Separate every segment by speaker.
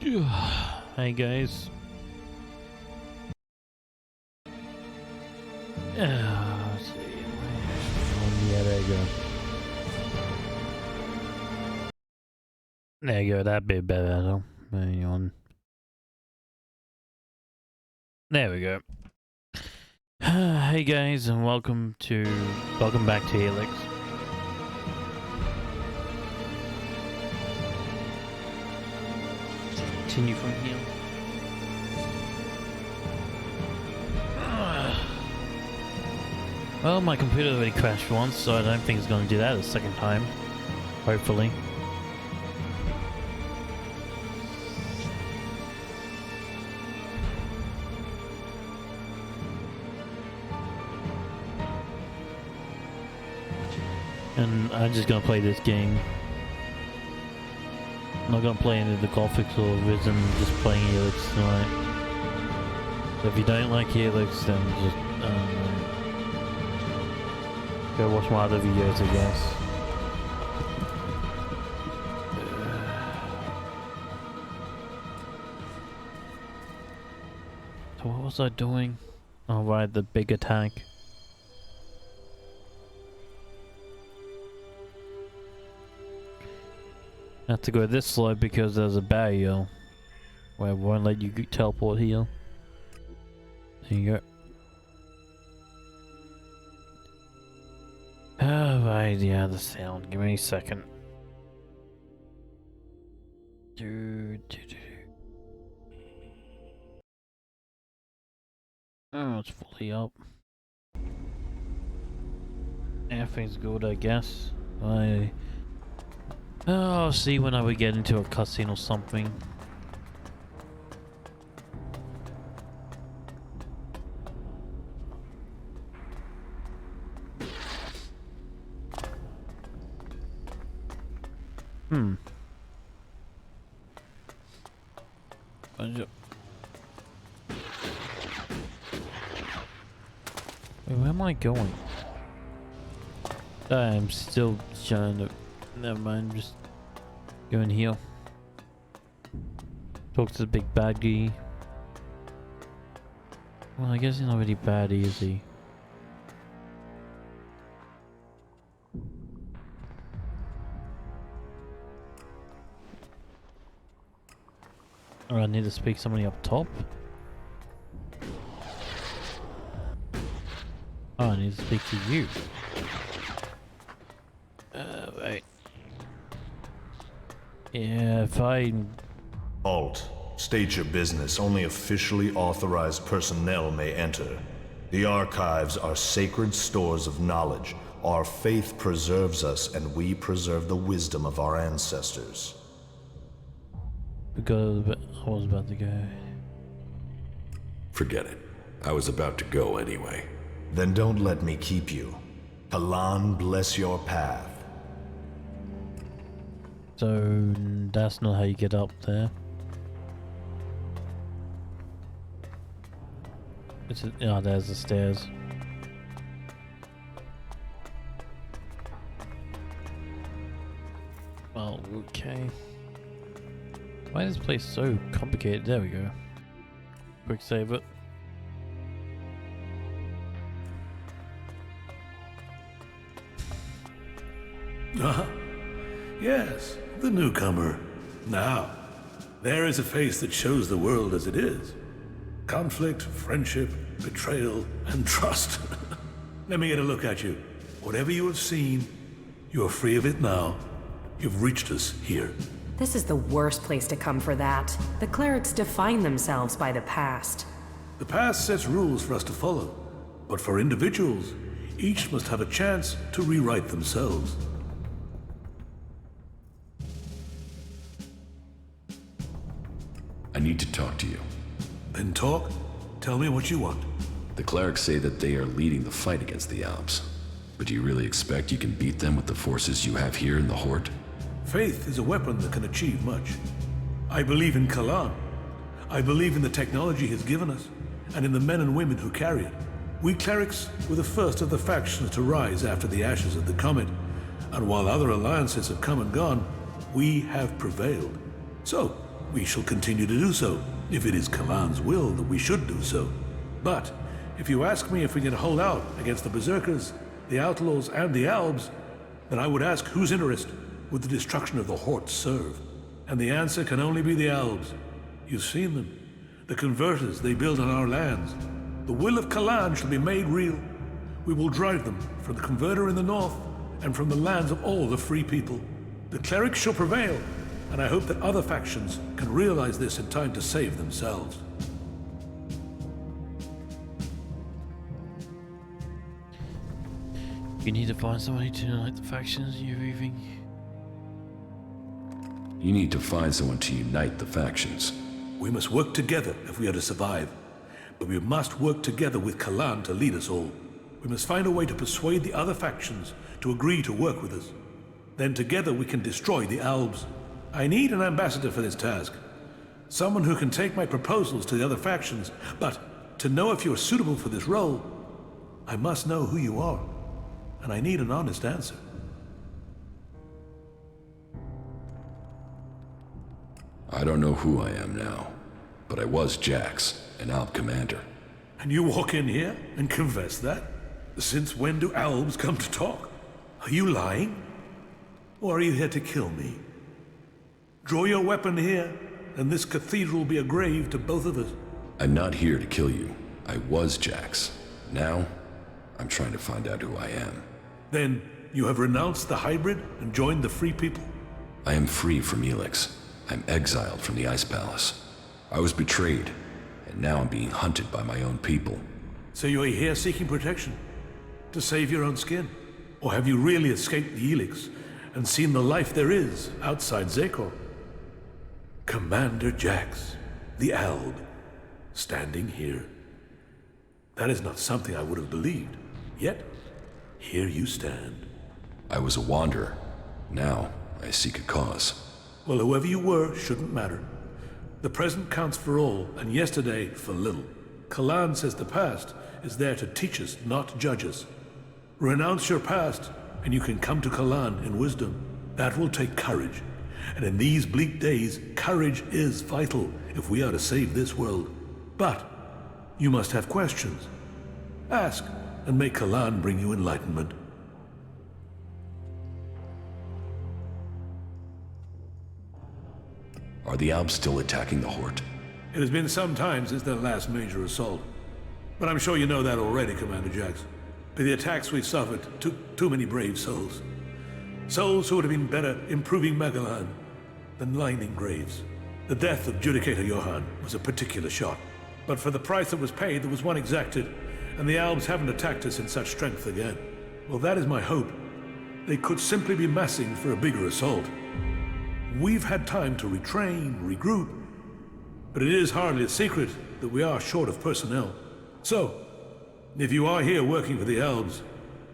Speaker 1: Hey guys. Let's see. Yeah, there you go. There you go, that bit better though. Hang on. There we go. Hey guys, and welcome back to Elex. Continue from here. Well, my computer already crashed once, so I don't think it's going to do that a second time. Hopefully. And I'm just going to play this game. I'm not going to play any of the graphics or Risen, just playing Helix tonight. So if you don't like Helix, then just go watch my other videos, I guess. So what was I doing? Oh right, the big attack. I have to go this slow because there's a barrier where it won't let you teleport here. There you go. Oh, right, yeah, the sound. Give me a second. Oh, it's fully up. Everything's good, I guess. I'll see when I would get into a cutscene or something. Wait, where am I going? I'm still trying to... Never mind, just going here. Talk to the big bad guy. Well, I guess he's not really bad, is he? Or I need to speak to somebody up top? Oh, I need to speak to you. Right. Yeah, if I...
Speaker 2: Alt, state your business. Only officially authorized personnel may enter. The archives are sacred stores of knowledge. Our faith preserves us, and we preserve the wisdom of our ancestors.
Speaker 1: I was about to go.
Speaker 3: Forget it. I was about to go anyway.
Speaker 2: Then don't let me keep you. Kalan bless your path.
Speaker 1: So that's not how you get up there. Oh, there's the stairs. Well, okay. Why is this place so complicated? There we go. Quick save it.
Speaker 4: Yes, the newcomer. Now, there is a face that shows the world as it is. Conflict, friendship, betrayal, and trust. Let me get a look at you. Whatever you have seen, you are free of it now. You've reached us here.
Speaker 5: This is the worst place to come for that. The clerics define themselves by the past.
Speaker 4: The past sets rules for us to follow. But for individuals, each must have a chance to rewrite themselves.
Speaker 3: I need to talk to you.
Speaker 4: Then talk. Tell me what you want.
Speaker 3: The clerics say that they are leading the fight against the Alps. But do you really expect you can beat them with the forces you have here in the Horde?
Speaker 4: Faith is a weapon that can achieve much. I believe in Kalan. I believe in the technology he's given us, and in the men and women who carry it. We clerics were the first of the factions to rise after the ashes of the Comet, and while other alliances have come and gone, we have prevailed. So, we shall continue to do so, if it is Kalan's will that we should do so. But if you ask me if we can hold out against the berserkers, the outlaws, and the Albs, then I would ask whose interest would the destruction of the Hort serve? And the answer can only be the Albs. You've seen them. The converters they build on our lands. The will of Kalan shall be made real. We will drive them from the converter in the north and from the lands of all the free people. The clerics shall prevail, and I hope that other factions can realize this in time to save themselves.
Speaker 1: You need to find somebody to unite the factions, you think?
Speaker 3: You need to find someone to unite the factions.
Speaker 4: We must work together if we are to survive. But we must work together with Kalan to lead us all. We must find a way to persuade the other factions to agree to work with us. Then together we can destroy the Albs. I need an ambassador for this task. Someone who can take my proposals to the other factions. But to know if you are suitable for this role, I must know who you are. And I need an honest answer.
Speaker 3: I don't know who I am now, but I was Jax, an Alb commander.
Speaker 4: And you walk in here and confess that? Since when do Albs come to talk? Are you lying? Or are you here to kill me? Draw your weapon here, and this cathedral will be a grave to both of us.
Speaker 3: I'm not here to kill you. I was Jax. Now, I'm trying to find out who I am.
Speaker 4: Then, you have renounced the hybrid and joined the free people?
Speaker 3: I am free from Elex. I'm exiled from the Ice Palace. I was betrayed, and now I'm being hunted by my own people.
Speaker 4: So you are here seeking protection? To save your own skin? Or have you really escaped the Elex and seen the life there is outside Zekor? Commander Jax, the Alb, standing here. That is not something I would have believed. Yet, here you stand.
Speaker 3: I was a wanderer. Now, I seek a cause.
Speaker 4: Well, whoever you were shouldn't matter. The present counts for all, and yesterday for little. Kalan says the past is there to teach us, not judge us. Renounce your past, and you can come to Kalan in wisdom. That will take courage. And in these bleak days, courage is vital if we are to save this world. But you must have questions. Ask, and may Kalan bring you enlightenment.
Speaker 3: Are the Albs still attacking the Hort?
Speaker 4: It has been some time since their last major assault. But I'm sure you know that already, Commander Jax. But the attacks we suffered took too many brave souls. Souls who would have been better improving Megalan than lining graves. The death of Judicator Johann was a particular shock. But for the price that was paid, there was one exacted, and the Albs haven't attacked us in such strength again. Well, that is my hope. They could simply be massing for a bigger assault. We've had time to retrain, regroup, but it is hardly a secret that we are short of personnel. So, if you are here working for the Albs,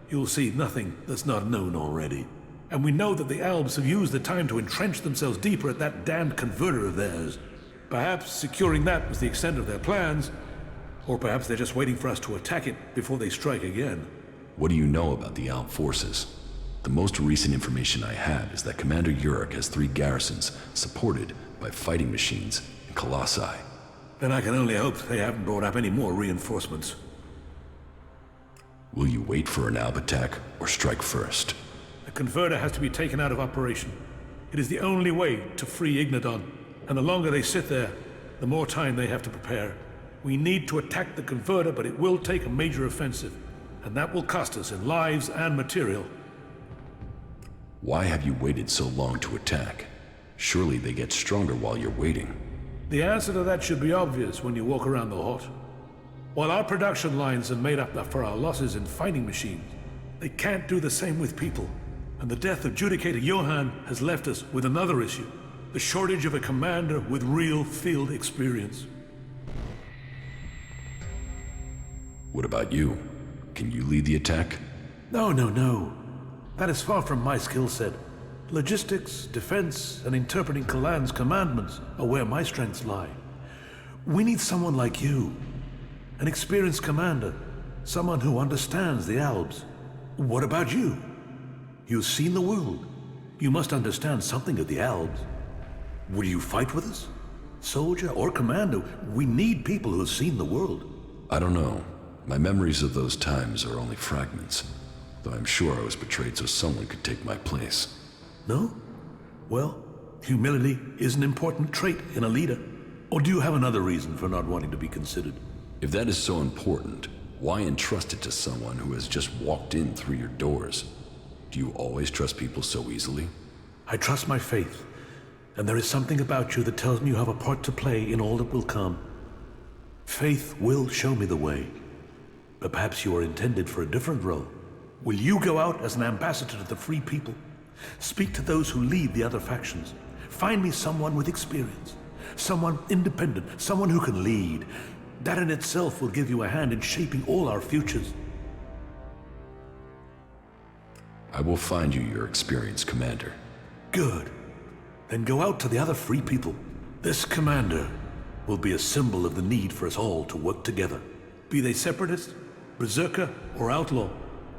Speaker 4: you'll see nothing that's not known already. And we know that the Albs have used the time to entrench themselves deeper at that damned converter of theirs. Perhaps securing that was the extent of their plans, or perhaps they're just waiting for us to attack it before they strike again.
Speaker 3: What do you know about the Alb forces? The most recent information I have is that Commander Uruk has 3 garrisons supported by fighting machines and colossi.
Speaker 4: Then I can only hope they haven't brought up any more reinforcements.
Speaker 3: Will you wait for an Alb attack or strike first?
Speaker 4: The converter has to be taken out of operation. It is the only way to free Ignadon, and the longer they sit there, the more time they have to prepare. We need to attack the converter, but it will take a major offensive, and that will cost us in lives and material.
Speaker 3: Why have you waited so long to attack? Surely they get stronger while you're waiting.
Speaker 4: The answer to that should be obvious when you walk around the Hort. While our production lines have made up for our losses in fighting machines, they can't do the same with people. And the death of Judicator Johann has left us with another issue. The shortage of a commander with real field experience.
Speaker 3: What about you? Can you lead the attack?
Speaker 4: No. That is far from my skill set. Logistics, defense, and interpreting Kalan's commandments are where my strengths lie. We need someone like you. An experienced commander. Someone who understands the Albs. What about you? You've seen the world. You must understand something of the Albs. Will you fight with us? Soldier or commando, we need people who have seen the world.
Speaker 3: I don't know. My memories of those times are only fragments, though I'm sure I was betrayed so someone could take my place.
Speaker 4: No? Well, humility is an important trait in a leader. Or do you have another reason for not wanting to be considered?
Speaker 3: If that is so important, why entrust it to someone who has just walked in through your doors? Do you always trust people so easily?
Speaker 4: I trust my faith, and there is something about you that tells me you have a part to play in all that will come. Faith will show me the way. But perhaps you are intended for a different role. Will you go out as an ambassador to the free people? Speak to those who lead the other factions. Find me someone with experience. Someone independent, someone who can lead. That in itself will give you a hand in shaping all our futures.
Speaker 3: I will find you your experienced commander.
Speaker 4: Good. Then go out to the other free people. This commander will be a symbol of the need for us all to work together. Be they separatist, berserker, or outlaw.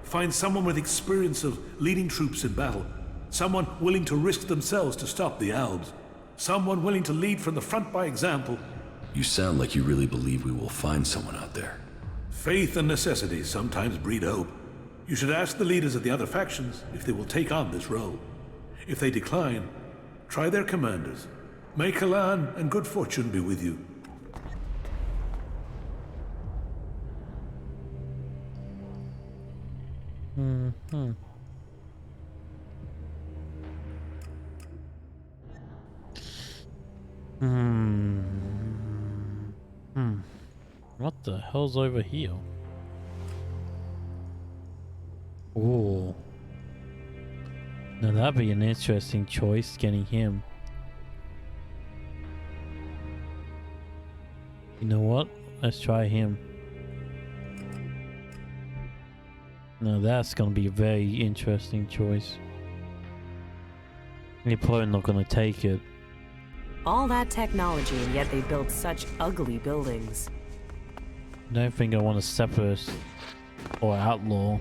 Speaker 4: Find someone with experience of leading troops in battle. Someone willing to risk themselves to stop the Albs. Someone willing to lead from the front by example.
Speaker 3: You sound like you really believe we will find someone out there.
Speaker 4: Faith and necessity sometimes breed hope. You should ask the leaders of the other factions if they will take on this role. If they decline, try their commanders. May Kalan and good fortune be with you.
Speaker 1: What the hell's over here? Ooh. Now that'd be an interesting choice, getting him. You know what? Let's try him. Now that's gonna be a very interesting choice. You're probably not gonna take it.
Speaker 5: All that technology, and yet they build such ugly buildings.
Speaker 1: I don't think I want a separatist or outlaw.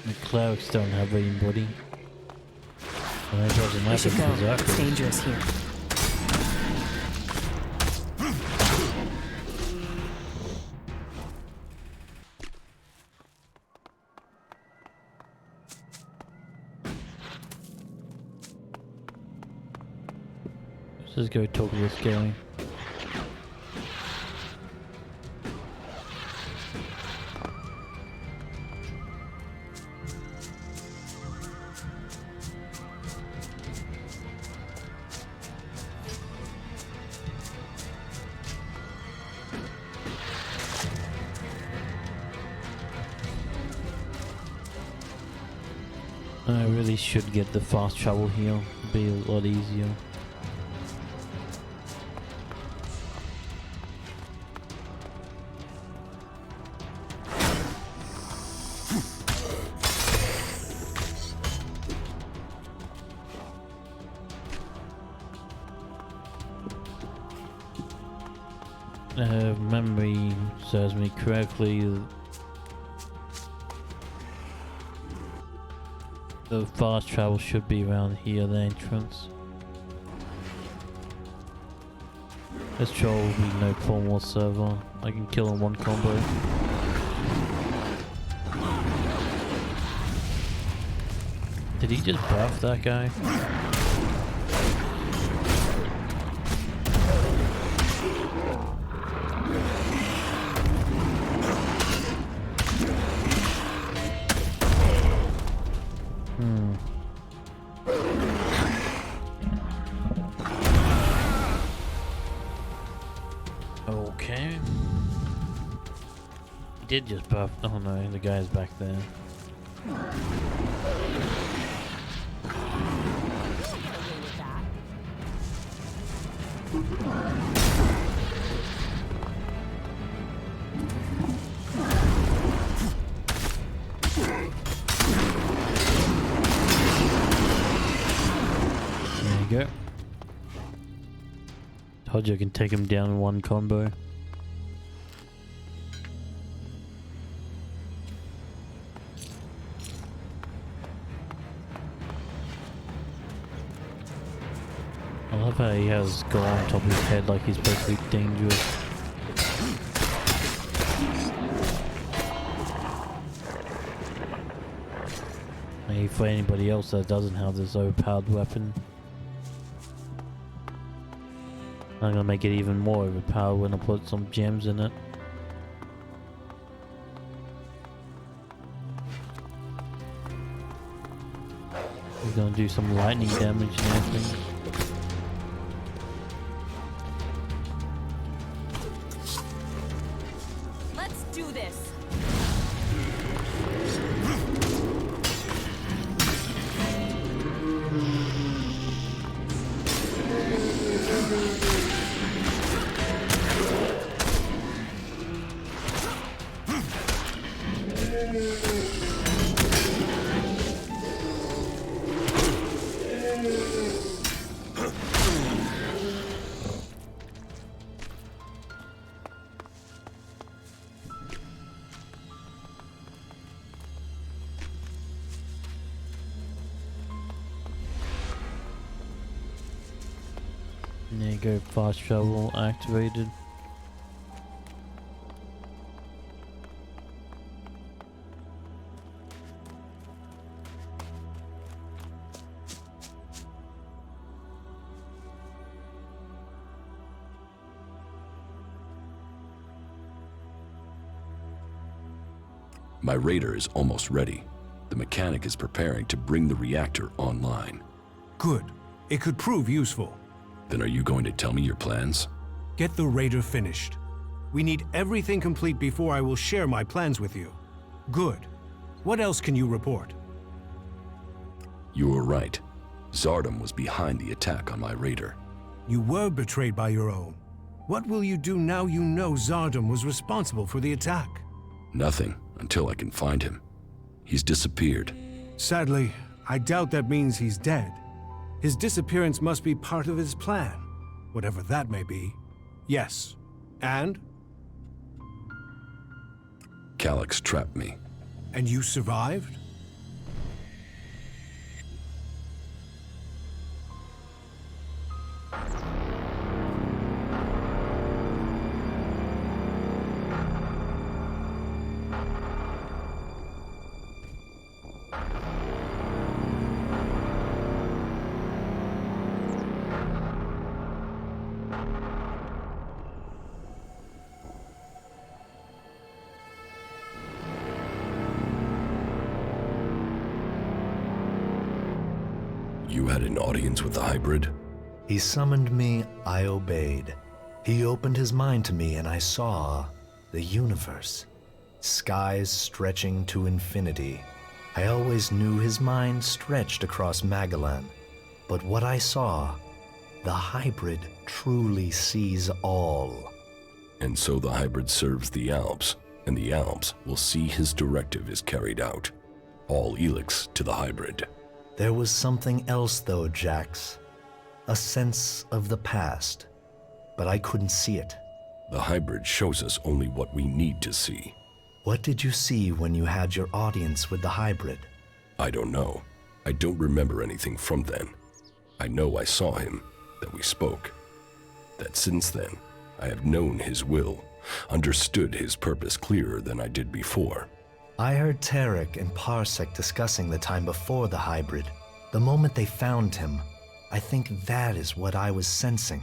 Speaker 1: The clerics don't have anybody. And that doesn't
Speaker 5: We
Speaker 1: matter
Speaker 5: should go.
Speaker 1: because
Speaker 5: It's dangerous here.
Speaker 1: Let's just go talk to this guy. I really should get the fast travel here. It'd be a lot easier. If memory serves me correctly, the fast travel should be around here, the entrance. This troll will be no problem whatsoever. I can kill in one combo. Did he just buff that guy? Okay. He did just buff. Oh no, the guy's back there. There you go. Told you I can take him down in one combo. love how he has a skull on top of his head like he's supposed to be dangerous. Maybe for anybody else that doesn't have this overpowered weapon, I'm gonna make it even more overpowered when I put some gems in it. We're gonna do some lightning damage and everything.
Speaker 5: Let's do this.
Speaker 1: There you go, fast travel activated.
Speaker 3: My raider is almost ready. The mechanic is preparing to bring the reactor online.
Speaker 6: Good. It could prove useful.
Speaker 3: Then are you going to tell me your plans?
Speaker 6: Get the raider finished. We need everything complete before I will share my plans with you. Good. What else can you report?
Speaker 3: You were right. Zardom was behind the attack on my raider.
Speaker 6: You were betrayed by your own. What will you do now you know Zardom was responsible for the attack?
Speaker 3: Nothing, until I can find him. He's disappeared.
Speaker 6: Sadly, I doubt that means he's dead. His disappearance must be part of his plan, whatever that may be. Yes. And?
Speaker 3: Calyx trapped me.
Speaker 6: And you survived?
Speaker 3: You had an audience with the hybrid?
Speaker 2: He summoned me, I obeyed. He opened his mind to me and I saw the universe. Skies stretching to infinity. I always knew his mind stretched across Magellan. But what I saw, the hybrid truly sees all.
Speaker 3: And so the hybrid serves the Alps, and the Alps will see his directive is carried out. All elex to the hybrid.
Speaker 2: There was something else though, Jax. A sense of the past. But I couldn't see it.
Speaker 3: The hybrid shows us only what we need to see.
Speaker 2: What did you see when you had your audience with the hybrid?
Speaker 3: I don't know. I don't remember anything from then. I know I saw him, that we spoke. That since then, I have known his will, understood his purpose clearer than I did before.
Speaker 2: I heard Tarek and Parsec discussing the time before the hybrid. The moment they found him, I think that is what I was sensing.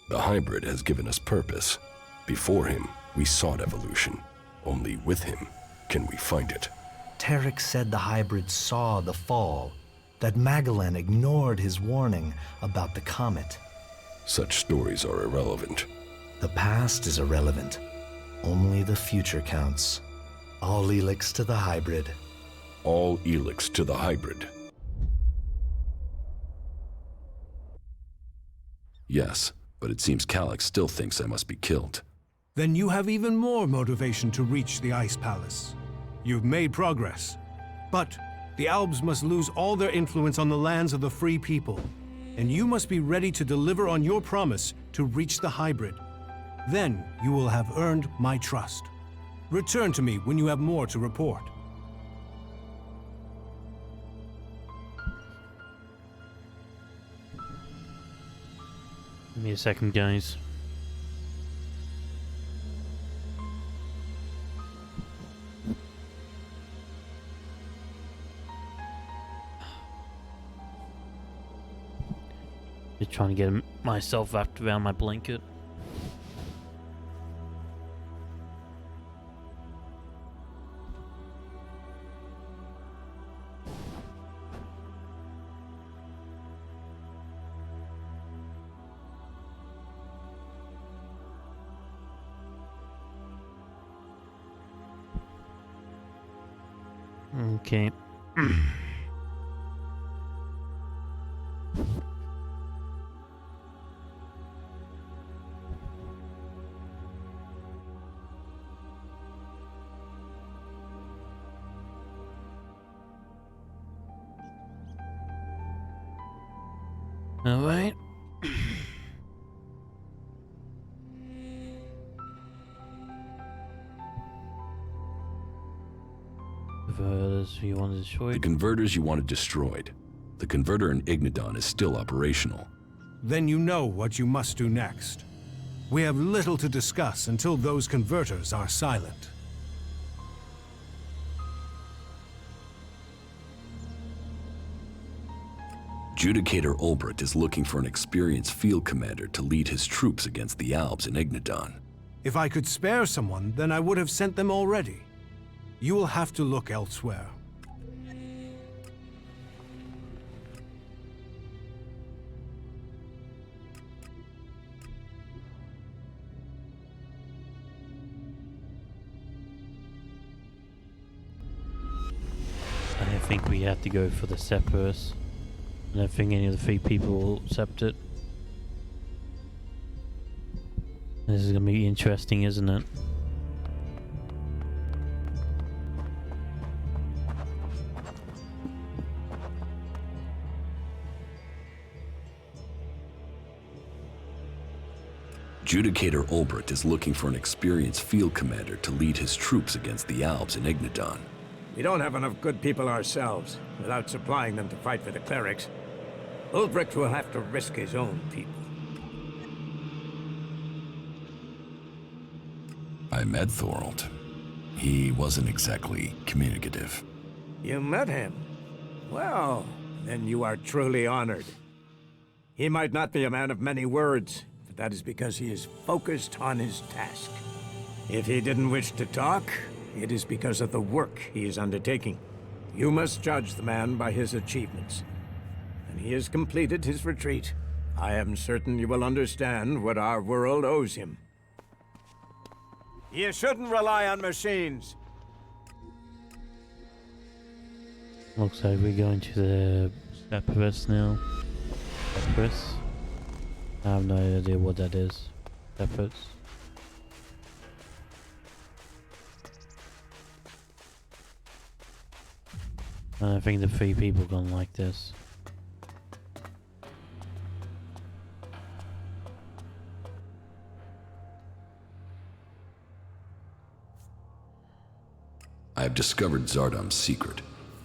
Speaker 3: The hybrid has given us purpose. Before him, we sought evolution. Only with him can we find it.
Speaker 2: Tarek said the hybrid saw the fall, that Magellan ignored his warning about the comet.
Speaker 3: Such stories are irrelevant.
Speaker 2: The past is irrelevant. Only the future counts. All elex to the hybrid.
Speaker 3: All elex to the hybrid. Yes, but it seems Calyx still thinks I must be killed.
Speaker 6: Then you have even more motivation to reach the Ice Palace. You've made progress. But the Albs must lose all their influence on the lands of the free people. And you must be ready to deliver on your promise to reach the hybrid. Then you will have earned my trust. Return to me when you have more to report.
Speaker 1: me a second, guys. Just trying to get myself wrapped around my blanket. Okay. All right. Converters you want to destroy?
Speaker 3: The converters you wanted destroyed. The converter in Ignodon is still operational.
Speaker 6: Then you know what you must do next. We have little to discuss until those converters are silent.
Speaker 3: Judicator Ulbrit is looking for an experienced field commander to lead his troops against the Albs in Ignodon.
Speaker 6: If I could spare someone, then I would have sent them already. You will have to look elsewhere.
Speaker 1: I think we have to go for the Separatists. I don't think any of the 3 people will accept it. This is gonna be interesting, isn't it?
Speaker 3: Judicator Ulbrit is looking for an experienced field commander to lead his troops against the Albs in Ignodon.
Speaker 7: We don't have enough good people ourselves, without supplying them to fight for the clerics. Ulbricht will have to risk his own people.
Speaker 3: I met Thorold. He wasn't exactly communicative.
Speaker 7: You met him? Well, then you are truly honored. He might not be a man of many words, but that is because he is focused on his task. If he didn't wish to talk, it is because of the work he is undertaking. You must judge the man by his achievements. When he has completed his retreat, I am certain you will understand what our world owes him. You shouldn't rely on machines.
Speaker 1: Looks like we're going to the Separatists now. Separatists? I have no idea what that is. Separatists. I don't think the 3 people are gonna like this.
Speaker 3: I have discovered Zardom's secret.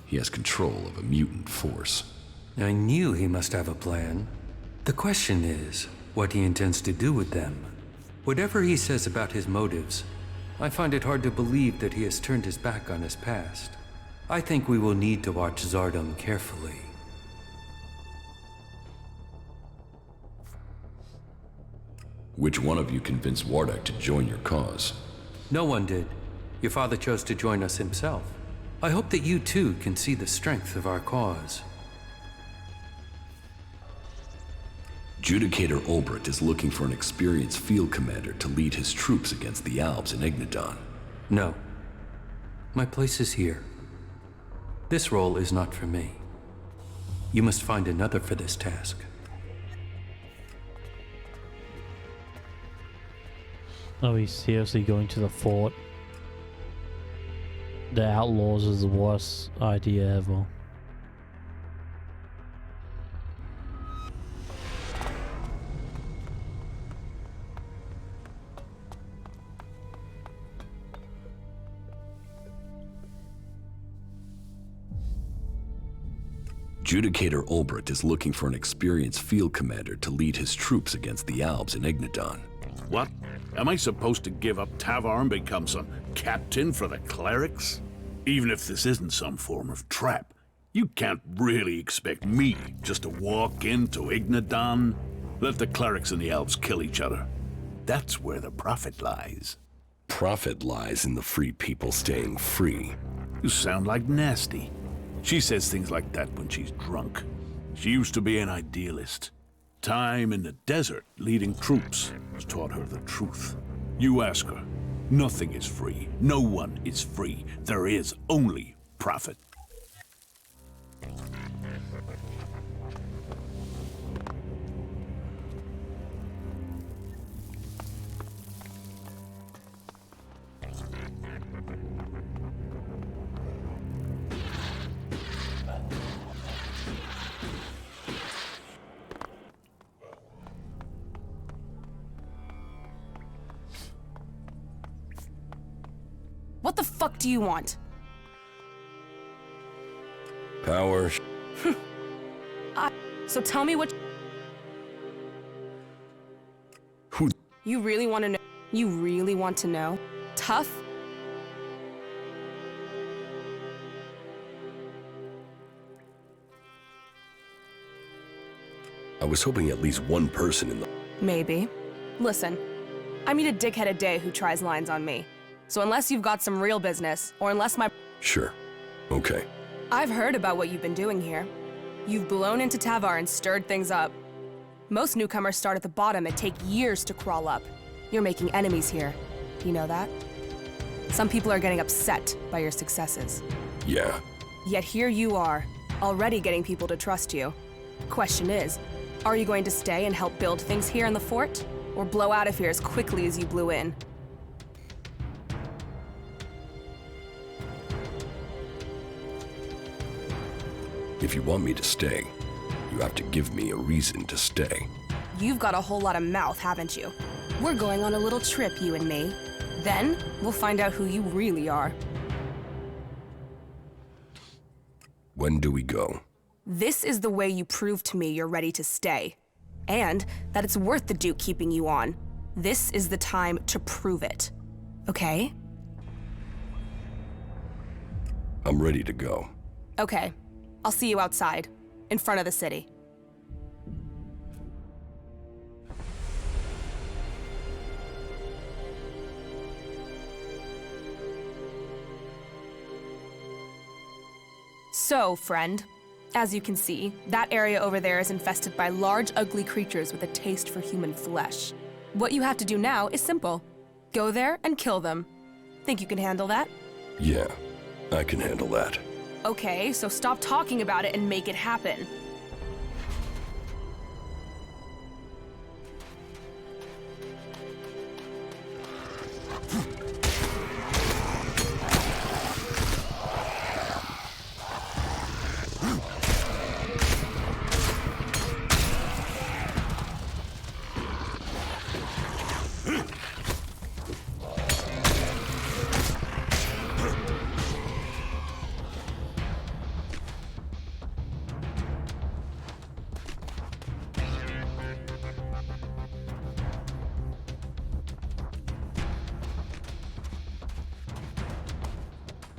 Speaker 3: He has control of a mutant force.
Speaker 8: I knew he must have a plan. The question is, what he intends to do with them. Whatever he says about his motives, I find it hard to believe that he has turned his back on his past. I think we will need to watch Zardom carefully.
Speaker 3: Which one of you convinced Wardak to join your cause?
Speaker 8: No one did. Your father chose to join us himself. I hope that you too can see the strength of our cause.
Speaker 3: Judicator Ulbrit is looking for an experienced field commander to lead his troops against the Albs in Ignodon.
Speaker 8: No. My place is here. This role is not for me. You must find another for this task.
Speaker 1: Are we seriously going to the fort? The outlaws is the worst idea ever.
Speaker 3: Adjudicator Ulbricht is looking for an experienced field commander to lead his troops against the Albs in Ignadon.
Speaker 9: What? Am I supposed to give up Tavar and become some captain for the clerics? Even if this isn't some form of trap, you can't really expect me just to walk into Ignadon. Let the clerics and the elves kill each other. That's where the profit lies.
Speaker 3: Profit lies in the free people staying free.
Speaker 9: You sound like Nasty. She says things like that when she's drunk. She used to be an idealist. Time in the desert leading troops has taught her the truth. You ask her. Nothing is free. No one is free. There is only profit.
Speaker 10: What the fuck do you want?
Speaker 3: Power.
Speaker 10: So tell me what...
Speaker 3: Who?
Speaker 10: You really want to know? You really want to know? Tough?
Speaker 3: I was hoping at least one person in the...
Speaker 10: Maybe. Listen, I meet a dickhead a day who tries lines on me. So unless you've got some real business, or unless my...
Speaker 3: Sure. Okay.
Speaker 10: I've heard about what you've been doing here. You've blown into Tavar and stirred things up. Most newcomers start at the bottom and take years to crawl up. You're making enemies here. You know that? Some people are getting upset by your successes.
Speaker 3: Yeah.
Speaker 10: Yet here you are, already getting people to trust you. Question is, are you going to stay and help build things here in the fort? Or blow out of here as quickly as you blew in?
Speaker 3: If you want me to stay, you have to give me a reason to stay.
Speaker 10: You've got a whole lot of mouth, haven't you? We're going on a little trip, you and me. Then, we'll find out who you really are.
Speaker 3: When do we go?
Speaker 10: This is the way you prove to me you're ready to stay. And that it's worth the Duke keeping you on. This is the time to prove it. Okay?
Speaker 3: I'm ready to go.
Speaker 10: Okay. I'll see you outside, in front of the city. So, friend, as you can see, that area over there is infested by large, ugly creatures with a taste for human flesh. What you have to do now is simple. Go there and kill them. Think you can handle that?
Speaker 3: Yeah, I can handle that.
Speaker 10: Okay, so stop talking about it and make it happen.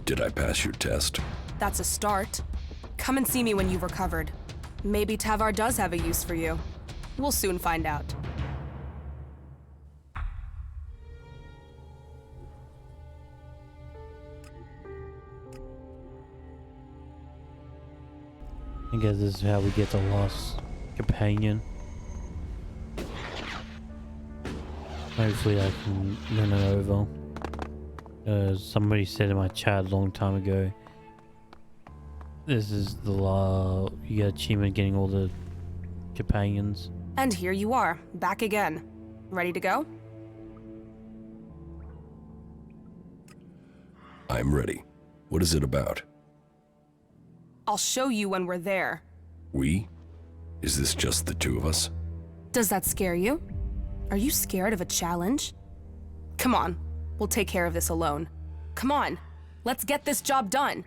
Speaker 3: Did I pass your test?
Speaker 10: That's a start. Come and see me when you've recovered. Maybe Tavar does have a use for you. We'll soon find out.
Speaker 1: I guess this is how we get the lost companion. Hopefully I can win it over. Somebody said in my chat a long time ago, this is the you get achievement getting all the companions.
Speaker 10: And here you are, back again. Ready to go?
Speaker 3: I'm ready. What is it about?
Speaker 10: I'll show you when we're there.
Speaker 3: We? Is this just the two of us?
Speaker 10: Does that scare you? Are you scared of a challenge? Come on, we'll take care of this alone. Come on, let's get this job done.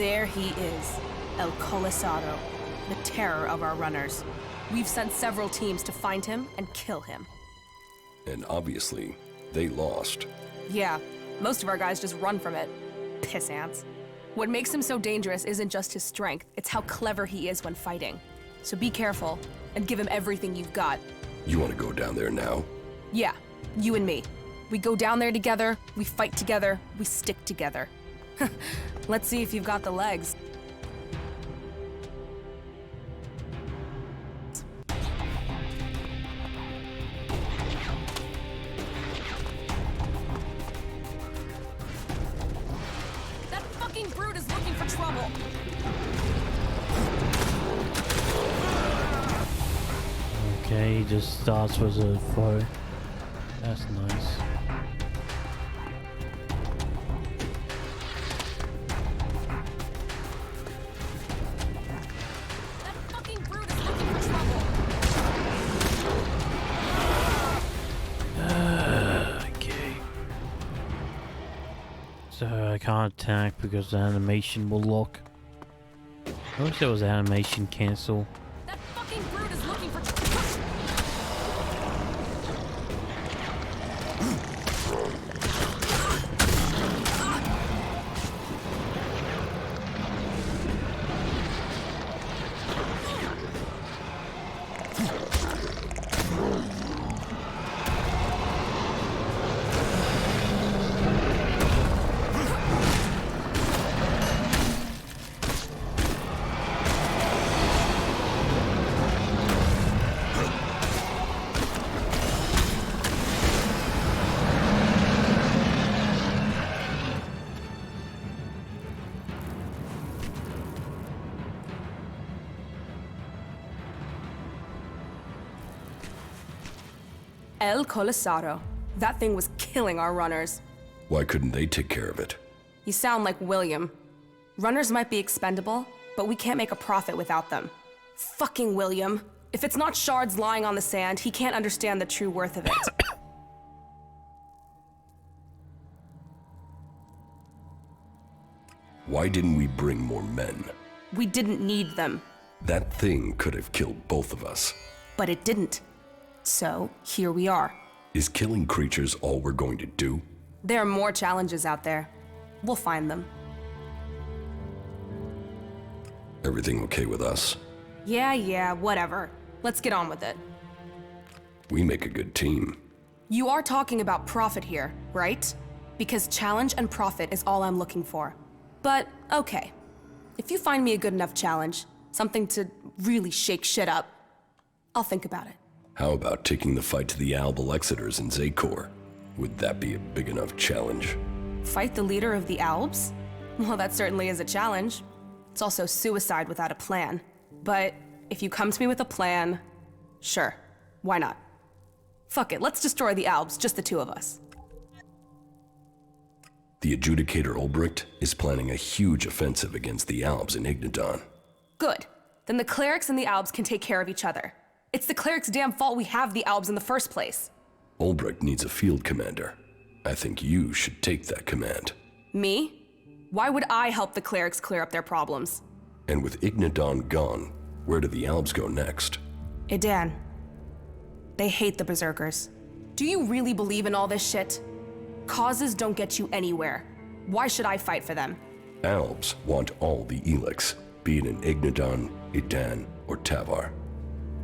Speaker 10: There he is, El Colisado, the terror of our runners. We've sent several teams to find him and kill him.
Speaker 3: And obviously, they lost.
Speaker 10: Yeah, most of our guys just run from it. Piss ants. What makes him so dangerous isn't just his strength, it's how clever he is when fighting. So be careful, and give him everything you've got.
Speaker 3: You want to go down there now?
Speaker 10: Yeah, you and me. We go down there together, we fight together, we stick together. Let's see if you've got the legs. That fucking brute is looking for trouble.
Speaker 1: Okay, he just starts with a foe. That's nice.
Speaker 10: That fucking brute is looking for trouble.
Speaker 1: Okay. So I can't attack because the animation will lock. I wish there was animation cancel.
Speaker 10: That fucking brute is looking for trouble. El Colisado. That thing was killing our runners.
Speaker 3: Why couldn't they take care of it?
Speaker 10: You sound like William. Runners might be expendable, but we can't make a profit without them. Fucking William. If it's not shards lying on the sand, he can't understand the true worth of it.
Speaker 3: Why didn't we bring more men?
Speaker 10: We didn't need them,
Speaker 3: That thing could have killed both of us.
Speaker 10: but it didn't. So, here we are.
Speaker 3: Is killing creatures all we're going to do?
Speaker 10: There are more challenges out there. We'll find them.
Speaker 3: Everything okay with us?
Speaker 10: Yeah, whatever. Let's get on with it.
Speaker 3: We make a good team.
Speaker 10: You are talking about profit here, right? Because challenge and profit is all I'm looking for. But, okay. If you find me a good enough challenge, something to really shake shit up, I'll think about it.
Speaker 3: How about taking the fight to the Alb Alexiters in Zakor? Would that be a big enough challenge?
Speaker 10: Fight the leader of the Albs? Well, that certainly is a challenge. It's also suicide without a plan. But if you come to me with a plan, sure, why not? Fuck it, let's destroy the Albs, just the two of us.
Speaker 3: The Adjudicator Ulbricht is planning a huge offensive against the Albs in Ignadon.
Speaker 10: Good. Then the clerics and the Albs can take care of each other. It's the clerics' damn fault we have the Albs in the first place.
Speaker 3: Ulbricht needs a field commander. I think you should take that command.
Speaker 10: Me? Why would I help the clerics clear up their problems?
Speaker 3: And with Ignadon gone, where do the Albs go next?
Speaker 10: Idan. They hate the berserkers. Do you really believe in all this shit? Causes don't get you anywhere. Why should I fight for them?
Speaker 3: Albs want all the elex, be it in Ignadon, Idan, or Tavar.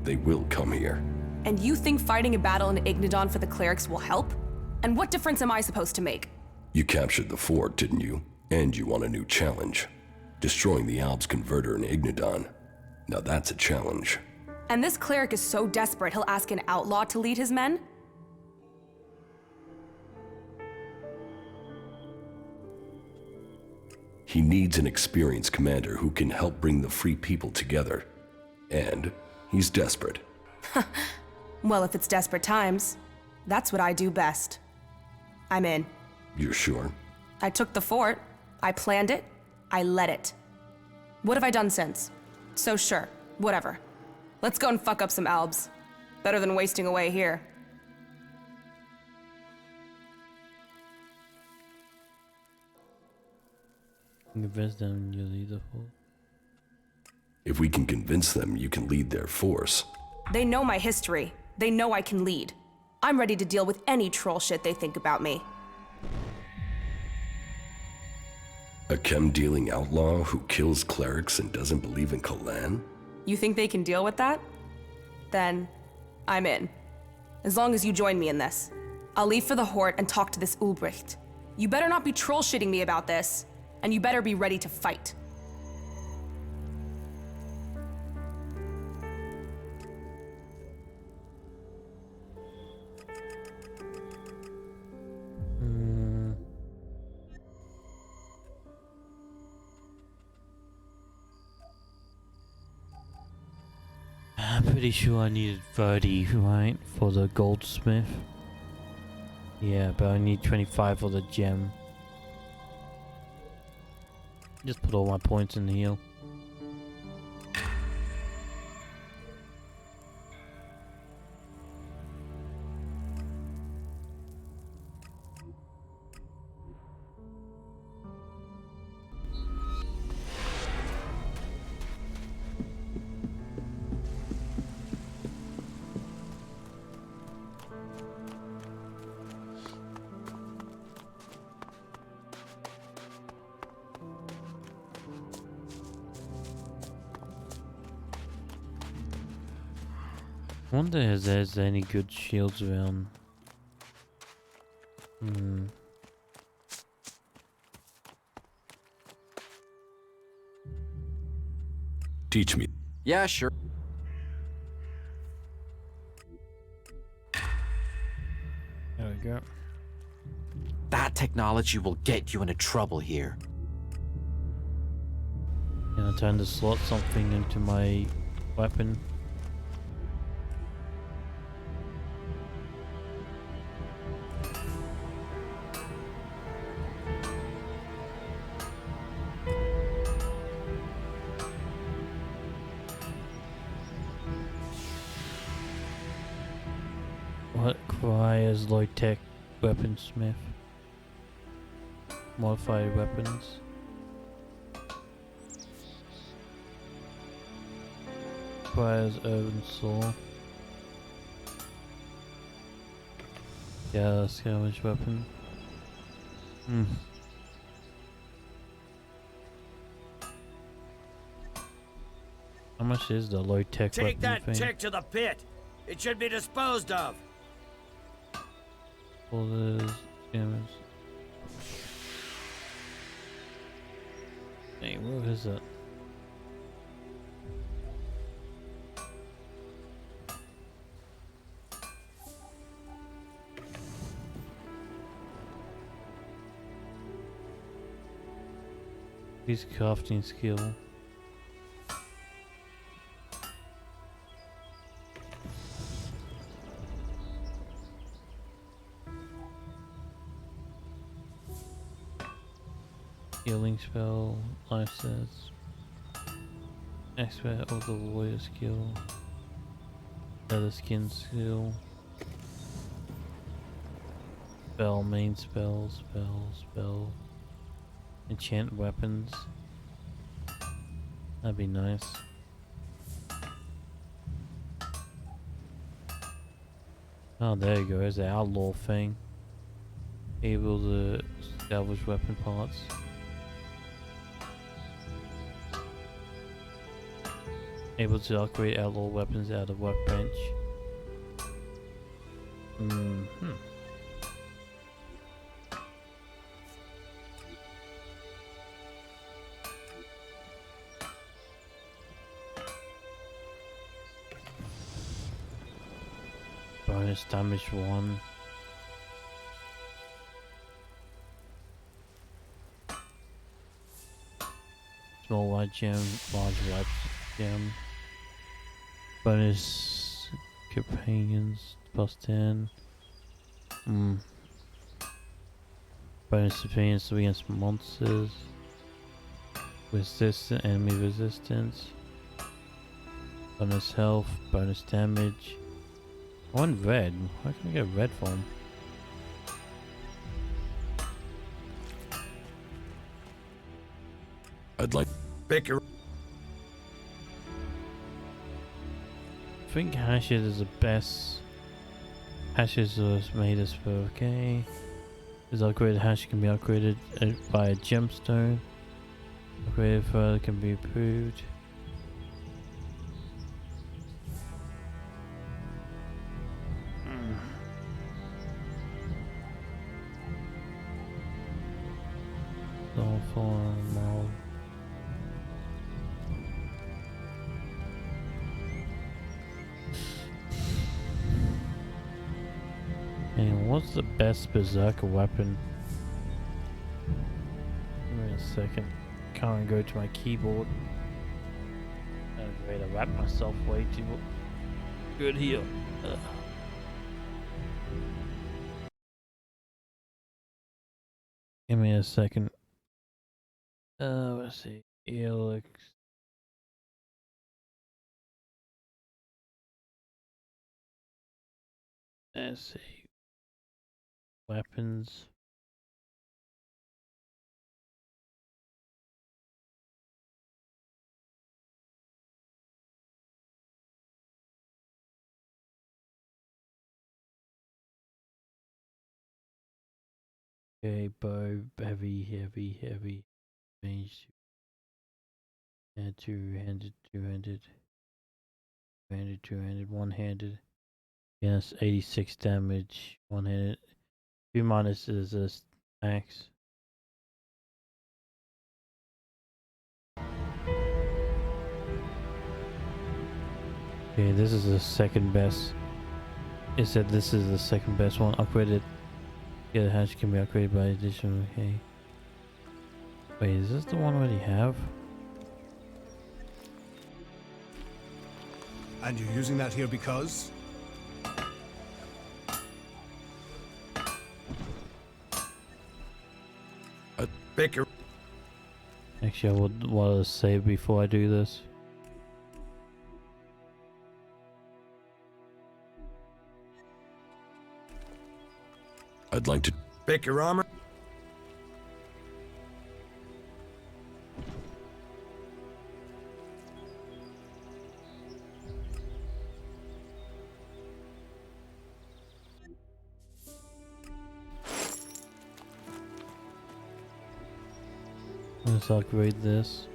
Speaker 3: They will come here.
Speaker 10: And you think fighting a battle in Ignadon for the clerics will help? And what difference am I supposed to make?
Speaker 3: You captured the fort, didn't you? And you want a new challenge. Destroying the Albs converter in Ignadon. Now that's a challenge.
Speaker 10: And this cleric is so desperate he'll ask an outlaw to lead his men?
Speaker 3: He needs an experienced commander who can help bring the free people together. And he's desperate.
Speaker 10: Well, if it's desperate times, that's what I do best. I'm in.
Speaker 3: You're sure?
Speaker 10: I took the fort, I planned it, I led it. What have I done since? So sure, whatever. Let's go and fuck up some Albs. Better than wasting away here.
Speaker 1: Convince them you lead the force.
Speaker 3: If we can convince them you can lead their force,
Speaker 10: They know my history. They know I can lead. I'm ready to deal with any troll shit they think about me.
Speaker 3: a chem-dealing outlaw who kills clerics and doesn't believe in Kalan?
Speaker 10: You think they can deal with that? Then, I'm in. As long as you join me in this. I'll leave for the Hort and talk to this Ulbricht. You better not be troll shitting me about this, and you better be ready to fight.
Speaker 1: I'm pretty sure I needed 30, right, for the goldsmith. Yeah, but I need 25 for the gem. Just put all my points in the heal. Wonder if there's any good shields around.
Speaker 3: Teach me.
Speaker 11: Yeah, sure.
Speaker 1: There we go.
Speaker 11: That technology will get you into trouble here.
Speaker 1: Can I turn to slot something into my weapon? What requires low-tech weaponsmith? Modified weapons. Requires urban saw. Yeah, scavenge weapon. How much is the low-tech weapon
Speaker 12: Take that
Speaker 1: thing?
Speaker 12: tick to the pit. It should be disposed of.
Speaker 1: All the scammers. Hey, where is it? His crafting skill. Healing spell, life sets, expert of the warrior skill, leather skin skill, spell, main spell, enchant weapons. That'd be nice. Oh, there you go, there's the outlaw thing. Able to salvage weapon parts. Able to upgrade outlaw weapons out of workbench. Bonus damage 1. Small white gem, large white gem. Bonus companions plus 10. Bonus defense against monsters. Resistant enemy resistance. Bonus health, bonus damage. I want red. Why can I get red from?
Speaker 3: I'd like...
Speaker 7: Pick your...
Speaker 1: I think hashes is the best. Hashes was made as for okay. This upgraded hash can be upgraded by a gemstone. Upgraded further can be improved. And what's the best berserker weapon? Wait a second. Can't go to my keyboard. I'm ready to wrap myself way too good here. Give me a second. Let's see. Elex. Let's see. Weapons. Okay, bow, heavy. Range. Yeah, two-handed, one-handed. Yes, 86 damage, one-handed. 2 minus is a axe. Okay, this is the second best. It said this is the second best one. Upgraded. Yeah, the hatch can be upgraded by additional. Okay. Wait, is this the one I already have?
Speaker 6: And you're using that here because?
Speaker 7: Pick your...
Speaker 1: Actually, I would want to save before I do this.
Speaker 3: I'd like to...
Speaker 7: Pick your armor.
Speaker 1: Let's upgrade this.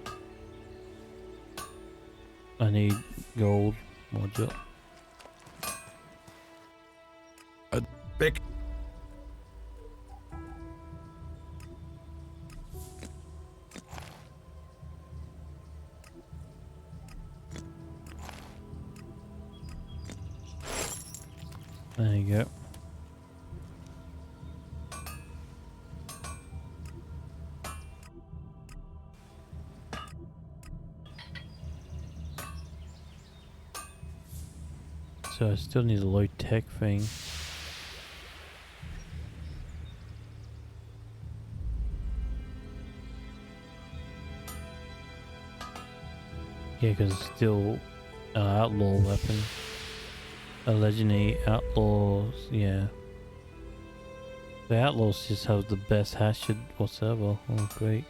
Speaker 1: I need gold module.
Speaker 7: Pick.
Speaker 1: There you go. So I still need a low tech thing. Yeah, because it's still an outlaw weapon. A legendary outlaws, yeah. The outlaws just have the best hash whatsoever. Oh, great.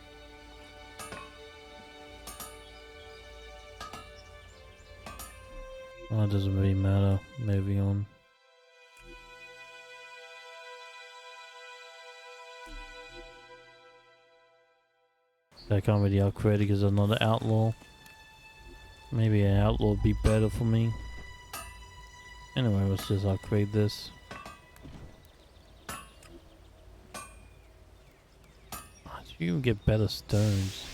Speaker 1: Oh, it doesn't really matter. Moving on. I can't really upgrade it because I'm not an outlaw. Maybe an outlaw would be better for me. Anyway, let's just upgrade this. You can get better stones.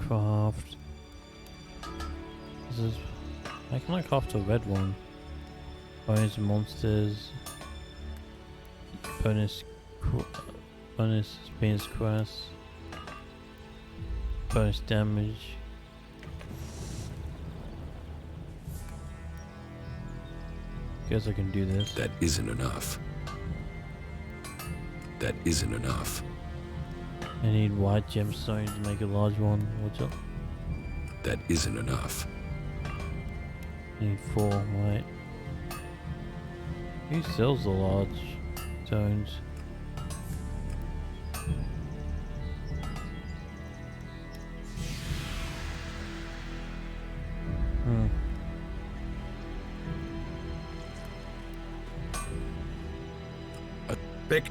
Speaker 1: Craft. This is. I can craft a red one. Bonus monsters. Bonus Venus Crest. Bonus damage. Guess I can do this.
Speaker 3: That isn't enough. That isn't enough.
Speaker 1: I need white gemstones to make a large one. What's up?
Speaker 3: That isn't enough.
Speaker 1: I need 4 white. Who sells the large stones?
Speaker 3: Pick.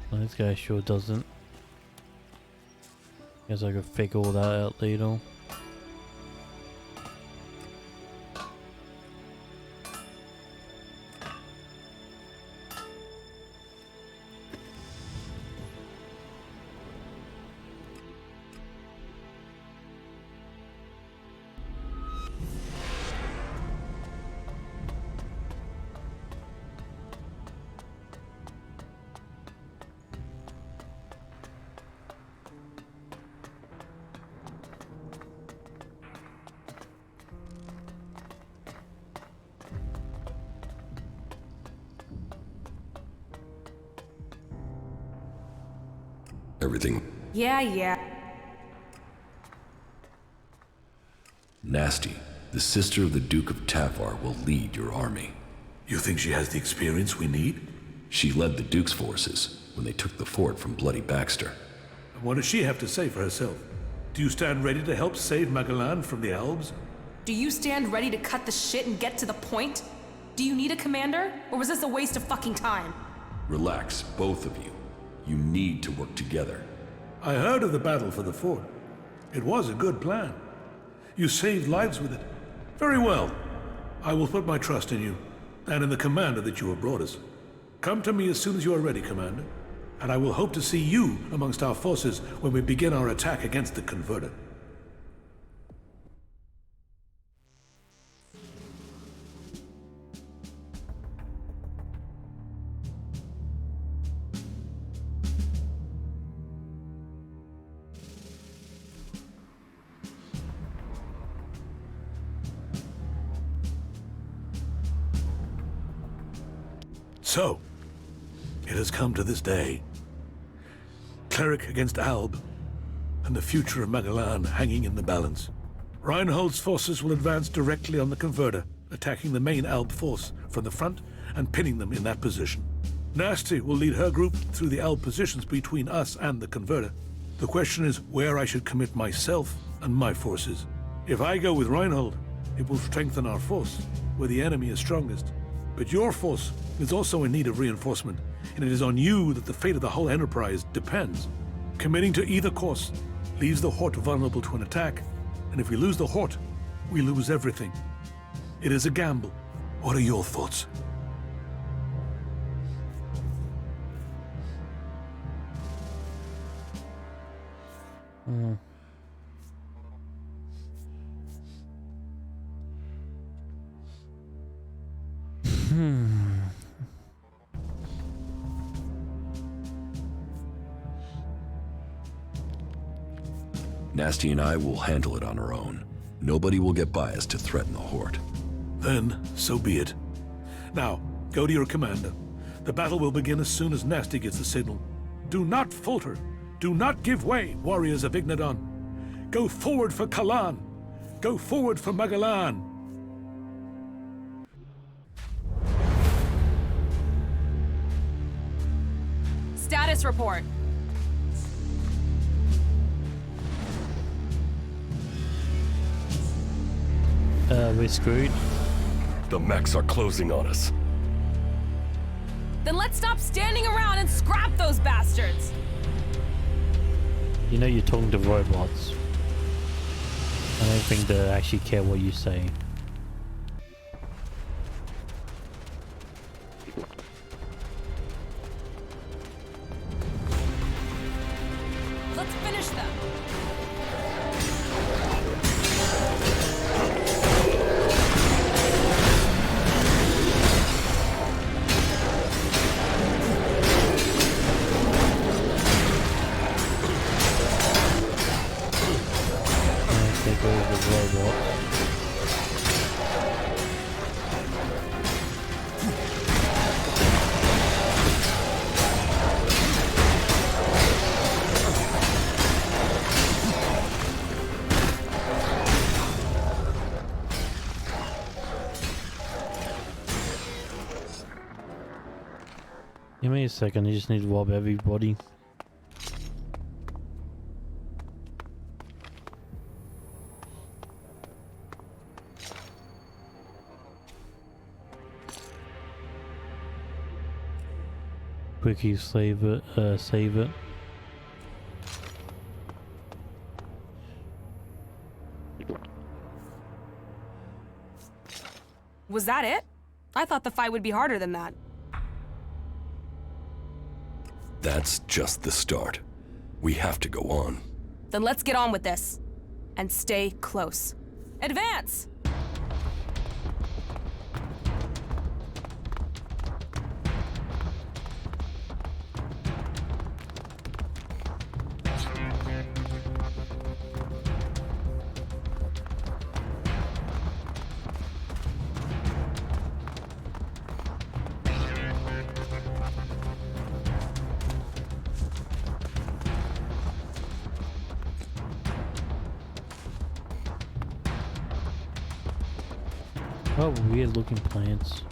Speaker 1: Well, this guy sure doesn't. Guess I could figure all that out later.
Speaker 3: Everything
Speaker 10: Yeah.
Speaker 3: nasty. The sister of the Duke of Tavar will lead your army.
Speaker 4: You think she has the experience we need?
Speaker 3: She led the Duke's forces when they took the fort from Bloody Baxter.
Speaker 4: And what does she have to say for herself? Do you stand ready to help save Magalan from the Albs?
Speaker 10: Do you stand ready to cut the shit and get to the point? Do you need a commander? Or was this a waste of fucking time?
Speaker 3: Relax, both of you. You need to work together.
Speaker 4: I heard of the battle for the fort. It was a good plan. You saved lives with it. Very well. I will put my trust in you, and in the commander that you have brought us. Come to me as soon as you are ready, Commander, and I will hope to see you amongst our forces when we begin our attack against the Converter. So, it has come to this day. Cleric against Alb, and the future of Magalan hanging in the balance. Reinhold's forces will advance directly on the Converter, attacking the main Alb force from the front and pinning them in that position. Nasty will lead her group through the Alb positions between us and the Converter. The question is where I should commit myself and my forces. If I go with Reinhold, it will strengthen our force, where the enemy is strongest. But your force is also in need of reinforcement, and it is on you that the fate of the whole enterprise depends. Committing to either course leaves the Hort vulnerable to an attack, and if we lose the Hort, we lose everything. It is a gamble. What are your thoughts?
Speaker 3: Nasty and I will handle it on our own. Nobody will get biased to threaten the Hort.
Speaker 4: Then, so be it. Now, go to your commander. The battle will begin as soon as Nasty gets the signal. Do not falter. Do not give way, warriors of Ignadon. Go forward for Kalan. Go forward for Magalan.
Speaker 10: Status report.
Speaker 1: We're screwed.
Speaker 3: The mechs are closing on us.
Speaker 10: Then let's stop standing around and scrap those bastards!
Speaker 1: You know you're talking to robots. I don't think they actually care what you say.
Speaker 10: Let's finish them!
Speaker 1: Take over the robots. Give me a second, I just need to rob everybody. Quickie save it, save it.
Speaker 10: Was that it? I thought the fight would be harder than that.
Speaker 3: That's just the start. We have to go on.
Speaker 10: Then let's get on with this. And stay close. Advance!
Speaker 1: Oh, weird looking plants.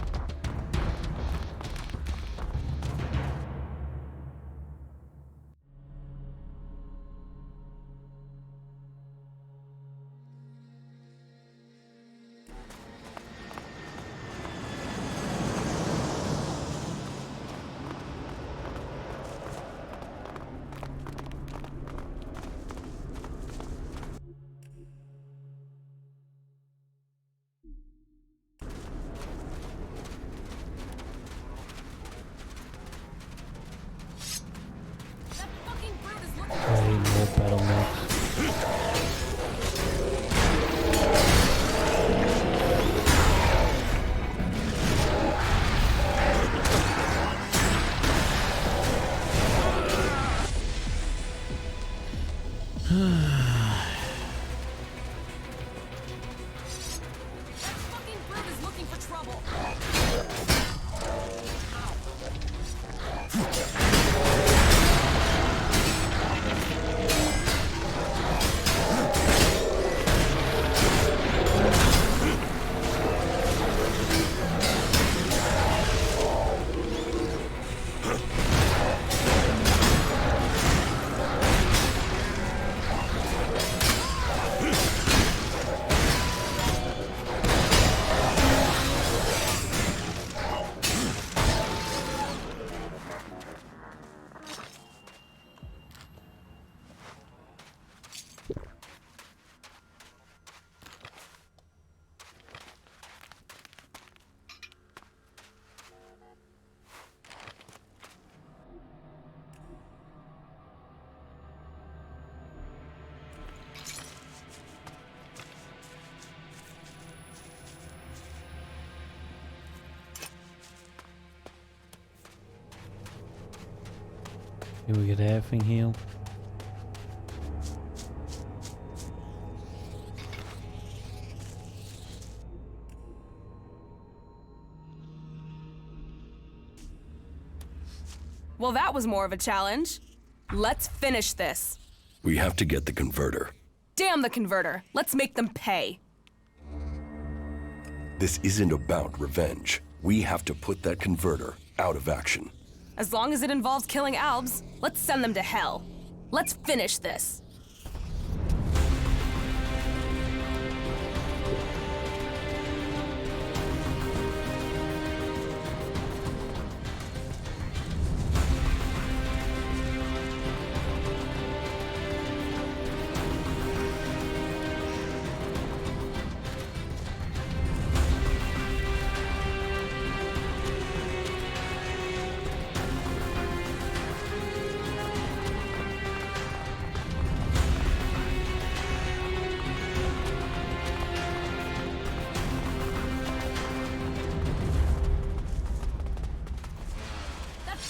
Speaker 1: Hey, more battle mechs. Can we get everything here?
Speaker 10: Well, that was more of a challenge. Let's finish this.
Speaker 3: We have to get the converter.
Speaker 10: Damn the converter. Let's make them pay.
Speaker 3: This isn't about revenge. We have to put that converter out of action.
Speaker 10: As long as it involves killing Albs, let's send them to hell. Let's finish this.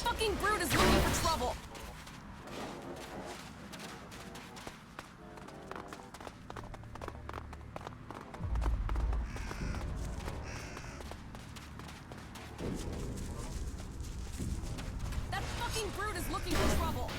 Speaker 10: Fucking brute is looking for trouble. That fucking brute is looking for trouble.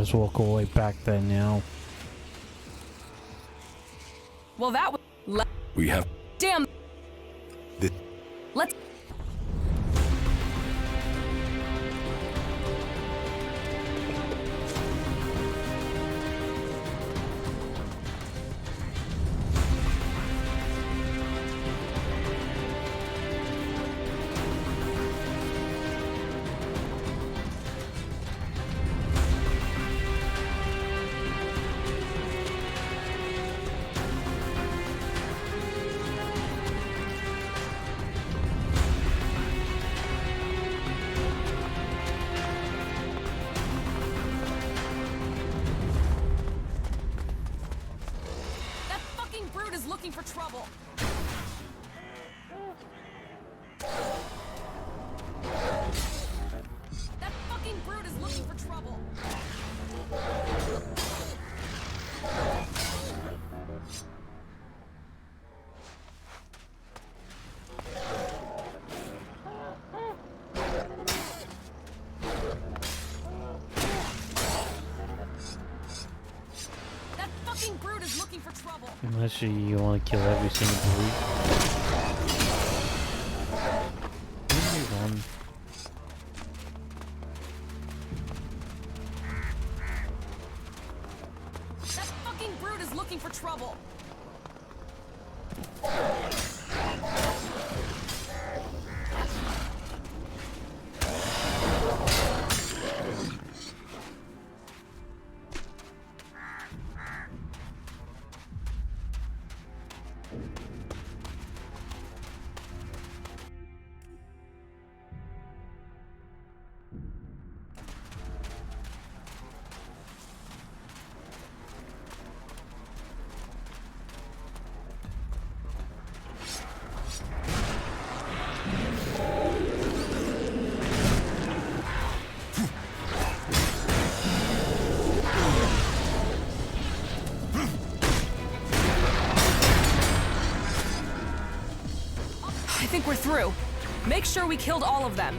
Speaker 1: just walk all the way back there now.
Speaker 10: Well, that was.
Speaker 3: We have...
Speaker 10: Damn.
Speaker 3: The...
Speaker 10: Let's. Brute is looking for trouble. That fucking brute is looking for trouble. That fucking brute is looking for trouble.
Speaker 1: Unless you want to kill every single brute. Move on.
Speaker 10: That fucking brute is looking for trouble. I think we're through. Make sure we killed all of them.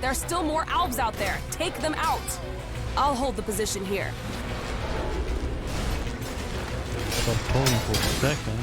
Speaker 10: There are still more Alps out there. Take them out. I'll hold the position here.
Speaker 1: I'm pulling for a second.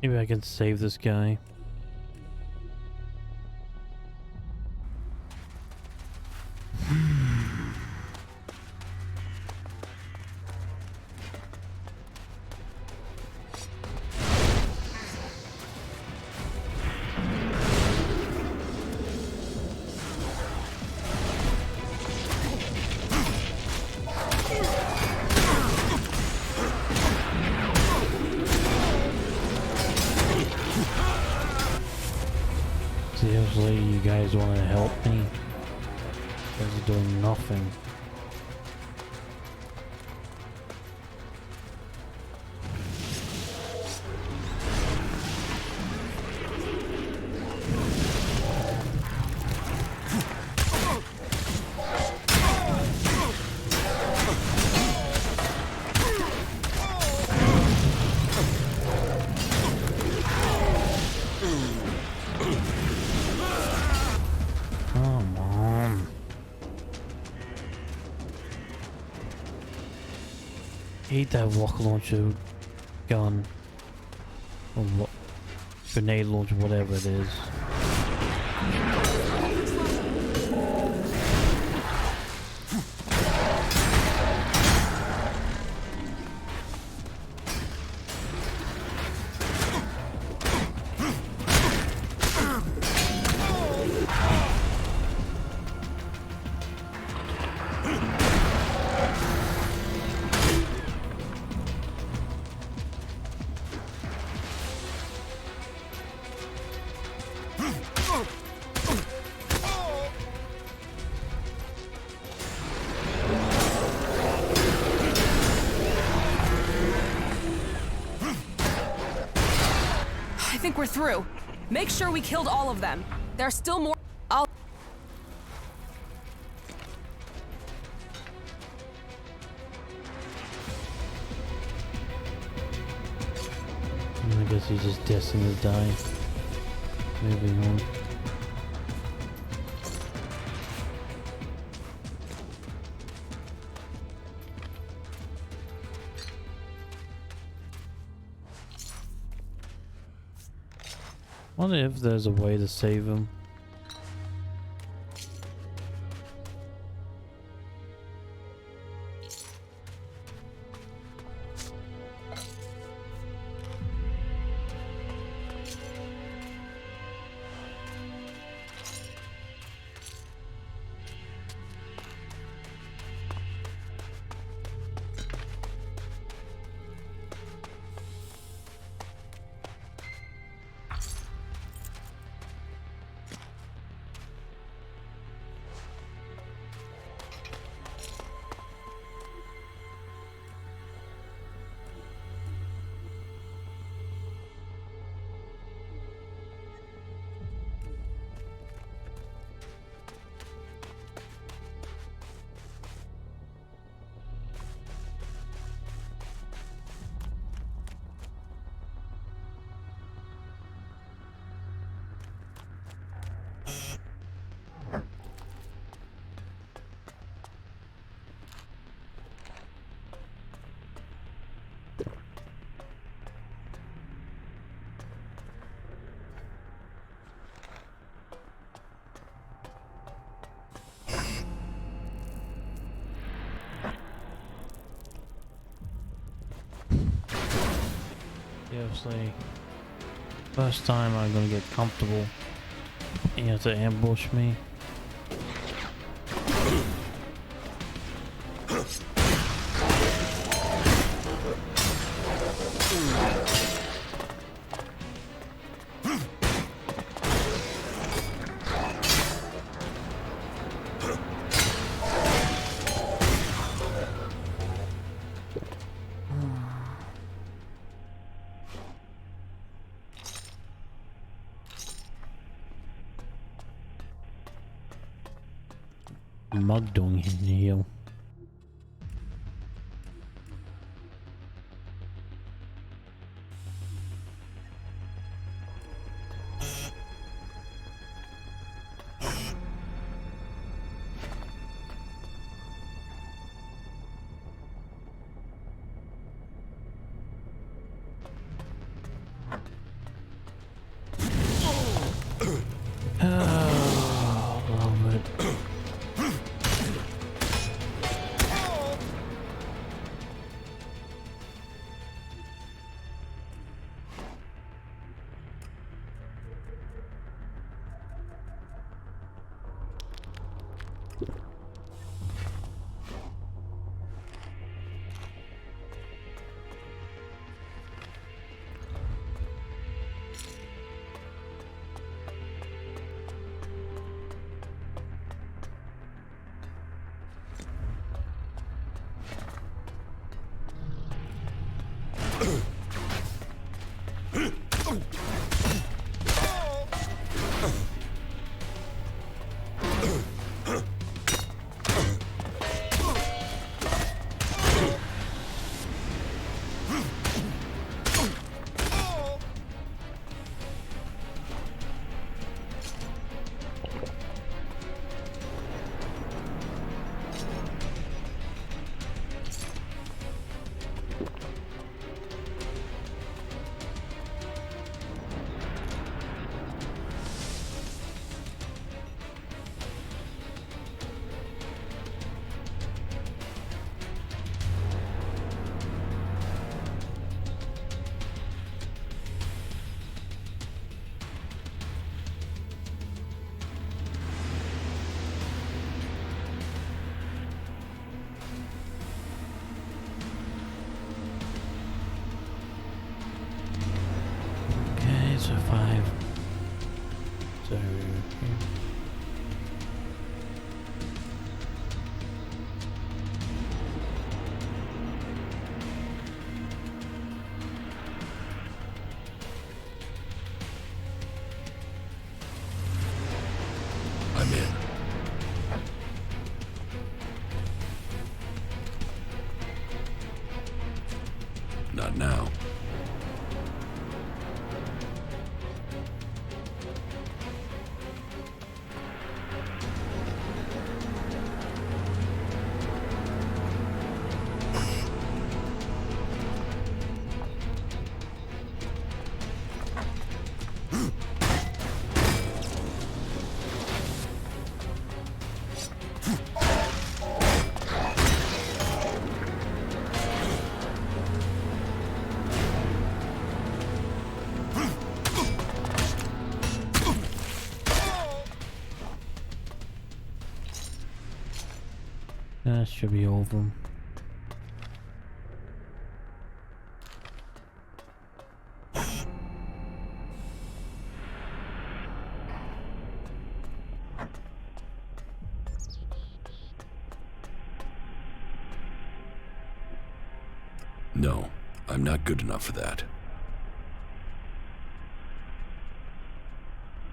Speaker 1: Maybe I can save this guy. Seriously, you guys want to help me? You guys are doing nothing. Come on. Hate that rocket launcher gun. Or what? Grenade launcher, whatever it is.
Speaker 10: I think we're through. Make sure we killed all of them. There are still more.
Speaker 1: I guess he's just destined to die. Moving on. Wonder if there's a way to save him. Seriously, first time I'm gonna get comfortable. You have to ambush me. Mug doing in here.
Speaker 3: I'm in. Not now.
Speaker 1: That should be all of them.
Speaker 3: No, I'm not good enough for that.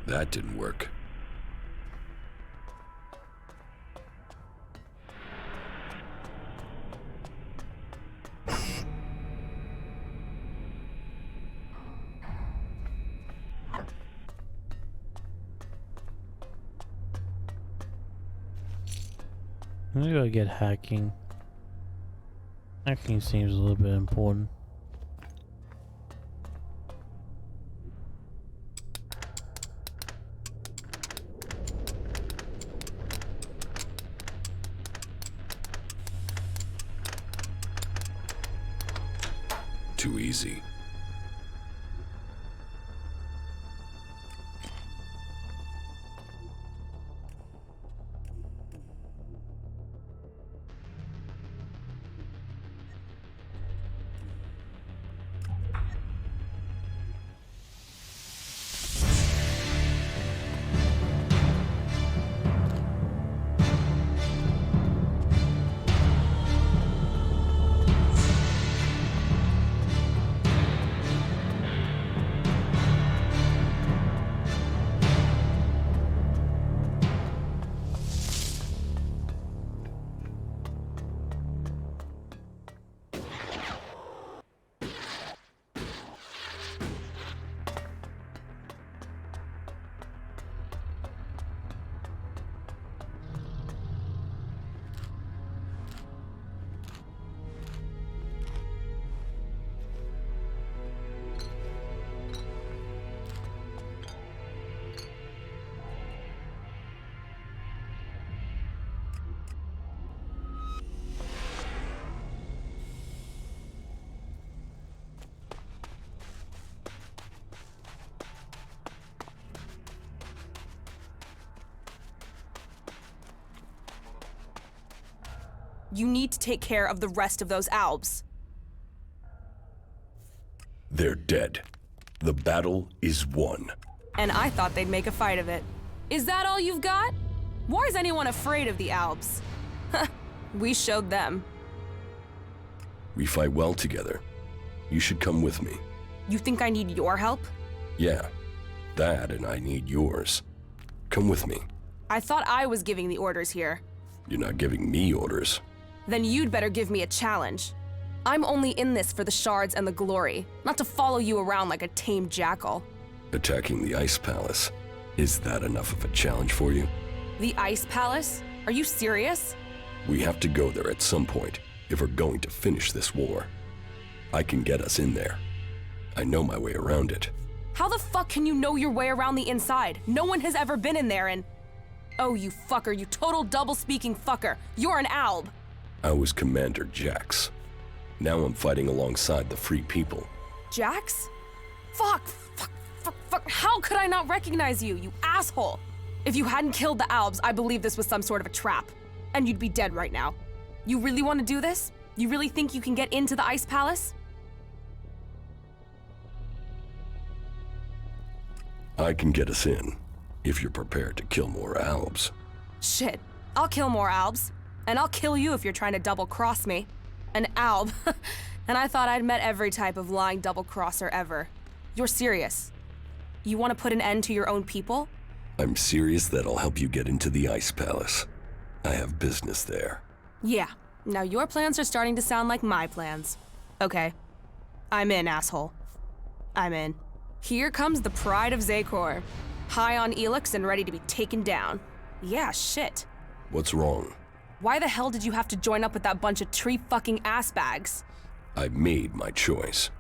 Speaker 3: That didn't work.
Speaker 1: I'm gonna go get hacking. Hacking seems a little bit important.
Speaker 3: Too easy.
Speaker 10: You need to take care of the rest of those albs.
Speaker 3: They're dead. The battle is won.
Speaker 10: And I thought they'd make a fight of it. Is that all you've got? Why is anyone afraid of the albs? We showed them.
Speaker 3: We fight well together. You should come with me.
Speaker 10: You think I need your help?
Speaker 3: Yeah, that and I need yours. Come with me.
Speaker 10: I thought I was giving the orders here.
Speaker 3: You're not giving me orders.
Speaker 10: Then you'd better give me a challenge. I'm only in this for the shards and the glory, not to follow you around like a tame jackal.
Speaker 3: Attacking the Ice Palace. Is that enough of a challenge for you?
Speaker 10: The Ice Palace? Are you serious?
Speaker 3: We have to go there at some point if we're going to finish this war. I can get us in there. I know my way around it.
Speaker 10: How the fuck can you know your way around the inside? No one has ever been in there and... Oh, you fucker, you total double-speaking fucker. You're an alb.
Speaker 3: I was Commander Jax. Now I'm fighting alongside the free people.
Speaker 10: Jax? Fuck. How could I not recognize you, you asshole? If you hadn't killed the albs, I believe this was some sort of a trap. And you'd be dead right now. You really want to do this? You really think you can get into the Ice Palace?
Speaker 3: I can get us in, if you're prepared to kill more albs.
Speaker 10: Shit, I'll kill more albs. And I'll kill you if you're trying to double-cross me. An alb. And I thought I'd met every type of lying double-crosser ever. You're serious. You want to put an end to your own people?
Speaker 3: I'm serious that I'll help you get into the Ice Palace. I have business there.
Speaker 10: Yeah. Now your plans are starting to sound like my plans. Okay. I'm in, asshole. I'm in. Here comes the pride of Zakor. High on elex and ready to be taken down. Yeah, shit.
Speaker 3: What's wrong?
Speaker 10: Why the hell did you have to join up with that bunch of tree-fucking assbags?
Speaker 3: I made my choice.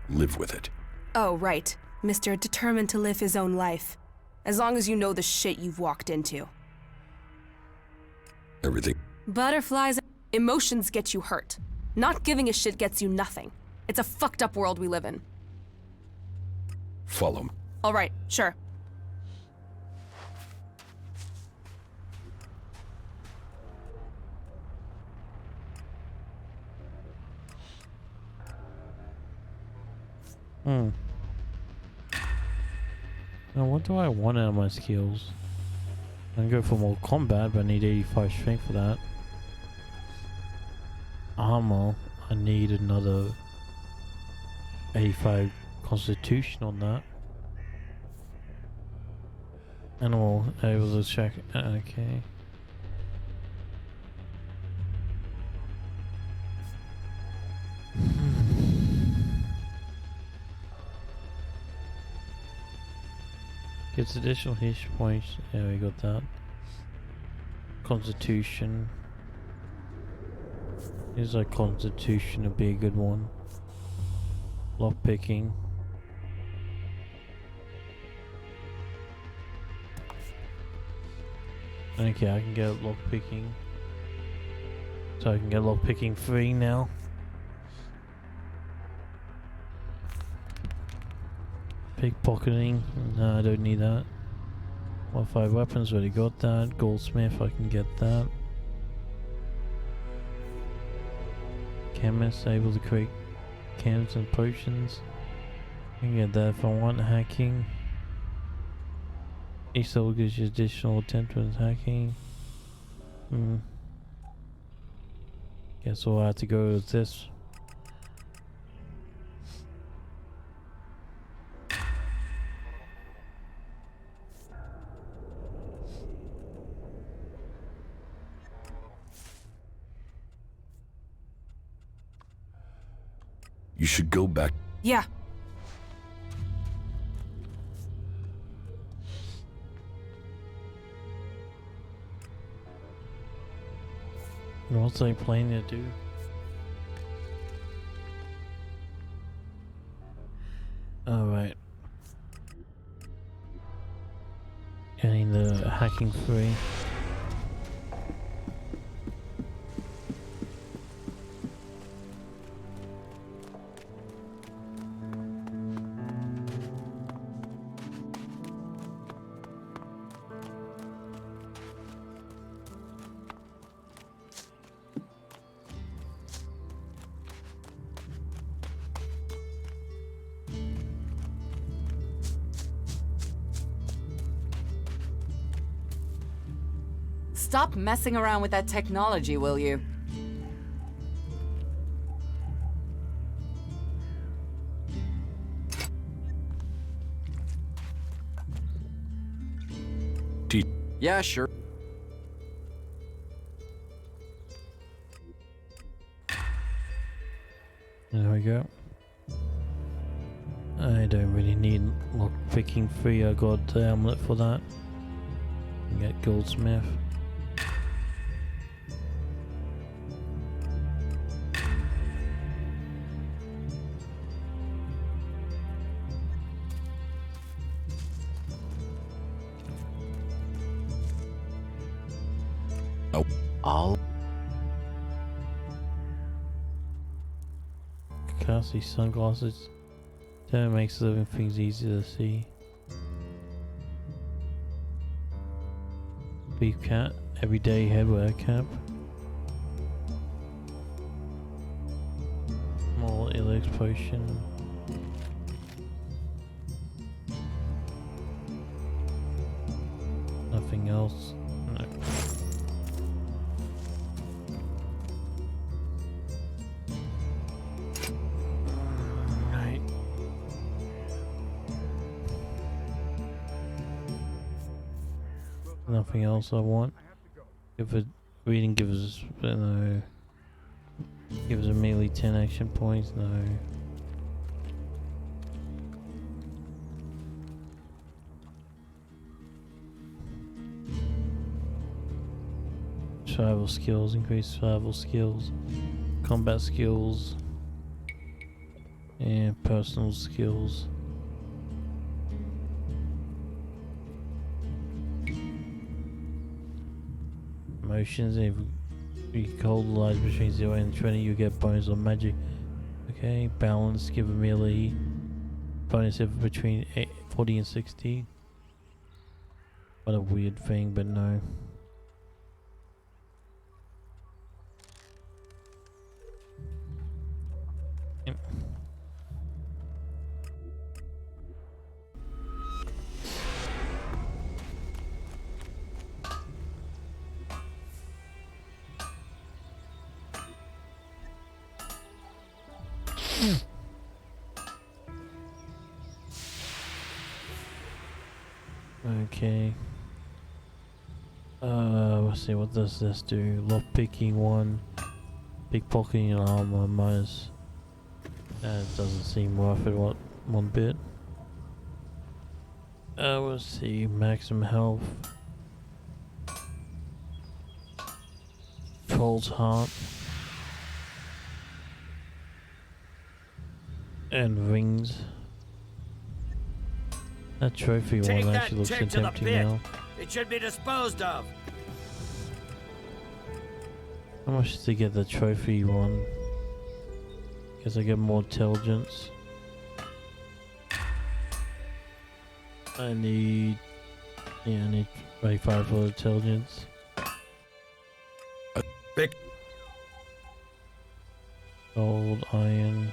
Speaker 3: Live with it.
Speaker 10: Oh, right. Mr. Determined to live his own life. As long as you know the shit you've walked into.
Speaker 3: Everything.
Speaker 10: Butterflies. Emotions get you hurt. Not giving a shit gets you nothing. It's a fucked up world we live in.
Speaker 3: Follow me.
Speaker 10: All right, sure.
Speaker 1: Now what do I want out of my skills? I can go for more combat, but I need 85 strength for that. Armor, I need another 85 constitution on that. Animal, able to check. Okay. Gets additional hit points. Yeah, we got that. Constitution. Seems like Constitution would be a good one. Lock picking. Okay, I can get lock picking. So I can get lock picking 3 now. Pickpocketing. No, I don't need that. Modified weapons, already got that. Goldsmith, I can get that. Chemist, able to create chems and potions. I can get that if I want. Hacking. Each level gives you additional attempt with hacking. Guess we'll have to go with this.
Speaker 3: You should go back.
Speaker 10: Yeah.
Speaker 1: What's I planning to do? Alright. Getting the hacking 3.
Speaker 13: Stop messing around with that technology, will you?
Speaker 11: Yeah, sure.
Speaker 1: There we go. I don't really need lock picking 3. I got the amulet for that. Get Goldsmith.
Speaker 11: I'll...
Speaker 1: Cast these sunglasses. That makes living things easier to see. Beef cat, everyday headwear cap. More elex potion. Nothing else. No. Right. nothing else I want. If it reading gives us, no. Gives us merely 10 action points, no. Survival skills, increase survival skills, combat skills, and personal skills. Emotions, if you hold the lives between 0 and 20, you get bonus on magic. Okay, balance, give a melee bonus if between 40 and 60. What a weird thing, but no. Yep. Okay. Let's see, what does this do? Lock picking 1, pickpocketing and armor minus. That doesn't seem worth it one bit. Let's see, maximum health. Troll's heart. And rings. That trophy
Speaker 12: Take
Speaker 1: one
Speaker 12: that
Speaker 1: actually looks
Speaker 12: tick to the
Speaker 1: tempting
Speaker 12: pit.
Speaker 1: now.
Speaker 12: It should be disposed of.
Speaker 1: How much to get the trophy one? Guess I get more intelligence. I need 25 for intelligence.
Speaker 7: Pick.
Speaker 1: Gold, iron.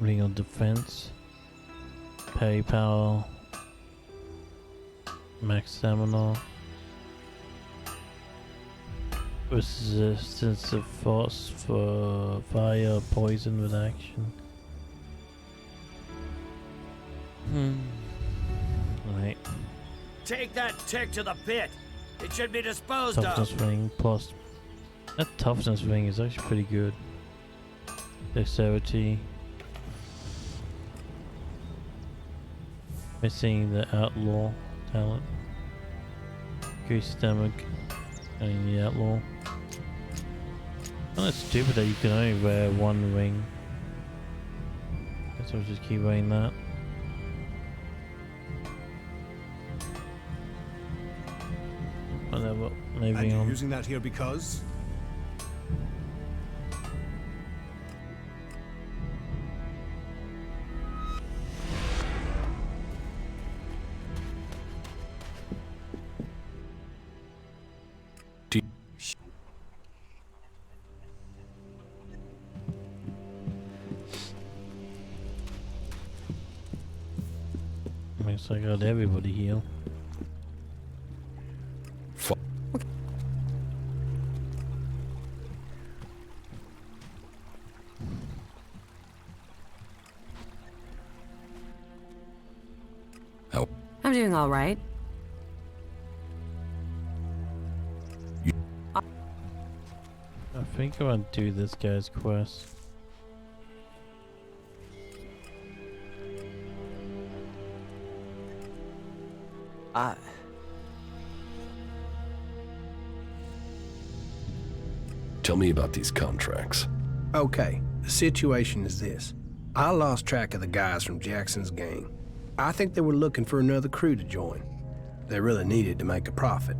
Speaker 1: Ring on defense. Parry power. Max stamina. Resistance to force for fire, poison with action. Right.
Speaker 12: Take that tick to the pit. It should be disposed
Speaker 1: Toughness
Speaker 12: of.
Speaker 1: ring plus. That toughness ring is actually pretty good. Dexterity. Missing the outlaw talent. Increase stomach. I mean the outlaw. Oh, that's stupid that you can only wear one ring. Guess I'll just keep wearing that. Whatever.
Speaker 6: And
Speaker 1: Moving
Speaker 6: you're
Speaker 1: on.
Speaker 6: using that here because?
Speaker 1: Looks like I got everybody here.
Speaker 5: I'm doing all right.
Speaker 1: I think I want to do this guy's quest.
Speaker 3: Tell me about these contracts.
Speaker 14: Okay, the situation is this. I lost track of the guys from Jackson's gang. I think they were looking for another crew to join. They really needed to make a profit.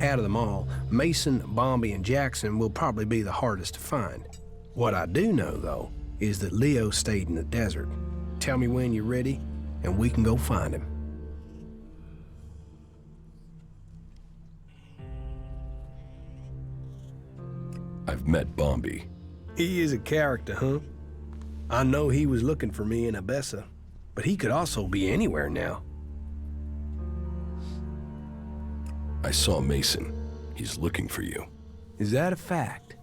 Speaker 14: Out of them all, Mason, Bombi, and Jackson will probably be the hardest to find. What I do know, though, is that Leo stayed in the desert. Tell me when you're ready, and we can go find him.
Speaker 3: I've met Bombi.
Speaker 14: He is a character, huh? I know he was looking for me in Abessa, but he could also be anywhere now.
Speaker 3: I saw Mason. He's looking for you.
Speaker 14: Is that a fact?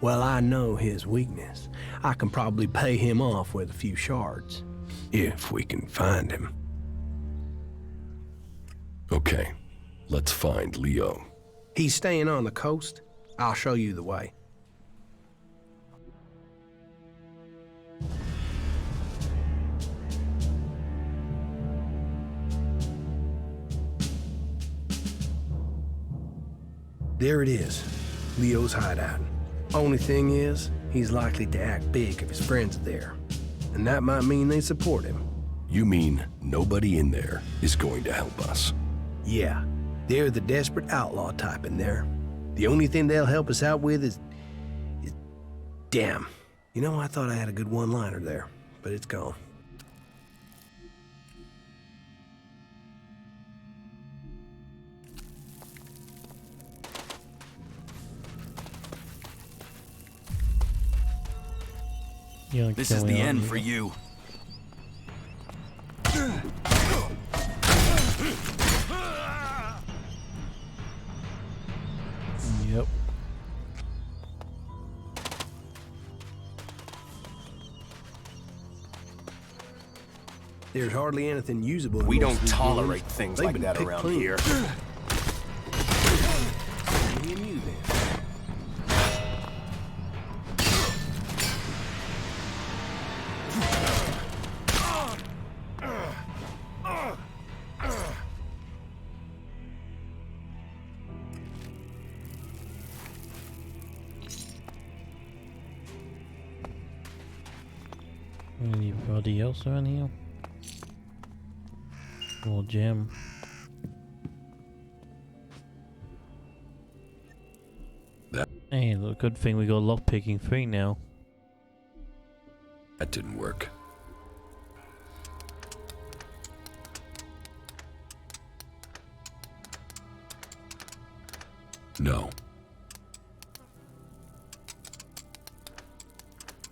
Speaker 14: Well, I know his weakness. I can probably pay him off with a few shards. If we can find him.
Speaker 3: Okay, let's find Leo.
Speaker 14: He's staying on the coast. I'll show you the way. There it is, Leo's hideout. Only thing is, he's likely to act big if his friends are there. And that might mean they support him.
Speaker 3: You mean nobody in there is going to help us?
Speaker 14: Yeah, they're the desperate outlaw type in there. The only thing they'll help us out with is... Damn. You know, I thought I had a good one-liner there, but it's gone.
Speaker 11: This is the end for you.
Speaker 1: Yep.
Speaker 14: There's hardly anything usable. in
Speaker 11: We
Speaker 14: most
Speaker 11: don't
Speaker 14: of these
Speaker 11: tolerate
Speaker 14: ruins.
Speaker 11: things
Speaker 14: They've
Speaker 11: like
Speaker 14: been
Speaker 11: that
Speaker 14: picked
Speaker 11: around
Speaker 14: clean.
Speaker 11: here.
Speaker 14: Me and you then.
Speaker 1: Anybody else around here? Or gem? Hey, look, good thing we got lockpicking 3 now.
Speaker 3: That didn't work. No.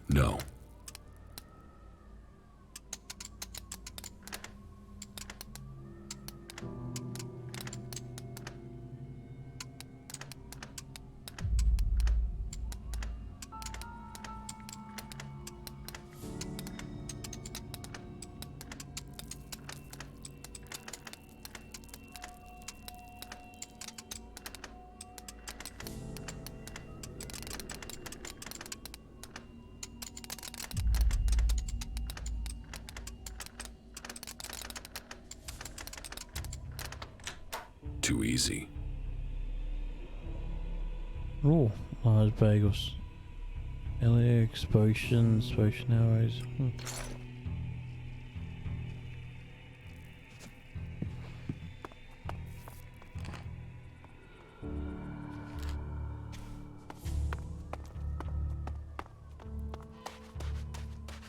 Speaker 3: No. Too easy.
Speaker 1: Oh, large bagels. Elex, potions, potion arrows.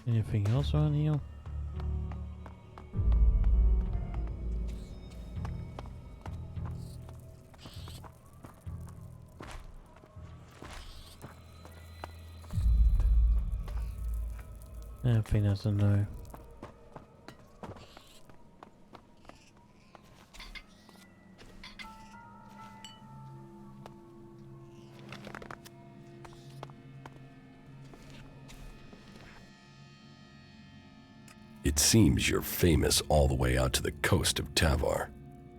Speaker 1: Anything else around here? I think that's a no.
Speaker 3: It seems you're famous all the way out to the coast of Tavar.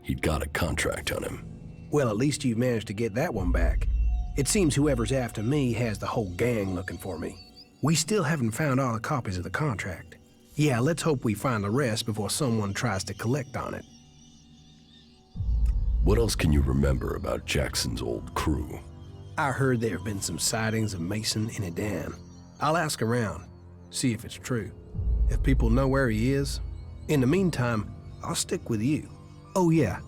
Speaker 3: He'd got a contract on him.
Speaker 14: Well, at least you've managed to get that one back. It seems whoever's after me has the whole gang looking for me. We still haven't found all the copies of the contract. Yeah, let's hope we find the rest before someone tries to collect on it.
Speaker 3: What else can you remember about Jackson's old crew?
Speaker 14: I heard there have been some sightings of Mason in Edan. I'll ask around, see if it's true. If people know where he is, in the meantime, I'll stick with you. Oh yeah,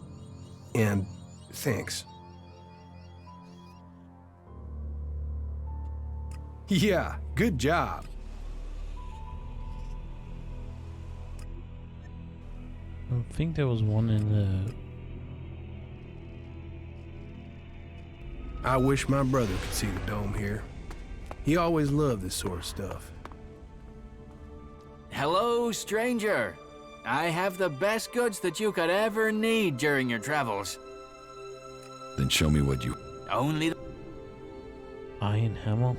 Speaker 14: and thanks. Yeah, good job.
Speaker 1: I think there was one in the...
Speaker 14: I wish my brother could see the dome here. He always loved this sort of stuff.
Speaker 15: Hello, stranger. I have the best goods that you could ever need during your travels.
Speaker 3: Then show me what you...
Speaker 15: Only...
Speaker 1: Iron hammer.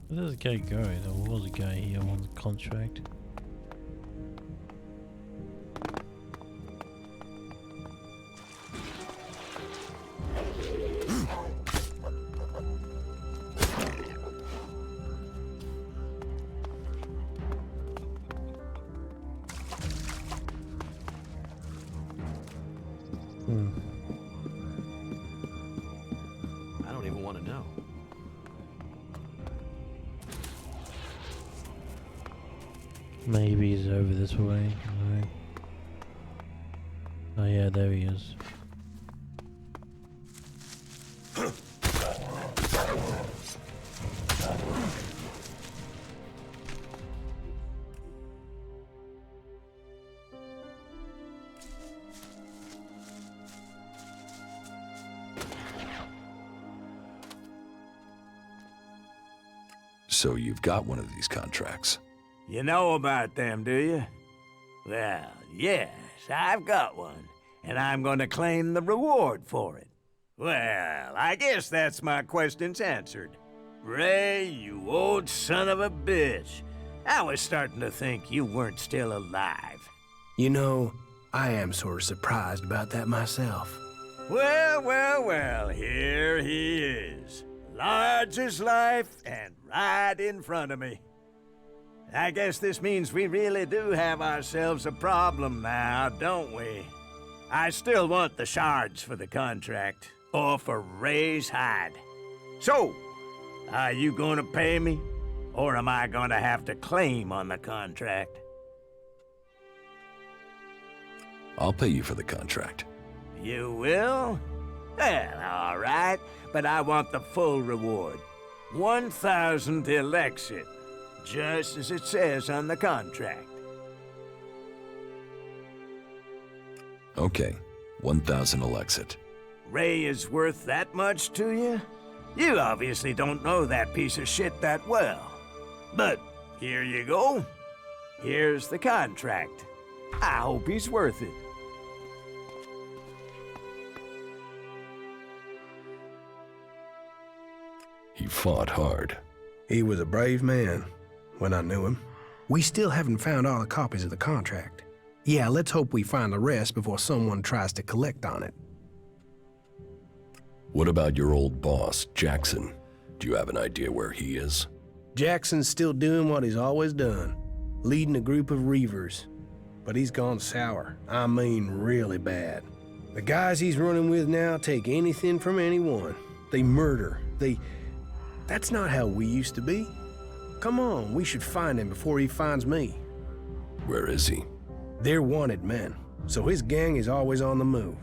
Speaker 1: Where does the guy go? There was a guy here on the contract.
Speaker 11: I don't even want to know.
Speaker 1: Maybe he's over this way. No. Oh yeah, there he is.
Speaker 3: So you've got one of these contracts.
Speaker 7: You know about them, do you? Well, yes, I've got one, and I'm going to claim the reward for it. Well, I guess that's my questions answered. Ray, you old son of a bitch. I was starting to think you weren't still alive.
Speaker 14: You know, I am sort of surprised about that myself.
Speaker 7: Well, here he is. Large as life and right in front of me. I guess this means we really do have ourselves a problem now, don't we? I still want the shards for the contract, or for Ray's hide. So, are you gonna pay me, or am I gonna have to claim on the contract?
Speaker 3: I'll pay you for the contract.
Speaker 7: You will? Well, all right, but I want the full reward. 1,000 elex it, just as it says on the contract.
Speaker 3: Okay, 1,000 elexit.
Speaker 7: Ray is worth that much to you? You obviously don't know that piece of shit that well. But here you go. Here's the contract. I hope he's worth it.
Speaker 3: He fought hard.
Speaker 14: He was a brave man when I knew him. We still haven't found all the copies of the contract. Yeah, let's hope we find the rest before someone tries to collect on it.
Speaker 3: What about your old boss, Jackson? Do you have an idea where he is?
Speaker 14: Jackson's still doing what he's always done, leading a group of reavers. But he's gone sour. I mean, really bad. The guys he's running with now take anything from anyone. They murder. That's not how we used to be. Come on, we should find him before he finds me.
Speaker 3: Where is he?
Speaker 14: They're wanted men, so his gang is always on the move.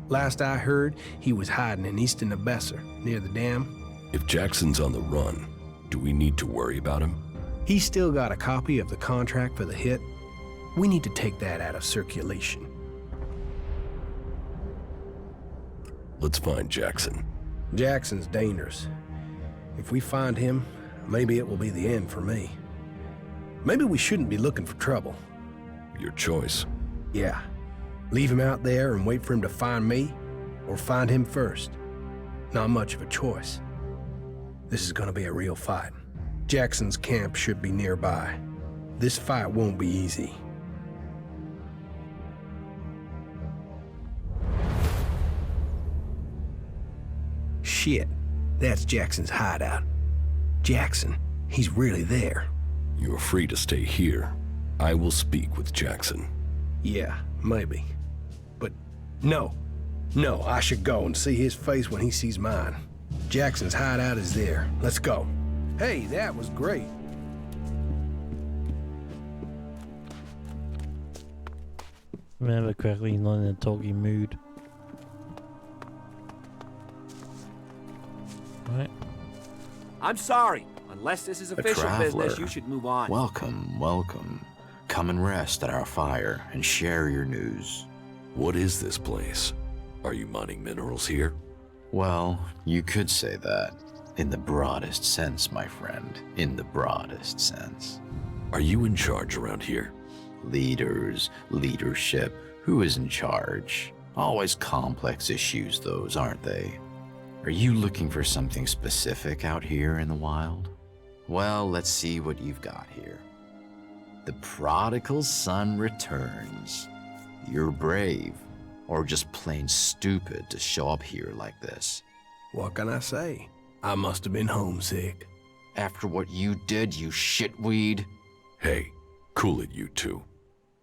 Speaker 14: Last I heard, he was hiding in eastern Berserker, near the dam.
Speaker 3: If Jackson's on the run, do we need to worry about him?
Speaker 14: He's still got a copy of the contract for the hit. We need to take that out of circulation.
Speaker 3: Let's find Jackson.
Speaker 14: Jackson's dangerous. If we find him, maybe it will be the end for me. Maybe we shouldn't be looking for trouble.
Speaker 3: Your choice.
Speaker 14: Yeah. Leave him out there and wait for him to find me, or find him first. Not much of a choice. This is gonna be a real fight. Jackson's camp should be nearby. This fight won't be easy. Shit, that's Jackson's hideout. Jackson, he's really there.
Speaker 3: You're free to stay here. I will speak with Jackson.
Speaker 14: Yeah, maybe. But no, No, I should go and see his face when he sees mine. Jackson's hideout is there. Let's go. Hey, that was great.
Speaker 1: Remember correctly, not in a talking mood. Right.
Speaker 15: I'm sorry. Unless this is official business, you should move on.
Speaker 16: Welcome, welcome. Come and rest at our fire and share your news.
Speaker 3: What is this place? Are you mining minerals here?
Speaker 16: Well, you could say that. In the broadest sense, my friend. In the broadest sense.
Speaker 3: Are you in charge around here?
Speaker 16: Leaders, leadership. Who is in charge? Always complex issues, those, aren't they? Are you looking for something specific out here in the wild? Well, let's see what you've got here. The prodigal son returns. You're brave, or just plain stupid to show up here like this.
Speaker 14: What can I say? I must have been homesick.
Speaker 16: After what you did, you shitweed.
Speaker 3: Hey, cool it, you two.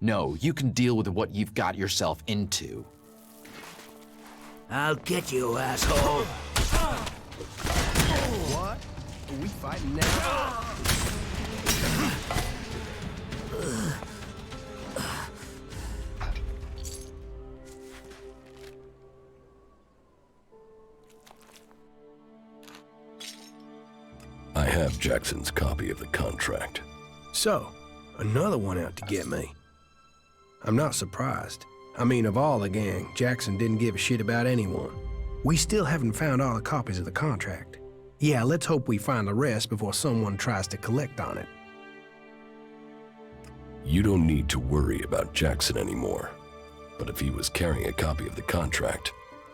Speaker 16: No, you can deal with what you've got yourself into.
Speaker 12: I'll get you, asshole.
Speaker 14: What? Are we fighting now?
Speaker 3: I have Jackson's copy of the contract.
Speaker 14: So, another one out to get me. I'm not surprised. I mean, of all the gang, Jackson didn't give a shit about anyone. We still haven't found all the copies of the contract. Yeah, let's hope we find the rest before someone tries to collect on it.
Speaker 3: You don't need to worry about Jackson anymore. But if he was carrying a copy of the contract,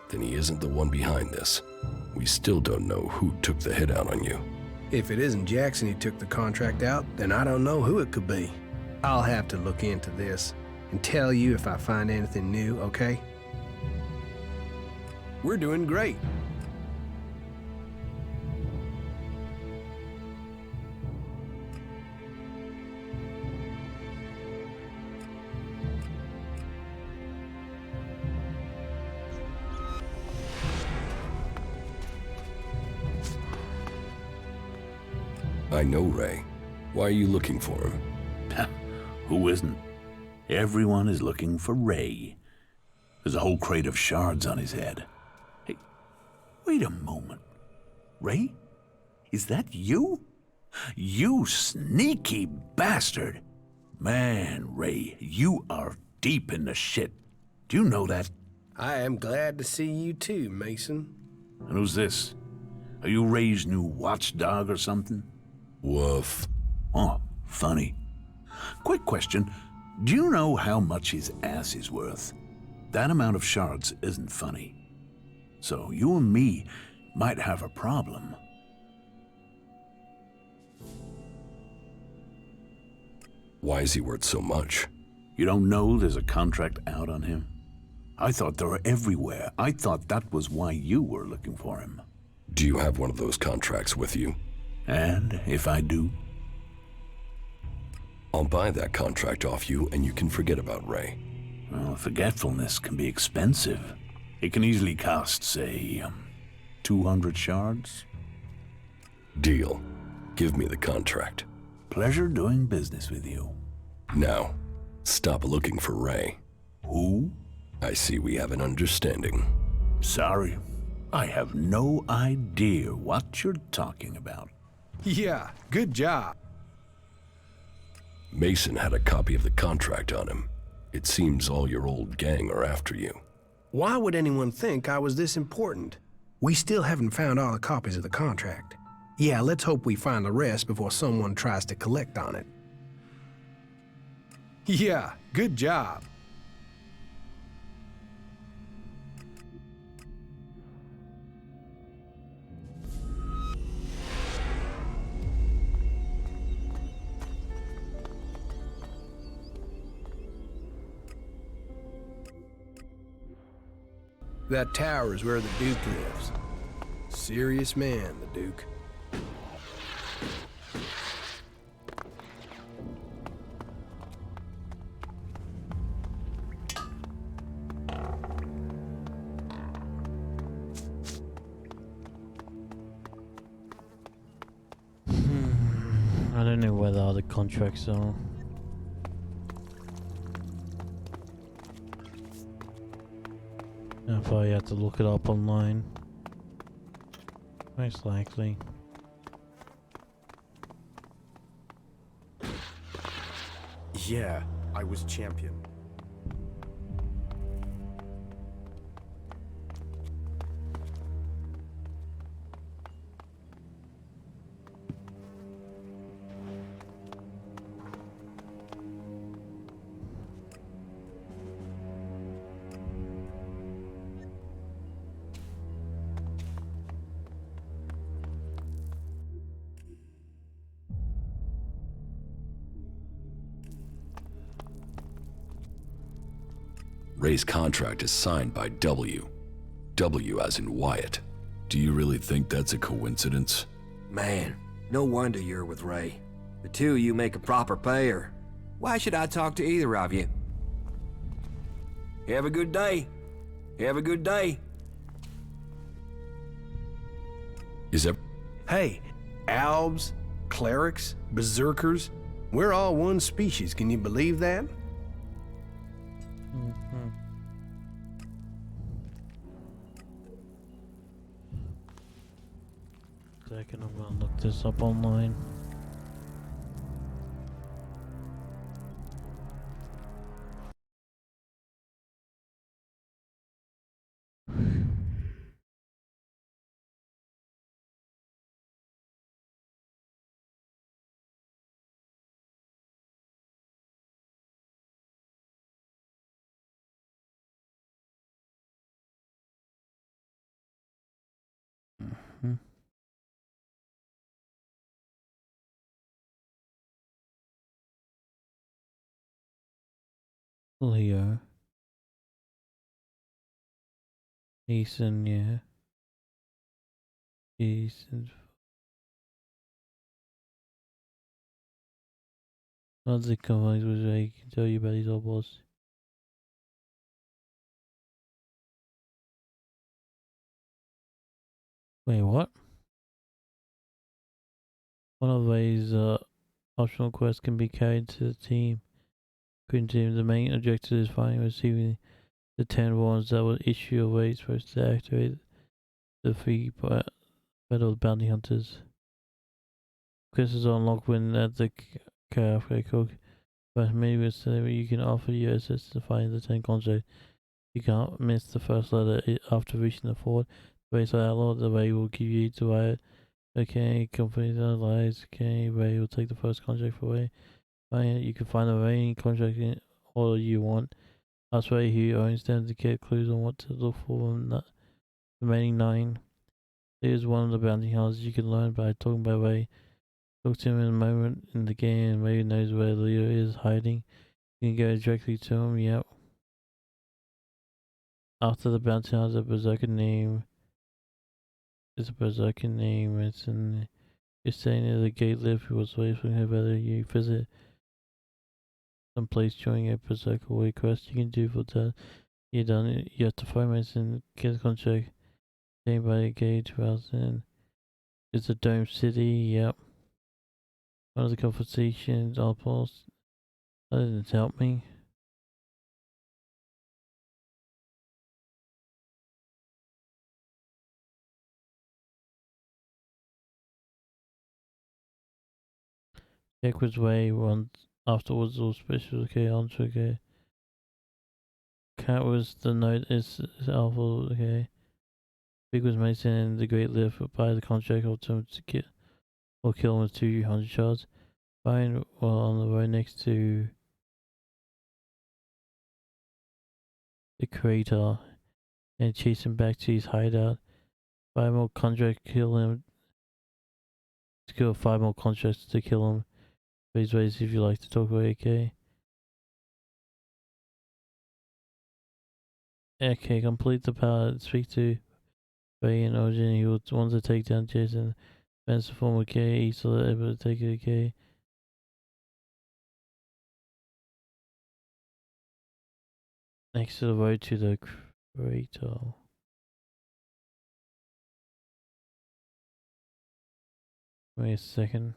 Speaker 3: then he isn't the one behind this. We still don't know who took the hit out on you.
Speaker 14: If it isn't Jackson who took the contract out, then I don't know who it could be. I'll have to look into this and tell you if I find anything new, okay? We're doing great.
Speaker 3: I know Ray. Why are you looking for him?
Speaker 9: Who isn't? Everyone is looking for Ray. There's a whole crate of shards on his head. Hey, wait a moment. Ray? Is that you? You sneaky bastard! Man, Ray, you are deep in the shit. Do you know that?
Speaker 14: I am glad to see you too, Mason.
Speaker 9: And who's this? Are you Ray's new watchdog or something?
Speaker 3: Woof.
Speaker 9: Oh, funny. Quick question. Do you know how much his ass is worth? That amount of shards isn't funny. So you and me might have a problem.
Speaker 3: Why is he worth so much?
Speaker 9: You don't know there's a contract out on him? I thought they were everywhere. I thought that was why you were looking for him.
Speaker 3: Do you have one of those contracts with you?
Speaker 9: And if I do?
Speaker 3: I'll buy that contract off you and you can forget about Ray.
Speaker 9: Well, forgetfulness can be expensive. It can easily cost, say, 200 shards.
Speaker 3: Deal. Give me the contract.
Speaker 9: Pleasure doing business with you.
Speaker 3: Now, stop looking for Ray.
Speaker 9: Who?
Speaker 3: I see we have an understanding.
Speaker 9: Sorry. I have no idea what you're talking about.
Speaker 14: Yeah, good job.
Speaker 3: Mason had a copy of the contract on him. It seems all your old gang are after you.
Speaker 14: Why would anyone think I was this important? We still haven't found all the copies of the contract. Yeah, let's hope we find the rest before someone tries to collect on it. Yeah, good job. That tower is where the Duke lives. Serious man, the Duke.
Speaker 1: don't know where the other contracts are. I'll probably have to look it up online. Most likely.
Speaker 17: Yeah, I was champion.
Speaker 3: Ray's contract is signed by W. W as in Wyatt. Do you really think that's a coincidence?
Speaker 18: Man, no wonder you're with Ray. The two of you make a proper pair. Why should I talk to either of you? Have a good day. Have a good day.
Speaker 3: Is that...
Speaker 14: Hey, Albs, clerics, berserkers, we're all one species, can you believe that?
Speaker 1: Second, I'm gonna look this up online. Leo. Ethan, yeah. Ethan. Not the combines which I can tell you about his old boss. Wait, what? One of these optional quests can be carried to the team. Green team, the main objective is finding and receiving the 10 warrants that will issue a raid supposed to activate the free battle bounty hunters. Quests are unlocked when at the cafe cook, but maybe with you can offer your assistance to find the 10 contract. You can't miss the first letter after reaching the fort. The race are outlawed, the raid will give you to riot. Okay, companies are lies. Okay, raid will take the first contract for raid. You can find a raiding contract in all you want. Ask Ray who owns them to get clues on what to look for in the remaining 9. Here's one of the bounty hunters you can learn by talking by Ray. Talk to him in a moment in the game and Ray knows where Leo is hiding. You can go directly to him, yep. After the bounty hunter, berserker name is a berserker name. It's in you're staying near the gate lift was waiting for whether you visit some place during a berserker request you can do for that. You done it. You have to find minutes and get a contract. Staying by the gate 2000. It's a dome city, yep. One of the conversations I'll post. That didn't help me. Check which way once afterwards all special okay onto okay. Cat was the note is alpha okay. Big was Mason and the great lift by the contract ultimate to get or kill him with 200 shots. Brian while on the road next to the crater and chase him back to his hideout. 5 more contracts kill him. Skill 5 more contracts to kill him. Please ways if you like to talk about AK. Okay, complete the power. Speak to Ray and Origin. He wants to take down Jason. Ben's former K. He's still able to take a K. Next to the road to the crater. Wait a second.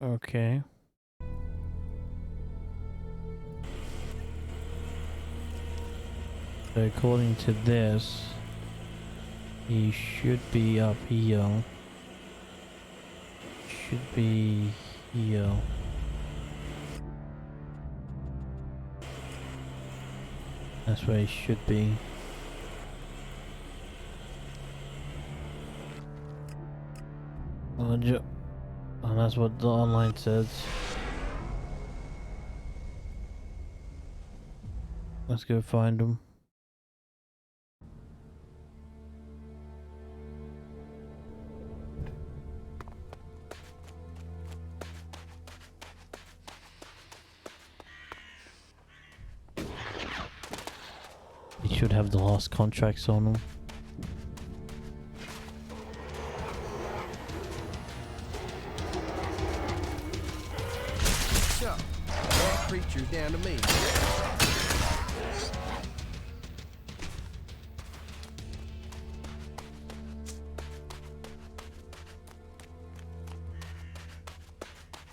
Speaker 1: Okay. So according to this, he should be up here. Should be here. That's where he should be. And that's what the online says. Let's go find him. He should have the last contracts on him.
Speaker 14: So, that creature's down to me.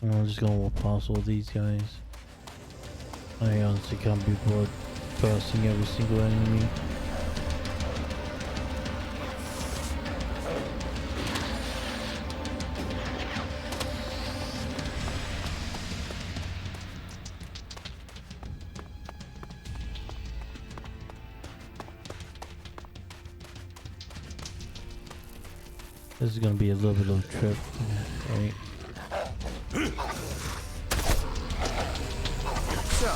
Speaker 1: I'm just gonna walk past all these guys. I honestly can't be bored bursting every single enemy. This is gonna be a little bit of a trip, right?
Speaker 14: So,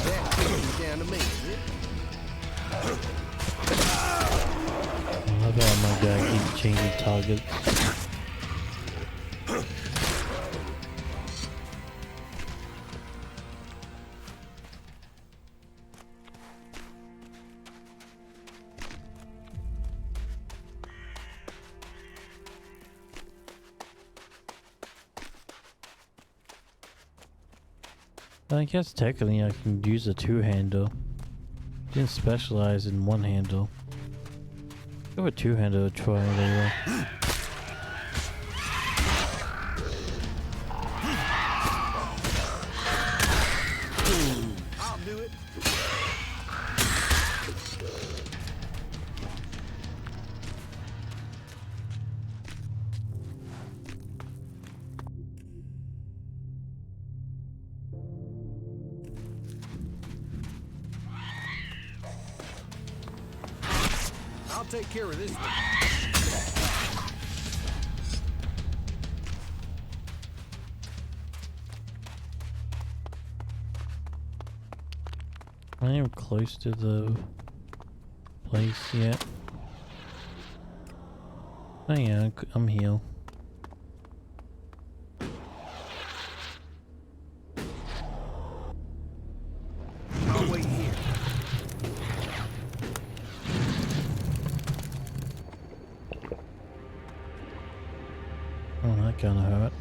Speaker 14: that creature's down to me, is it?
Speaker 1: How about my guy keeps changing targets? I guess technically I can use a two-hander. Didn't specialize in one handle. Go with two-hander try later.
Speaker 14: I'll do it. I'll take care of this one.
Speaker 1: I am close to the place yet. Oh yeah, I'm here.
Speaker 14: I'll wait here.
Speaker 1: Oh, that kinda hurt.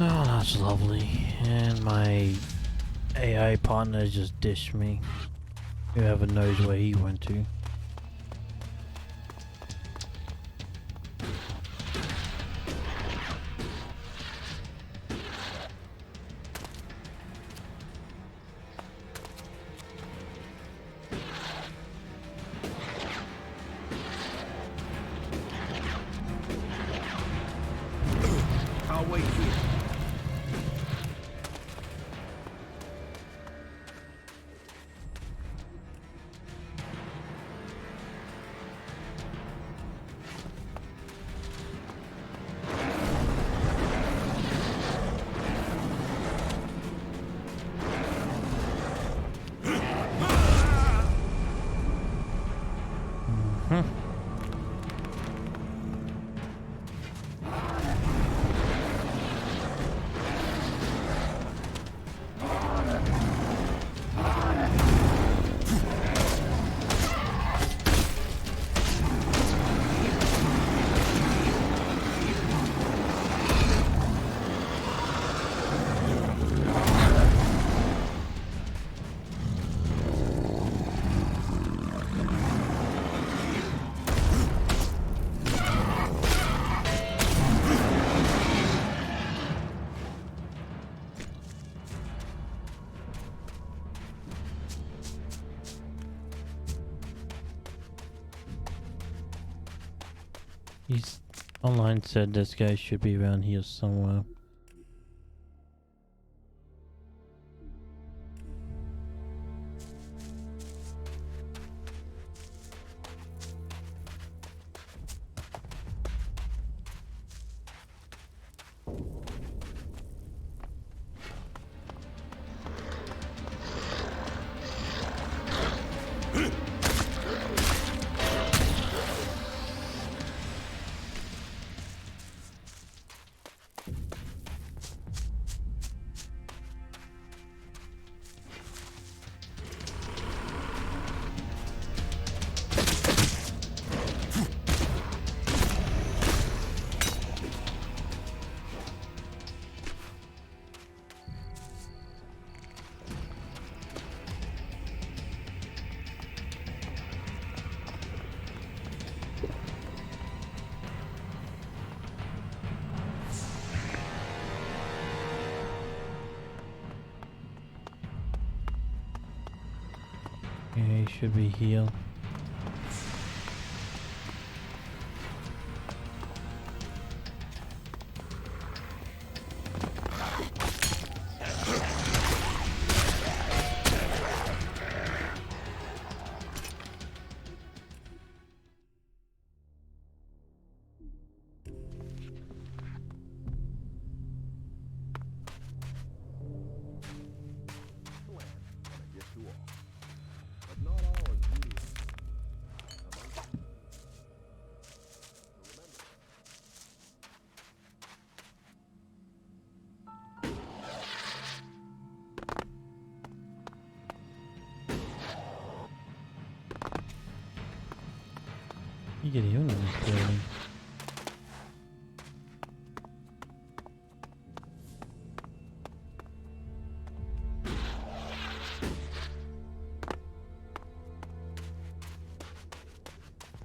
Speaker 1: Oh, that's lovely. And my AI partner just dished me. Whoever knows where he went to.
Speaker 14: I'll wait here.
Speaker 1: He's online said this guy should be around here somewhere. Yeah, he should be here. You get even in this building.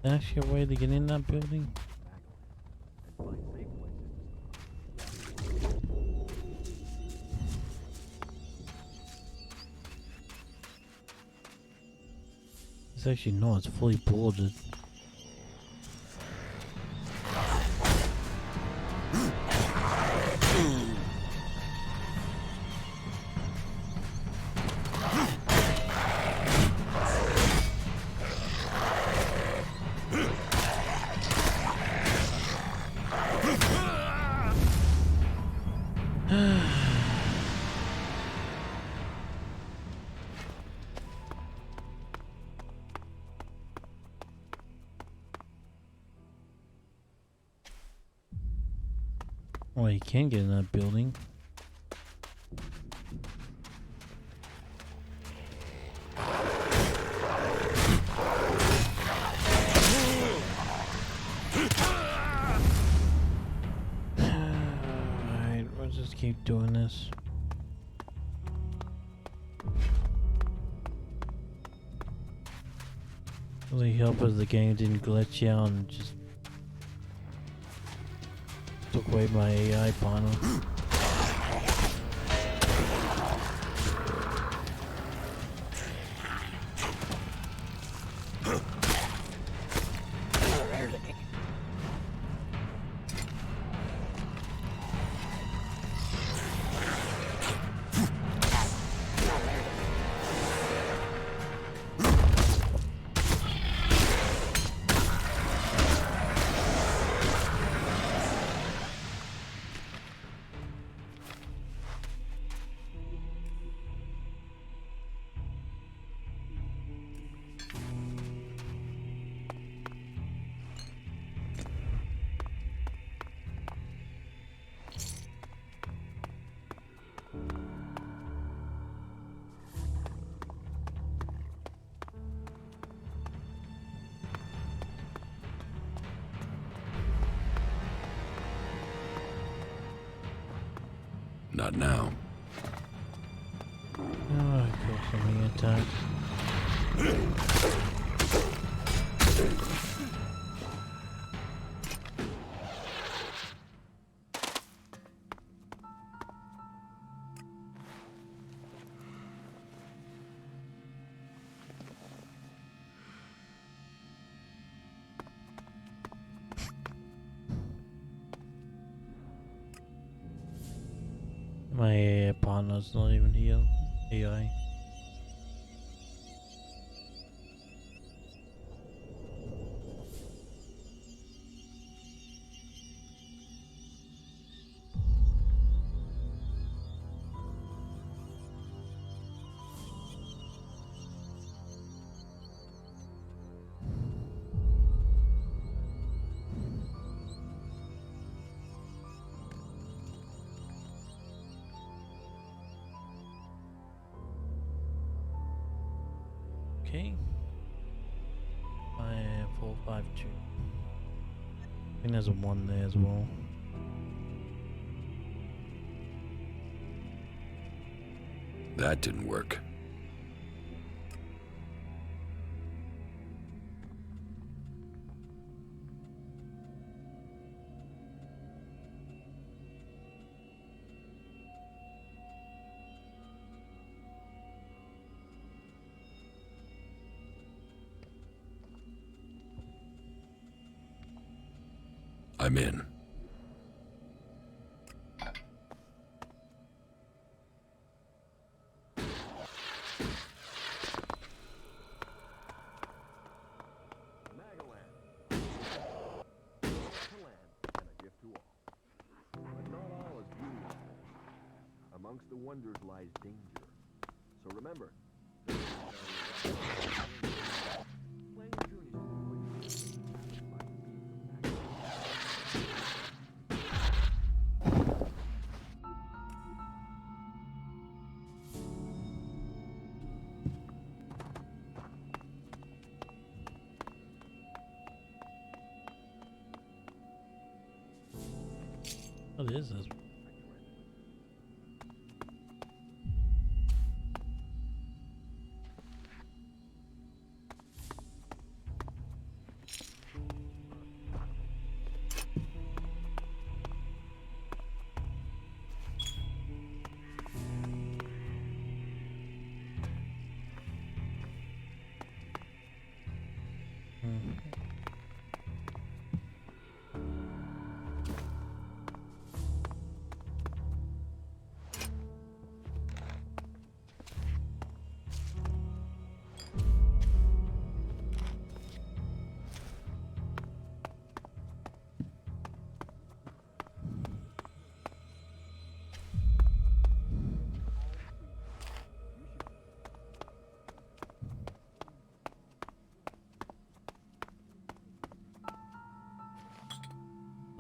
Speaker 1: Actually, a way to get in that building? It's actually not, it's fully boarded. Well, you can get in that building. Alright, we'll just keep doing this. Really help if the game didn't glitch out and just took away my AI panel.
Speaker 3: Not now.
Speaker 1: Oh, I feel something attack. My partner's not even here. AI. Okay. 5452. I think there's a 1 there as well.
Speaker 3: That didn't work. I'm in.
Speaker 19: Amongst the wonders lies danger. So remember,
Speaker 1: What is this?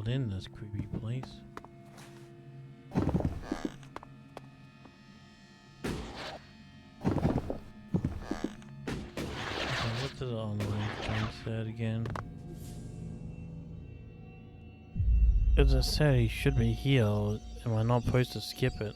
Speaker 1: In this creepy place. What did the online thing said again? As I said, he should be here. Am I not supposed to skip it?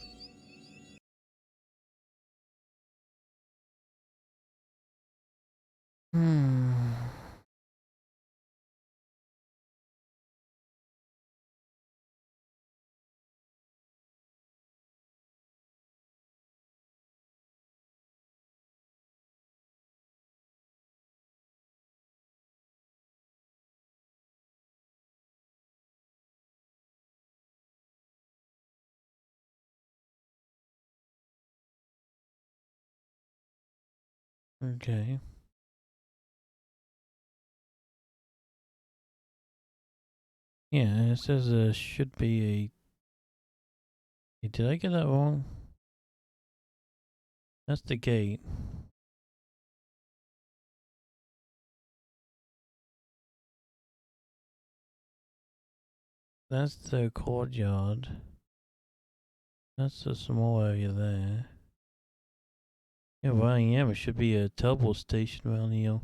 Speaker 1: Okay. Yeah, it says there should be a... Did I get that wrong? That's the gate. That's the courtyard. That's the small area there. Yeah, where I am, it should be a teleport station around here.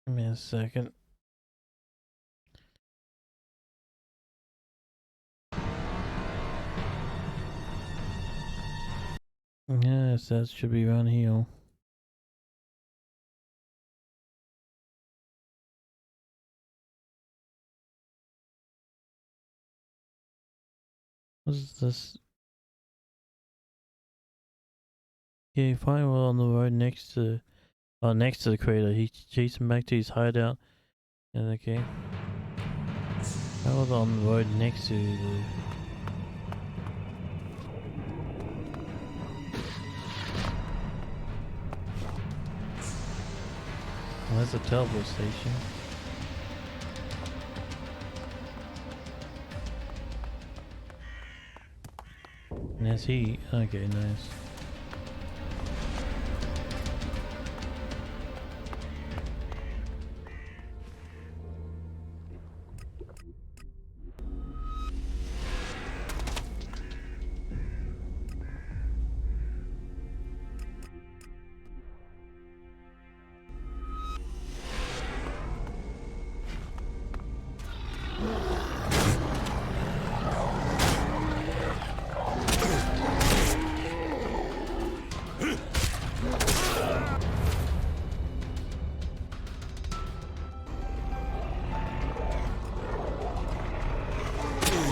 Speaker 1: Give me a second. guess that should be around here. What's this? Okay, Firewall on the road next to the crater. He's chasing back to his hideout. Yeah, okay. Firewall on the road next to the... Oh, that's a teleport station. And that's he. Okay, nice.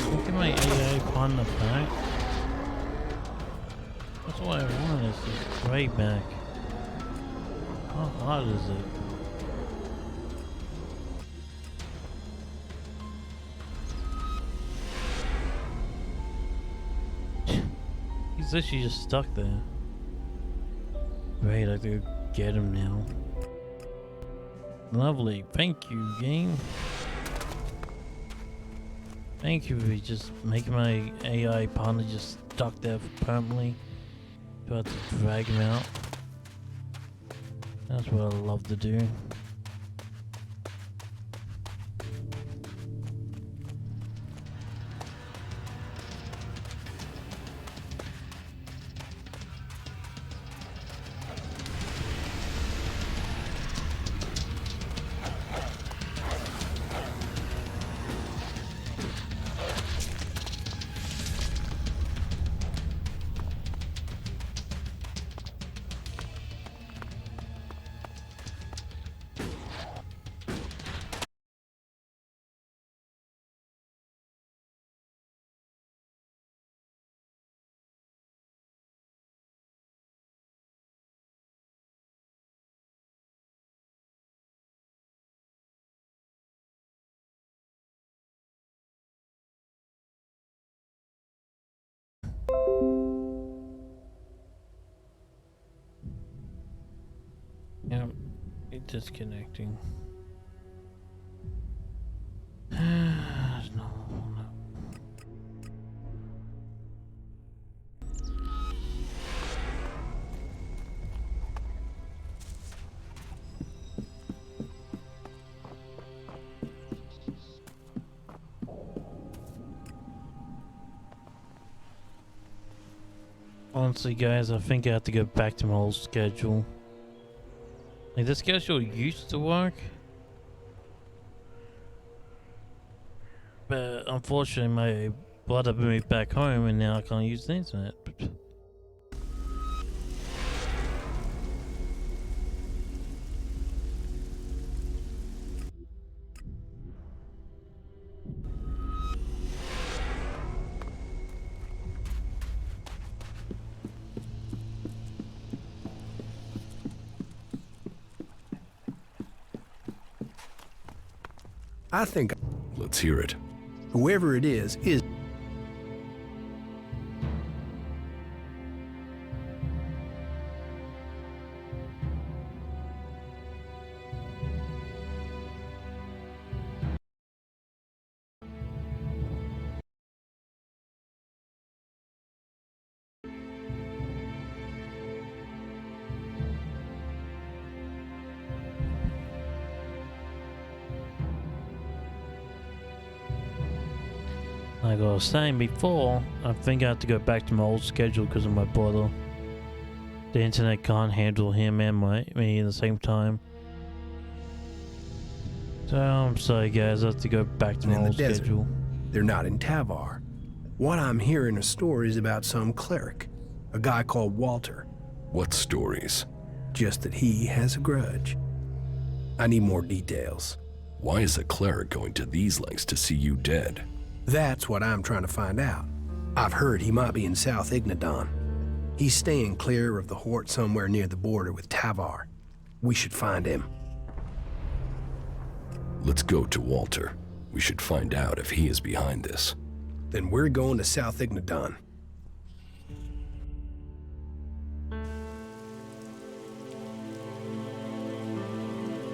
Speaker 1: Look at my AI on the back. That's what I want, is this gray back. How hard is it? He's literally just stuck there. Great, I have to go get him now. Lovely, thank you, game. Thank you for just making my AI partner just stuck there permanently. Do I have to drag him out? That's what I love to do. Yep, it's disconnecting. No. Honestly, guys, I think I have to go back to my old schedule. Like, this schedule used to work, but unfortunately my brother moved back home and now I can't use the internet.
Speaker 14: I think...
Speaker 3: Let's hear it.
Speaker 14: Whoever it is...
Speaker 1: Like I was saying before, I think I have to go back to my old schedule because of my brother. The internet can't handle him and me at the same time. So I'm sorry guys, I have to go back to my old schedule.
Speaker 14: They're not in Tavar. What I'm hearing are stories about some cleric, a guy called Walter.
Speaker 3: What stories?
Speaker 14: Just that he has a grudge. I need more details.
Speaker 3: Why is a cleric going to these lengths to see you dead?
Speaker 14: That's what I'm trying to find out. I've heard he might be in South Ignadon. He's staying clear of the Hort somewhere near the border with Tavar. We should find him.
Speaker 3: Let's go to Walter. We should find out if he is behind this.
Speaker 14: Then we're going to South Ignadon.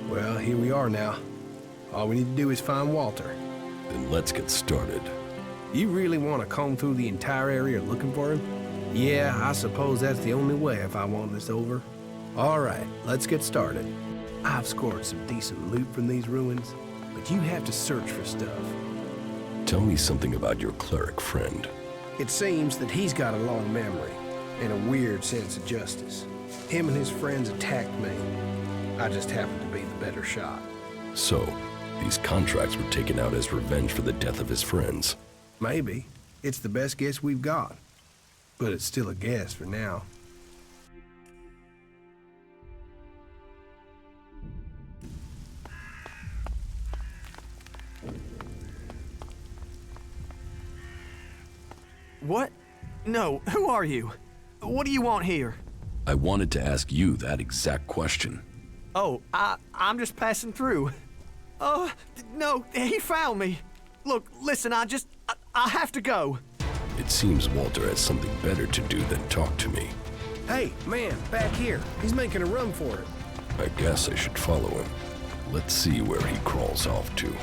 Speaker 14: Well, here we are now. All we need to do is find Walter.
Speaker 3: Then let's get started.
Speaker 14: You really want to comb through the entire area looking for him? Yeah, I suppose that's the only way if I want this over. All right, let's get started. I've scored some decent loot from these ruins, but you have to search for stuff.
Speaker 3: Tell me something about your cleric friend.
Speaker 14: It seems that he's got a long memory and a weird sense of justice. Him and his friends attacked me. I just happened to be the better shot.
Speaker 3: So, these contracts were taken out as revenge for the death of his friends.
Speaker 14: Maybe. It's the best guess we've got. But it's still a guess for now.
Speaker 20: What? No, who are you? What do you want here?
Speaker 3: I wanted to ask you that exact question.
Speaker 20: Oh, I'm just passing through. No, he found me. Look, listen, I have to go.
Speaker 3: It seems Walter has something better to do than talk to me.
Speaker 14: Hey, man, back here. He's making a run for it.
Speaker 3: I guess I should follow him. Let's see where he crawls off to.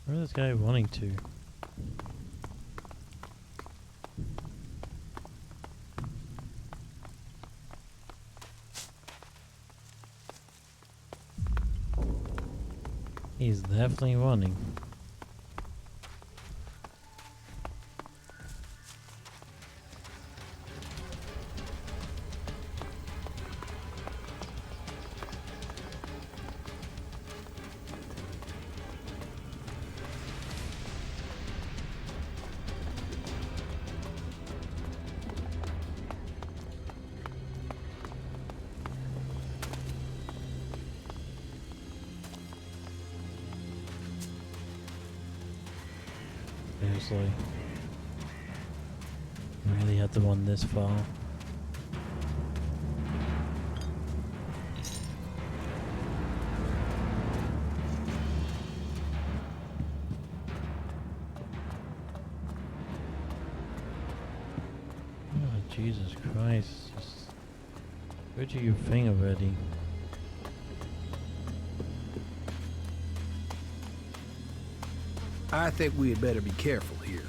Speaker 1: Where is this guy running to? He's definitely running. Seriously. I really had to run this far. Oh, Jesus Christ. Just go to your thing already.
Speaker 14: I think we had better be careful here.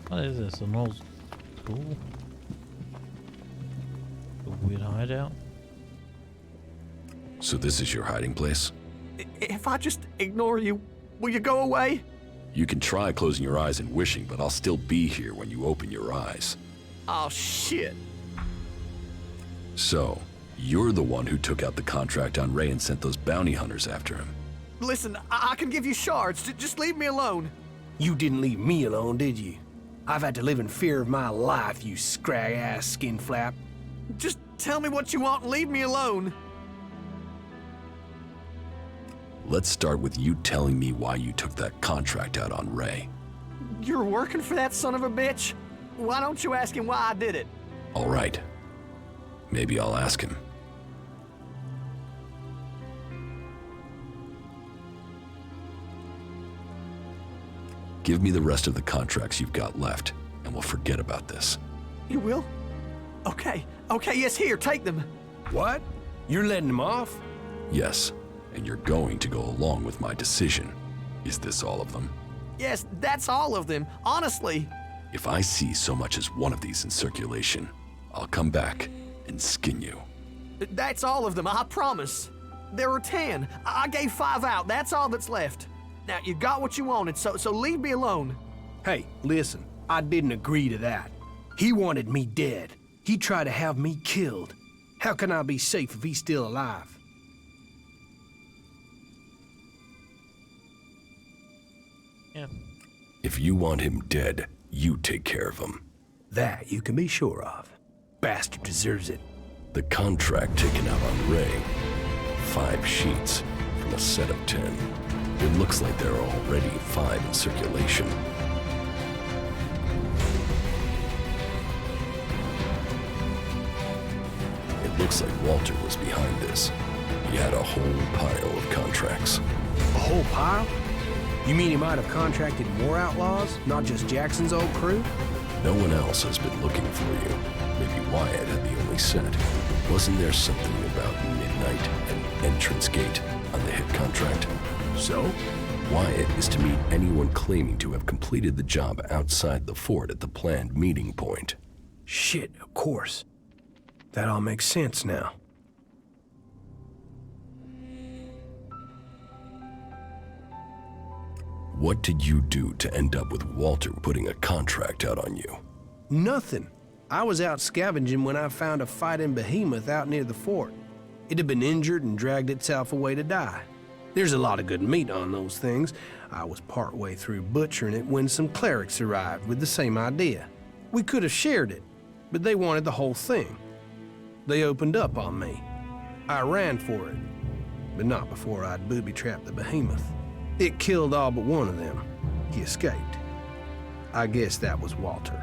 Speaker 1: What is this? An old school? A weird hideout?
Speaker 3: So this is your hiding place?
Speaker 20: If I just ignore you, will you go away?
Speaker 3: You can try closing your eyes and wishing, but I'll still be here when you open your eyes.
Speaker 20: Oh, shit.
Speaker 3: So, you're the one who took out the contract on Ray and sent those bounty hunters after him.
Speaker 20: Listen, I can give you shards. Just leave me alone.
Speaker 14: You didn't leave me alone, did you? I've had to live in fear of my life, you scrag-ass skin flap.
Speaker 20: Just tell me what you want and leave me alone.
Speaker 3: Let's start with you telling me why you took that contract out on Ray.
Speaker 20: You're working for that son of a bitch? Why don't you ask him why I did it?
Speaker 3: All right. Maybe I'll ask him. Give me the rest of the contracts you've got left, and we'll forget about this.
Speaker 20: You will? Okay, yes, here, take them.
Speaker 14: What? You're letting him off?
Speaker 3: Yes, and you're going to go along with my decision. Is this all of them?
Speaker 20: Yes, that's all of them, honestly.
Speaker 3: If I see so much as one of these in circulation, I'll come back and skin you.
Speaker 20: That's all of them, I promise. There were 10. I gave 5 out, that's all that's left. Now, you got what you wanted, so leave me alone.
Speaker 14: Hey, listen, I didn't agree to that. He wanted me dead. He tried to have me killed. How can I be safe if he's still alive?
Speaker 1: Yeah.
Speaker 3: If you want him dead, you take care of him.
Speaker 14: That you can be sure of. Bastard deserves it.
Speaker 3: The contract taken out on Ray. 5 sheets from a set of 10. It looks like there are already 5 in circulation. It looks like Walter was behind this. He had a whole pile of contracts.
Speaker 14: A whole pile? You mean he might have contracted more outlaws, not just Jackson's old crew?
Speaker 3: No one else has been looking for you. Maybe Wyatt had the only set. Wasn't there something about midnight and entrance gate on the hit contract?
Speaker 14: So?
Speaker 3: Wyatt is to meet anyone claiming to have completed the job outside the fort at the planned meeting point.
Speaker 14: Shit, of course. That all makes sense now.
Speaker 3: What did you do to end up with Walter putting a contract out on you?
Speaker 14: Nothing. I was out scavenging when I found a fighting behemoth out near the fort. It had been injured and dragged itself away to die. There's a lot of good meat on those things. I was partway through butchering it when some clerics arrived with the same idea. We could have shared it, but they wanted the whole thing. They opened up on me. I ran for it, but not before I'd booby-trapped the behemoth. It killed all but one of them. He escaped. I guess that was Walter.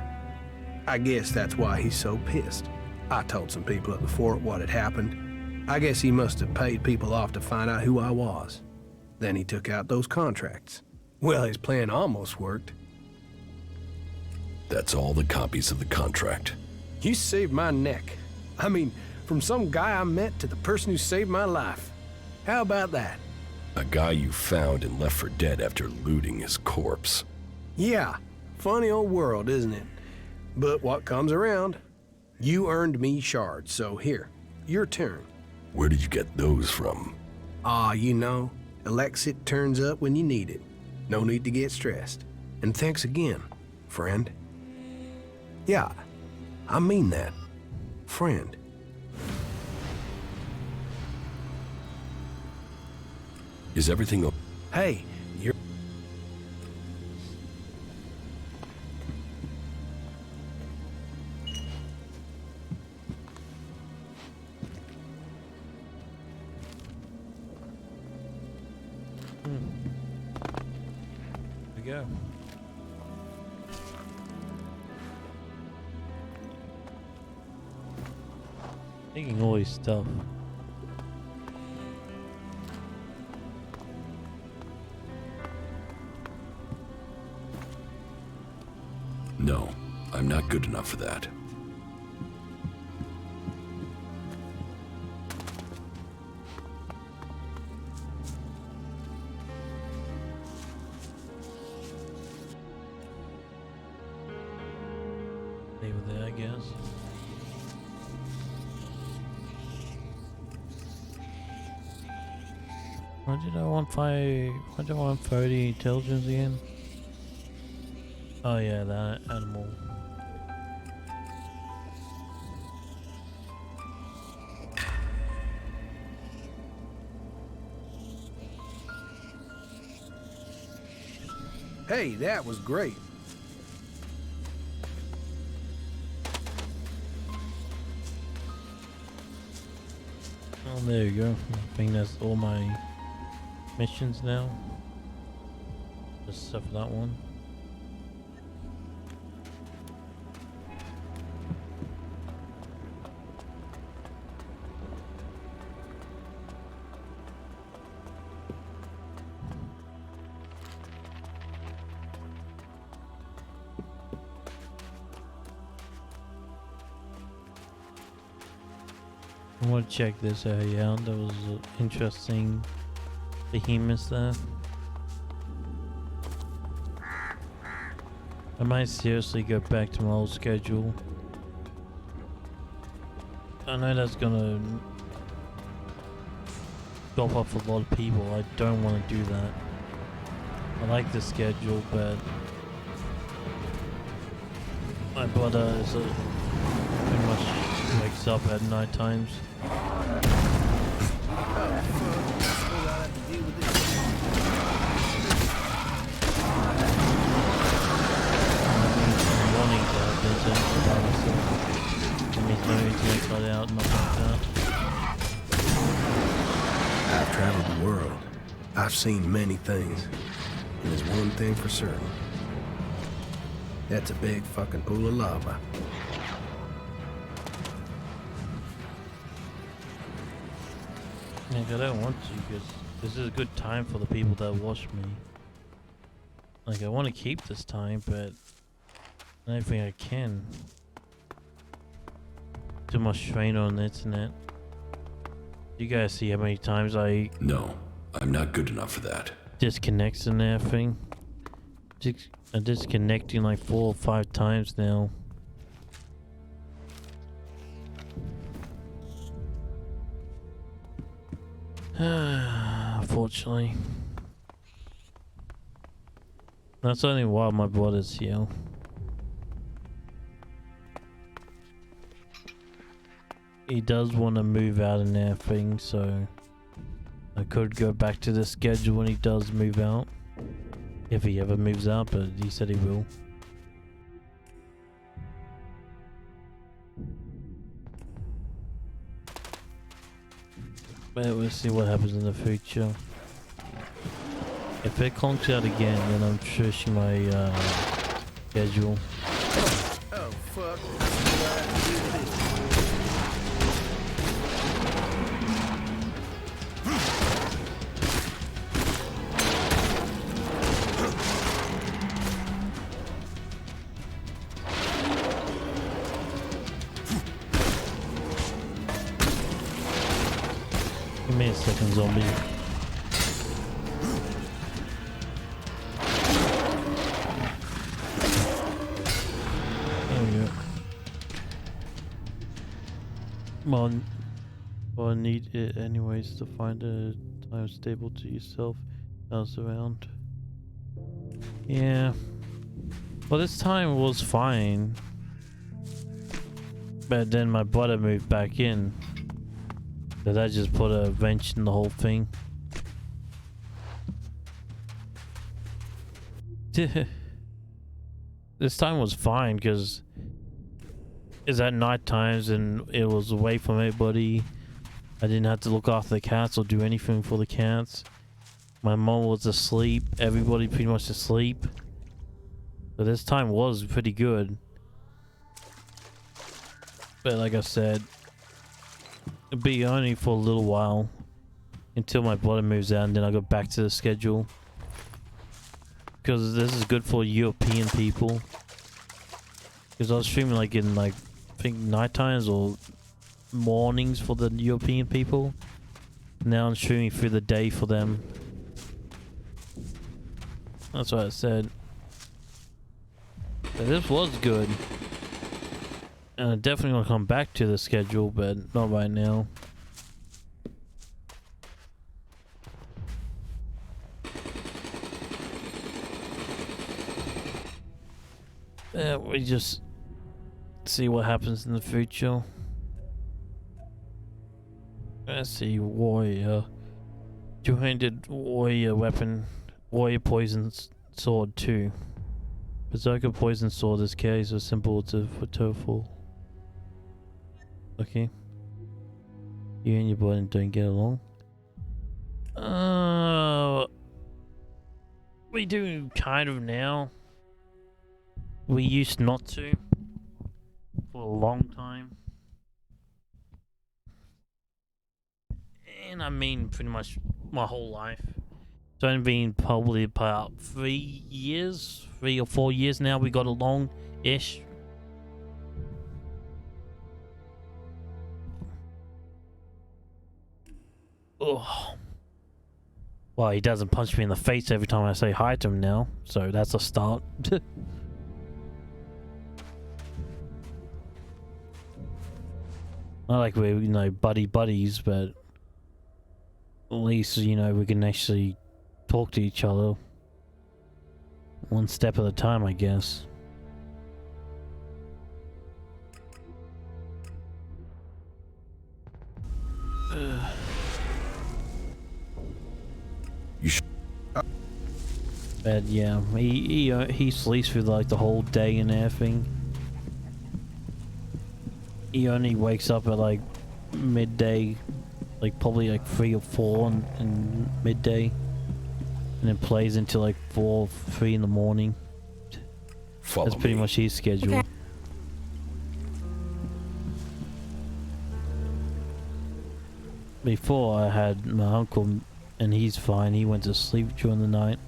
Speaker 14: I guess that's why he's so pissed. I told some people at the fort what had happened. I guess he must have paid people off to find out who I was. Then he took out those contracts. Well, his plan almost worked.
Speaker 3: That's all the copies of the contract.
Speaker 14: You saved my neck. I mean, from some guy I met to the person who saved my life. How about that?
Speaker 3: A guy you found and left for dead after looting his corpse.
Speaker 14: Yeah, funny old world, isn't it? But what comes around? You earned me shards, so here, your turn.
Speaker 3: Where did you get those from?
Speaker 14: You know, elex turns up when you need it. No need to get stressed. And thanks again, friend. Yeah, I mean that. Friend.
Speaker 3: Is everything okay?
Speaker 14: Hey, you're...
Speaker 1: Here we go. Taking all his stuff.
Speaker 3: No, I'm not good enough for that.
Speaker 1: Leave it there, I guess. Why did I want 30 intelligence again? Oh yeah, that animal.
Speaker 14: Hey, that was great.
Speaker 1: Oh, there you go. I think that's all my missions now. Just stuff for that one. I want to check this area out. There was an interesting behemoths there. I might seriously go back to my old schedule. I know that's gonna drop off a lot of people. I don't want to do that. I like the schedule, but my brother is pretty much wakes up at night times. Out, like
Speaker 14: I've traveled the world. I've seen many things. And there's one thing for certain. That's a big fucking pool of lava.
Speaker 1: Like, I don't want to, because this is a good time for the people that watch me. Like, I want to keep this time, but I don't think I can. Too much strain on the internet. You guys see how many times I...
Speaker 3: No, I'm not good enough for that.
Speaker 1: Disconnects and everything. I'm disconnecting like 4 or 5 times now. Unfortunately. That's only why my brother's here. He does want to move out and everything, so I could go back to the schedule when he does move out. If he ever moves out, but he said he will. But we'll see what happens in the future. If it conks out again, then I'm switching my schedule.
Speaker 18: Oh, fuck.
Speaker 1: Give me a second, zombie. There we go. Well, I need it anyways to find a time stable to yourself. Else around. Yeah. Well, this time was fine. But then my brother moved back in. So that just put a wrench in the whole thing. This time was fine because it's at night times and it was away from everybody. I didn't have to look after the cats or do anything for the cats. My mom was asleep. Everybody pretty much asleep. So this time was pretty good. But like I said, it'll be only for a little while until my brother moves out and then I go back to the schedule. Because this is good for European people. Because I was streaming like in like, I think night times or mornings for the European people. Now I'm streaming through the day for them. That's what I said. But this was good. And I definitely want to come back to the schedule, but not right now. We just see what happens in the future. Let's see, warrior. Two-handed warrior weapon. Warrior poison sword 2. Berserker poison sword is carries a symbol for tofu. Okay. You and your brother don't get along. We do kind of now. We used not to. For a long time. And I mean pretty much my whole life. It's only been probably about 3 years, 3 or 4 years now we got along-ish. Oh. Well, he doesn't punch me in the face every time I say hi to him now, so that's a start. Not like we're, you know, buddies, but at least, you know, we can actually talk to each other. One step at a time, I guess. But yeah, he sleeps for like the whole day and everything. He only wakes up at like midday, like probably like 3 or 4 in midday, and then plays until like 4, 3 in the morning. That's pretty much his schedule. Okay. Before I had my uncle, and he's fine. He went to sleep during the night.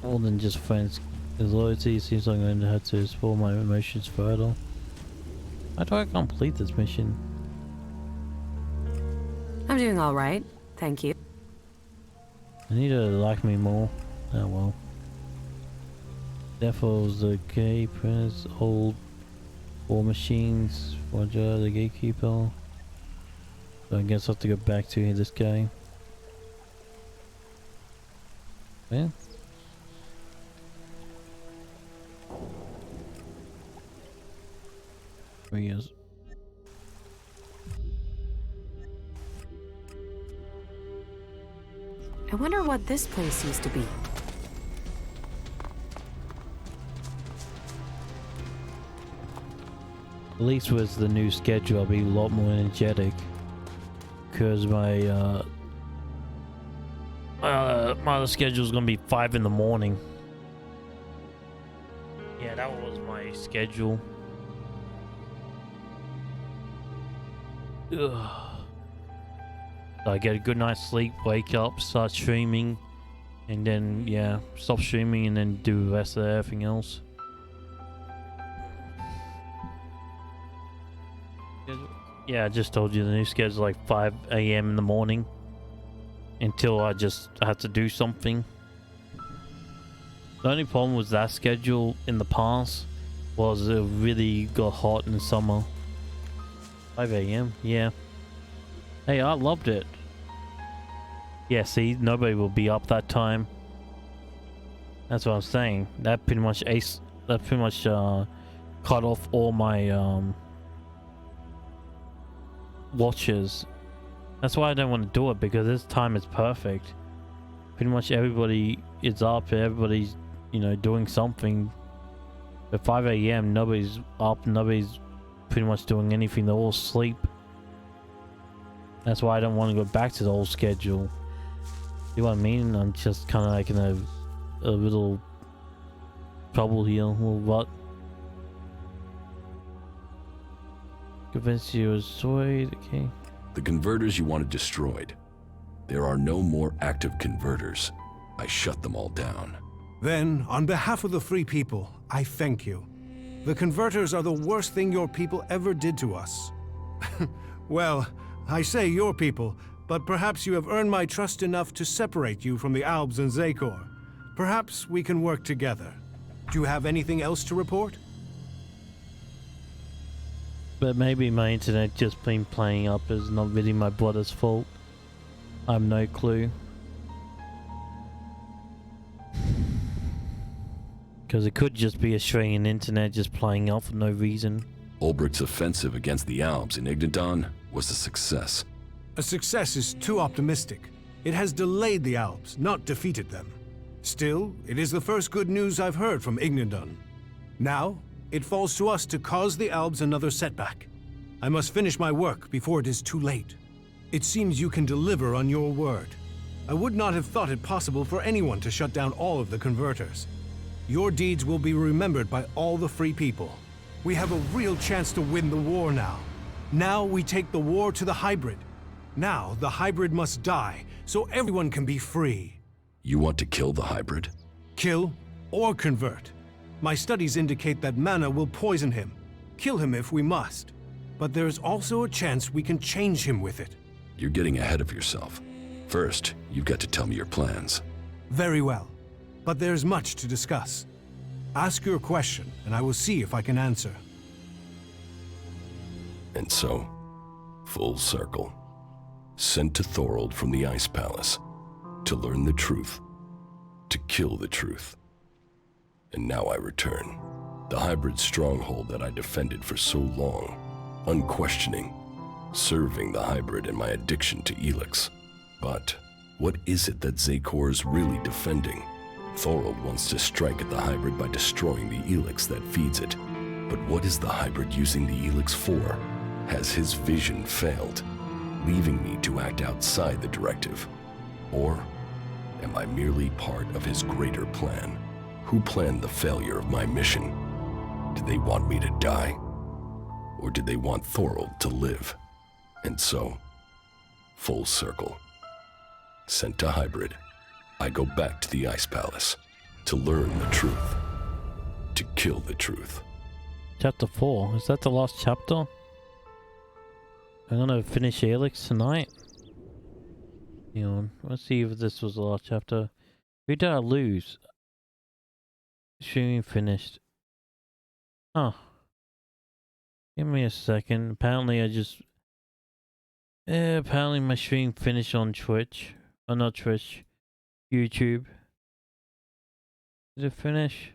Speaker 1: More than just friends. His loyalty seems like I'm going to have to explore my emotions further. How do I complete this mission?
Speaker 5: I'm doing alright, thank you.
Speaker 1: I need to like me more. Oh well. Devil's the gay prince, old war machines, Roger the gatekeeper. So I guess I have to go back to this guy. Yeah. There he is.
Speaker 5: I wonder what this place used to be.
Speaker 1: At least with the new schedule, I'll be a lot more energetic. Because my other schedule is gonna be 5 in the morning. Yeah, that was my schedule. Ugh. So I get a good night's sleep, wake up, start streaming, and then yeah, stop streaming and then do the rest of everything else. Yeah, I just told you the new schedule is like 5 a.m. in the morning until I just had to do something. The only problem with that schedule in the past was it really got hot in the summer. 5 a.m. Yeah. Hey, I loved it. Yeah, see, nobody will be up that time. That's what I'm saying. That pretty much cut off all my watches. That's why I don't want to do it, because this time is perfect. Pretty much everybody is up, everybody's, you know, doing something. At 5 a.m. nobody's up, nobody's pretty much doing anything, they're all asleep. That's why I don't want to go back to the old schedule. You know what I mean? I'm just kind of like in a little trouble here, a little rut. Convince you was swayed, okay.
Speaker 3: The converters you wanted destroyed. There are no more active converters. I shut them all down.
Speaker 6: Then, on behalf of the free people, I thank you. The converters are the worst thing your people ever did to us. Well, I say your people, but perhaps you have earned my trust enough to separate you from the Albs and Zakor. Perhaps we can work together. Do you have anything else to report?
Speaker 1: But maybe my internet just been playing up is not really my brother's fault. I have no clue. Because it could just be Australian internet just playing up for no reason.
Speaker 3: Ulbricht's offensive against the Alps in Ignadon was a success.
Speaker 6: A success is too optimistic. It has delayed the Alps, not defeated them. Still, it is the first good news I've heard from Ignadon. Now, it falls to us to cause the Alps another setback. I must finish my work before it is too late. It seems you can deliver on your word. I would not have thought it possible for anyone to shut down all of the converters. Your deeds will be remembered by all the free people. We have a real chance to win the war now. Now we take the war to the hybrid. Now the hybrid must die, so everyone can be free.
Speaker 3: You want to kill the hybrid?
Speaker 6: Kill or convert. My studies indicate that mana will poison him. Kill him if we must. but there is also a chance we can change him with it.
Speaker 3: You're getting ahead of yourself. First, you've got to tell me your plans.
Speaker 6: Very well, but there's much to discuss. Ask your question, and I will see if I can answer.
Speaker 3: And so, full circle. Sent to Thorold from the Ice Palace to learn the truth, to kill the truth. And now I return. The hybrid stronghold that I defended for so long, unquestioning, serving the hybrid and my addiction to elex. But what is it that Zakor's really defending? Thorold wants to strike at the hybrid by destroying the elex that feeds it. But what is the hybrid using the elex for? Has his vision failed, leaving me to act outside the directive? Or am I merely part of his greater plan? Who planned the failure of my mission? Did they want me to die? Or did they want Thorold to live? And so, full circle. Sent to hybrid, I go back to the Ice Palace to learn the truth, to kill the truth.
Speaker 1: Chapter 4. Is that the last chapter? I'm gonna finish Elex tonight. Hang on. Let's see if this was the last chapter. Who did I lose? Streaming finished. Huh. Give me a second. Apparently I just... apparently my stream finished on Twitch. Oh, not Twitch. YouTube. Did it finish?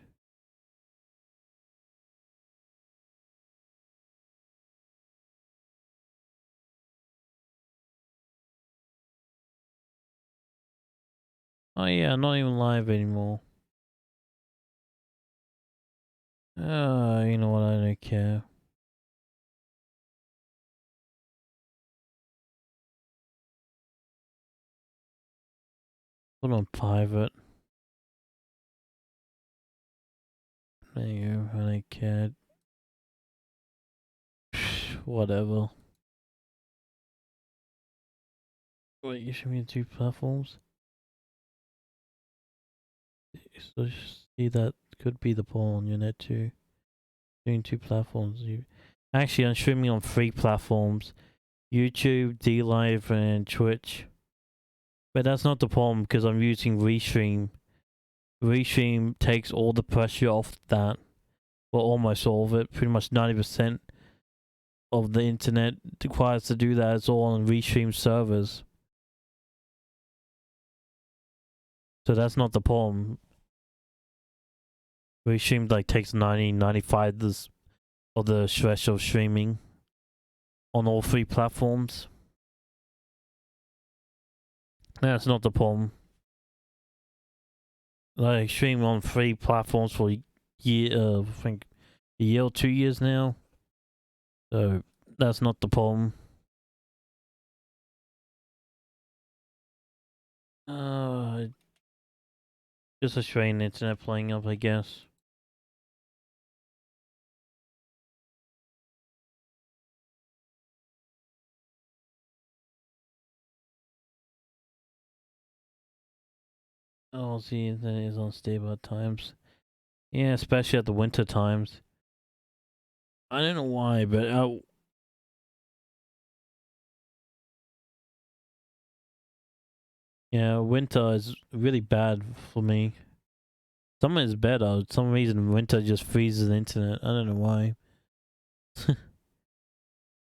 Speaker 1: Oh yeah, not even live anymore. You know what, I don't care. Put on private. There you go, I don't care. Whatever. Wait, you show me 2 platforms? So see, that could be the poll on your net too. Doing 2 platforms. Actually, I'm streaming on 3 platforms: YouTube, DLive, and Twitch. But that's not the problem because I'm using Restream. Restream takes all the pressure off that. Well, almost all of it. Pretty much 90% of the internet requires to do that. It's all on Restream servers. So that's not the problem. Restream like takes 90-95 of the stress of streaming on all 3 platforms. That's not the problem. Like, I stream on 3 platforms for I think a year or 2 years now. So that's not the problem. Just a strange internet playing up, I guess. Oh, the internet is unstable at times. Yeah, especially at the winter times. I don't know why, but yeah, winter is really bad for me. Summer is better. For some reason, winter just freezes the internet. I don't know why.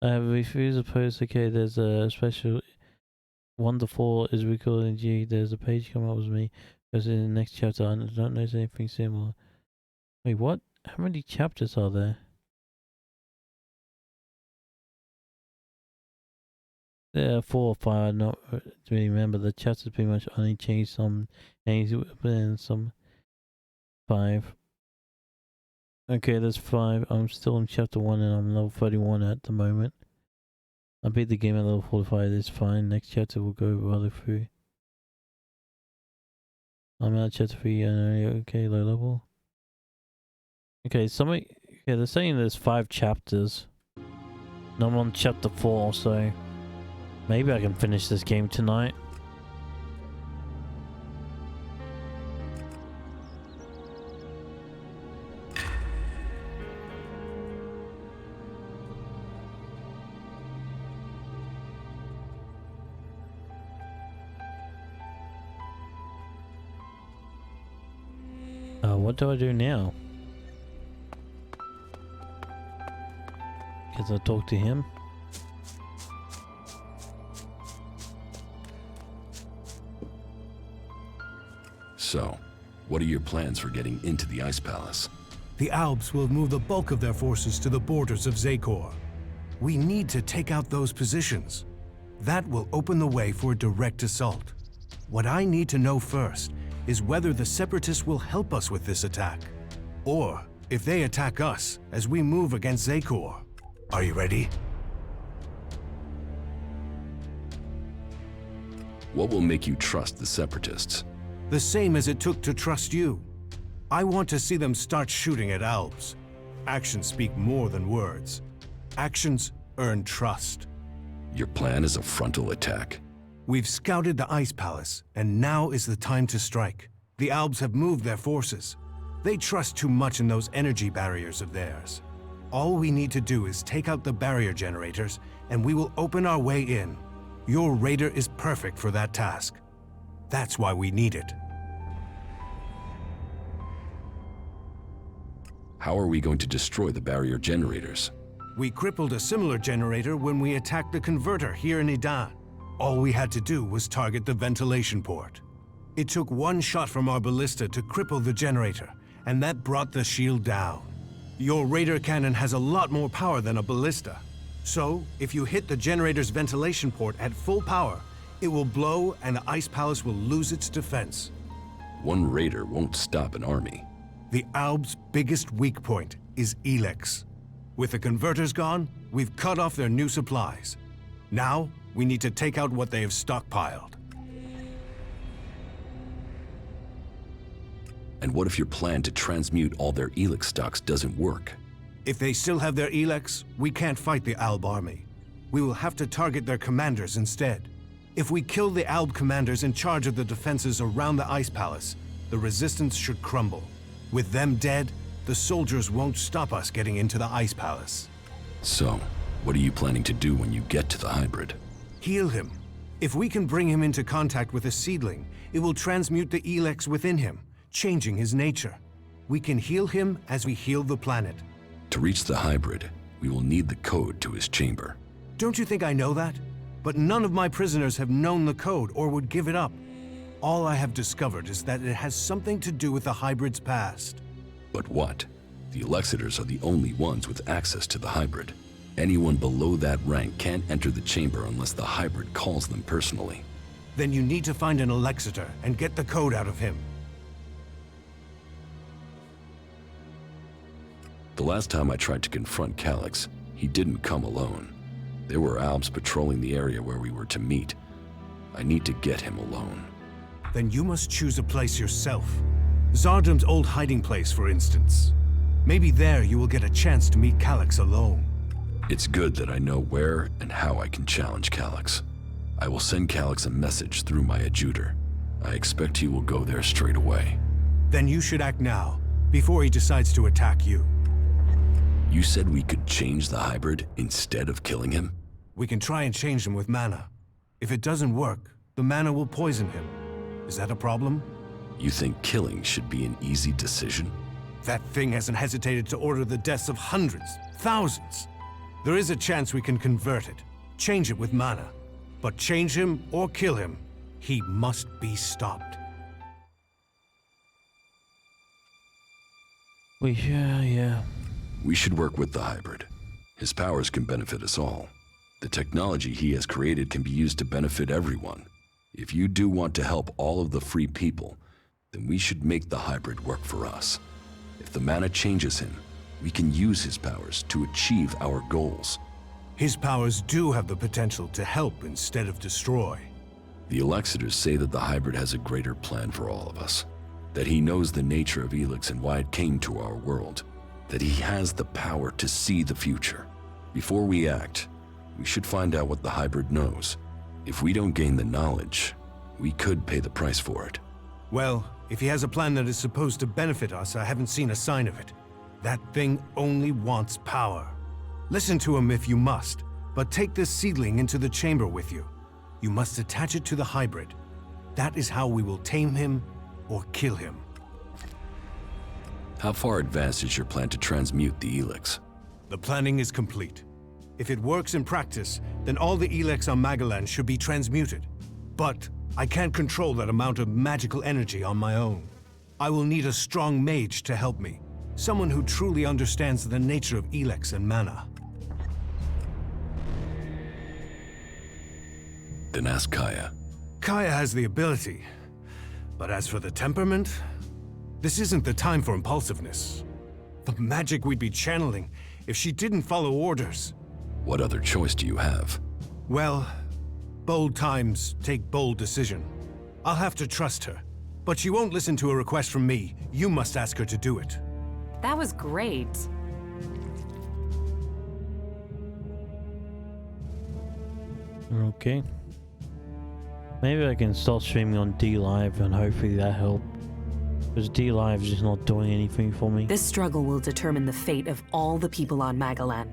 Speaker 1: I have refused a post. Okay, there's a special wonderful is recording G. There's a page come up with me. Because in the next chapter, I don't notice anything similar. Wait, what? How many chapters are there? There are 4 or 5. I don't really remember. The chapters pretty much only changed some names, and some 5. Okay, there's 5. I'm still in chapter 1 and I'm level 31 at the moment. I beat the game at level 45. It's fine. Next chapter will go rather through. I'm at chapter 3. Okay, low level. Okay, okay, they're saying there's 5 chapters. And I'm on chapter 4, so maybe I can finish this game tonight. What do I do now? Guess I talk to him.
Speaker 3: So, what are your plans for getting into the Ice Palace?
Speaker 6: The Albs will move the bulk of their forces to the borders of Zakor. We need to take out those positions. That will open the way for a direct assault. What I need to know first is whether the Separatists will help us with this attack, or if they attack us as we move against Zakor. Are you ready?
Speaker 3: What will make you trust the Separatists?
Speaker 6: The same as it took to trust you. I want to see them start shooting at Albs. Actions speak more than words. Actions earn trust.
Speaker 3: Your plan is a frontal attack?
Speaker 6: We've scouted the Ice Palace, and now is the time to strike. The Albs have moved their forces. They trust too much in those energy barriers of theirs. All we need to do is take out the barrier generators, and we will open our way in. Your raider is perfect for that task. That's why we need it.
Speaker 3: How are we going to destroy the barrier generators?
Speaker 6: We crippled a similar generator when we attacked the converter here in Idan. All we had to do was target the ventilation port. It took one shot from our ballista to cripple the generator, and that brought the shield down. Your radar cannon has a lot more power than a ballista. So, if you hit the generator's ventilation port at full power, it will blow and the Ice Palace will lose its defense.
Speaker 3: One raider won't stop an army.
Speaker 6: The Alb's biggest weak point is elex. With the converters gone, we've cut off their new supplies. Now, we need to take out what they have stockpiled.
Speaker 3: And what if your plan to transmute all their elex stocks doesn't work?
Speaker 6: If they still have their elex, we can't fight the Alb army. We will have to target their commanders instead. If we kill the Alb commanders in charge of the defenses around the Ice Palace, the resistance should crumble. With them dead, the soldiers won't stop us getting into the Ice Palace.
Speaker 3: So, what are you planning to do when you get to the hybrid?
Speaker 6: Heal him. If we can bring him into contact with a seedling, it will transmute the elex within him, changing his nature. We can heal him as we heal the planet.
Speaker 3: To reach the hybrid, we will need the code to his chamber.
Speaker 6: Don't you think I know that? But none of my prisoners have known the code or would give it up. All I have discovered is that it has something to do with the hybrid's past.
Speaker 3: But what? The Elexitors are the only ones with access to the hybrid. Anyone below that rank can't enter the chamber unless the hybrid calls them personally.
Speaker 6: Then you need to find an Elexitor and get the code out of him.
Speaker 3: The last time I tried to confront Calyx, he didn't come alone. There were Albs patrolling the area where we were to meet. I need to get him alone.
Speaker 6: Then you must choose a place yourself. Zardum's old hiding place, for instance. Maybe there you will get a chance to meet Calyx alone.
Speaker 3: It's good that I know where and how I can challenge Calyx. I will send Calyx a message through my adjutor. I expect he will go there straight away.
Speaker 6: Then you should act now, before he decides to attack you.
Speaker 3: You said we could change the hybrid instead of killing him?
Speaker 6: We can try and change him with mana. If it doesn't work, the mana will poison him. Is that a problem?
Speaker 3: You think killing should be an easy decision?
Speaker 6: That thing hasn't hesitated to order the deaths of hundreds, thousands. There is a chance we can convert it, change it with mana. But change him or kill him, he must be stopped.
Speaker 1: Yeah.
Speaker 3: We should work with the hybrid. His powers can benefit us all. The technology he has created can be used to benefit everyone. If you do want to help all of the free people, then we should make the hybrid work for us. If the mana changes him, we can use his powers to achieve our goals.
Speaker 6: His powers do have the potential to help instead of destroy.
Speaker 3: The Elexitors say that the hybrid has a greater plan for all of us. That he knows the nature of Elex and why it came to our world. That he has the power to see the future. Before we act, we should find out what the hybrid knows. If we don't gain the knowledge, we could pay the price for it.
Speaker 6: Well, if he has a plan that is supposed to benefit us, I haven't seen a sign of it. That thing only wants power. Listen to him if you must, but take this seedling into the chamber with you. You must attach it to the hybrid. That is how we will tame him or kill him.
Speaker 3: How far advanced is your plan to transmute the elex?
Speaker 6: The planning is complete. If it works in practice, then all the elex on Magalan should be transmuted. But I can't control that amount of magical energy on my own. I will need a strong mage to help me. Someone who truly understands the nature of elex and mana.
Speaker 3: Then ask Kaya.
Speaker 6: Kaya has the ability. But as for the temperament, this isn't the time for impulsiveness. The magic we'd be channeling if she didn't follow orders.
Speaker 3: What other choice do you have?
Speaker 6: Well, bold times take bold decision. I'll have to trust her. But she won't listen to a request from me. You must ask her to do it.
Speaker 5: That was great.
Speaker 1: Okay. Maybe I can start streaming on D Live and hopefully that helps. Because D Live is just not doing anything for me.
Speaker 5: This struggle will determine the fate of all the people on Magalan.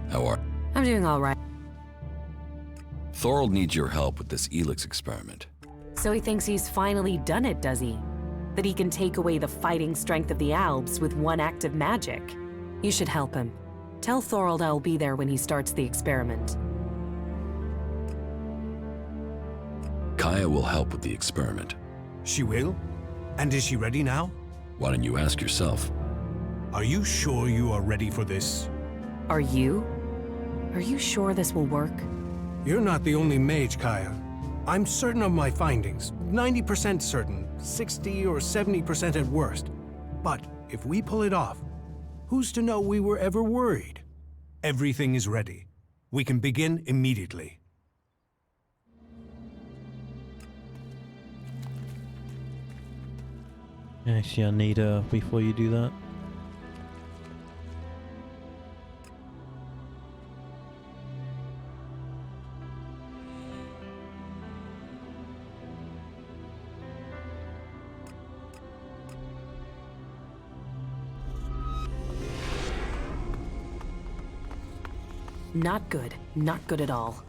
Speaker 3: How are...
Speaker 5: I'm doing all right.
Speaker 3: Thorold needs your help with this elex experiment.
Speaker 5: So he thinks he's finally done it, does he? That he can take away the fighting strength of the Albs with one act of magic. You should help him. Tell Thorold I'll be there when he starts the experiment.
Speaker 3: Kaya will help with the experiment.
Speaker 6: She will? And is she ready now?
Speaker 3: Why don't you ask yourself?
Speaker 6: Are you sure you are ready for this?
Speaker 5: Are you? Are you sure this will work?
Speaker 6: You're not the only mage, Kaya. I'm certain of my findings. 90% certain, 60 or 70% at worst. But if we pull it off, who's to know we were ever worried? Everything is ready. We can begin immediately.
Speaker 1: Actually, I need before you do that.
Speaker 5: Not good. Not good at all.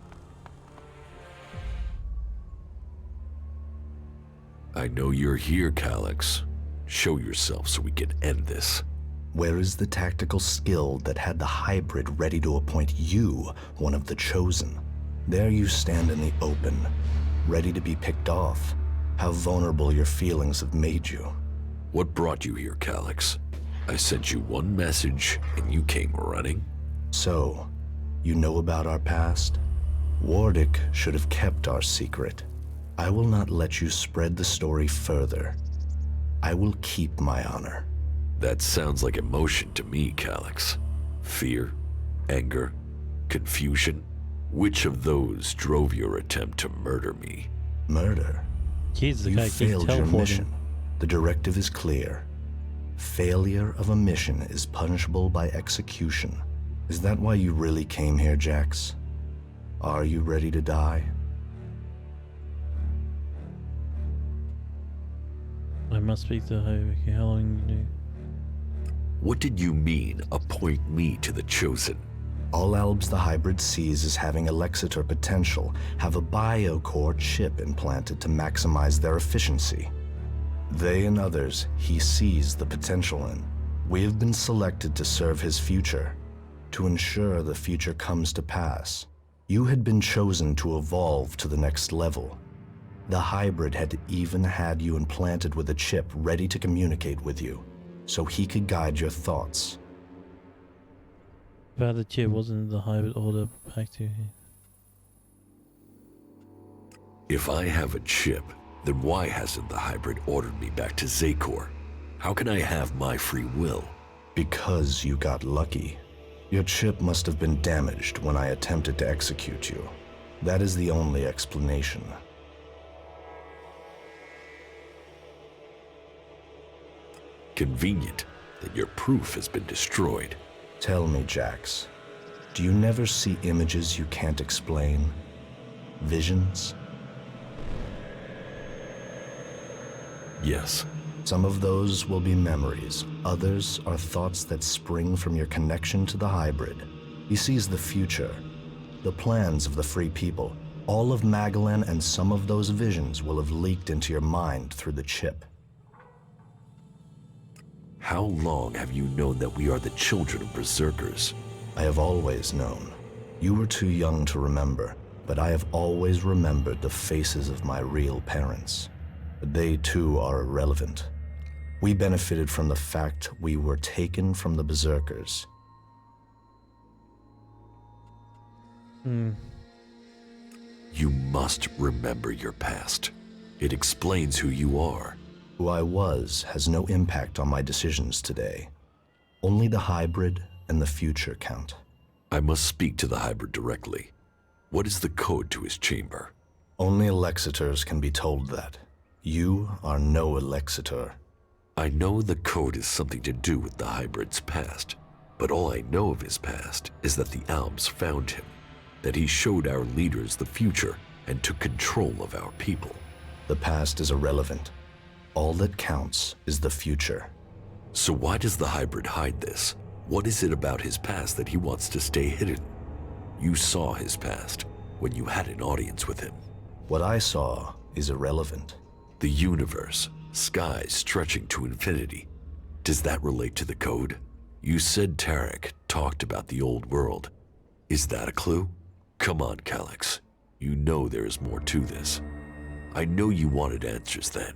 Speaker 3: I know you're here, Calyx. Show yourself so we can end this.
Speaker 2: Where is the tactical skill that had the hybrid ready to appoint you one of the chosen? There you stand in the open, ready to be picked off. How vulnerable your feelings have made you.
Speaker 3: What brought you here, Calyx? I sent you one message and you came running?
Speaker 2: So, you know about our past? Wardick should have kept our secret. I will not let you spread the story further. I will keep my honor.
Speaker 3: That sounds like emotion to me, Calyx. Fear, anger, confusion. Which of those drove your attempt to murder me?
Speaker 2: Murder?
Speaker 1: Jeez, the
Speaker 2: You
Speaker 1: guy keeps
Speaker 2: failed your
Speaker 1: teleporting.
Speaker 2: mission. The directive is clear. Failure of a mission is punishable by execution. Is that why you really came here, Jax? Are you ready to die?
Speaker 1: I must speak to her. Okay, how long you do?
Speaker 3: What did you mean, appoint me to the Chosen?
Speaker 2: All Albs the hybrid sees as having Alexitor potential have a biocore chip implanted to maximize their efficiency. They and others he sees the potential in. We have been selected to serve his future, to ensure the future comes to pass. You had been chosen to evolve to the next level. The hybrid had even had you implanted with a chip ready to communicate with you, so he could guide your thoughts.
Speaker 1: About the chip wasn't the hybrid order back to him.
Speaker 3: If I have a chip, then why hasn't the hybrid ordered me back to Zakor? How can I have my free will?
Speaker 2: Because you got lucky. Your chip must have been damaged when I attempted to execute you. That is the only explanation.
Speaker 3: Convenient that your proof has been destroyed.
Speaker 2: Tell me, Jax, do you never see images you can't explain? Visions?
Speaker 3: Yes.
Speaker 2: Some of those will be memories. Others are thoughts that spring from your connection to the hybrid. He sees the future, the plans of the free people. All of Magalan and some of those visions will have leaked into your mind through the chip.
Speaker 3: How long have you known that we are the children of berserkers?
Speaker 2: I have always known. You were too young to remember, but I have always remembered the faces of my real parents. But they too are irrelevant. We benefited from the fact we were taken from the berserkers.
Speaker 3: You must remember your past. It explains who you are.
Speaker 2: Who I was has no impact on my decisions today. Only the hybrid and the future count.
Speaker 3: I must speak to the hybrid directly. What is the code to his chamber?
Speaker 2: Only elexitors can be told that. You are no elexitor.
Speaker 3: I know the code is something to do with the hybrid's past, but all I know of his past is that the Albs found him, that he showed our leaders the future and took control of our people.
Speaker 2: The past is irrelevant. All that counts is the future.
Speaker 3: So why does the hybrid hide this? What is it about his past that he wants to stay hidden? You saw his past when you had an audience with him.
Speaker 2: What I saw is irrelevant.
Speaker 3: The universe, skies stretching to infinity. Does that relate to the code? You said Tarek talked about the old world. Is that a clue? Come on, Calyx. You know there is more to this. I know you wanted answers then.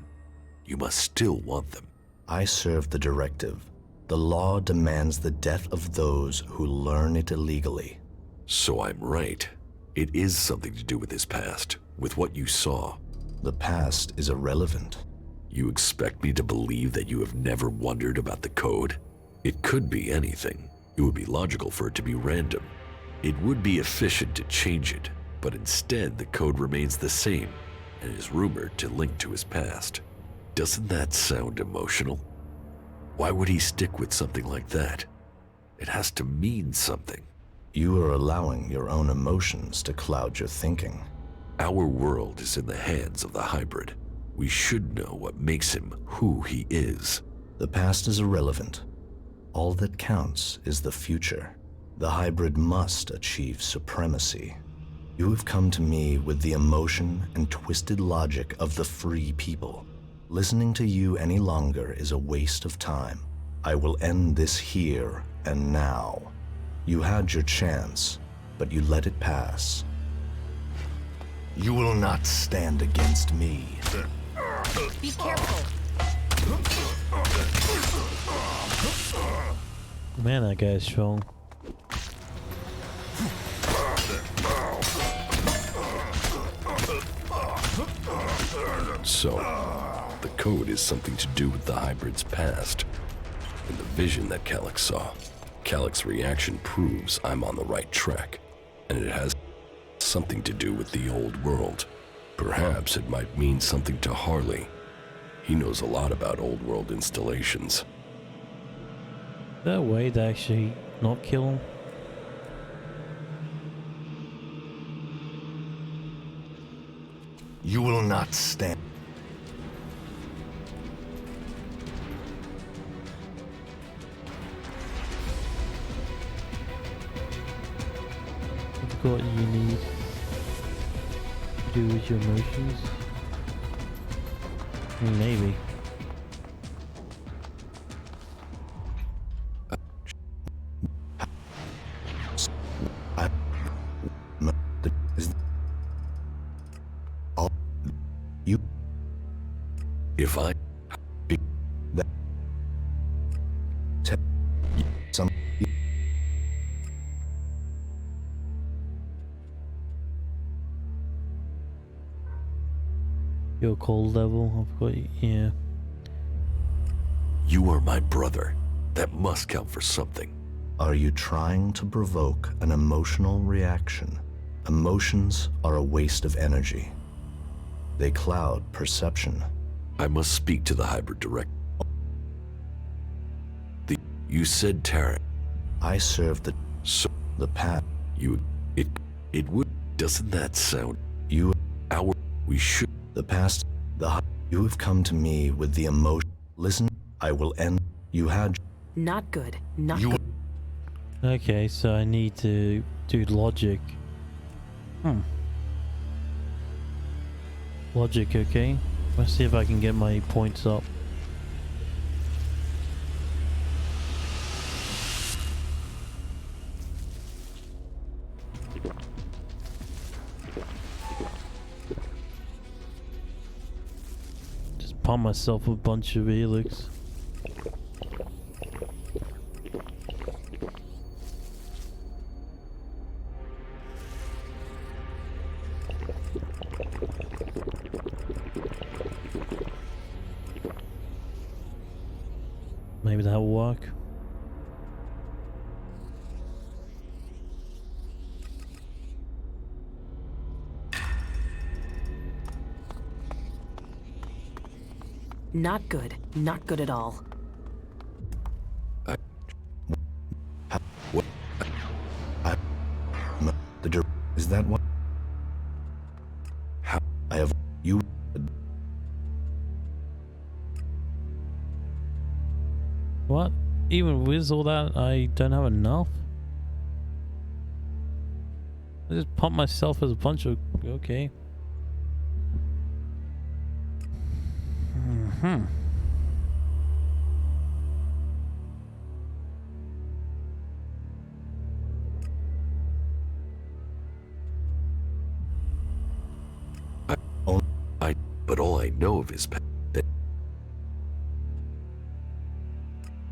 Speaker 3: You must still want them.
Speaker 2: I serve the directive. The law demands the death of those who learn it illegally.
Speaker 3: So I'm right. It is something to do with his past, with what you saw.
Speaker 2: The past is irrelevant.
Speaker 3: You expect me to believe that you have never wondered about the code? It could be anything. It would be logical for it to be random. It would be efficient to change it, but instead the code remains the same and is rumored to link to his past. Doesn't that sound emotional? Why would he stick with something like that? It has to mean something.
Speaker 2: You are allowing your own emotions to cloud your thinking.
Speaker 3: Our world is in the hands of the hybrid. We should know what makes him who he is.
Speaker 2: The past is irrelevant. All that counts is the future. The hybrid must achieve supremacy. You have come to me with the emotion and twisted logic of the free people. Listening to you any longer is a waste of time. I will end this here and now. You had your chance, but you let it pass. You will not stand against me.
Speaker 13: Be careful.
Speaker 1: Man, that guy's strong.
Speaker 3: So, the code is something to do with the hybrid's past and the vision that Calyx saw. Calyx's reaction proves I'm on the right track, and it has something to do with the old world. Perhaps it might mean something to Harley. He knows a lot about old world installations.
Speaker 1: Is there a way to actually not kill him?
Speaker 2: You will not stand.
Speaker 1: You've got what you need to do with your emotions? Maybe.
Speaker 3: If I be
Speaker 2: that some
Speaker 1: Your cold level, I've got you, yeah.
Speaker 3: You are my brother. That must count for something.
Speaker 2: Are you trying to provoke an emotional reaction? Emotions are a waste of energy. They cloud perception.
Speaker 3: I must speak to the hybrid direct. You said Tarek.
Speaker 2: I serve the path.
Speaker 3: It would. Doesn't that sound? We should.
Speaker 2: The past. You have come to me with the emotion. Listen, I will end. You had.
Speaker 5: Not good. Not good.
Speaker 1: Okay, so I need to do logic. Logic, okay. Let's see if I can get my points up. pump myself a bunch of elex. Maybe that will work.
Speaker 5: Not good. Not good at all.
Speaker 2: Is that what? How I have you?
Speaker 1: What? Even with all that, I don't have enough? I just pump myself as a bunch of... Okay. Hmm.
Speaker 3: But all I know of is that.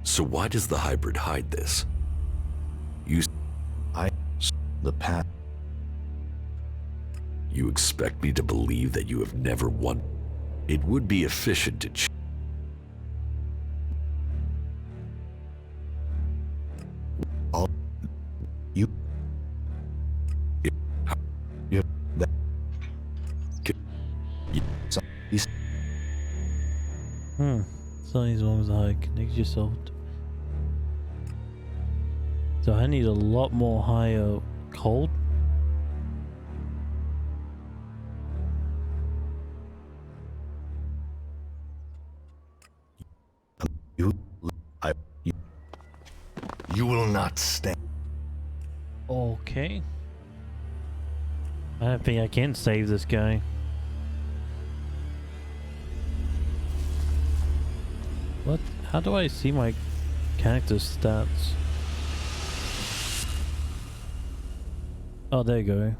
Speaker 3: So why does the hybrid hide this?
Speaker 2: The path.
Speaker 3: You expect me to believe that you have never won? It would be efficient to
Speaker 1: So as long as I connect yourself to... So I need a lot more higher cold.
Speaker 2: You will not stand.
Speaker 1: Okay. I don't think I can save this guy. What? How do I see my character stats? Oh, there you go.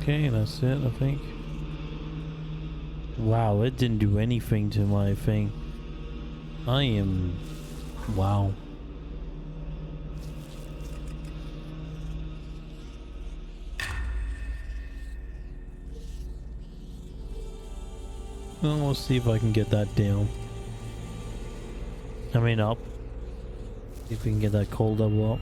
Speaker 1: Okay, that's it, I think. Wow, it didn't do anything to my thing. I am... Wow. Well, we'll see if I can get that down. I mean up. See if we can get that cold level up.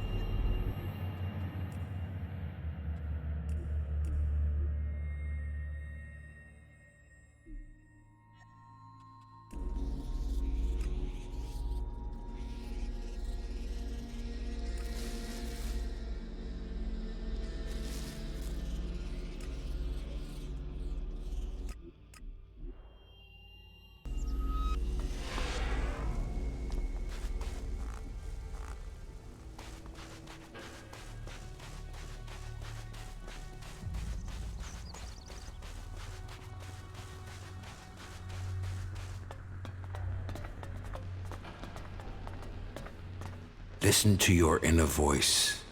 Speaker 21: Listen to your inner voice,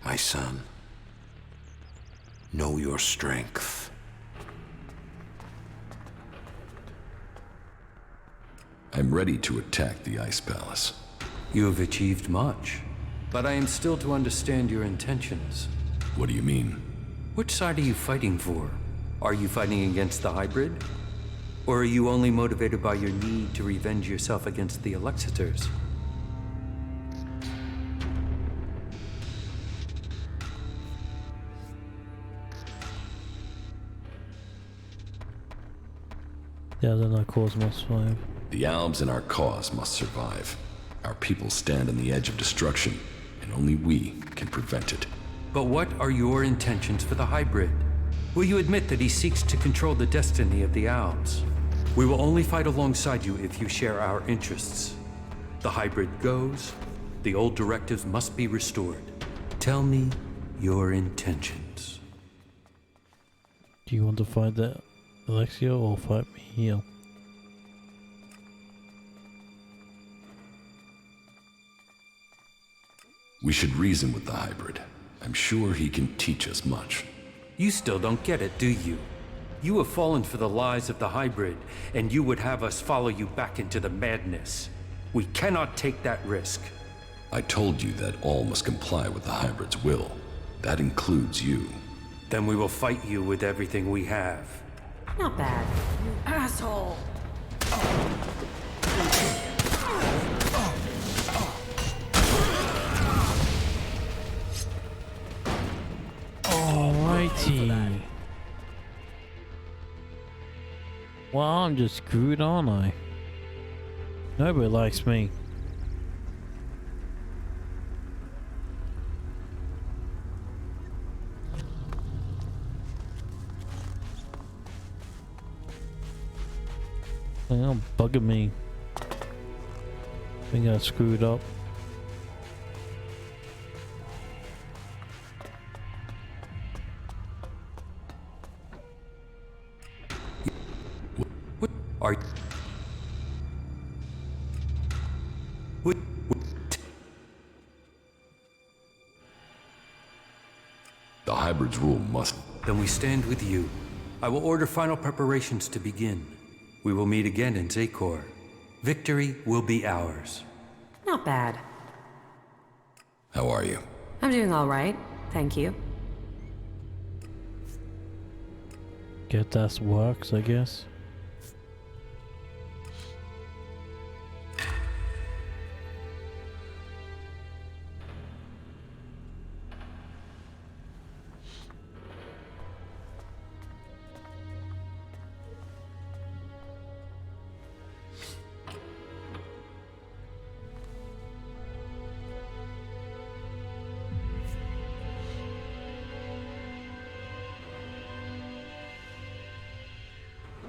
Speaker 21: my son. Know your strength.
Speaker 3: I'm ready to attack the Ice Palace.
Speaker 8: You have achieved much, but I am still to understand your intentions.
Speaker 3: What do you mean?
Speaker 8: Which side are you fighting for? Are you fighting against the hybrid? Or are you only motivated by your need to revenge yourself against the Alexiters?
Speaker 1: Yeah, then our cause must survive.
Speaker 3: The Albs and our cause must survive. Our people stand on the edge of destruction, and only we can prevent it.
Speaker 8: But what are your intentions for the hybrid? Will you admit that he seeks to control the destiny of the Albs? We will only fight alongside you if you share our interests. The hybrid goes. The old directives must be restored. Tell me your intentions.
Speaker 1: Do you want to fight that Alexia or fight me here?
Speaker 3: We should reason with the hybrid. I'm sure he can teach us much.
Speaker 8: You still don't get it, do you? You have fallen for the lies of the hybrid, and you would have us follow you back into the madness. We cannot take that risk.
Speaker 3: I told you that all must comply with the hybrid's will. That includes you.
Speaker 8: Then we will fight you with everything we have.
Speaker 5: Not bad. You asshole!
Speaker 1: Alrighty. Well, I'm just screwed, aren't I? Nobody likes me. They're bugging me. I think I screwed up.
Speaker 8: What are what?
Speaker 3: The hybrid's rule must...
Speaker 8: Then we stand with you. I will order final preparations to begin. We will meet again in Zakor. Victory will be ours.
Speaker 5: Not bad.
Speaker 3: How are you?
Speaker 5: I'm doing all right, thank you.
Speaker 1: Get that works, I guess.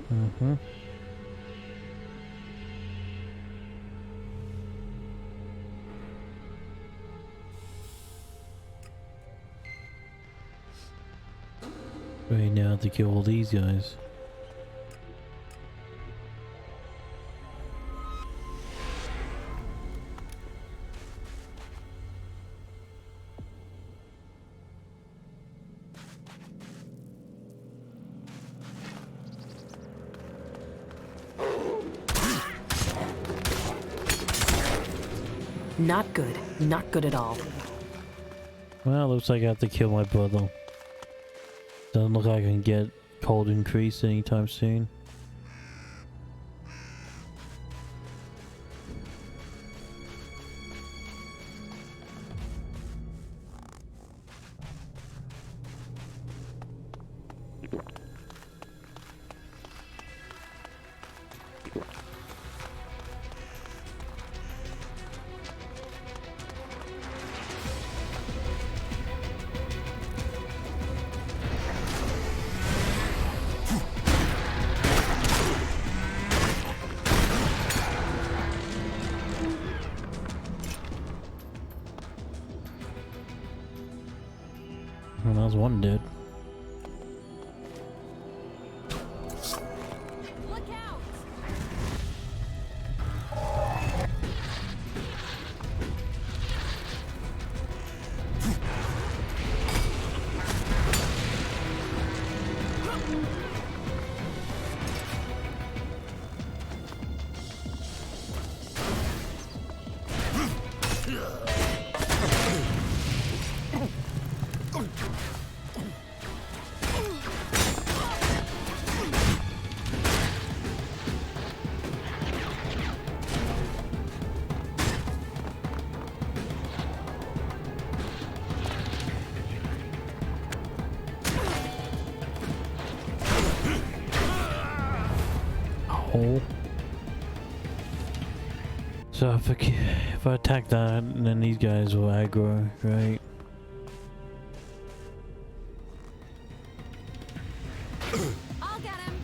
Speaker 1: Mm-hmm. Right now to kill all these guys.
Speaker 5: Not good. Not good at all.
Speaker 1: Well, looks like I have to kill my brother. Doesn't look like I can get cold increase anytime soon. Well, that was one dead. So if I attack that, then these guys will aggro, right?
Speaker 10: I'll get him.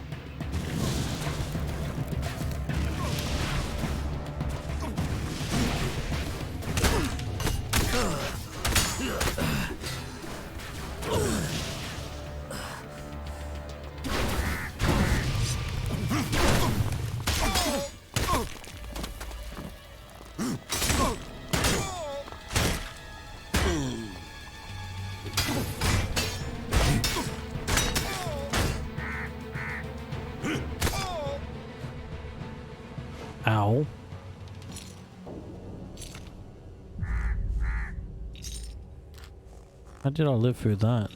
Speaker 1: How did I live through that?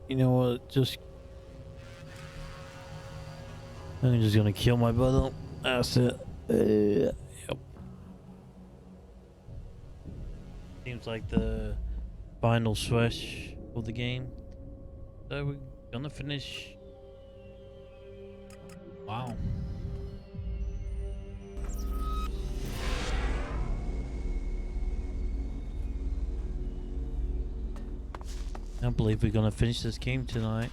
Speaker 1: You know what? I'm just gonna kill my brother. That's it. Yep. Seems like the final stretch of the game. So we're gonna finish. Wow. I can't believe we're gonna finish this game tonight.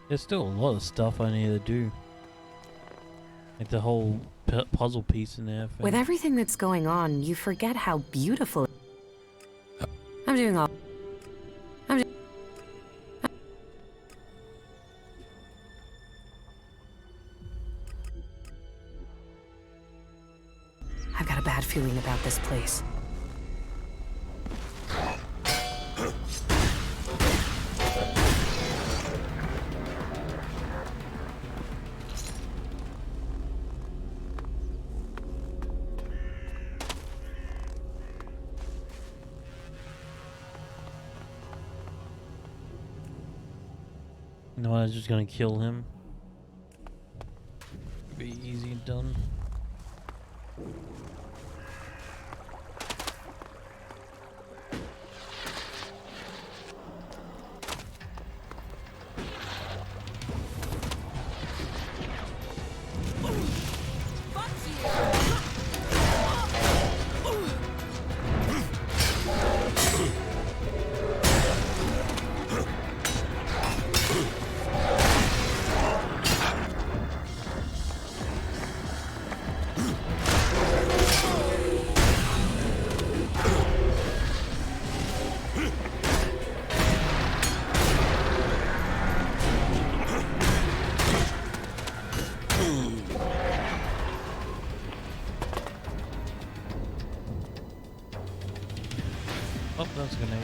Speaker 1: There's still a lot of stuff I need to do. Like the whole puzzle piece and everything.
Speaker 5: With everything that's going on, you forget how beautiful. I'm doing all. I've got a bad feeling about this place.
Speaker 1: No, I was just gonna kill him. Be easy and done. Oh, that's a grenade.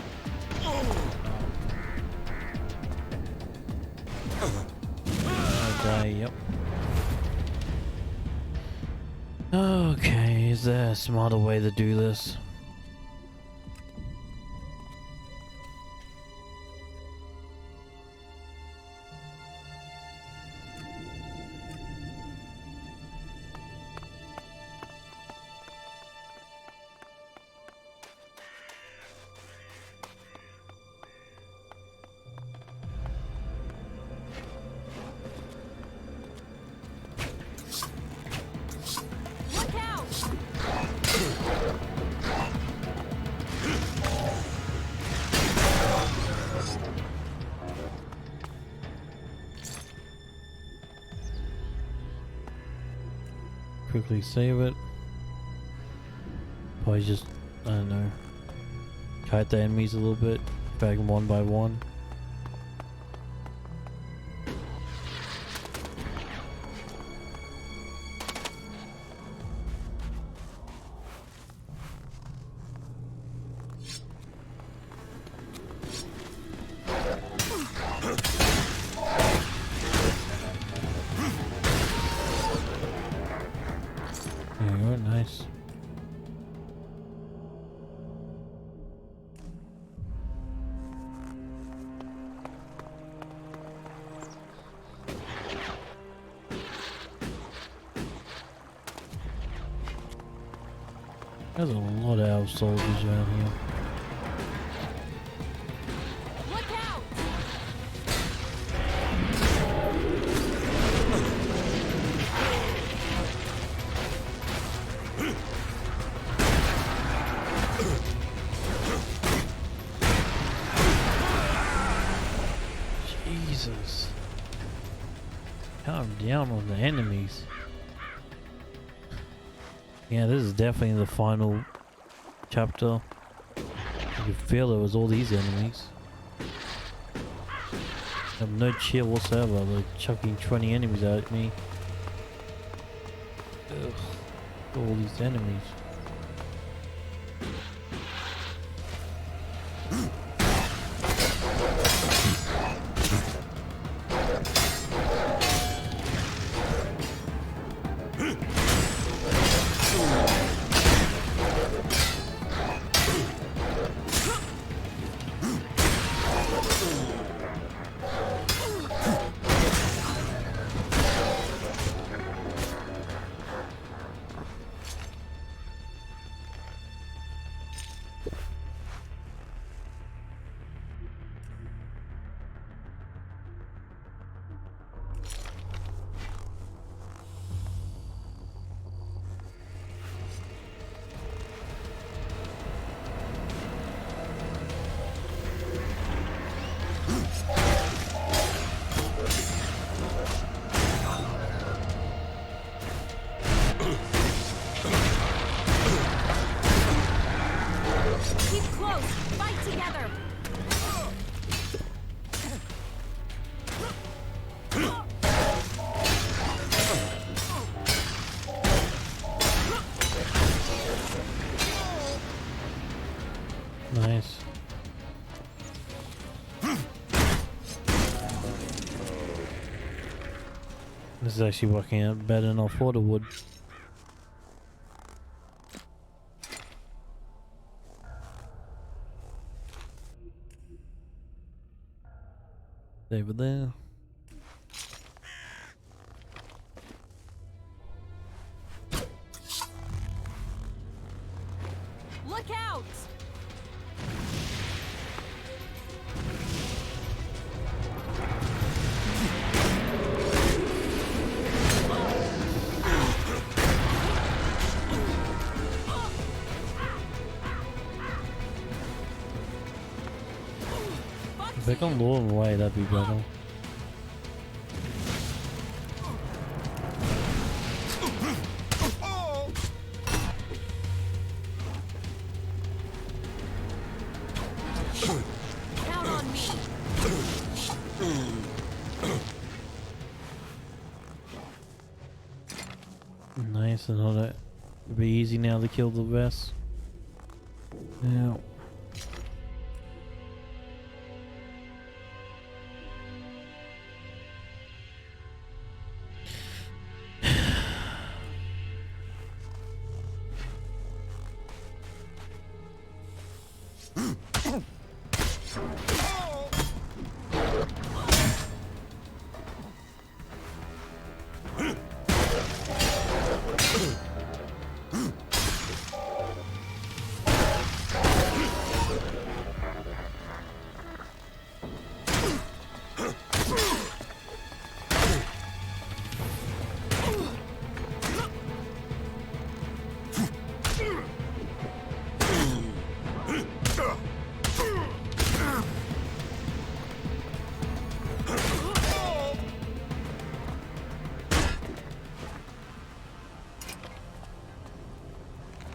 Speaker 1: I'll die, yep. Okay, is there a smarter way to do this? Quickly save it. Probably just, I don't know, kite the enemies a little bit, drag them one by one. There you go, nice. There's a lot of elf soldiers around here. Jesus. Calm down on the enemies. Yeah, this is definitely the final chapter. You can feel it was all these enemies. I have no chill whatsoever. They're chucking 20 enemies at me. Ugh. All these enemies.
Speaker 13: close! Fight together!
Speaker 1: Nice. This is actually working out better than I thought it would. Over there.
Speaker 13: Look out!
Speaker 1: If they can lure him away, that'd be better.
Speaker 13: Count on me!
Speaker 1: Nice, and all that. It'll be easy now to kill the rest. Yeah.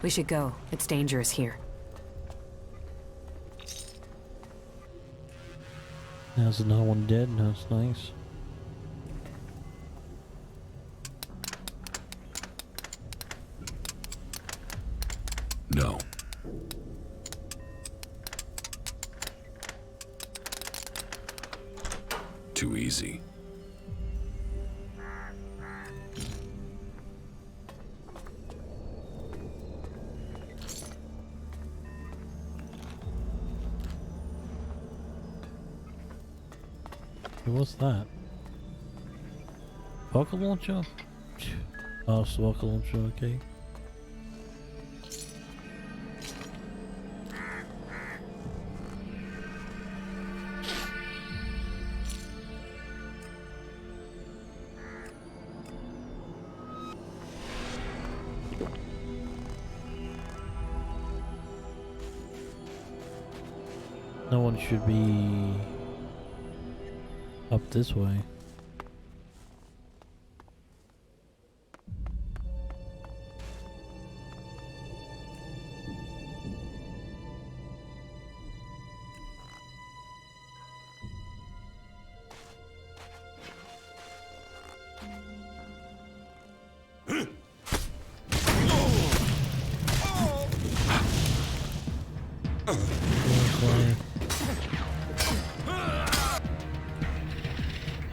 Speaker 5: We should go. It's dangerous here.
Speaker 1: There's another one dead. That's nice.
Speaker 3: No. Too easy.
Speaker 1: What's that? Rocket launcher? Oh, it's a rocket launcher, okay. No one should be up this way.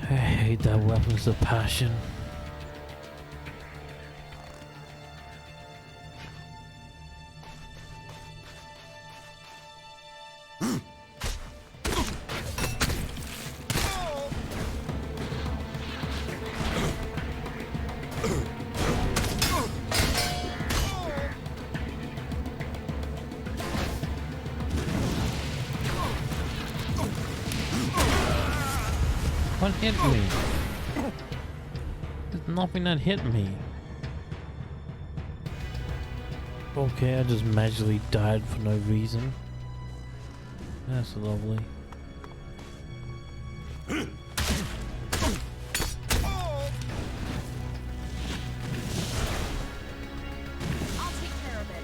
Speaker 1: I hate that weapons of passion. What hit me? There's nothing that hit me. Okay, I just magically died for no reason. That's lovely.
Speaker 13: I'll take care of it.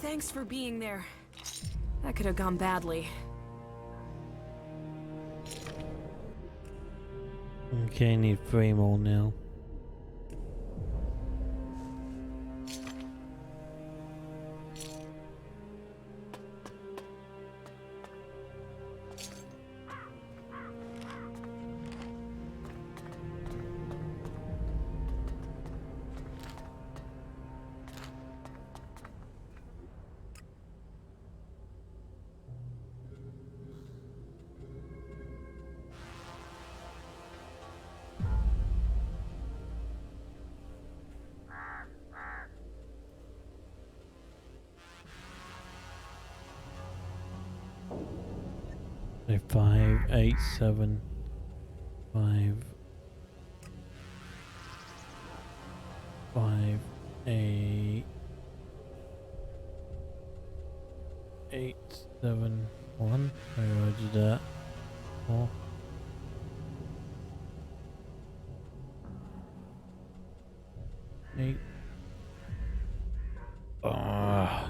Speaker 5: Thanks for being there. That could have gone badly.
Speaker 1: Okay, I need 3 more now. So 5, 8, 7, 5, 5, 8, 8, 7, 1. I already did that. 4.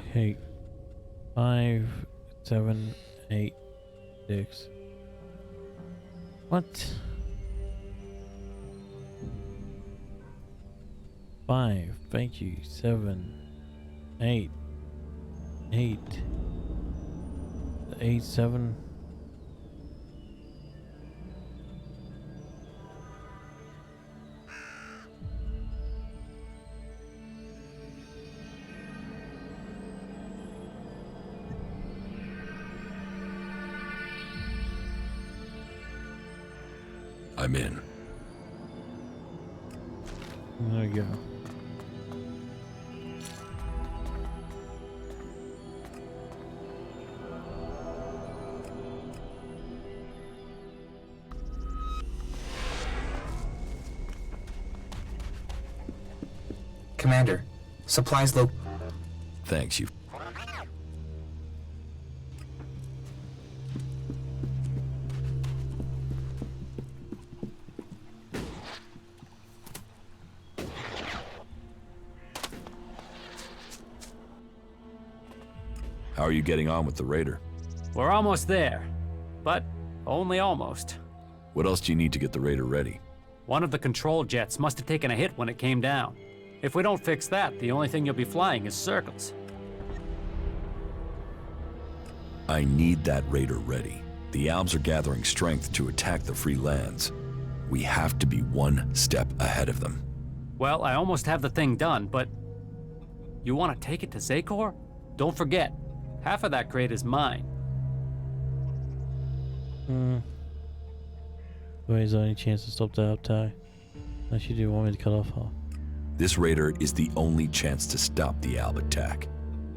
Speaker 1: Okay. 5, 7, 8, 6. What? 5. Thank you. 7, 8, 8, 8, 7.
Speaker 3: I'm in.
Speaker 1: There we go.
Speaker 4: Commander, supplies low.
Speaker 3: Thanks, you. How are you getting on with the Raider?
Speaker 22: We're almost there, but only almost.
Speaker 3: What else do you need to get the Raider ready?
Speaker 22: One of the control jets must have taken a hit when it came down. If we don't fix that, the only thing you'll be flying is circles.
Speaker 3: I need that Raider ready. The Albs are gathering strength to attack the free lands. We have to be one step ahead of them.
Speaker 22: Well, I almost have the thing done, but... You want to take it to Zakor? Don't forget, half of that crate is mine.
Speaker 1: Wait, is there any chance to stop the attack? Unless you do want me to cut off her.
Speaker 3: This Raider is the only chance to stop the Alb attack.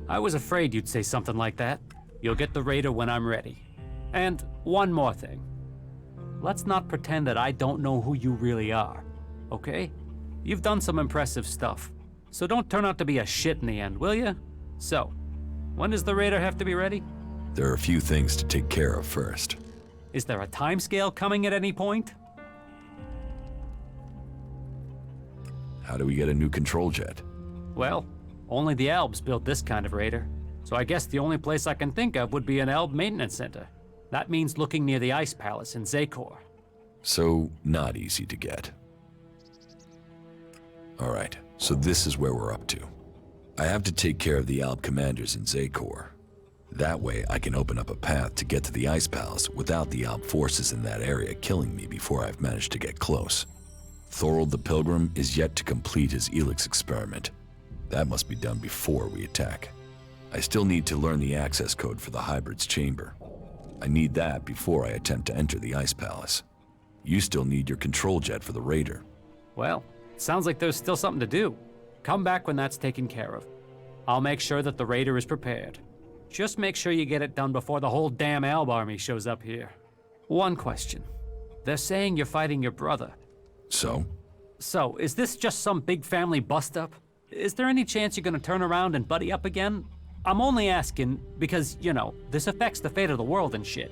Speaker 22: I was afraid you'd say something like that. You'll get the Raider when I'm ready. And one more thing. Let's not pretend that I don't know who you really are, okay? You've done some impressive stuff, so don't turn out to be a shit in the end, will you? So, when does the Raider have to be ready?
Speaker 3: There are a few things to take care of first.
Speaker 22: Is there a timescale coming at any point?
Speaker 3: How do we get a new control jet?
Speaker 22: Well, only the Albs built this kind of Raider, so I guess the only place I can think of would be an Alb maintenance center. That means looking near the Ice Palace in Zakor.
Speaker 3: So, not easy to get. Alright, so this is where we're up to. I have to take care of the Alb commanders in Zakor. That way I can open up a path to get to the Ice Palace without the Alb forces in that area killing me before I've managed to get close. Thorold the Pilgrim is yet to complete his elex experiment. That must be done before we attack. I still need to learn the access code for the hybrid's chamber. I need that before I attempt to enter the Ice Palace. You still need your control jet for the Raider.
Speaker 22: Well, sounds like there's still something to do. Come back when that's taken care of. I'll make sure that the Raider is prepared. Just make sure you get it done before the whole damn Alb army shows up here. One question. They're saying you're fighting your brother.
Speaker 3: So?
Speaker 22: So, is this just some big family bust-up? Is there any chance you're gonna turn around and buddy up again? I'm only asking because, you know, this affects the fate of the world and shit.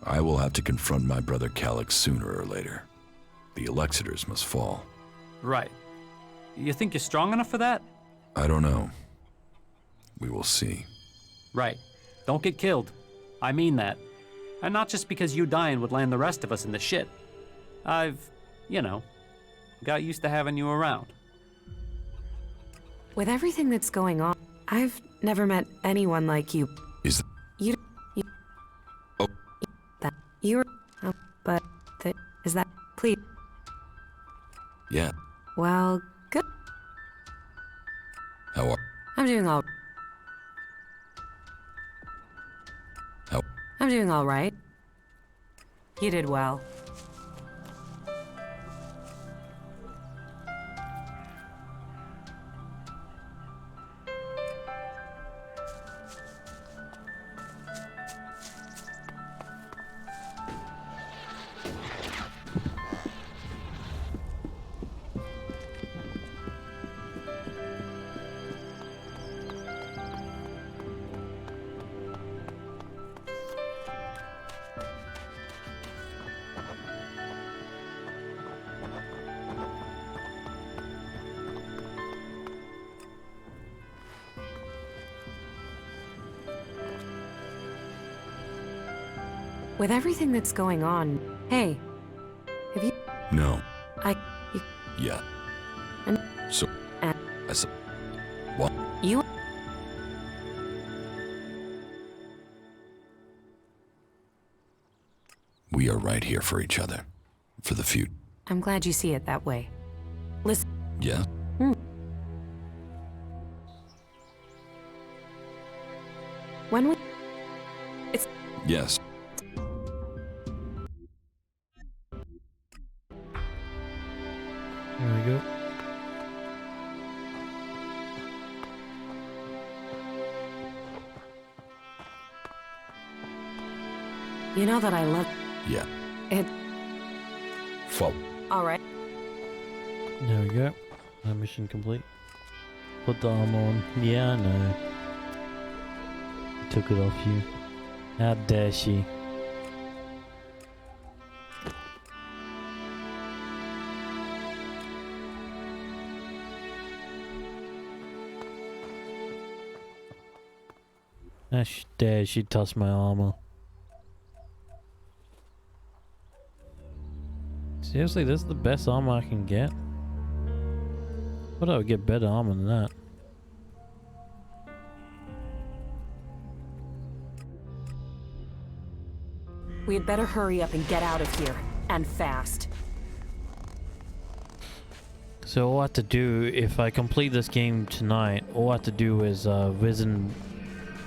Speaker 3: I will have to confront my brother Calyx sooner or later. The Elexitors must fall.
Speaker 22: Right. You think you're strong enough for that?
Speaker 3: I don't know. We will see.
Speaker 22: Right. Don't get killed. I mean that. And not just because you dying would land the rest of us in the shit. I've, you know, got used to having you around.
Speaker 5: With everything that's going on, I've never met anyone like you.
Speaker 3: Is
Speaker 5: You.
Speaker 3: Oh.
Speaker 5: That. You're. But. Is that. Please.
Speaker 3: Yeah.
Speaker 5: Well, good.
Speaker 3: How are...
Speaker 5: I'm doing all.
Speaker 3: How...
Speaker 5: I'm doing all right. You did well. With everything that's going on, hey, have you?
Speaker 3: No.
Speaker 5: You,
Speaker 3: Yeah.
Speaker 5: and
Speaker 3: So... I said... What?
Speaker 5: you.
Speaker 3: We are right here for each other. For the future.
Speaker 5: I'm glad you see it that way. Listen.
Speaker 3: Yeah?
Speaker 5: When we. It's.
Speaker 3: Yes.
Speaker 1: There we go.
Speaker 5: You know that I love.
Speaker 3: Yeah.
Speaker 5: It.
Speaker 3: Fall.
Speaker 5: All right.
Speaker 1: There we go. Mission complete. Put the armor on. Yeah, I know. Took it off you. How dare she? How dare she touch my armor? Seriously, this is the best armor I can get? Thought I would get better armor than that.
Speaker 5: We had better hurry up and get out of here. And fast.
Speaker 1: So all I have to do, if I complete this game tonight, all I have to do is Resident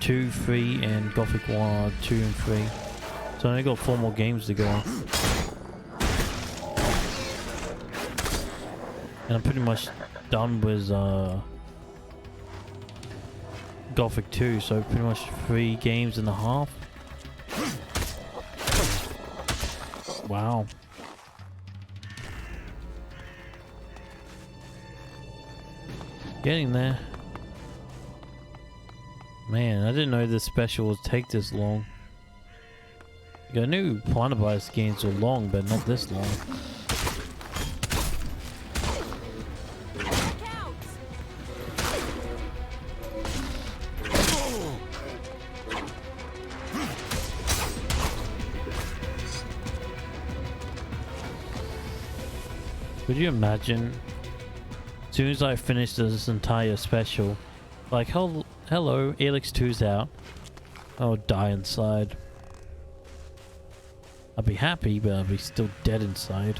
Speaker 1: 2, 3, and Gothic 1, 2, and 3. So I only got 4 more games to go. And I'm pretty much done with Gothic 2, so pretty much 3 games and a half. Wow. Getting there. Man, I didn't know this special would take this long. I knew Planabytes games were long, but not this long. Could you imagine? As soon as I finish this entire special, like, hello, elex 2's out. I'll die inside. I'll be happy, but I'll be still dead inside.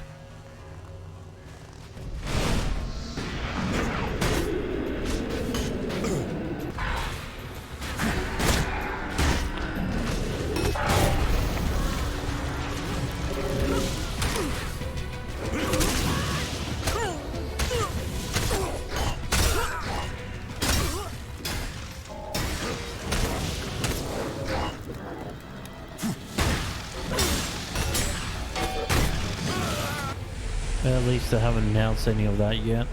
Speaker 1: At least I haven't announced any of that yet.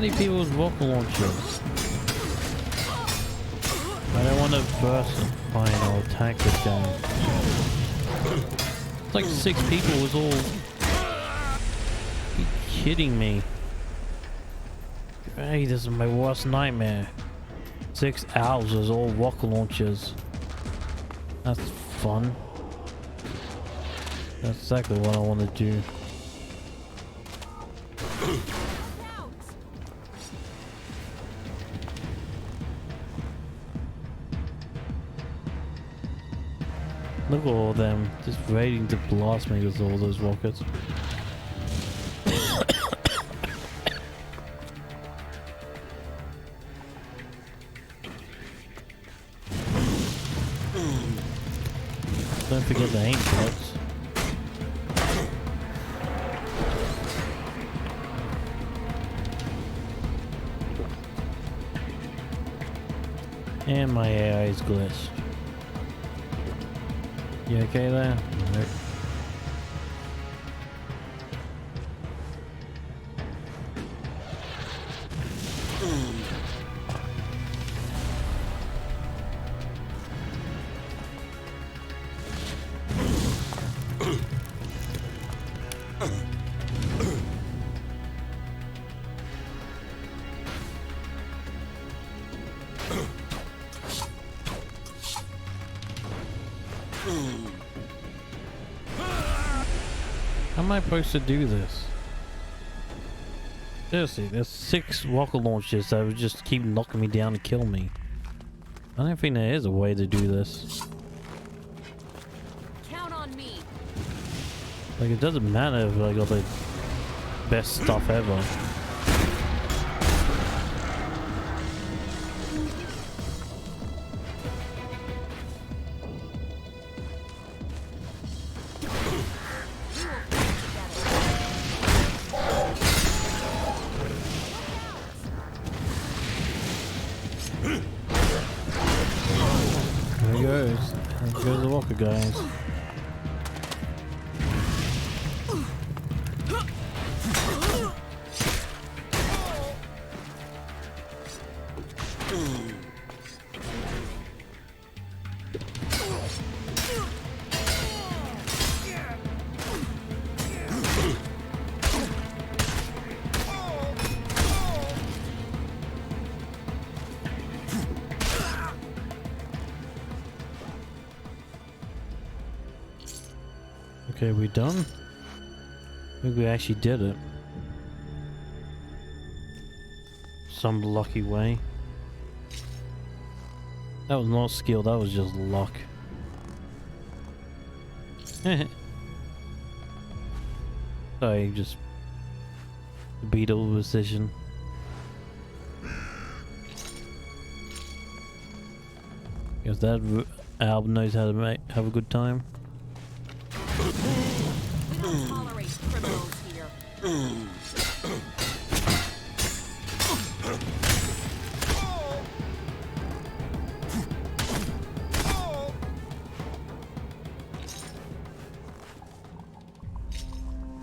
Speaker 1: many people with rocket launchers? I don't want to burst and fine, I'll attack this guy. It's like 6 people was all... Are you kidding me? Hey, this is my worst nightmare. 6 owls was all rocket launchers. That's fun. That's exactly what I want to do. Look at all of them just waiting to blast me with all those rockets. Don't forget the aim shots. And my AI is glitched. You okay there? Nope. How am I supposed to do this? Seriously, there's 6 rocket launchers that would just keep knocking me down and kill me. I don't think there is a way to do this.
Speaker 5: Count on me.
Speaker 1: Like, it doesn't matter if I got the best stuff ever. There he goes. There goes the rocket guys. Okay, we done? Maybe we actually did it. Some lucky way. That was not skill, that was just luck. Sorry, just beetle decision. Guess that Alb knows how to have a good time.
Speaker 5: We don't tolerate criminals here.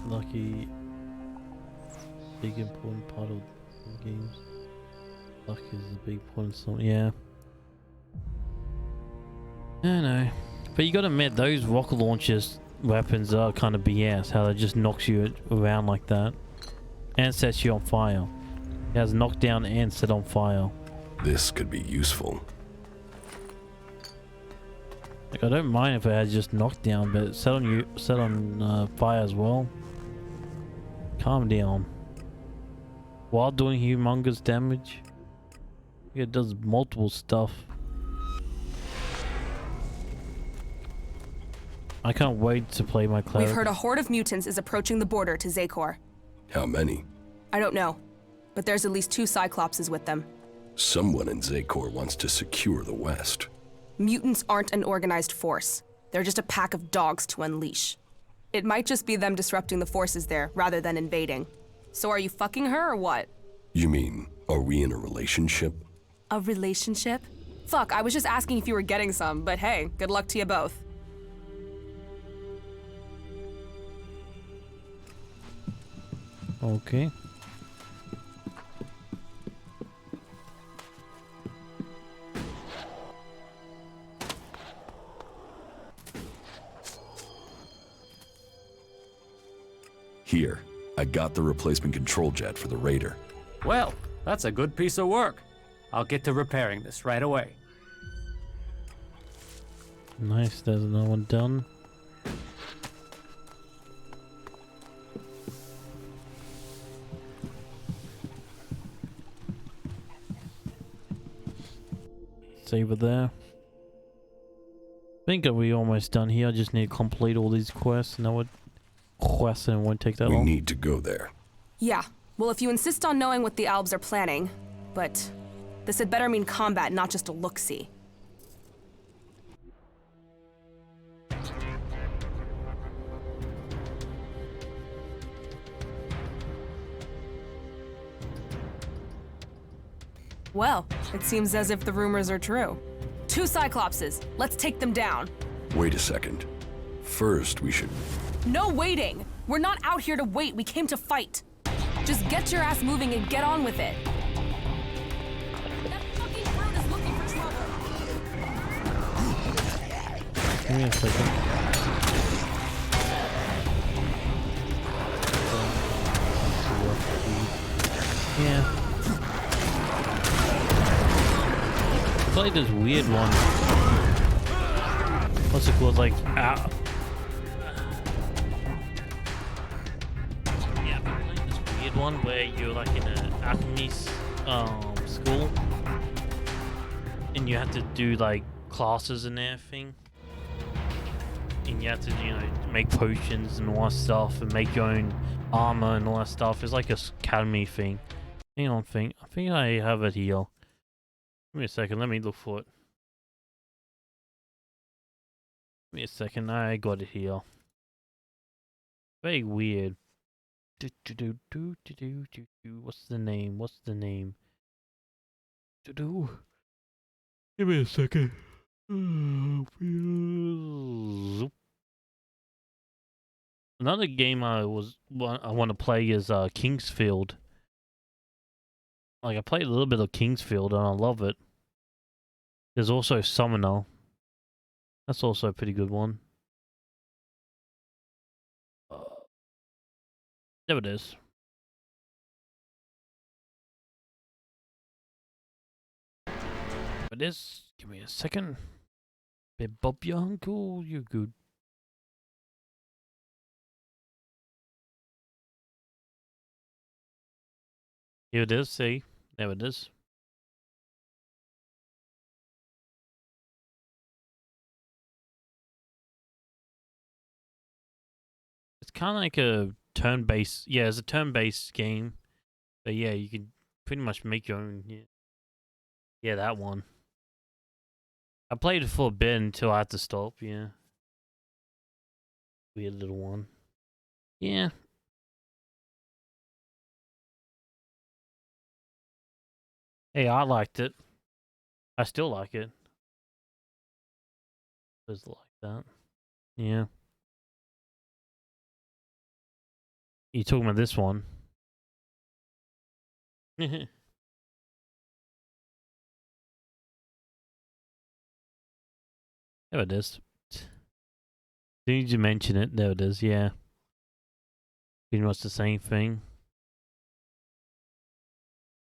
Speaker 1: Lucky, big important part of games. Luck is the big point of something. Yeah. I know, but you gotta admit those rocket launchers weapons are kind of BS. How it just knocks you around like that and sets you on fire. It has knockdown and set on fire.
Speaker 3: This could be useful.
Speaker 1: Like, I don't mind if it has just knockdown, but set on fire as well. Calm down. While doing humongous damage, it does multiple stuff. I can't wait to play my cleric.
Speaker 10: We've heard a horde of mutants is approaching the border to Zakor.
Speaker 3: How many?
Speaker 10: I don't know, but there's at least 2 Cyclopses with them.
Speaker 3: Someone in Zakor wants to secure the West.
Speaker 10: Mutants aren't an organized force. They're just a pack of dogs to unleash. It might just be them disrupting the forces there, rather than invading. So are you fucking her or what?
Speaker 3: You mean, are we in a relationship?
Speaker 10: A relationship? Fuck, I was just asking if you were getting some, but hey, good luck to you both.
Speaker 1: Okay.
Speaker 3: Here, I got the replacement control jet for the Raider.
Speaker 22: Well, that's a good piece of work. I'll get to repairing this right away.
Speaker 1: Nice, there's another one done. Save it there. I think that we're almost done here. I just need to complete all these quests and it won't take that long.
Speaker 3: We need to go there.
Speaker 10: Yeah. Well, if you insist on knowing what the Albs are planning, but this had better mean combat, not just a look-see. Well, it seems as if the rumors are true. 2 Cyclopses. Let's take them down.
Speaker 3: Wait a second. First, we should...
Speaker 10: No waiting! We're not out here to wait, we came to fight. Just get your ass moving and get on with it. That fucking bird is looking for trouble.
Speaker 1: Give me a second. Yeah. It's like this weird one. What's it called? Like, yeah, but like this weird one where you're like in an alchemy school, and you have to do like classes and everything, and you have to, you know, make potions and all that stuff, and make your own armor and all that stuff. It's like a academy thing. Hang on, I think I have it here. Give me a second, let me look for it. Give me a second, I got it here. Very weird. What's the name? Give me a second. Another game I want to play is Kingsfield. Like, I played a little bit of Kingsfield and I love it. There's also Summoner. That's also a pretty good one. There it is. It is. Give me a second. Big Bob, your uncle, you're good. Here it is, see? There it is. It's kind of like a turn-based, yeah, it's a turn-based game. But yeah, you can pretty much make your own, yeah, that one. I played it for a bit until I had to stop, yeah. Weird little one. Yeah. Hey, I liked it. I still like it. Just like that. Yeah. You talking about this one? There it is. As soon as you mention it, there it is, yeah. Pretty much the same thing.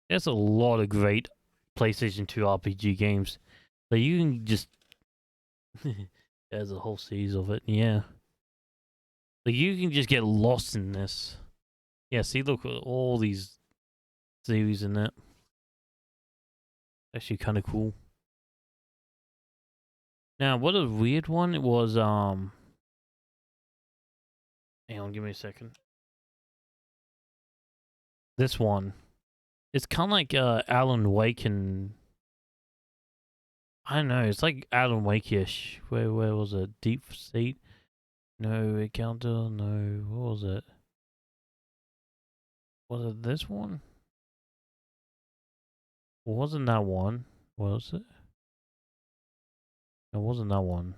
Speaker 1: There's a lot of great PlayStation 2 RPG games. So you can just... There's a whole series of it, yeah. Like, you can just get lost in this. Yeah, see, look at all these series in it. Actually kind of cool. Now, what a weird one it was, hang on, give me a second. This one. It's kind of like Alan Wake and... I don't know, it's like Alan Wake-ish. Where was it? Deep State? No, Encounter? No, what was it? Was it this one? It wasn't that one, was it? It wasn't that one.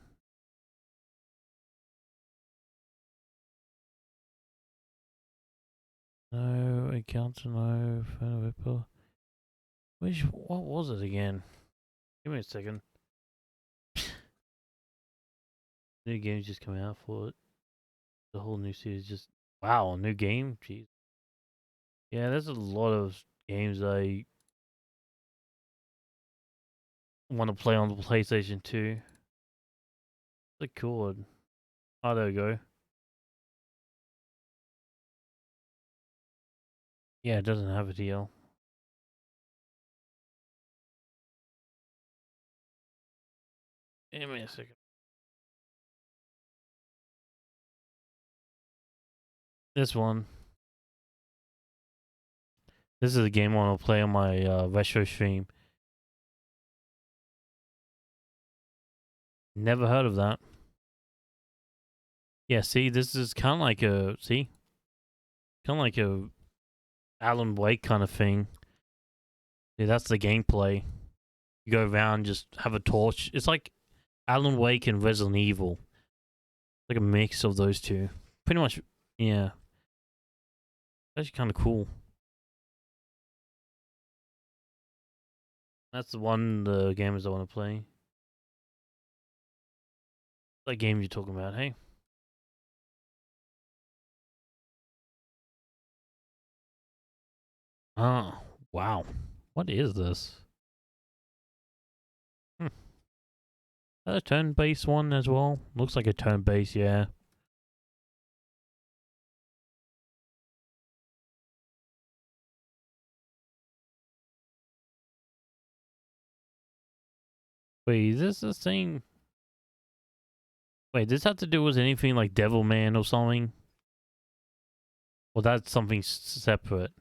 Speaker 1: No, Encounter, no, Fan Ripper. What was it again? Give me a second. New games just coming out for it. The whole new series just Wow, new game? Jeez. Yeah, there's a lot of games I want to play on the PlayStation 2. Like cool. Oh, there we go. Yeah, it doesn't have a deal. Give me a second. This one. This is a game I want to play on my retro stream. Never heard of that. Yeah, see, this is kind of like a kind of like a Alan Wake kind of thing. Yeah, that's the gameplay. You go around, just have a torch. It's like Alan Wake and Resident Evil. Like a mix of those two. Pretty much, yeah. Actually kind of cool. That's the games I want to play. What game you talking about, hey? Oh, wow. What is this? Is that a turn-based one as well? Looks like a turn-based, yeah. Wait, is this the same? Wait, does this have to do with anything like Devilman or something? Or that's something separate?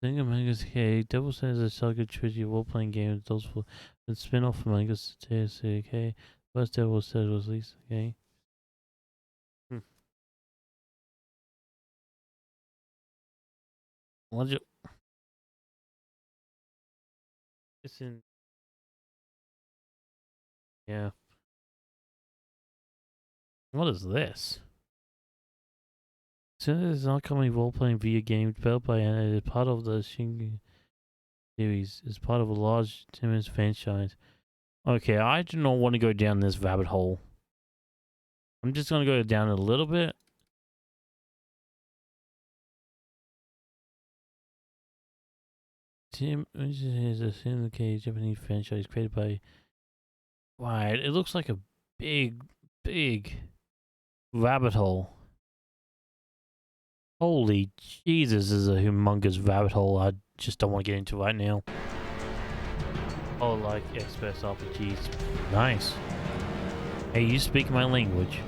Speaker 1: Think of Manga's okay. Devil Says is a solid trilogy of role-playing games. Those for the spin-off from Manga's okay. First Devil Says was released, okay. What'd you... It's in... Yeah. What is this? Soon as an upcoming role-playing video game developed by and is part of the Shingu series, is part of a large Timmons franchise. Okay, I do not want to go down this rabbit hole. I'm just gonna go down a little bit. Tim is a syndicated Japanese franchise created by... Right, it looks like a big rabbit hole. Holy Jesus, this is a humongous rabbit hole I just don't want to get into right now. Oh, like Express RPGs. Nice. Hey, you speak my language.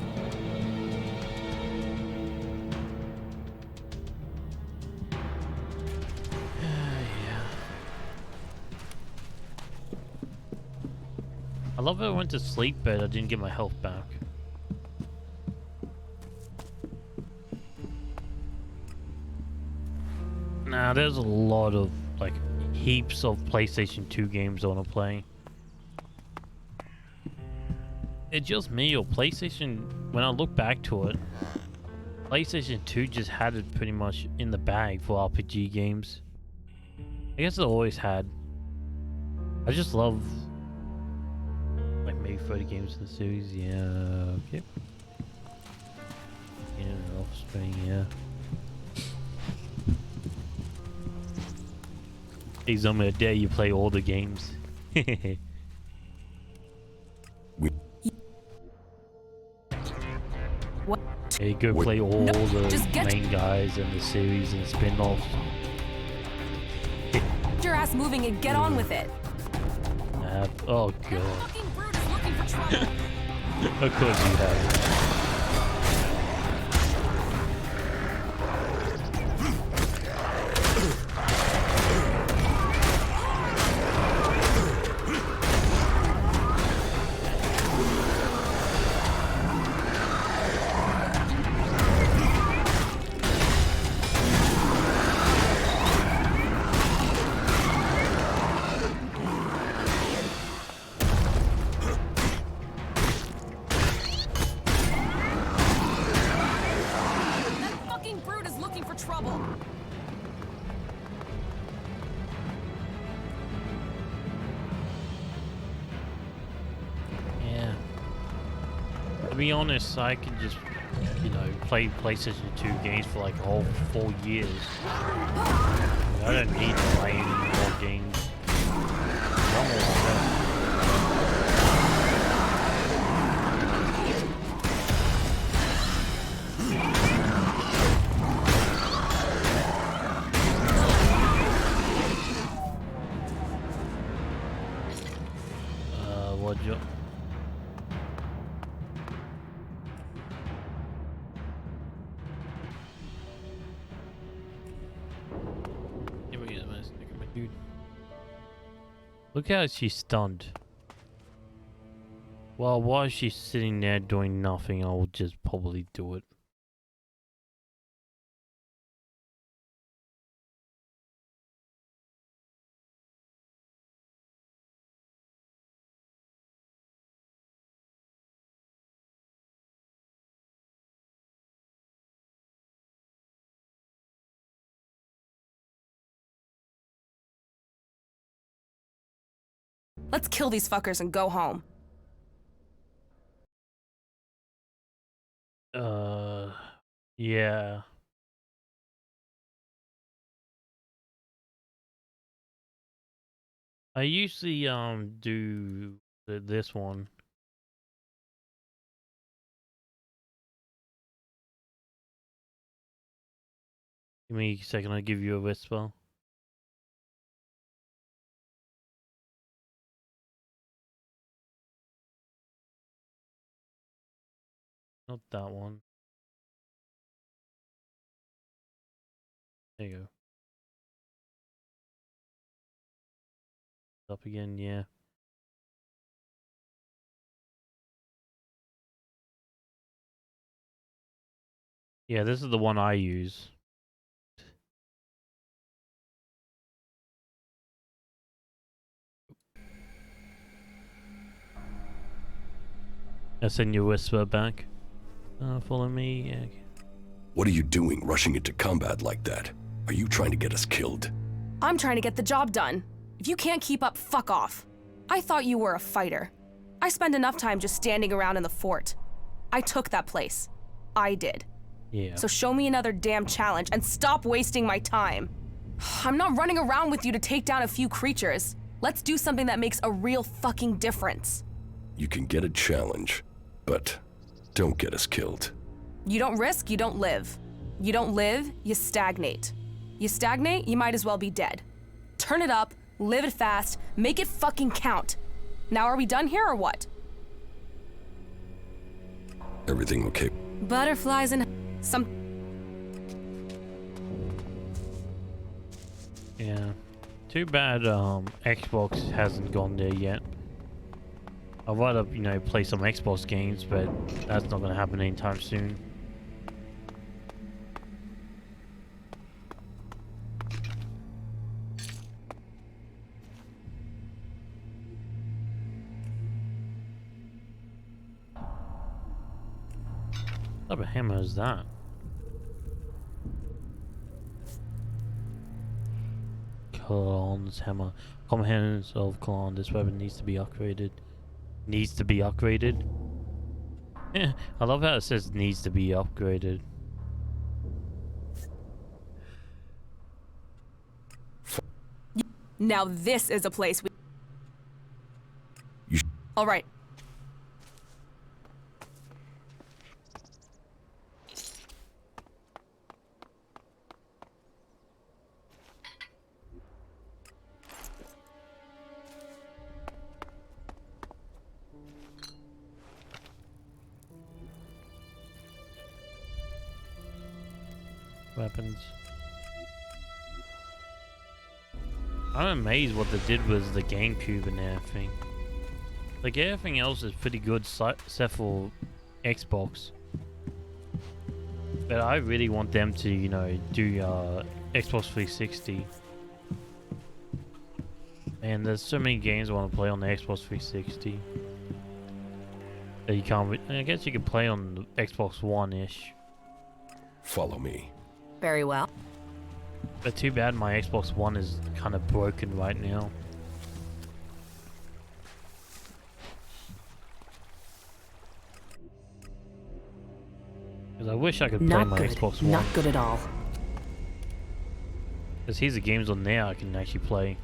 Speaker 1: Yeah. I love that I went to sleep, but I didn't get my health back. Nah, there's a lot of, like, heaps of PlayStation 2 games I want to play. It's just me, or PlayStation, when I look back to it, PlayStation 2 just had it pretty much in the bag for RPG games. I guess it always had. I just love, like, maybe 30 games in the series, yeah, okay. Yeah, Offspring, yeah. He's on a day you play all the games.
Speaker 10: What?
Speaker 1: Yeah, you go play all the main guys and the series and the spin-offs.
Speaker 10: Get your ass moving and get on with it.
Speaker 1: Oh god. Of course you have. be honest, I can just, you know, play PlayStation 2 games for like a whole 4 years. I don't need to play any more games. I'm all right. What job? Dude. Look how she's stunned. Well, while she's sitting there doing nothing, I will just probably do it.
Speaker 10: Let's kill these fuckers and go home.
Speaker 1: Yeah. I usually do this one. Give me a second, I'll give you a whisper. Not that one. There you go. Up again, yeah. Yeah, this is the one I use. I send you a whisper back. Follow me. Yeah.
Speaker 3: What are you doing rushing into combat like that? Are you trying to get us killed?
Speaker 10: I'm trying to get the job done. If you can't keep up, fuck off. I thought you were a fighter. I spend enough time just standing around in the fort. I took that place. I did.
Speaker 1: Yeah.
Speaker 10: So show me another damn challenge and stop wasting my time. I'm not running around with you to take down a few creatures. Let's do something that makes a real fucking difference.
Speaker 3: You can get a challenge, but don't get us killed.
Speaker 10: You don't risk, you don't live. You don't live, you stagnate. You stagnate, you might as well be dead. Turn it up, live it fast, make it fucking count. Now are we done here or what?
Speaker 3: Everything okay?
Speaker 10: Butterflies and some...
Speaker 1: Yeah. Too bad Xbox hasn't gone there yet. I'd rather, you know, play some Xbox games, but that's not gonna happen anytime soon. What type of hammer is that? Kalon's hammer. Common hands of Kalon. This weapon needs to be upgraded. Needs to be upgraded? Yeah, I love how it says needs to be upgraded.
Speaker 10: Now this is a place we... All right.
Speaker 1: Weapons. I'm amazed what they did with the GameCube and everything. Like everything else is pretty good except for Xbox. But I really want them to, you know, do Xbox 360. And there's so many games I want to play on the Xbox 360. That you can't. I guess you can play on the Xbox One-ish.
Speaker 3: Follow me.
Speaker 5: Very well.
Speaker 1: But too bad my Xbox One is kind of broken right now. Because I wish I could play
Speaker 5: Not
Speaker 1: my
Speaker 5: good.
Speaker 1: Xbox One.
Speaker 5: Not good at all.
Speaker 1: Because here's the games on there I can actually play.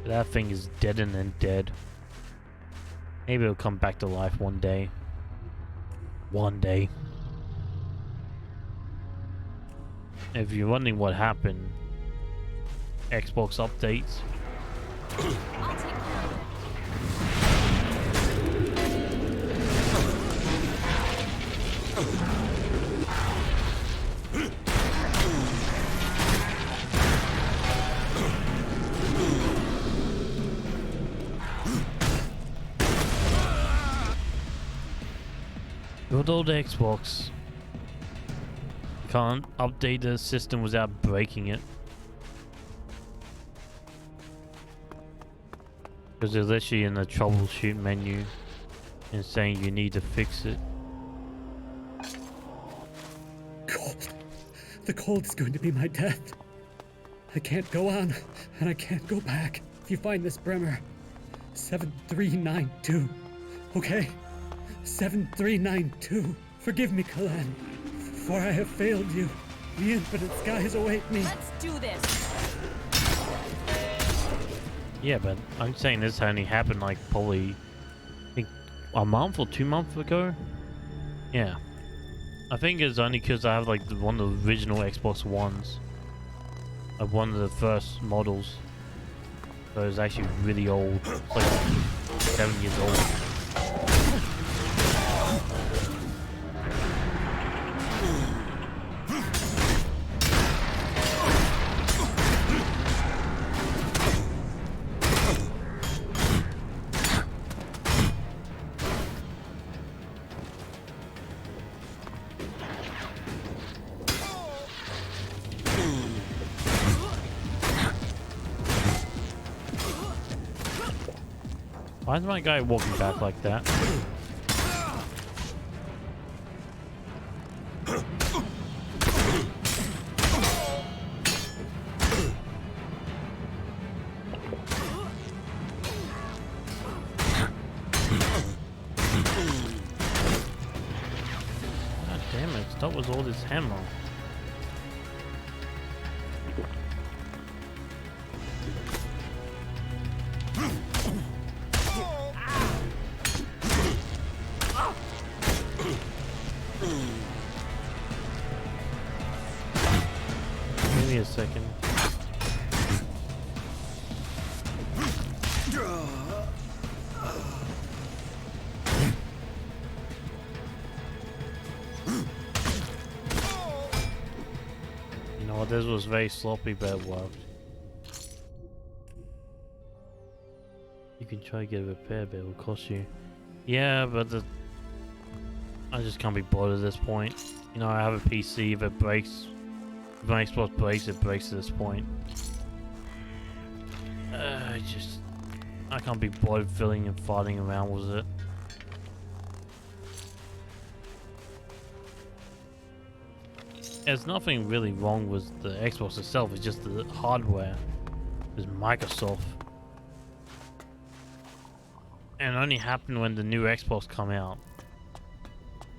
Speaker 1: But that thing is dead and then dead. Maybe it'll come back to life one day. One day. If you're wondering what happened, Xbox updates. Good old Xbox. Can't update the system without breaking it. Because they're literally in the troubleshoot menu and saying you need to fix it.
Speaker 7: Cold. The cold is going to be my death. I can't go on, and I can't go back. If you find this Bremer, 7392. Okay? 7392. Forgive me, Kalan, for I have failed you. The infinite skies await me.
Speaker 13: Let's do this.
Speaker 1: Yeah, but I'm saying this only happened like probably, I think, a month or 2 months ago. Yeah. I think it's only because I have like one of the original Xbox Ones. Like one of the first models. So it's actually really old. It's like 7 years old. Why is my guy walking back like that? God damn it, stop with all this hammer. Give me a second. You know what, this was very sloppy, but it worked. You can try to get a repair, but it will cost you. Yeah, but I just can't be bothered at this point. You know, I have a PC, if it breaks, if my Xbox breaks, it breaks at this point. I can't be bothered filling and farting around with it. There's nothing really wrong with the Xbox itself, it's just the hardware. It's Microsoft. And it only happened when the new Xbox come out.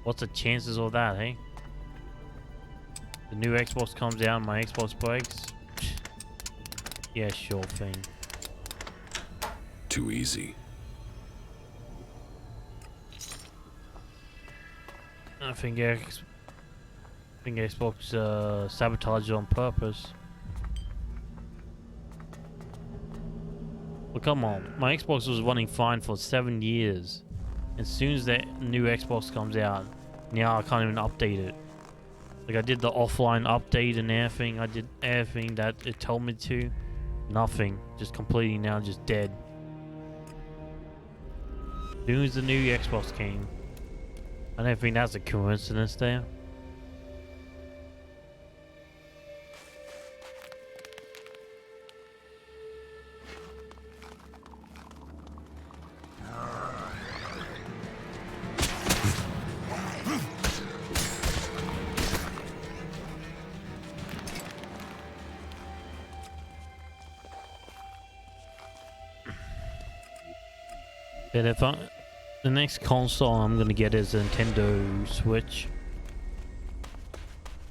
Speaker 1: What's the chances of that, hey? The new Xbox comes out and my Xbox breaks? Yeah, sure thing.
Speaker 3: Too easy.
Speaker 1: I think Xbox sabotaged it on purpose. Well, come on. My Xbox was running fine for 7 years. As soon as that new Xbox comes out, now I can't even update it. Like, I did the offline update and everything. I did everything that it told me to. Nothing. Just completely now just dead. As soon as the new Xbox came. I don't think that's a coincidence there. But The next console I'm gonna get is a Nintendo Switch.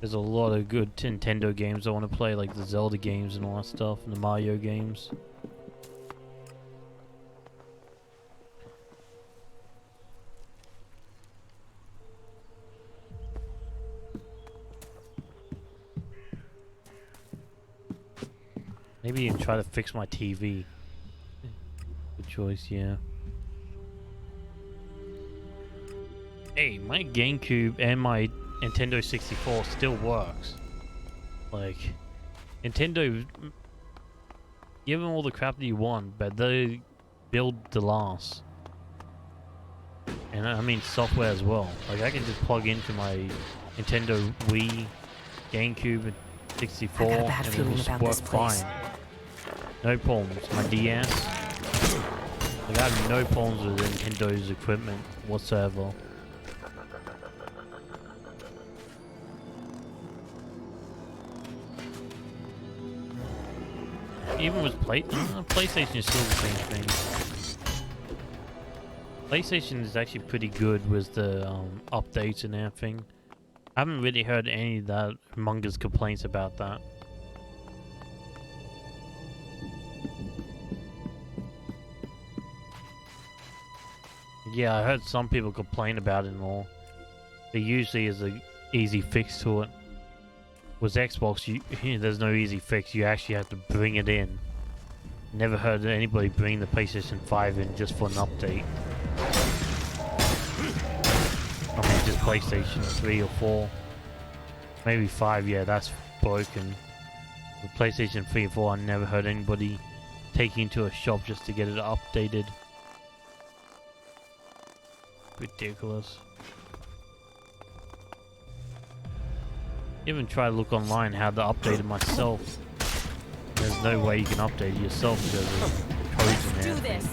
Speaker 1: There's a lot of good Nintendo games I want to play, like the Zelda games and all that stuff, and the Mario games. Maybe even try to fix my TV. Good choice, yeah. Hey, my GameCube and my Nintendo 64 still works. Like, Nintendo, give them all the crap that you want, but they build the last. And I mean software as well. Like, I can just plug into my Nintendo Wii, GameCube, and 64,
Speaker 5: I got a bad
Speaker 1: and
Speaker 5: feeling
Speaker 1: it'll just
Speaker 5: about
Speaker 1: work
Speaker 5: this place.
Speaker 1: fine. No problems. My DS, like, I have no problems with Nintendo's equipment whatsoever. Even with PlayStation is still the same thing. PlayStation is actually pretty good with the updates and everything. I haven't really heard any of that humongous complaints about that. Yeah, I heard some people complain about it and all. There usually is a easy fix to it. With Xbox, there's no easy fix. You actually have to bring it in. Never heard anybody bring the PlayStation 5 in just for an update. I mean, just PlayStation 3 or 4. Maybe 5, yeah, that's broken. With PlayStation 3 or 4, I never heard anybody taking it to a shop just to get it updated. Ridiculous. Even try to look online how to update it myself. There's no way you can update it yourself because of codes in there.
Speaker 5: Do this.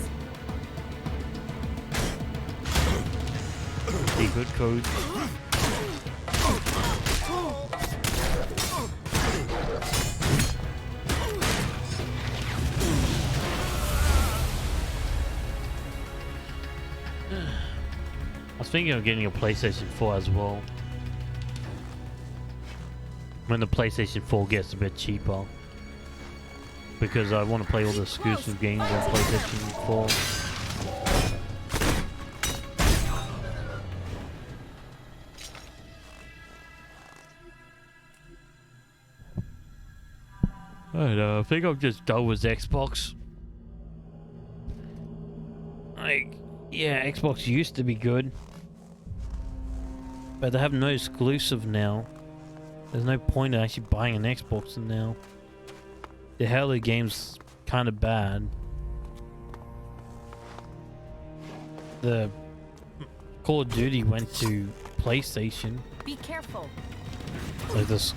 Speaker 1: Secret codes. I was thinking of getting a PlayStation 4 as well. When the PlayStation 4 gets a bit cheaper. Because I want to play all the exclusive games on PlayStation 4. I don't know, I think I'm just done with Xbox. Like, yeah, Xbox used to be good. But they have no exclusive now. There's no point in actually buying an Xbox now. The Halo game's kind of bad. The Call of Duty went to PlayStation.
Speaker 5: Be careful.
Speaker 1: Like this,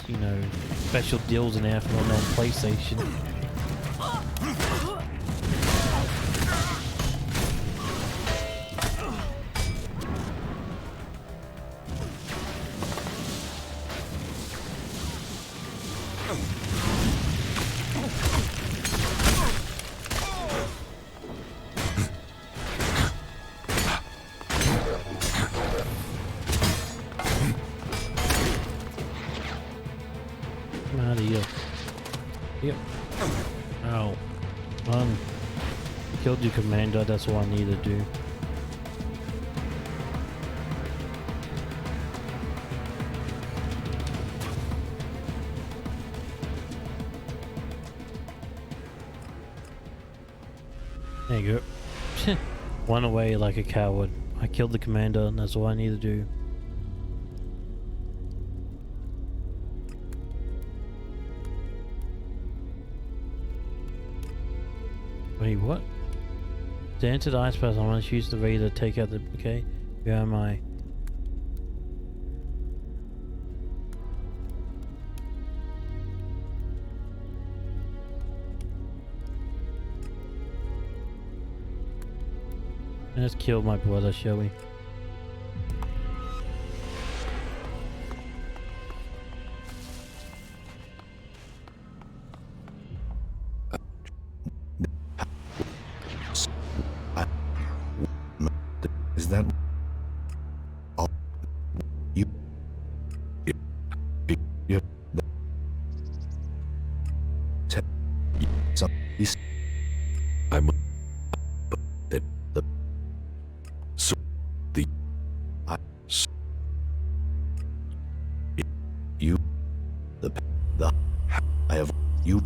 Speaker 1: you know, special deals and everything on PlayStation. Yep. Ow. Killed your commander, that's what I need to do. There you go. Went away like a coward. I killed the commander, and that's all I need to do. Wait, what? To enter the ice pass, I want to use the radar to take out the... Okay, where am I? Let's kill my brother, shall we?
Speaker 2: You, the, I have, you,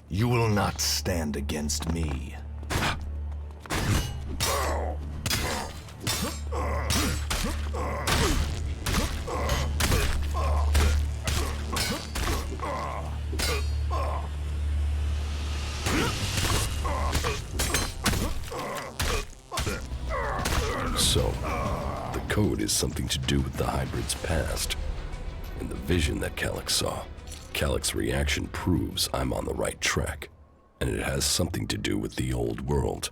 Speaker 2: you will not stand against me.
Speaker 3: So, the code is something to do with the hybrid's past. And the vision that Calix saw. Calix's reaction proves I'm on the right track. And it has something to do with the old world.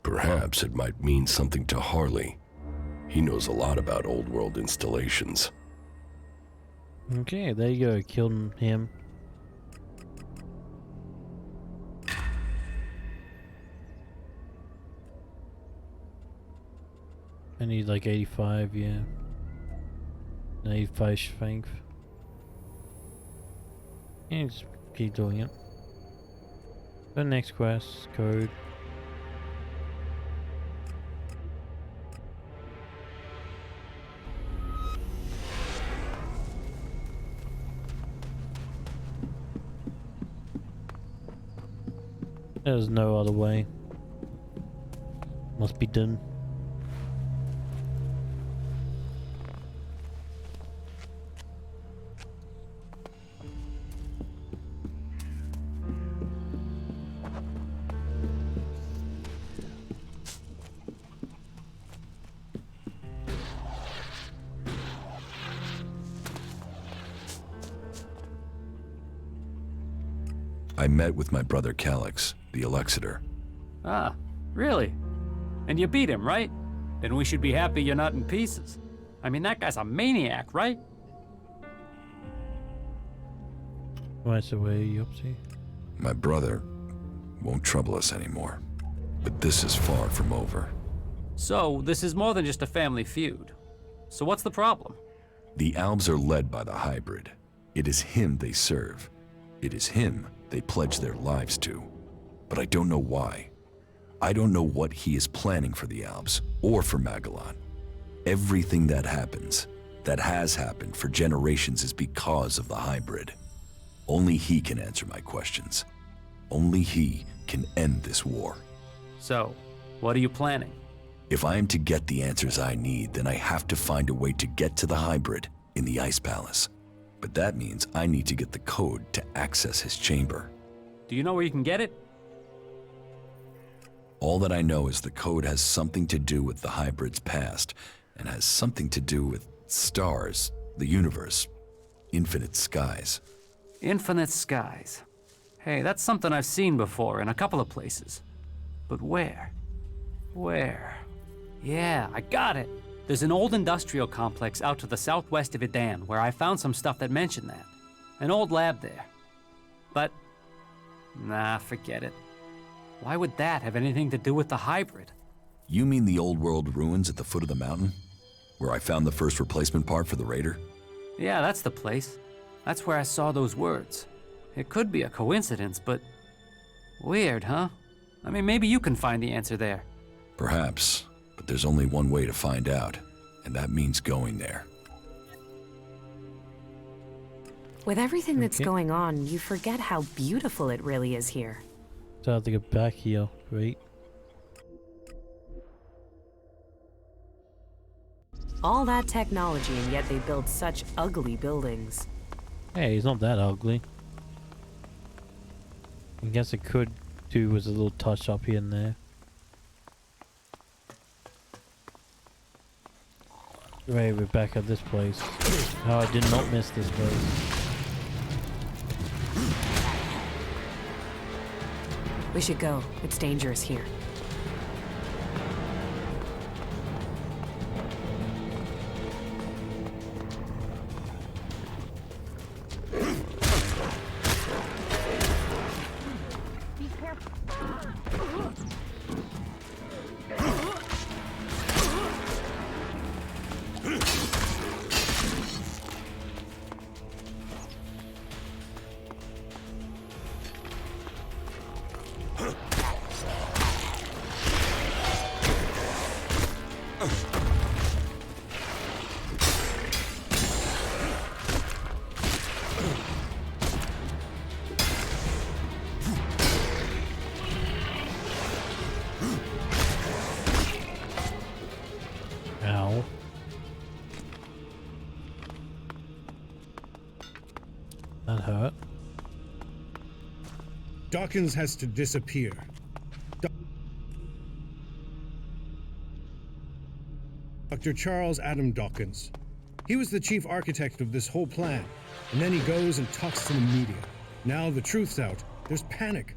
Speaker 3: Perhaps it might mean something to Harley. He knows a lot about old world installations.
Speaker 1: Okay, there you go. Killed him. I need like 85, yeah. 85 strength. And just keep doing it. The next quest, code. There's no other way. Must be done.
Speaker 3: I met with my brother Calix, the Elexitor.
Speaker 22: Ah, really? And you beat him, right? Then we should be happy you're not in pieces. I mean, that guy's a maniac, right?
Speaker 1: What's the way you up to?
Speaker 3: My brother won't trouble us anymore. But this is far from over.
Speaker 22: So, this is more than just a family feud. So what's the problem?
Speaker 3: The Albs are led by the hybrid. It is him they serve. It is him they pledge their lives to. But I don't know why. I don't know what he is planning for the Albs or for Magellan. Everything that happens, that has happened for generations, is because of the hybrid. Only he can answer my questions. Only he can end this war.
Speaker 22: So, what are you planning?
Speaker 3: If I am to get the answers I need, then I have to find a way to get to the hybrid in the Ice Palace. But that means I need to get the code to access his chamber.
Speaker 22: Do you know where you can get it?
Speaker 3: All that I know is the code has something to do with the hybrid's past, and has something to do with stars, the universe, infinite skies.
Speaker 22: Infinite skies. Hey, that's something I've seen before in a couple of places. But where? Where? Yeah, I got it. There's an old industrial complex out to the southwest of Idan where I found some stuff that mentioned that. An old lab there. But, nah, forget it. Why would that have anything to do with the hybrid?
Speaker 3: You mean the old world ruins at the foot of the mountain? Where I found the first replacement part for the Raider?
Speaker 22: Yeah, that's the place. That's where I saw those words. It could be a coincidence, but weird, huh? I mean, maybe you can find the answer there.
Speaker 3: Perhaps, but there's only one way to find out, and that means going there.
Speaker 5: With everything that's going on, you forget how beautiful it really is here.
Speaker 1: So I have to get back here, right?
Speaker 5: All that technology, and yet they build such ugly buildings.
Speaker 1: Hey, he's not that ugly. I guess it could do with a little touch up here and there. Right, we're back at this place. Oh, I did not miss this place.
Speaker 5: We should go. It's dangerous here.
Speaker 6: Dawkins has to disappear. Dr. Charles Adam Dawkins. He was the chief architect of this whole plan, and then he goes and talks to the media. Now the truth's out. There's panic.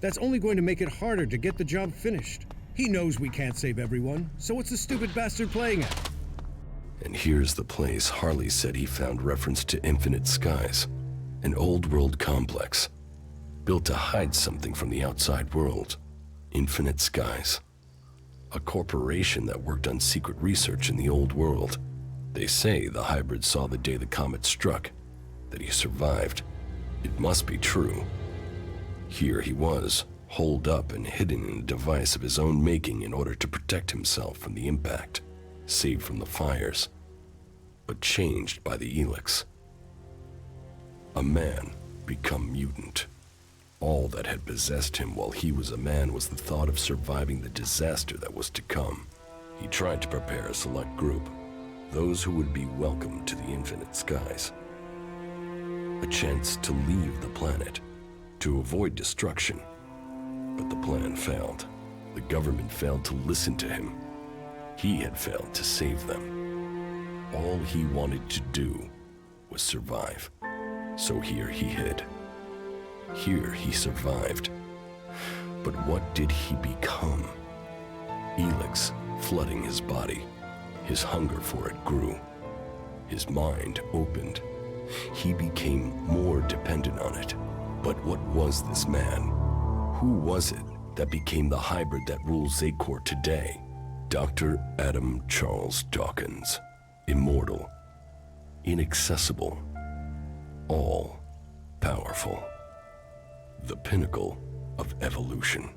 Speaker 6: That's only going to make it harder to get the job finished. He knows we can't save everyone, so what's the stupid bastard playing at?
Speaker 3: And here's the place Harley said he found reference to Infinite Skies, an old world complex, built to hide something from the outside world. Infinite Skies. A corporation that worked on secret research in the old world. They say the hybrid saw the day the comet struck, that he survived. It must be true. Here he was, holed up and hidden in a device of his own making in order to protect himself from the impact, saved from the fires, but changed by the elex. A man become mutant. All that had possessed him while he was a man was the thought of surviving the disaster that was to come. He tried to prepare a select group, those who would be welcome to the Infinite Skies. A chance to leave the planet, to avoid destruction. But the plan failed. The government failed to listen to him. He had failed to save them. All he wanted to do was survive. So here he hid. Here he survived. But what did he become? Elex flooding his body. His hunger for it grew. His mind opened. He became more dependent on it. But what was this man? Who was it that became the hybrid that rules Zacor today? Dr. Adam Charles Dawkins. Immortal. Inaccessible. All-powerful. The pinnacle of evolution.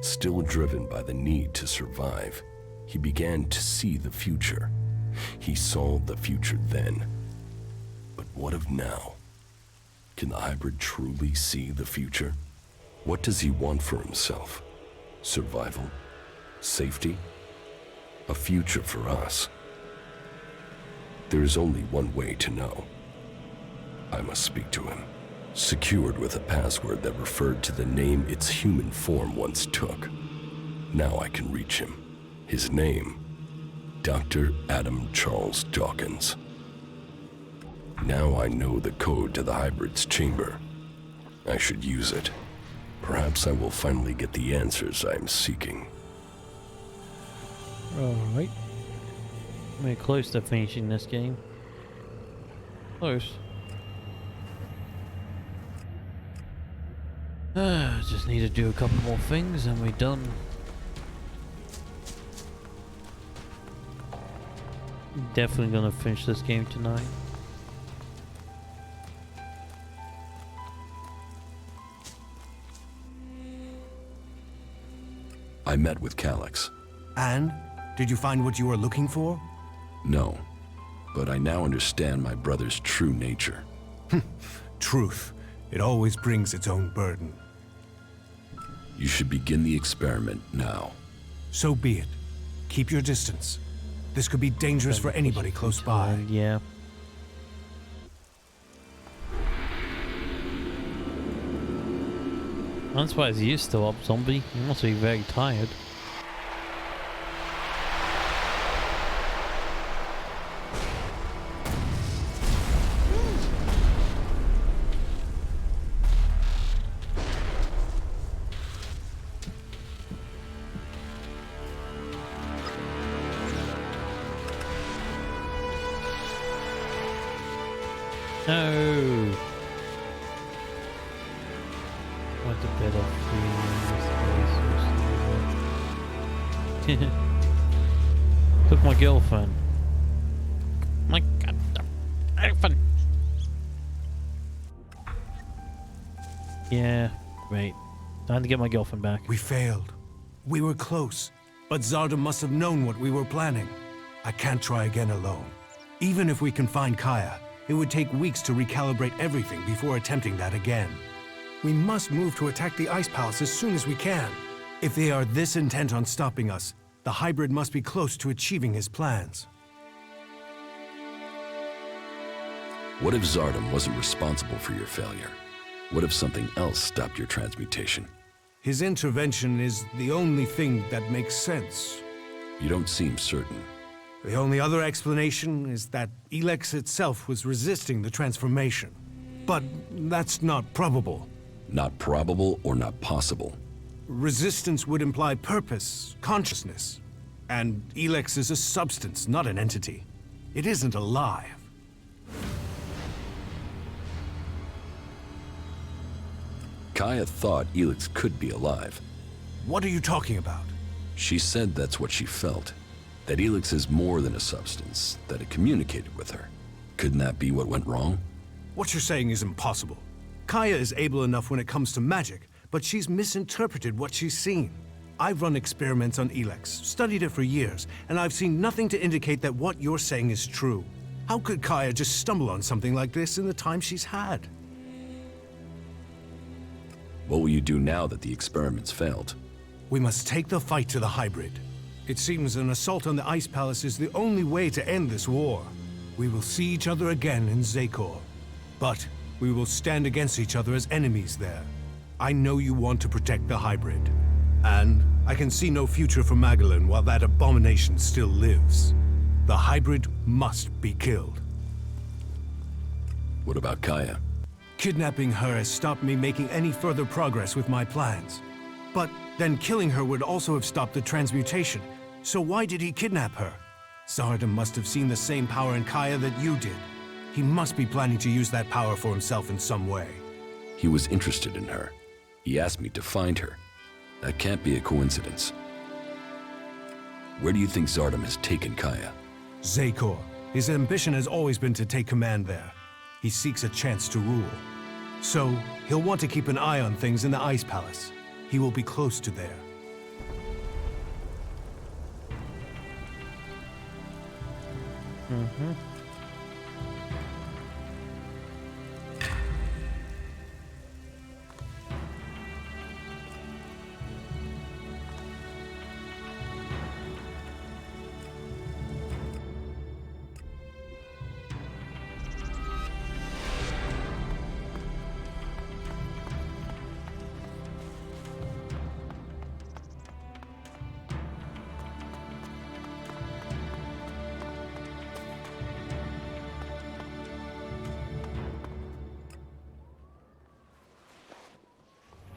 Speaker 3: Still driven by the need to survive, he began to see the future. He saw the future then. But what of now? Can the hybrid truly see the future? What does he want for himself? Survival? Safety? A future for us? There is only one way to know. I must speak to him. Secured with a password that referred to the name its human form once took. Now I can reach him. His name, Dr. Adam Charles Dawkins. Now I know the code to the hybrid's chamber. I should use it. Perhaps I will finally get the answers I am seeking.
Speaker 1: Alright. We're close to finishing this game. Close. Just need to do a couple more things and we're done. Definitely gonna finish this game tonight.
Speaker 3: I met with Calyx.
Speaker 6: And? Did you find what you were looking for?
Speaker 3: No, but I now understand my brother's true nature.
Speaker 6: Truth. It always brings its own burden.
Speaker 3: You should begin the experiment now.
Speaker 6: So be it. Keep your distance. This could be dangerous for anybody close by.
Speaker 1: Yeah. I'm surprised you're still up, zombie. You must be very tired. No. What a bit of free. Took my girlfriend. My god, girlfriend. Yeah, right. Time to get my girlfriend back.
Speaker 6: We failed. We were close, but Zarda must have known what we were planning. I can't try again alone. Even if we can find Kaya, it would take weeks to recalibrate everything before attempting that again. We must move to attack the Ice Palace as soon as we can. If they are this intent on stopping us, the hybrid must be close to achieving his plans.
Speaker 3: What if Zardom wasn't responsible for your failure? What if something else stopped your transmutation?
Speaker 6: His intervention is the only thing that makes sense.
Speaker 3: You don't seem certain.
Speaker 6: The only other explanation is that Elex itself was resisting the transformation. But that's not probable.
Speaker 3: Not probable or not possible?
Speaker 6: Resistance would imply purpose, consciousness. And Elex is a substance, not an entity. It isn't alive.
Speaker 3: Kaya thought Elex could be alive.
Speaker 6: What are you talking about?
Speaker 3: She said that's what she felt. That Elex is more than a substance, that it communicated with her. Couldn't that be what went wrong?
Speaker 6: What you're saying is impossible. Kaya is able enough when it comes to magic, but she's misinterpreted what she's seen. I've run experiments on Elex, studied it for years, and I've seen nothing to indicate that what you're saying is true. How could Kaya just stumble on something like this in the time she's had?
Speaker 3: What will you do now that the experiments failed?
Speaker 6: We must take the fight to the hybrid. It seems an assault on the Ice Palace is the only way to end this war. We will see each other again in Zakor. But we will stand against each other as enemies there. I know you want to protect the hybrid. And I can see no future for Magellan while that abomination still lives. The hybrid must be killed.
Speaker 3: What about Kaya?
Speaker 6: Kidnapping her has stopped me making any further progress with my plans. But then killing her would also have stopped the transmutation. So why did he kidnap her? Zardom must have seen the same power in Kaya that you did. He must be planning to use that power for himself in some way.
Speaker 3: He was interested in her. He asked me to find her. That can't be a coincidence. Where do you think Zardom has taken Kaya?
Speaker 6: Zakor. His ambition has always been to take command there. He seeks a chance to rule. So, he'll want to keep an eye on things in the Ice Palace. He will be close to there.
Speaker 1: Mm-hmm.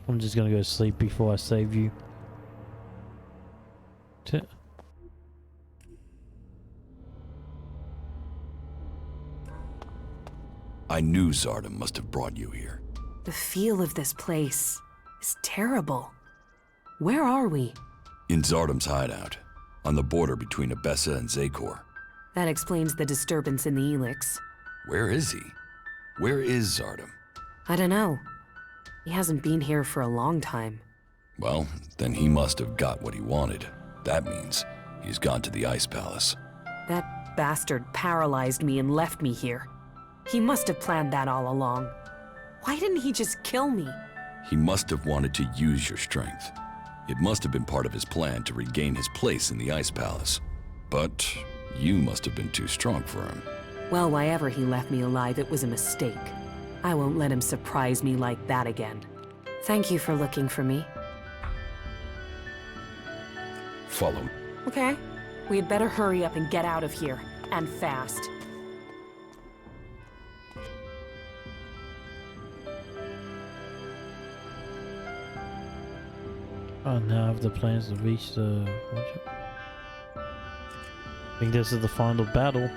Speaker 1: I'm just gonna go to sleep before I save you.
Speaker 3: I knew Zardom must have brought you here.
Speaker 5: The feel of this place is terrible. Where are we?
Speaker 3: In Zardom's hideout, on the border between Abessa and Zakor.
Speaker 5: That explains the disturbance in the Elex.
Speaker 3: Where is he? Where is Zardom?
Speaker 5: I don't know. He hasn't been here for a long time.
Speaker 3: Well, then he must have got what he wanted. That means he's gone to the Ice Palace.
Speaker 5: That bastard paralyzed me and left me here. He must have planned that all along. Why didn't he just kill me?
Speaker 3: He must have wanted to use your strength. It must have been part of his plan to regain his place in the Ice Palace. But you must have been too strong for him.
Speaker 5: Well, why ever he left me alive, it was a mistake. I won't let him surprise me like that again. Thank you for looking for me.
Speaker 3: Follow me.
Speaker 5: Okay. We had better hurry up and get out of here. And fast.
Speaker 1: Oh, now I have the plans to reach the... I think this is the final battle.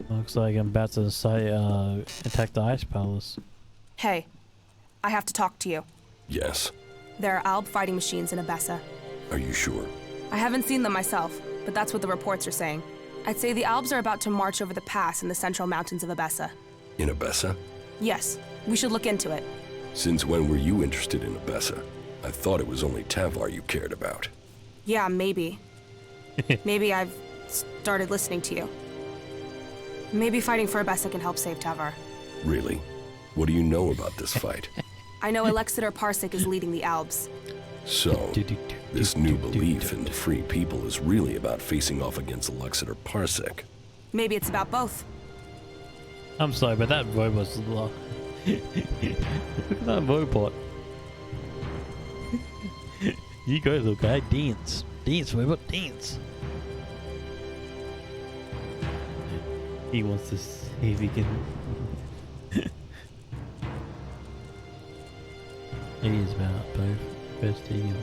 Speaker 1: Looks like I'm about to attack the Ice Palace.
Speaker 10: Hey, I have to talk to you.
Speaker 3: Yes.
Speaker 10: There are Alb fighting machines in Abessa.
Speaker 3: Are you sure?
Speaker 10: I haven't seen them myself, but that's what the reports are saying. I'd say the Albs are about to march over the pass in the central mountains of Abessa.
Speaker 3: In Abessa?
Speaker 10: Yes, we should look into it.
Speaker 3: Since when were you interested in Abessa? I thought it was only Tavar you cared about.
Speaker 10: Yeah, maybe. Maybe I've started listening to you. Maybe fighting for Abessa can help save Tavar.
Speaker 3: Really? What do you know about this fight?
Speaker 10: I know Alexander Parsec is leading the Albs.
Speaker 3: So, this new belief in the free people is really about facing off against Alexander Parsec.
Speaker 10: Maybe it's about both.
Speaker 1: I'm sorry, but that robot's look at that robot. You go, little guy, dance. Dance, robot, dance. He wants to see if he can. It is about both. Best see you.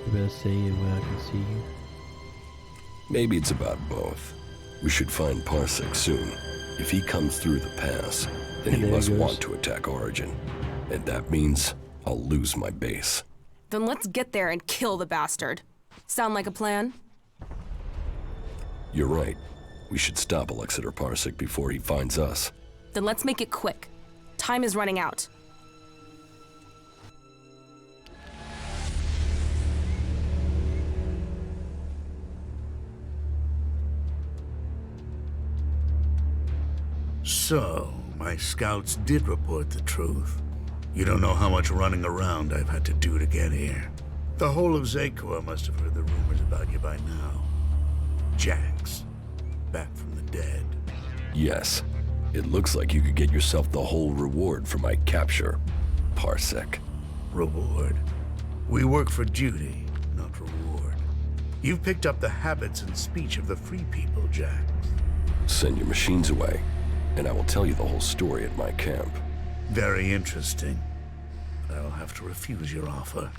Speaker 1: You better see you where I can see you.
Speaker 3: Maybe it's about both. We should find Parsec soon. If he comes through the pass, then he must want to attack Origin. And that means I'll lose my base.
Speaker 10: Then let's get there and kill the bastard. Sound like a plan?
Speaker 3: You're right. We should stop Alexander Parsec before he finds us.
Speaker 10: Then let's make it quick. Time is running out.
Speaker 11: So, my scouts did report the truth. You don't know how much running around I've had to do to get here. The whole of Zakor must have heard the rumors about you by now. Jax, back from the dead.
Speaker 3: Yes. It looks like you could get yourself the whole reward for my capture, Parsec.
Speaker 11: Reward? We work for duty, not reward. You've picked up the habits and speech of the free people, Jax.
Speaker 3: Send your machines away, and I will tell you the whole story at my camp.
Speaker 11: Very interesting. But I'll have to refuse your offer.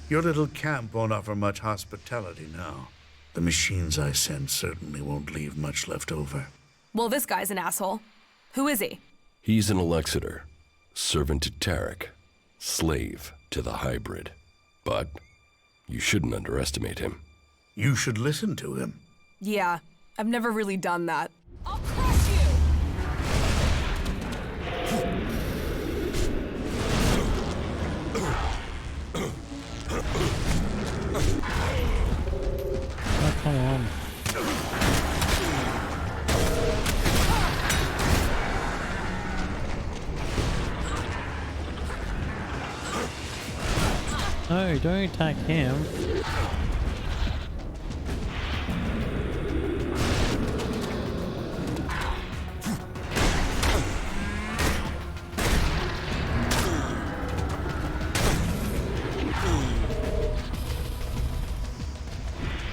Speaker 11: Your little camp won't offer much hospitality now. The machines I send certainly won't leave much left over.
Speaker 10: Well, this guy's an asshole. Who is he?
Speaker 3: He's an Alexander, servant to Tarek, slave to the hybrid. But you shouldn't underestimate him.
Speaker 11: You should listen to him.
Speaker 10: Yeah, I've never really done that.
Speaker 13: I'll crush you!
Speaker 1: Oh, come on. No, don't attack him.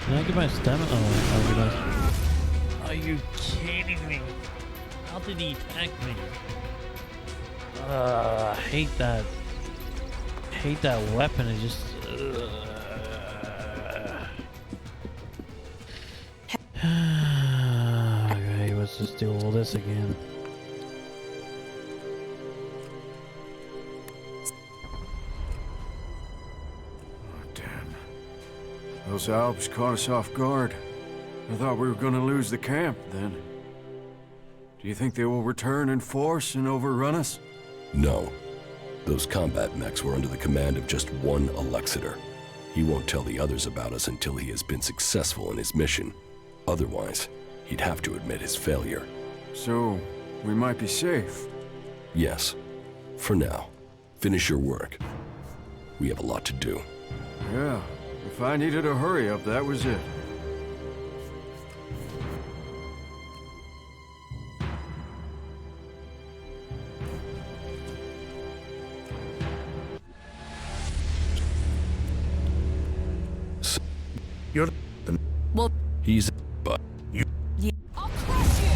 Speaker 1: Can I get my stamina? Oh, I realized. Are you kidding me? How did he attack me? I hate that. Hate that weapon. It just. Okay, let's just do all this again.
Speaker 15: Those Alps caught us off guard. I thought we were gonna lose the camp then. Do you think they will return in force and overrun us?
Speaker 3: No. Those combat mechs were under the command of just one Alexander. He won't tell the others about us until he has been successful in his mission. Otherwise, he'd have to admit his failure.
Speaker 15: So, we might be safe?
Speaker 3: Yes. For now. Finish your work. We have a lot to do.
Speaker 15: Yeah. If I needed a hurry up, that was it.
Speaker 11: You're the...
Speaker 10: Well...
Speaker 3: He's... but...
Speaker 11: You...
Speaker 10: Yeah. I'll crush you!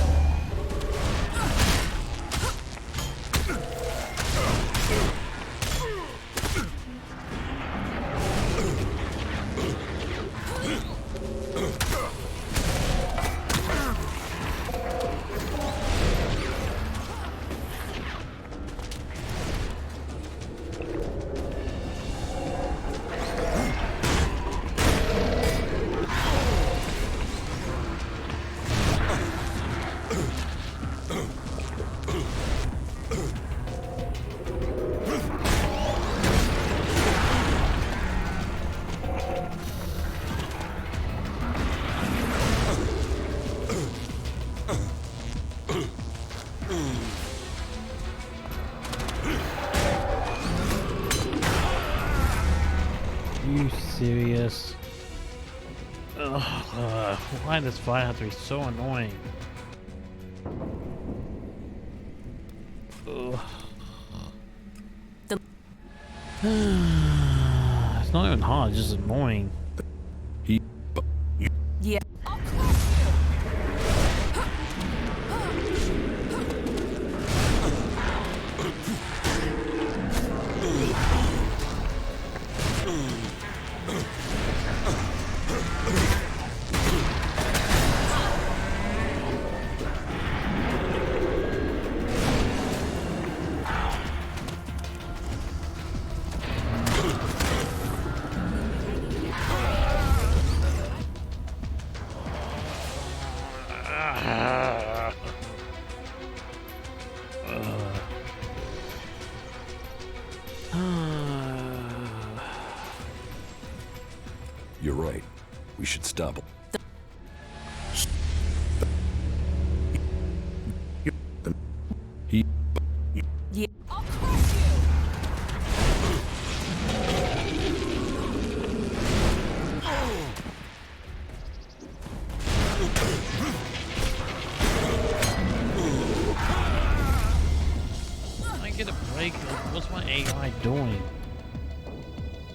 Speaker 1: You serious? Ugh. Why does fight have to be so annoying? Ugh. It's not even hard, it's just annoying.
Speaker 10: Yeah.
Speaker 3: You're right. We should stop. He.
Speaker 10: Yeah.
Speaker 1: I get a break. What's my AI doing?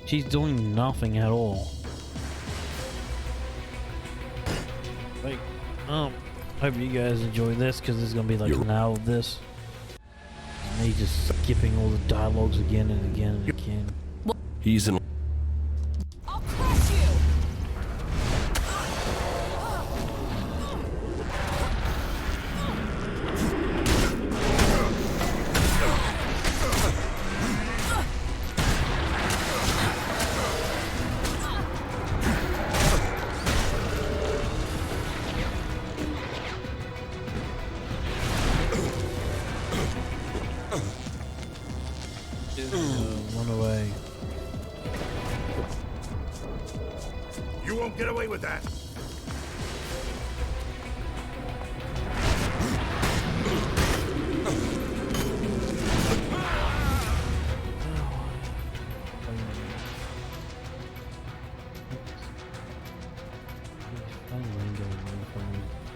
Speaker 1: She's doing nothing at all. Like, hope you guys enjoy this because there's gonna be like an hour of this. Me just skipping all the dialogues again and again and again.
Speaker 3: He's in.
Speaker 1: Run away.
Speaker 11: You won't get away with that.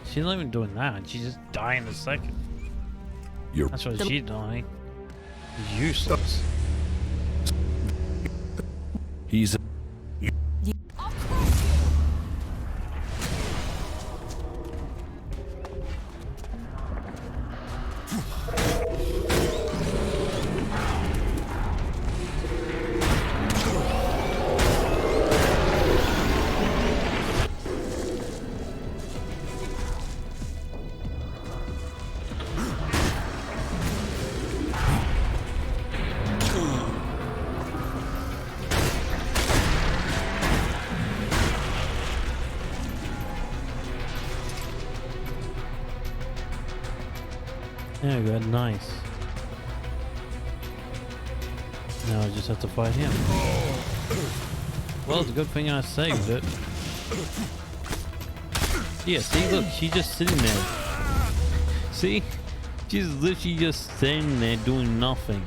Speaker 1: She's not even doing that. She's just dying in a second. That's what she's doing. She's useless.
Speaker 3: He's.
Speaker 1: Yeah, good, nice. Now I just have to fight him. Well, it's a good thing I saved it. Yeah, see, look, she's just sitting there. See? She's literally just standing there doing nothing.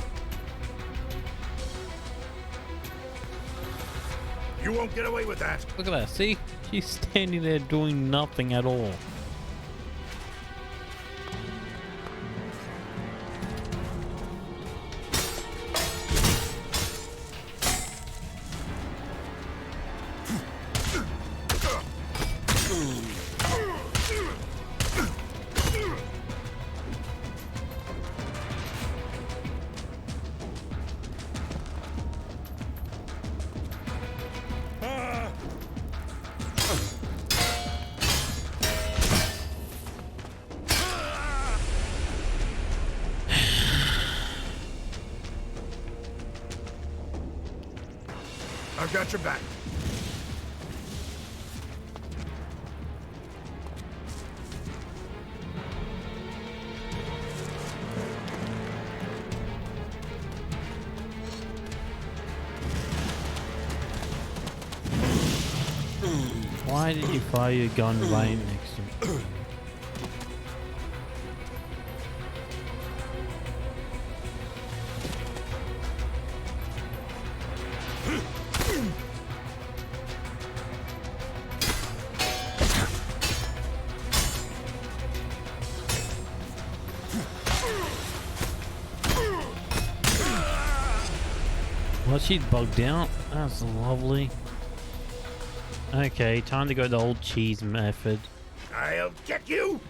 Speaker 11: You won't get away with that.
Speaker 1: Look at that, see? She's standing there doing nothing at all.
Speaker 11: I've got your back.
Speaker 1: Why did you fire your gun right next to me? Oh, she's bugged out. That's lovely. Okay, time to go the old cheese method.
Speaker 11: I'll get you!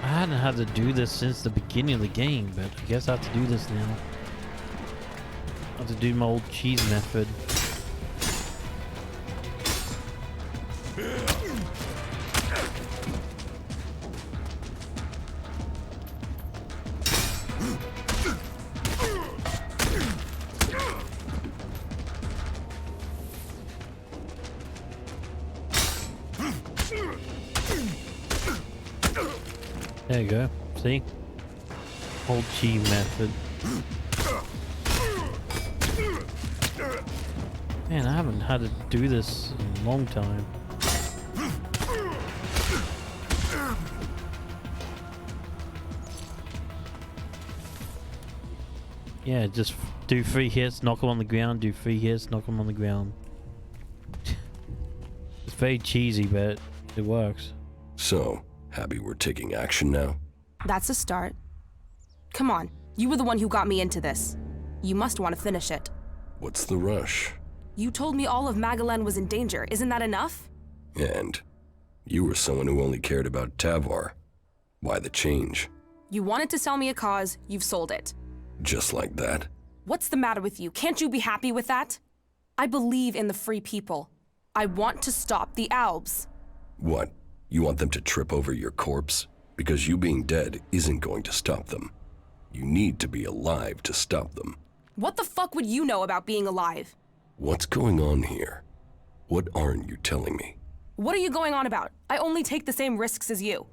Speaker 1: I hadn't had to do this since the beginning of the game, but I guess I have to do this now. I have to do my old cheese method. There you go. See? Old G method. Man, I haven't had to do this in a long time. Yeah, just do 3 hits, knock them on the ground, do 3 hits, knock them on the ground. It's very cheesy, but it works.
Speaker 3: So, happy we're taking action now?
Speaker 10: That's a start. Come on, you were the one who got me into this. You must want to finish it.
Speaker 3: What's the rush?
Speaker 10: You told me all of Magalan was in danger. Isn't that enough?
Speaker 3: And you were someone who only cared about Tavar. Why the change?
Speaker 10: You wanted to sell me a cause, you've sold it.
Speaker 3: Just like that?
Speaker 10: What's the matter with you? Can't you be happy with that? I believe in the free people. I want to stop the Albs.
Speaker 3: What? You want them to trip over your corpse? Because you being dead isn't going to stop them. You need to be alive to stop them.
Speaker 10: What the fuck would you know about being alive?
Speaker 3: What's going on here? What aren't you telling me?
Speaker 10: What are you going on about? I only take the same risks as you.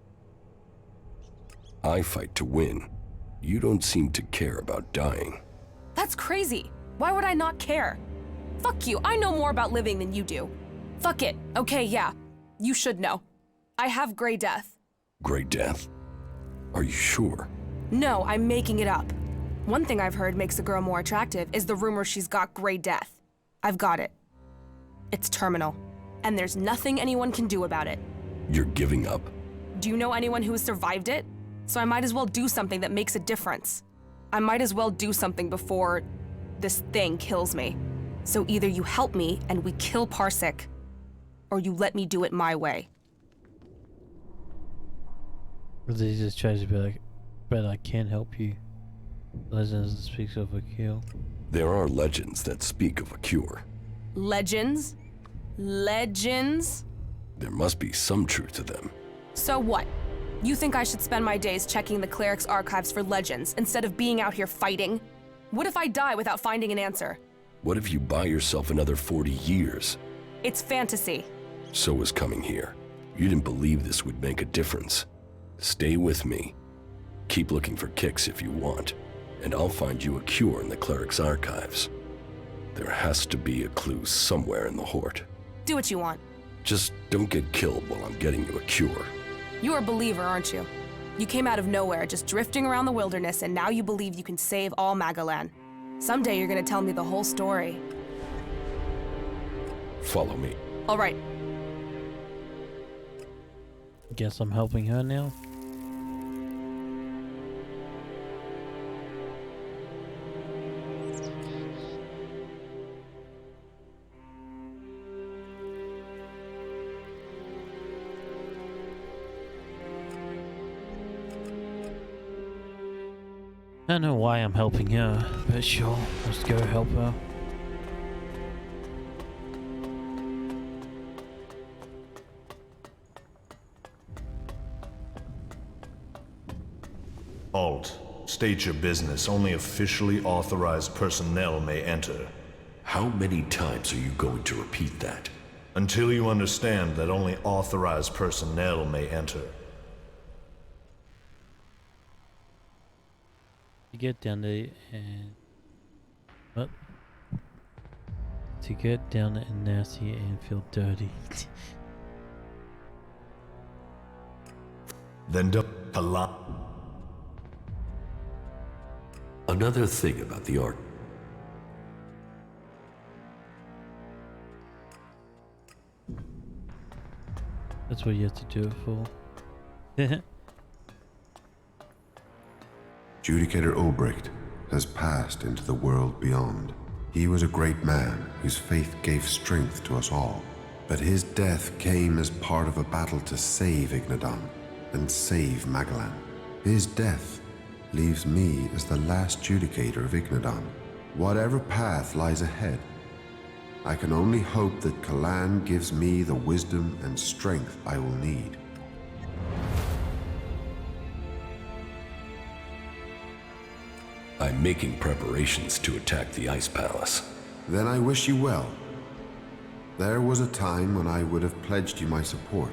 Speaker 3: I fight to win. You don't seem to care about dying.
Speaker 10: That's crazy. Why would I not care? Fuck you, I know more about living than you do. Fuck it. Okay, yeah. You should know. I have Grey Death.
Speaker 3: Grey Death? Are you sure?
Speaker 10: No, I'm making it up. One thing I've heard makes a girl more attractive is the rumor she's got Grey Death. I've got it. It's terminal. And there's nothing anyone can do about it.
Speaker 3: You're giving up?
Speaker 10: Do you know anyone who has survived it? So I might as well do something that makes a difference. I might as well do something before this thing kills me. So either you help me and we kill Parsec, or you let me do it my way.
Speaker 1: He just tries to be like, but I can't help you. Legends speaks of a kill.
Speaker 3: There are legends that speak of a cure.
Speaker 10: Legends? Legends?
Speaker 3: There must be some truth to them.
Speaker 10: So what? You think I should spend my days checking the cleric's archives for legends instead of being out here fighting? What if I die without finding an answer?
Speaker 3: What if you buy yourself another 40 years?
Speaker 10: It's fantasy.
Speaker 3: So was coming here. You didn't believe this would make a difference. Stay with me. Keep looking for kicks if you want, and I'll find you a cure in the cleric's archives. There has to be a clue somewhere in the Hort.
Speaker 10: Do what you want.
Speaker 3: Just don't get killed while I'm getting you a cure.
Speaker 10: You're a believer, aren't you? You came out of nowhere, just drifting around the wilderness, and now you believe you can save all Magalan. Someday you're gonna tell me the whole story.
Speaker 3: Follow me.
Speaker 10: All right.
Speaker 1: Guess I'm helping her now. I don't know why I'm helping her, but sure, let's go help her.
Speaker 2: Alt, state your business. Only officially authorized personnel may enter.
Speaker 21: How many times are you going to repeat that?
Speaker 2: Until you understand that only authorized personnel may enter.
Speaker 1: To get down there and what? To get down there and nasty and feel dirty.
Speaker 2: Then a lot.
Speaker 21: Another thing about the art.
Speaker 1: That's what you have to do it for.
Speaker 2: Judicator Obrecht,
Speaker 12: has passed into the world beyond. He was a great man whose faith gave strength to us all. But his death came as part of a battle to save Ignadan and save Magalan. His death leaves me as the last judicator of Ignadan. Whatever path lies ahead, I can only hope that Kalan gives me the wisdom and strength I will need.
Speaker 3: I'm making preparations to attack the Ice Palace.
Speaker 12: Then I wish you well. There was a time when I would have pledged you my support,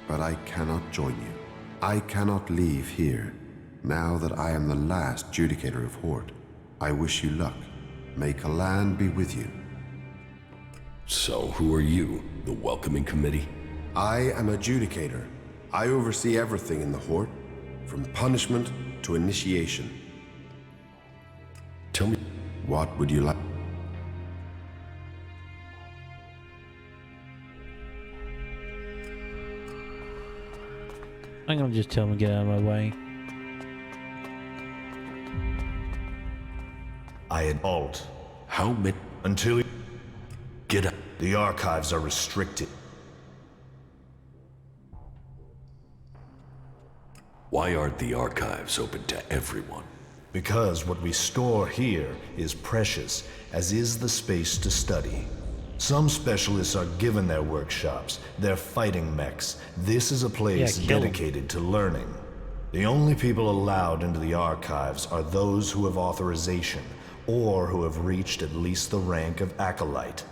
Speaker 12: but I cannot join you. I cannot leave here, now that I am the last judicator of Hort. I wish you luck. May Kalan be with you.
Speaker 3: So who are you, the welcoming committee?
Speaker 12: I am a judicator. I oversee everything in the Hort, from punishment to initiation.
Speaker 3: Tell me,
Speaker 12: what would you like?
Speaker 1: I'm gonna just tell him to get out of my way.
Speaker 2: I had alt.
Speaker 3: How many?
Speaker 2: Until you
Speaker 3: get up.
Speaker 2: The archives are restricted.
Speaker 3: Why aren't the archives open to everyone?
Speaker 2: Because what we store here is precious, as is the space to study. Some specialists are given their workshops, their fighting mechs. This is a place dedicated to learning. The only people allowed into the archives are those who have authorization, or who have reached at least the rank of acolyte.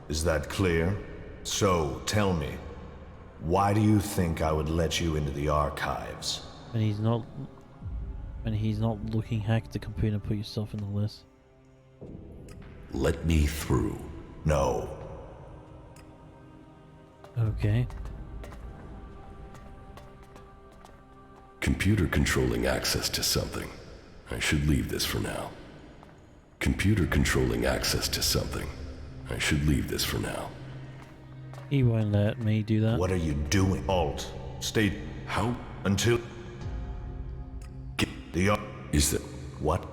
Speaker 2: Is that clear? So, tell me, why do you think I would let you into the archives?
Speaker 1: When he's not looking, hack the computer and put yourself in the list.
Speaker 3: Let me through.
Speaker 2: No.
Speaker 1: Okay.
Speaker 3: Computer controlling access to something. I should leave this for now. Computer controlling access to something. I should leave this for now.
Speaker 1: He won't let me do that.
Speaker 2: What are you doing? Alt. State.
Speaker 3: How?
Speaker 2: Until... Get the...
Speaker 3: Is that...
Speaker 2: What?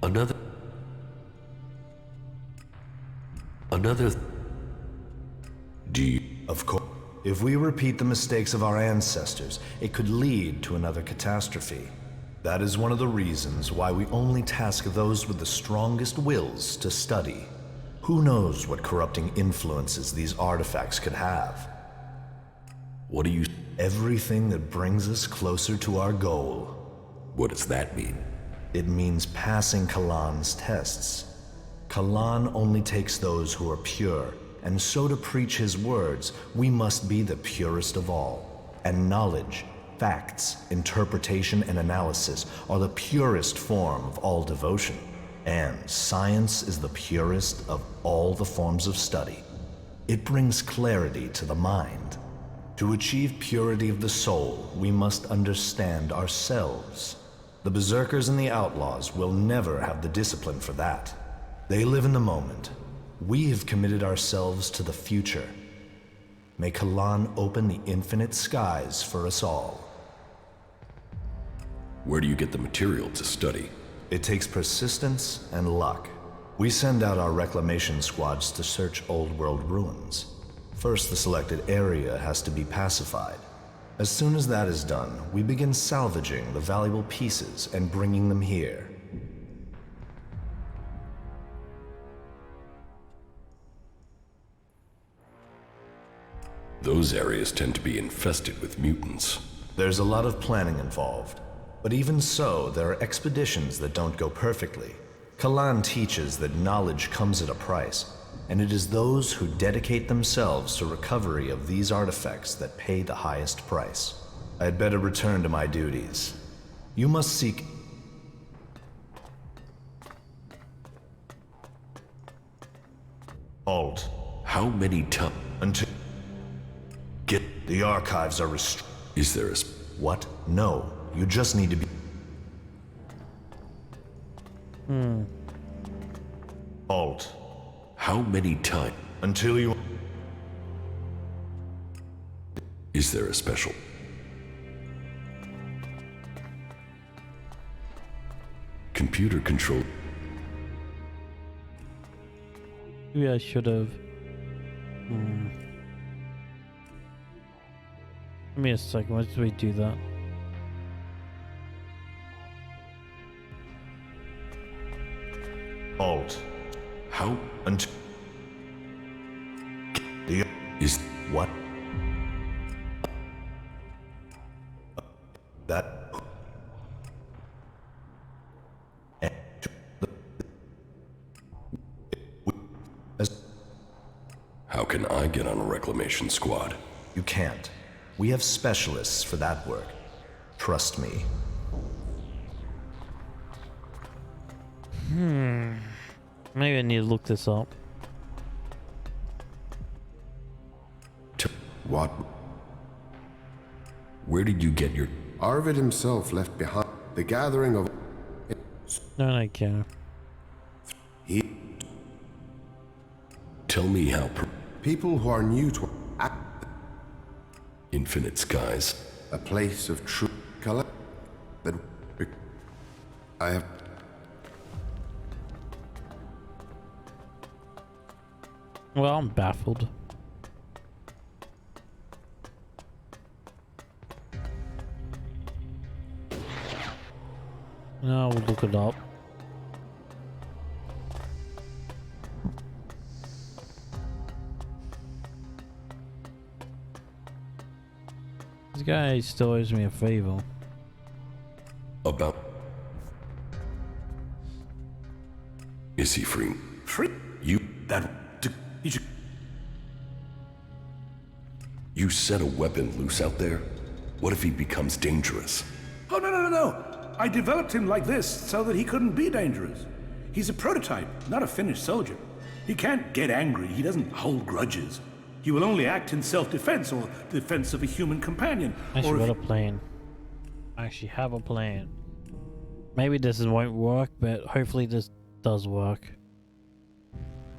Speaker 3: Another... Do you...
Speaker 2: Of course. If we repeat the mistakes of our ancestors, it could lead to another catastrophe. That is one of the reasons why we only task those with the strongest wills to study. Who knows what corrupting influences these artifacts could have?
Speaker 3: What do you...
Speaker 2: Everything that brings us closer to our goal.
Speaker 3: What does that mean?
Speaker 2: It means passing Kalan's tests. Kalan only takes those who are pure, and so to preach his words, we must be the purest of all. And knowledge, facts, interpretation, and analysis are the purest form of all devotion. And science is the purest of all the forms of study. It brings clarity to the mind. To achieve purity of the soul, we must understand ourselves. The berserkers and the outlaws will never have the discipline for that. They live in the moment. We have committed ourselves to the future. May Kalan open the infinite skies for us all.
Speaker 3: Where do you get the material to study?
Speaker 2: It takes persistence and luck. We send out our reclamation squads to search old world ruins. First, the selected area has to be pacified. As soon as that is done, we begin salvaging the valuable pieces and bringing them here.
Speaker 3: Those areas tend to be infested with mutants.
Speaker 2: There's a lot of planning involved. But even so, there are expeditions that don't go perfectly. Kalan teaches that knowledge comes at a price, and it is those who dedicate themselves to recovery of these artifacts that pay the highest price. I had better return to my duties. You must seek... Alt.
Speaker 3: How many times?
Speaker 2: Until... Get... The archives are restricted.
Speaker 3: Is there a...
Speaker 2: What? No. You just need to be... Alt.
Speaker 3: How many times?
Speaker 2: Until you...
Speaker 3: Is there a special? computer control.
Speaker 1: Maybe I should have. Give me a second. Why did we do that?
Speaker 2: Alt.
Speaker 3: How?
Speaker 2: And the
Speaker 3: is
Speaker 2: what? That.
Speaker 3: How can I get on a reclamation squad?
Speaker 2: You can't. We have specialists for that work. Trust me.
Speaker 1: Maybe I need to look this up.
Speaker 12: What?
Speaker 3: Where did you get your...
Speaker 12: Arvid himself left behind the gathering of...
Speaker 1: No, I can't.
Speaker 12: He...
Speaker 3: Tell me how...
Speaker 12: People who are new to...
Speaker 3: Infinite skies.
Speaker 12: A place of true color that... I have...
Speaker 1: Well, I'm baffled. Now we'll look it up. This guy still owes me a favor.
Speaker 3: About... Is he free?
Speaker 9: Free?
Speaker 3: You...
Speaker 9: That...
Speaker 3: You set a weapon loose out there? What if he becomes dangerous?
Speaker 9: Oh, no. I developed him like this so that he couldn't be dangerous. He's a prototype, not a finished soldier. He can't get angry. He doesn't hold grudges. He will only act in self-defense or defense of a human companion.
Speaker 1: I actually got a plan. I actually have a plan. Maybe this won't work, but hopefully this does work.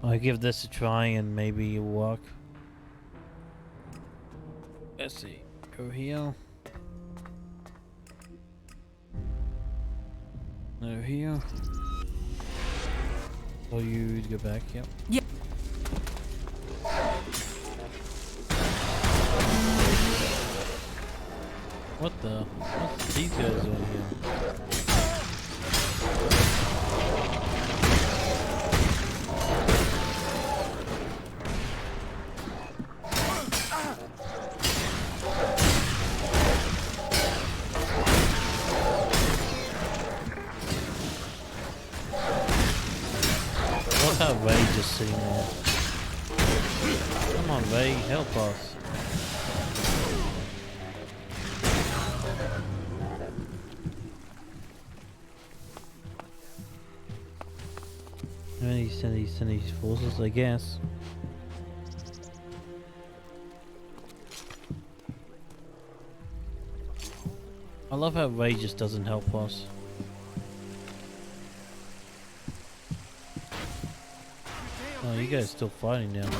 Speaker 1: I'll give this a try and maybe it'll work. Let's see. Go here. Go here. Oh, you go back, yep.
Speaker 10: Yeah.
Speaker 1: What the? What's these guys doing here? Look how Ray just sitting there. Come on, Ray, help us. And he send these forces, I guess. I love how Ray just doesn't help us. Oh, you guys still fighting down there.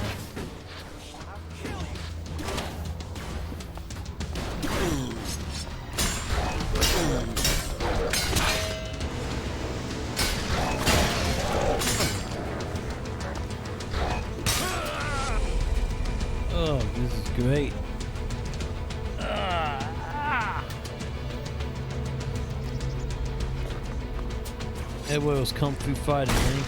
Speaker 1: Oh, this is great. Everyone's kung fu fighting, man.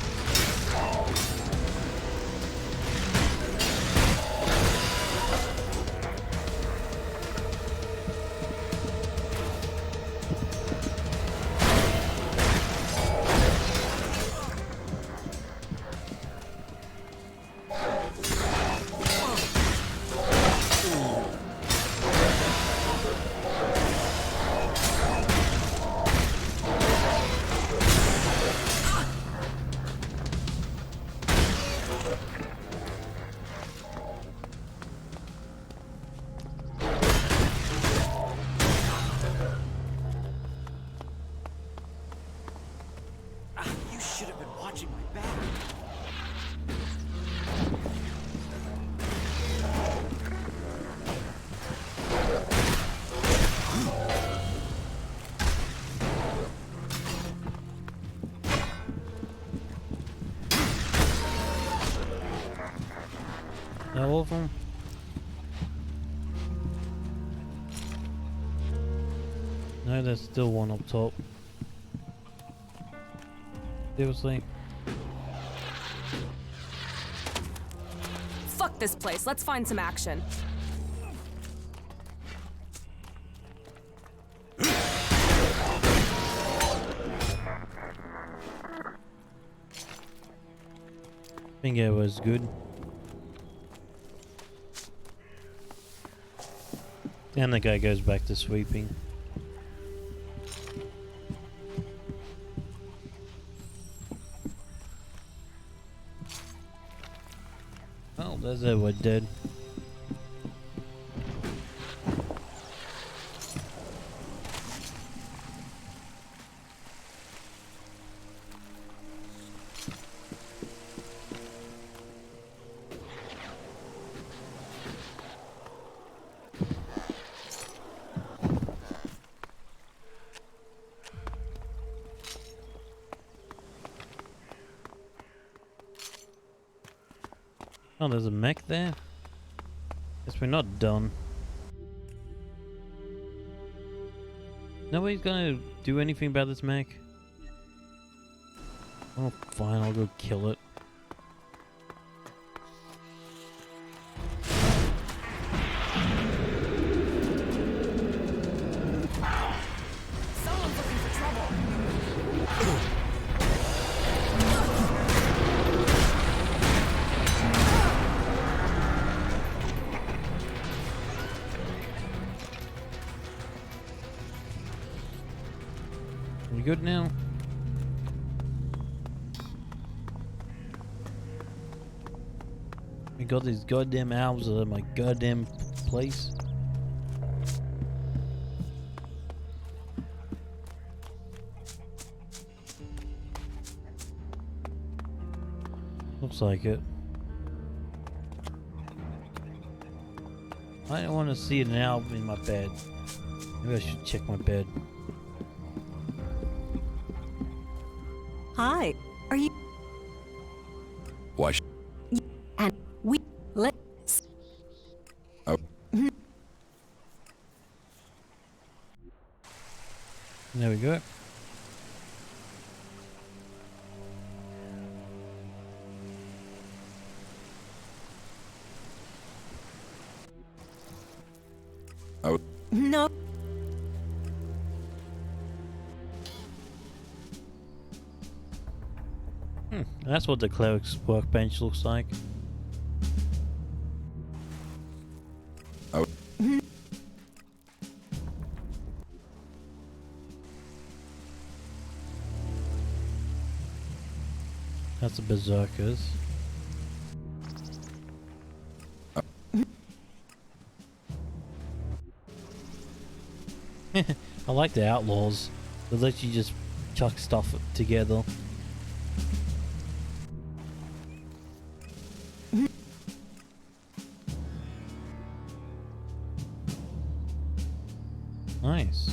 Speaker 1: of them? No, there's still one up top. Seriously?
Speaker 10: Fuck this place. Let's find some action.
Speaker 1: think it was good. And the guy goes back to sweeping. Oh, there's Edward dead. Oh, there's a mech there? Guess we're not done. Nobody's gonna do anything about this mech? Oh, fine, I'll go kill it.
Speaker 10: Someone's looking for trouble.
Speaker 1: We good now? We got these goddamn owls at my goddamn place. Looks like it. I don't want to see an owl in my bed. Maybe I should check my bed.
Speaker 5: Hi, are you?
Speaker 3: Why?
Speaker 5: And we let's.
Speaker 3: Oh.
Speaker 1: There we go.
Speaker 3: Oh.
Speaker 5: No.
Speaker 1: That's what the cleric's workbench looks like.
Speaker 3: Oh.
Speaker 1: That's the berserkers. I like the outlaws. They let you just chuck stuff together. Nice.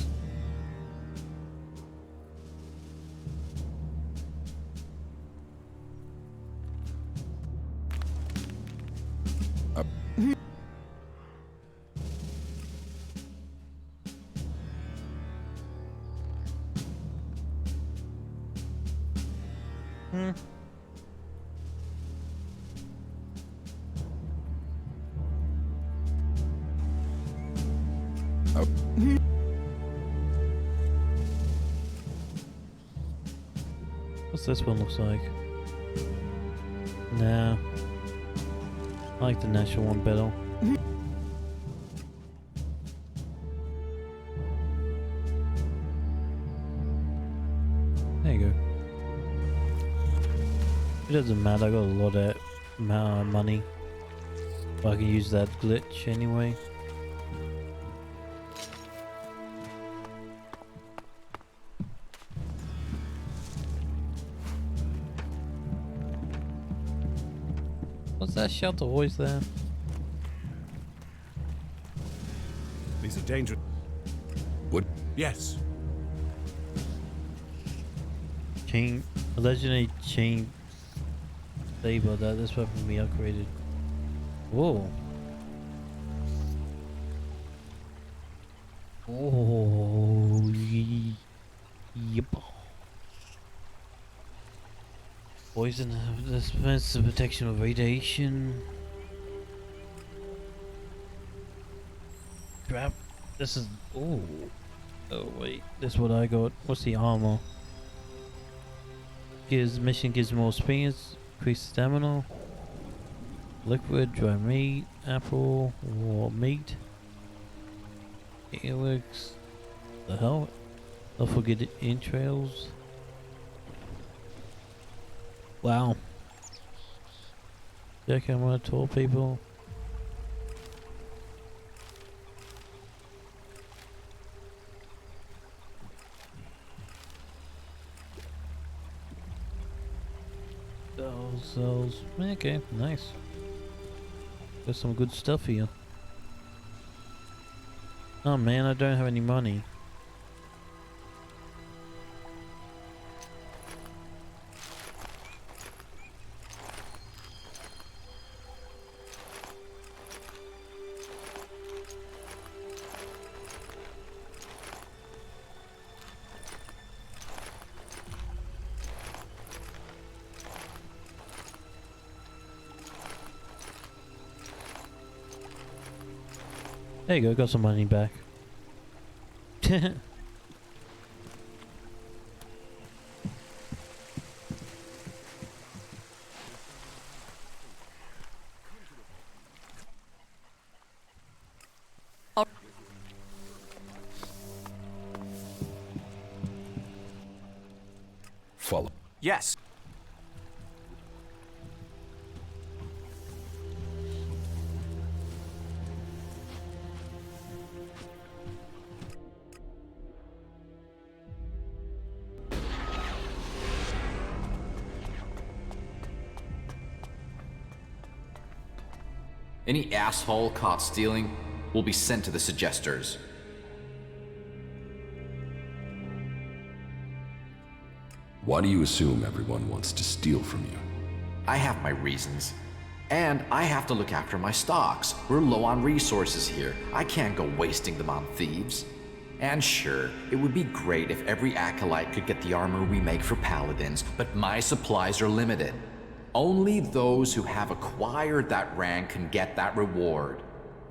Speaker 1: What's this one looks like? Nah. I like the national one better. There you go. It doesn't matter, I got a lot of money. But I can use that glitch anyway. What's that shelter voice there?
Speaker 6: These are dangerous.
Speaker 3: What?
Speaker 6: Yes.
Speaker 1: Chain, a legendary chain saber that this weapon can be upgraded. Whoa. Oh, yep. Poison dispense the protection of radiation. Crap. This is. Oh. Oh wait. This is what I got. What's the armor? Mission gives more speeds, increased stamina. Liquid, dry meat, apple, raw meat. Elex. The hell? Don't forget the entrails. Wow. Jack, I'm gonna tell people. Cells. Okay, nice. There's some good stuff here. Oh man, I don't have any money. There you go, got some money back.
Speaker 3: Follow.
Speaker 20: Yes.
Speaker 16: Any asshole caught stealing will be sent to the Suggesters.
Speaker 3: Why do you assume everyone wants to steal from you?
Speaker 16: I have my reasons. And I have to look after my stocks. We're low on resources here. I can't go wasting them on thieves. And sure, it would be great if every acolyte could get the armor we make for paladins, but my supplies are limited. Only those who have acquired that rank can get that reward.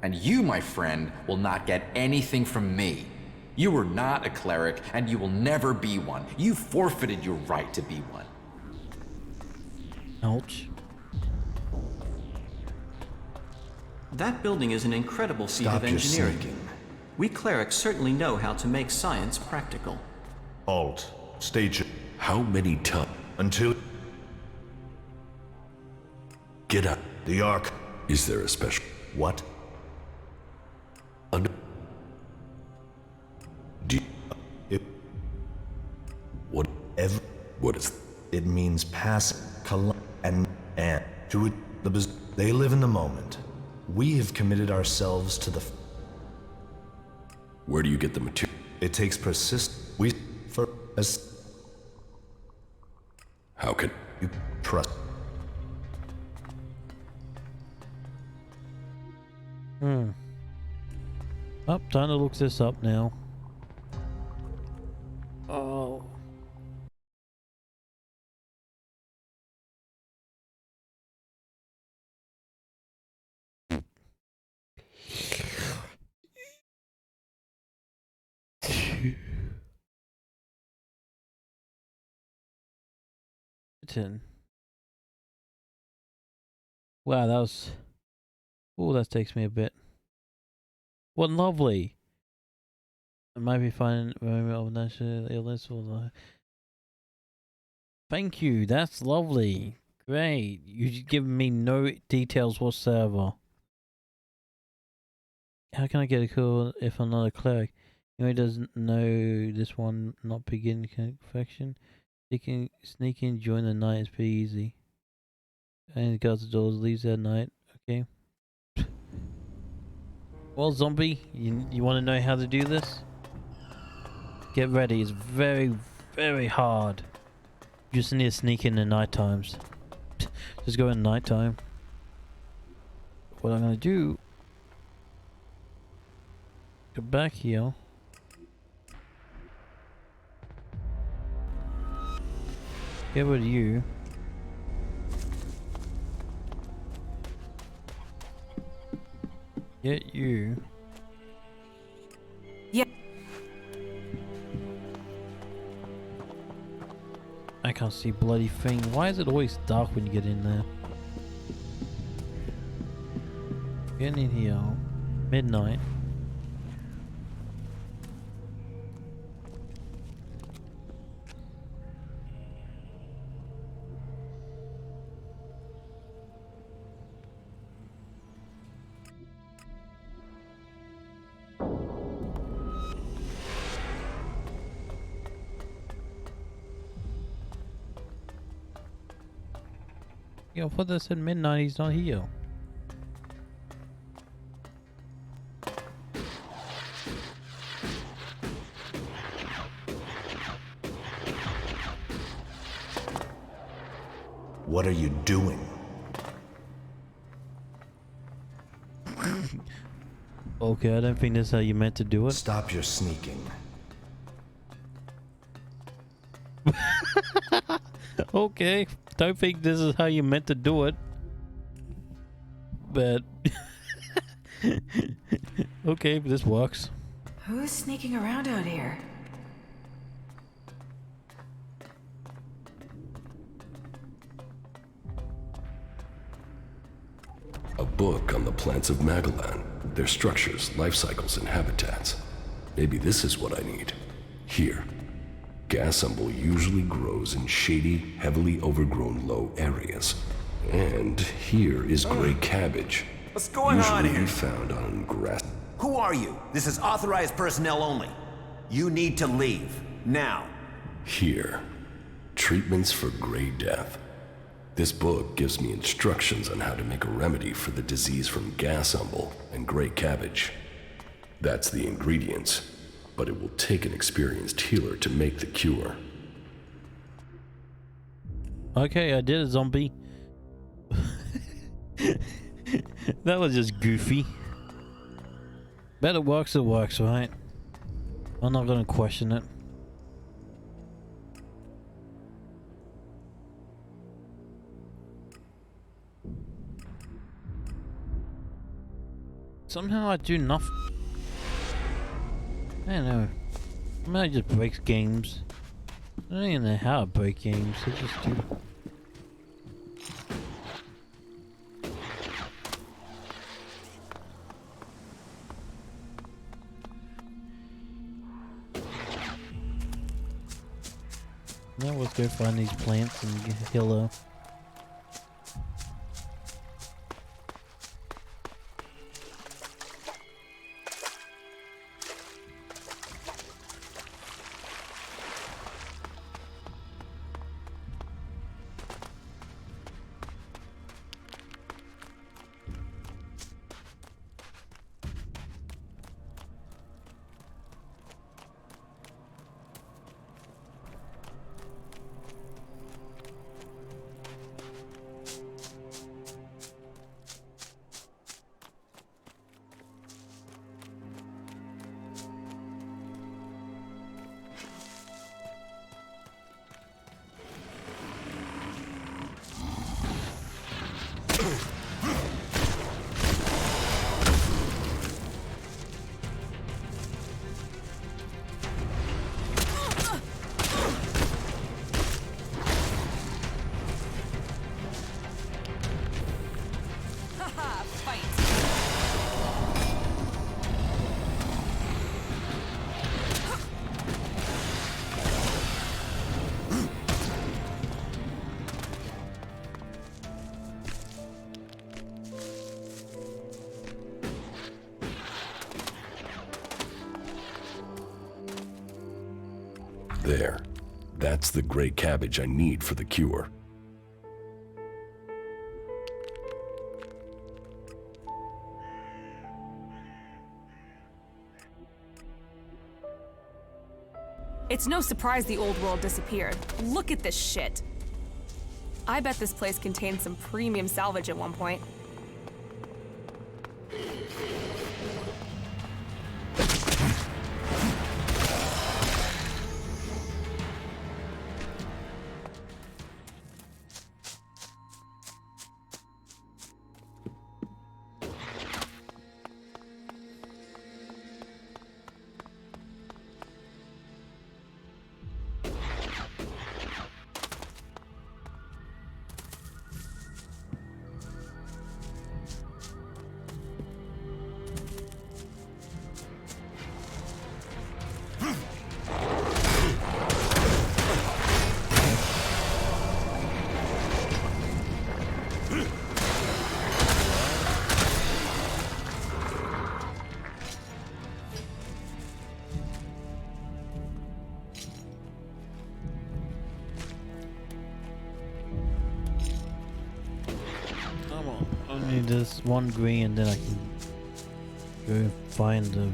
Speaker 16: And you, my friend, will not get anything from me. You are not a cleric, and you will never be one. You forfeited your right to be one.
Speaker 1: Ouch.
Speaker 17: That building is an incredible feat of engineering. We clerics certainly know how to make science practical.
Speaker 2: Alt. Stage.
Speaker 21: How many times?
Speaker 2: Until...
Speaker 21: Get up.
Speaker 2: The Ark.
Speaker 3: Is there a special...
Speaker 2: What?
Speaker 21: Under...
Speaker 2: Do you... It...
Speaker 3: Whatever... What is...
Speaker 2: It means pass, and to it, they live in the moment. We have committed ourselves to the...
Speaker 3: Where do you get the material?
Speaker 2: It takes
Speaker 3: How can...
Speaker 2: You trust...
Speaker 1: Oh, time to look this up now. Oh. Wow, that was... Oh, that takes me a bit. What lovely. It might be fine of national illness or thank you, that's lovely. Great. You've given me no details whatsoever. How can I get a call if I'm not a cleric? He doesn't know this one not begin confection. He can sneak in during the night, it's pretty easy. And guards the doors, leaves at night, okay. Well, zombie, you want to know how to do this? Get ready, it's very, very hard. You just need to sneak in the night times. Just go in nighttime. What I'm going to do... Go back here. Get rid of you. Get you.
Speaker 5: Yeah.
Speaker 1: I can't see bloody thing. Why is it always dark when you get in there? Getting in here. Midnight. Yo, put this at midnight, he's not here.
Speaker 2: What are you doing?
Speaker 1: Okay, I don't think that's how you meant to do it.
Speaker 2: Stop your sneaking.
Speaker 1: Okay, don't think this is how you meant to do it. But okay, this works.
Speaker 14: Who's sneaking around out here?
Speaker 3: A book on the plants of Magellan, their structures, life cycles, and habitats. Maybe this is what I need. Here. Gasumble usually grows in shady, heavily overgrown low areas. And here is gray cabbage.
Speaker 19: What's going on here?
Speaker 3: Usually found on grass.
Speaker 19: Who are you? This is authorized personnel only. You need to leave. Now.
Speaker 3: Here. Treatments for gray death. This book gives me instructions on how to make a remedy for the disease from gasumble and gray cabbage. That's the ingredients, but it will take an experienced healer to make the cure.
Speaker 1: Okay, I did a zombie. That was just goofy. But it works, right? I'm not gonna question it. Somehow I do nothing. I don't know. Somehow it just breaks games. I don't even know how to break games. I just do. Now let's go find these plants and heal her.
Speaker 3: There. That's the gray cabbage I need for the cure.
Speaker 10: It's no surprise the old world disappeared. Look at this shit. I bet this place contained some premium salvage at one point.
Speaker 1: need this one green and then I can go find the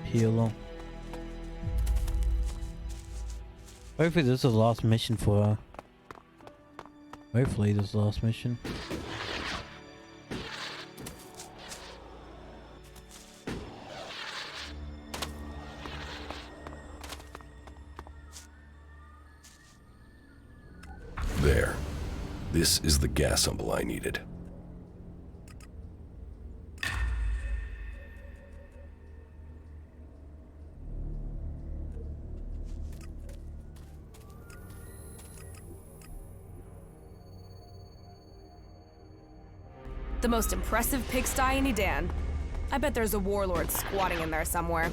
Speaker 1: healer. Hopefully this is the last mission for her. Hopefully this is the last mission.
Speaker 3: There. This is the gas symbol I needed.
Speaker 10: The most impressive pigsty in Edan. I bet there's a warlord squatting in there somewhere.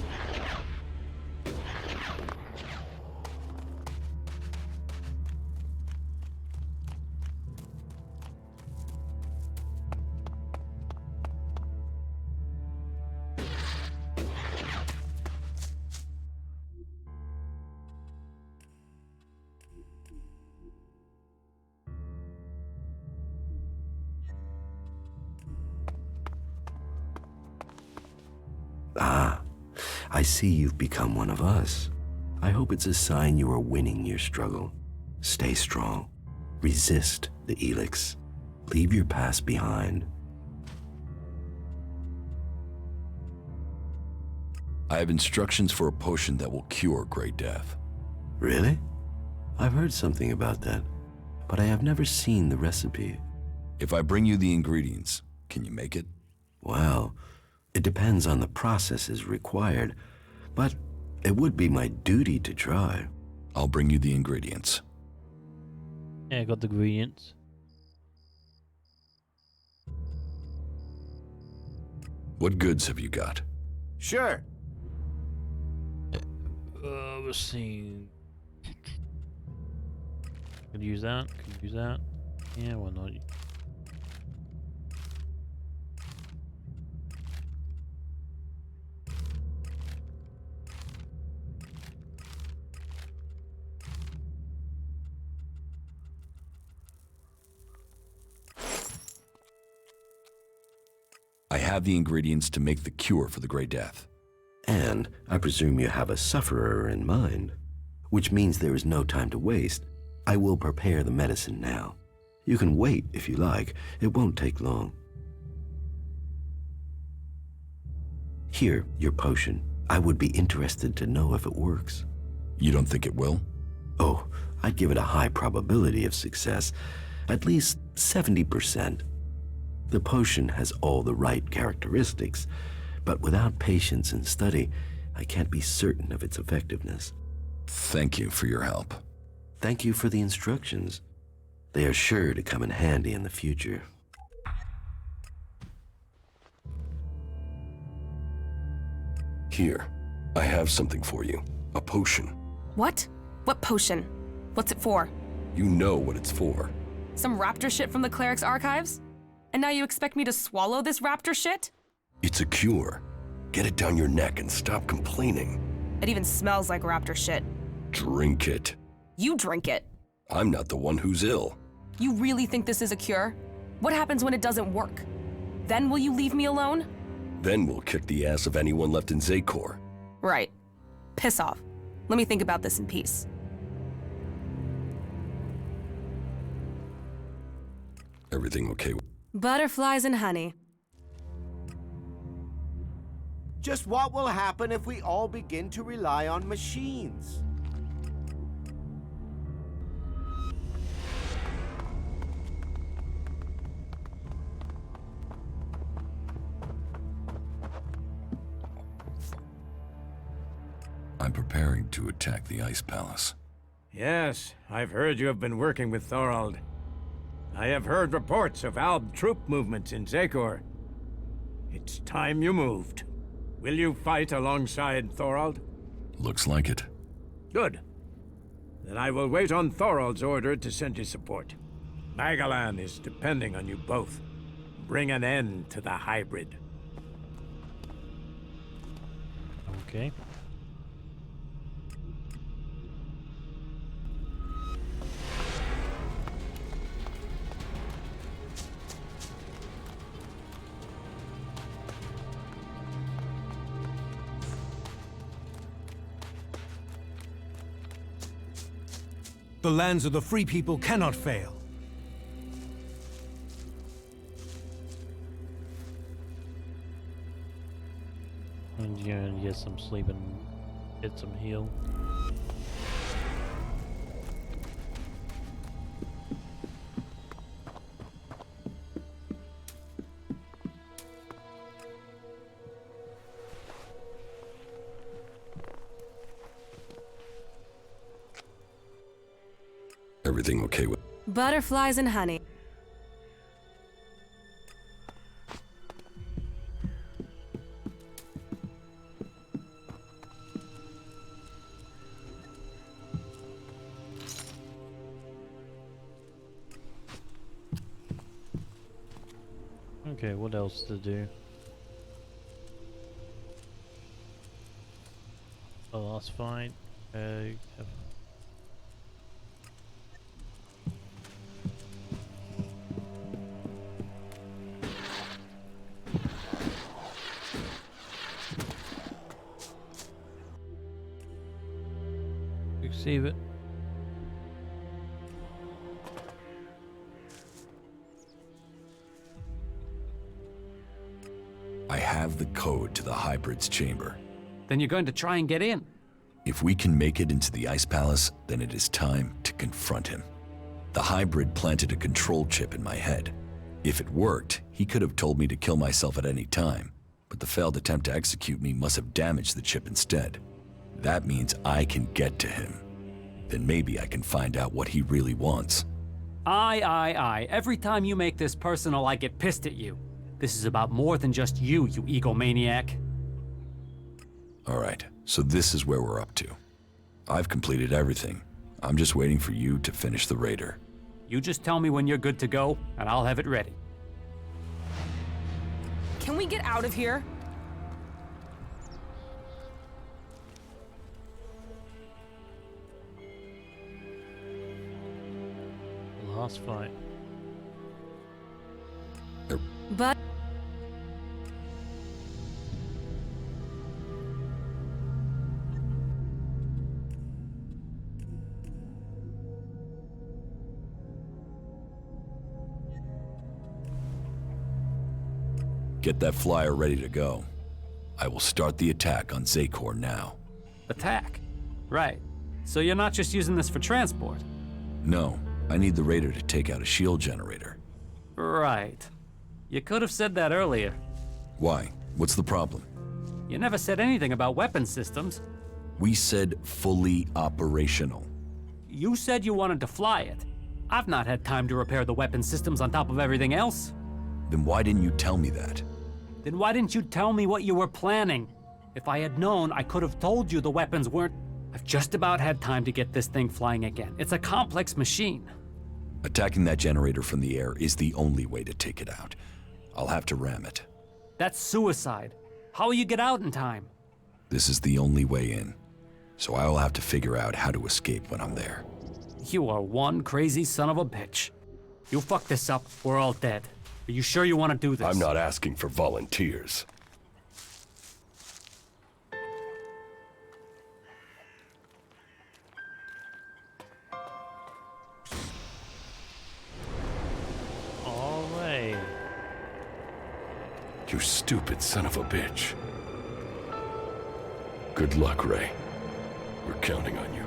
Speaker 8: Ah, I see you've become one of us. I hope it's a sign you are winning your struggle. Stay strong. Resist the elex. Leave your past behind.
Speaker 3: I have instructions for a potion that will cure Great Death.
Speaker 8: Really? I've heard something about that, but I have never seen the recipe.
Speaker 3: If I bring you the ingredients, can you make it?
Speaker 8: Well, it depends on the processes required, but it would be my duty to try.
Speaker 3: I'll bring you the ingredients.
Speaker 1: Yeah, I got the ingredients.
Speaker 3: What goods have you got?
Speaker 20: Sure.
Speaker 1: Let's see. Could use that. Could use that. Yeah, why not?
Speaker 3: I have the ingredients to make the cure for the Great Death.
Speaker 8: And I presume you have a sufferer in mind, which means there is no time to waste. I will prepare the medicine now. You can wait if you like. It won't take long. Here, your potion. I would be interested to know if it works.
Speaker 3: You don't think it will?
Speaker 8: Oh, I'd give it a high probability of success. At least 70%. The potion has all the right characteristics, but without patience and study, I can't be certain of its effectiveness.
Speaker 3: Thank you for your help.
Speaker 8: Thank you for the instructions. They are sure to come in handy in the future.
Speaker 3: Here, I have something for you. A potion.
Speaker 10: What? What potion? What's it for?
Speaker 3: You know what it's for.
Speaker 10: Some raptor shit from the cleric's archives? And now you expect me to swallow this raptor shit?
Speaker 3: It's a cure. Get it down your neck and stop complaining.
Speaker 10: It even smells like raptor shit.
Speaker 3: Drink it.
Speaker 10: You drink it.
Speaker 3: I'm not the one who's ill.
Speaker 10: You really think this is a cure? What happens when it doesn't work? Then will you leave me alone?
Speaker 3: Then we'll kick the ass of anyone left in Zakor.
Speaker 10: Right. Piss off. Let me think about this in peace.
Speaker 3: Everything okay?
Speaker 10: Butterflies and honey.
Speaker 20: Just what will happen if we all begin to rely on machines?
Speaker 3: I'm preparing to attack the Ice Palace.
Speaker 15: Yes, I've heard you have been working with Thorald. I have heard reports of Alb troop movements in Zakor. It's time you moved. Will you fight alongside Thorald?
Speaker 3: Looks like it.
Speaker 15: Good. Then I will wait on Thorald's order to send you support. Magalan is depending on you both. Bring an end to the hybrid.
Speaker 1: Okay.
Speaker 6: The lands of the free people cannot fail.
Speaker 1: And you're gonna get some sleep and get some heal.
Speaker 3: Everything okay with...
Speaker 10: Butterflies and honey.
Speaker 1: Okay, what else to do? The last fight. Receive it.
Speaker 3: I have the code to the hybrid's chamber.
Speaker 22: Then you're going to try and get in.
Speaker 3: If we can make it into the Ice Palace, then it is time to confront him. The hybrid planted a control chip in my head. If it worked, he could have told me to kill myself at any time, but the failed attempt to execute me must have damaged the chip instead. That means I can get to him. Then maybe I can find out what he really wants.
Speaker 22: Aye. Every time you make this personal, I get pissed at you. This is about more than just you, you egomaniac.
Speaker 3: All right, so this is where we're up to. I've completed everything. I'm just waiting for you to finish the raider.
Speaker 22: You just tell me when you're good to go, and I'll have it ready.
Speaker 10: Can we get out of here?
Speaker 1: Last fight.
Speaker 10: But
Speaker 3: Get that flyer ready to go. I will start the attack on Zakor now.
Speaker 22: Attack? Right. So you're not just using this for transport?
Speaker 3: No, I need the raider to take out a shield generator.
Speaker 22: Right. You could have said that earlier.
Speaker 3: Why? What's the problem?
Speaker 22: You never said anything about weapon systems.
Speaker 3: We said fully operational.
Speaker 22: You said you wanted to fly it. I've not had time to repair the weapon systems on top of everything else.
Speaker 3: Then why didn't you tell me that?
Speaker 22: Then why didn't you tell me what you were planning? If I had known, I could have told you the weapons weren't... I've just about had time to get this thing flying again. It's a complex machine.
Speaker 3: Attacking that generator from the air is the only way to take it out. I'll have to ram it.
Speaker 22: That's suicide. How will you get out in time?
Speaker 3: This is the only way in. So I will have to figure out how to escape when I'm there.
Speaker 22: You are one crazy son of a bitch. You fuck this up, we're all dead. Are you sure you want to do this?
Speaker 21: I'm not asking for volunteers.
Speaker 1: All right.
Speaker 21: You stupid son of a bitch. Good luck, Ray. We're counting on you.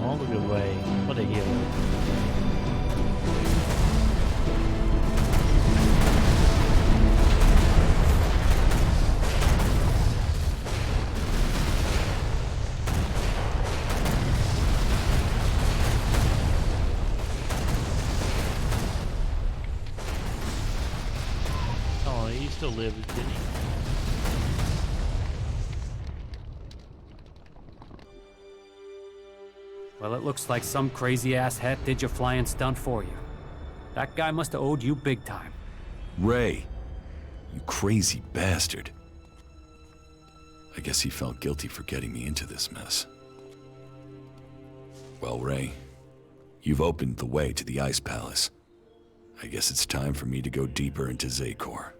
Speaker 1: Oh, look at Ray. What a hero. Oh, he still lives, didn't he?
Speaker 22: Well, it looks like some crazy-ass hat did your flying stunt for you. That guy must have owed you big time.
Speaker 3: Ray, you crazy bastard. I guess he felt guilty for getting me into this mess. Well, Ray, you've opened the way to the Ice Palace. I guess it's time for me to go deeper into Zakor.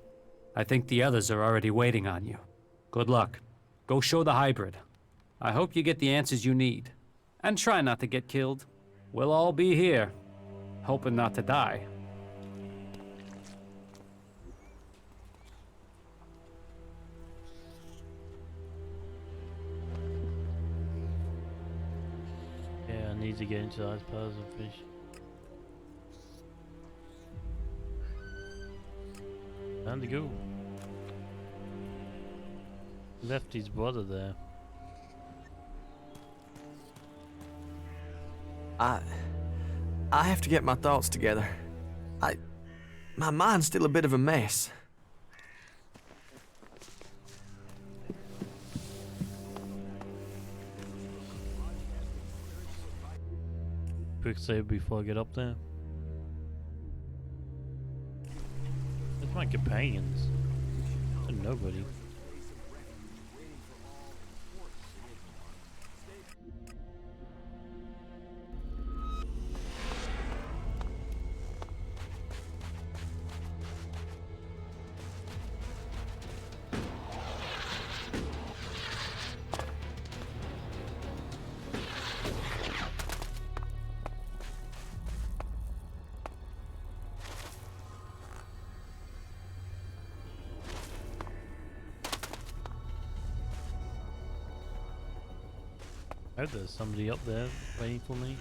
Speaker 22: I think the others are already waiting on you. Good luck. Go show the hybrid. I hope you get the answers you need. And try not to get killed. We'll all be here, hoping not to die.
Speaker 1: Yeah, I need to get into the ice palace and finish. Time to go. Left his brother there.
Speaker 20: I have to get my thoughts together. My mind's still a bit of a mess.
Speaker 1: Quick save before I get up there. That's my companions. And nobody. I hope there's somebody up there waiting for me.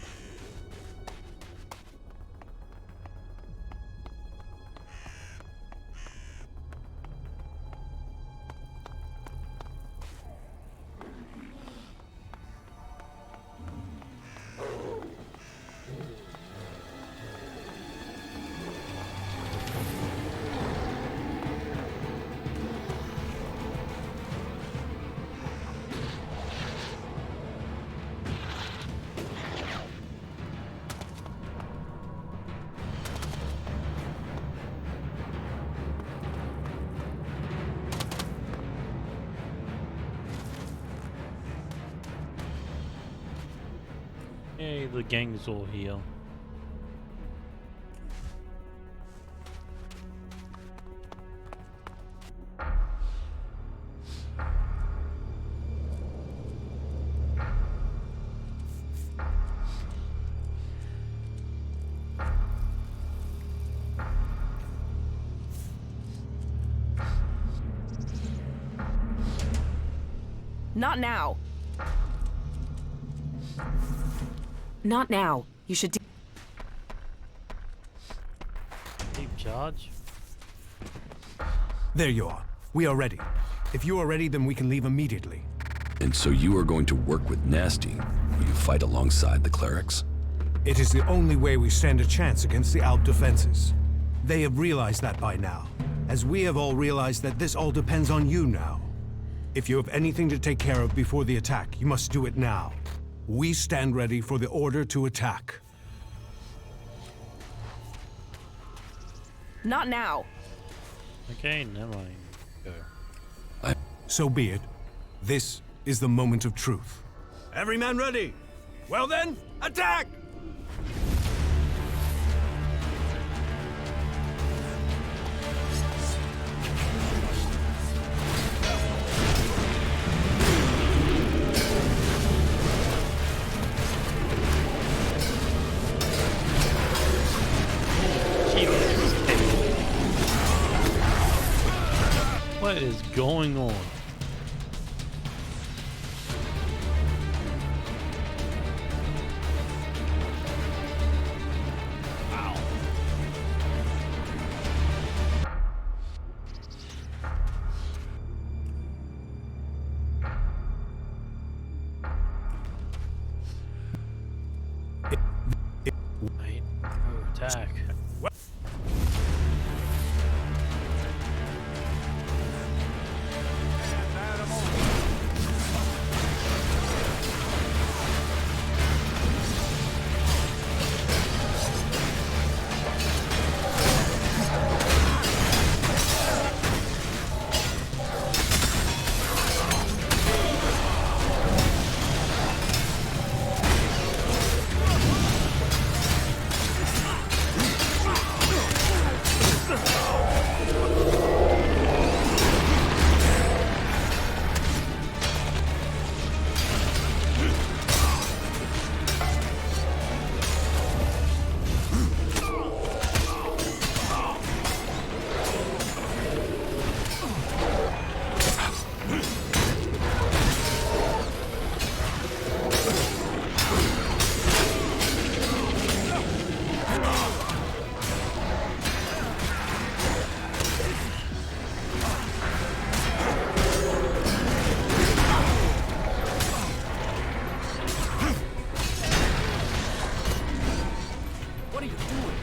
Speaker 1: Hey, the gang's all here.
Speaker 10: Not now.
Speaker 5: Not now. You should
Speaker 1: Deep charge.
Speaker 6: There you are. We are ready. If you are ready, then we can leave immediately.
Speaker 3: And so you are going to work with Nasty? Will you fight alongside the clerics?
Speaker 6: It is the only way we stand a chance against the Alp defenses. They have realized that by now, as we have all realized that this all depends on you now. If you have anything to take care of before the attack, you must do it now. We stand ready for the order to attack.
Speaker 10: Not now.
Speaker 1: Okay, never mind. Go.
Speaker 6: So be it. This is the moment of truth. Every man ready? Well then, attack!
Speaker 1: What is going on? Wait, attack.
Speaker 22: What are you doing?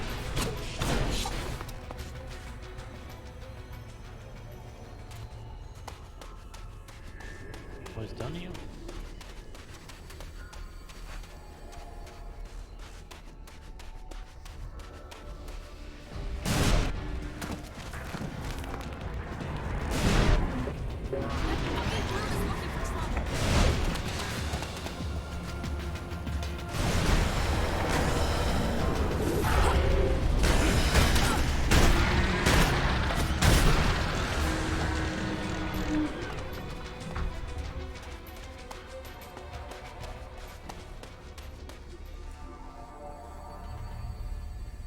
Speaker 1: What's done here?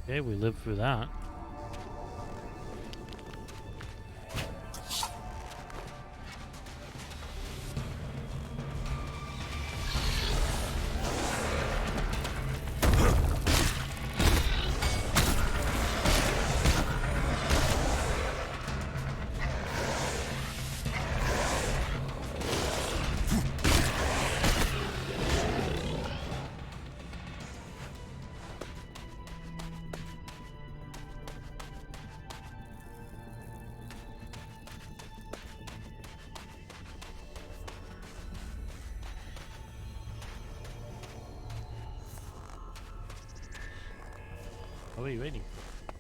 Speaker 1: Okay, we lived through that. What are you waiting for?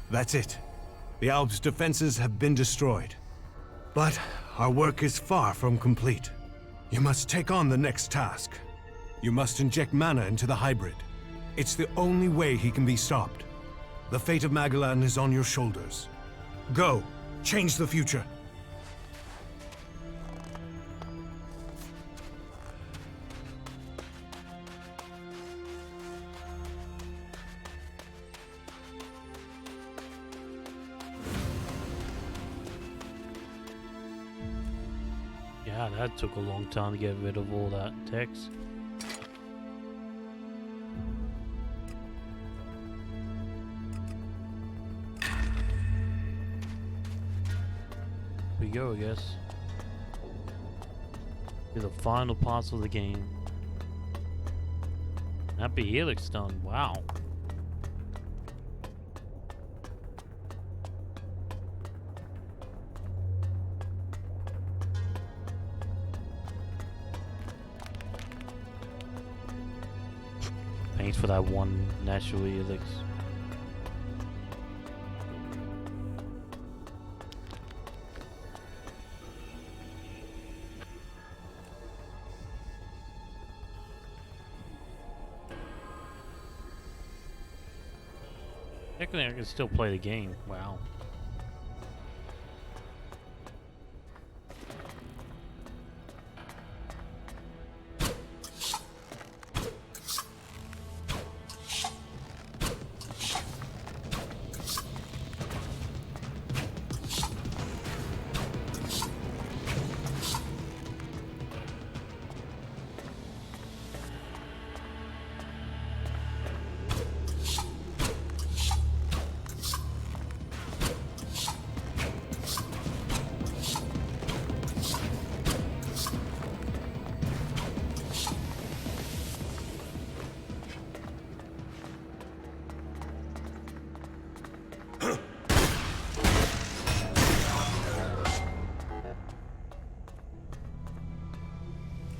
Speaker 6: That's it. The Alps' defenses have been destroyed. But our work is far from complete. You must take on the next task. You must inject mana into the hybrid. It's the only way he can be stopped. The fate of Magellan is on your shoulders. Go, change the future.
Speaker 1: Yeah, that took a long time to get rid of all that text. Here we go, I guess. To the final parts of the game. Happy Helix done. Wow. Thanks for that one natural helix. Technically, I can still play the game. Wow.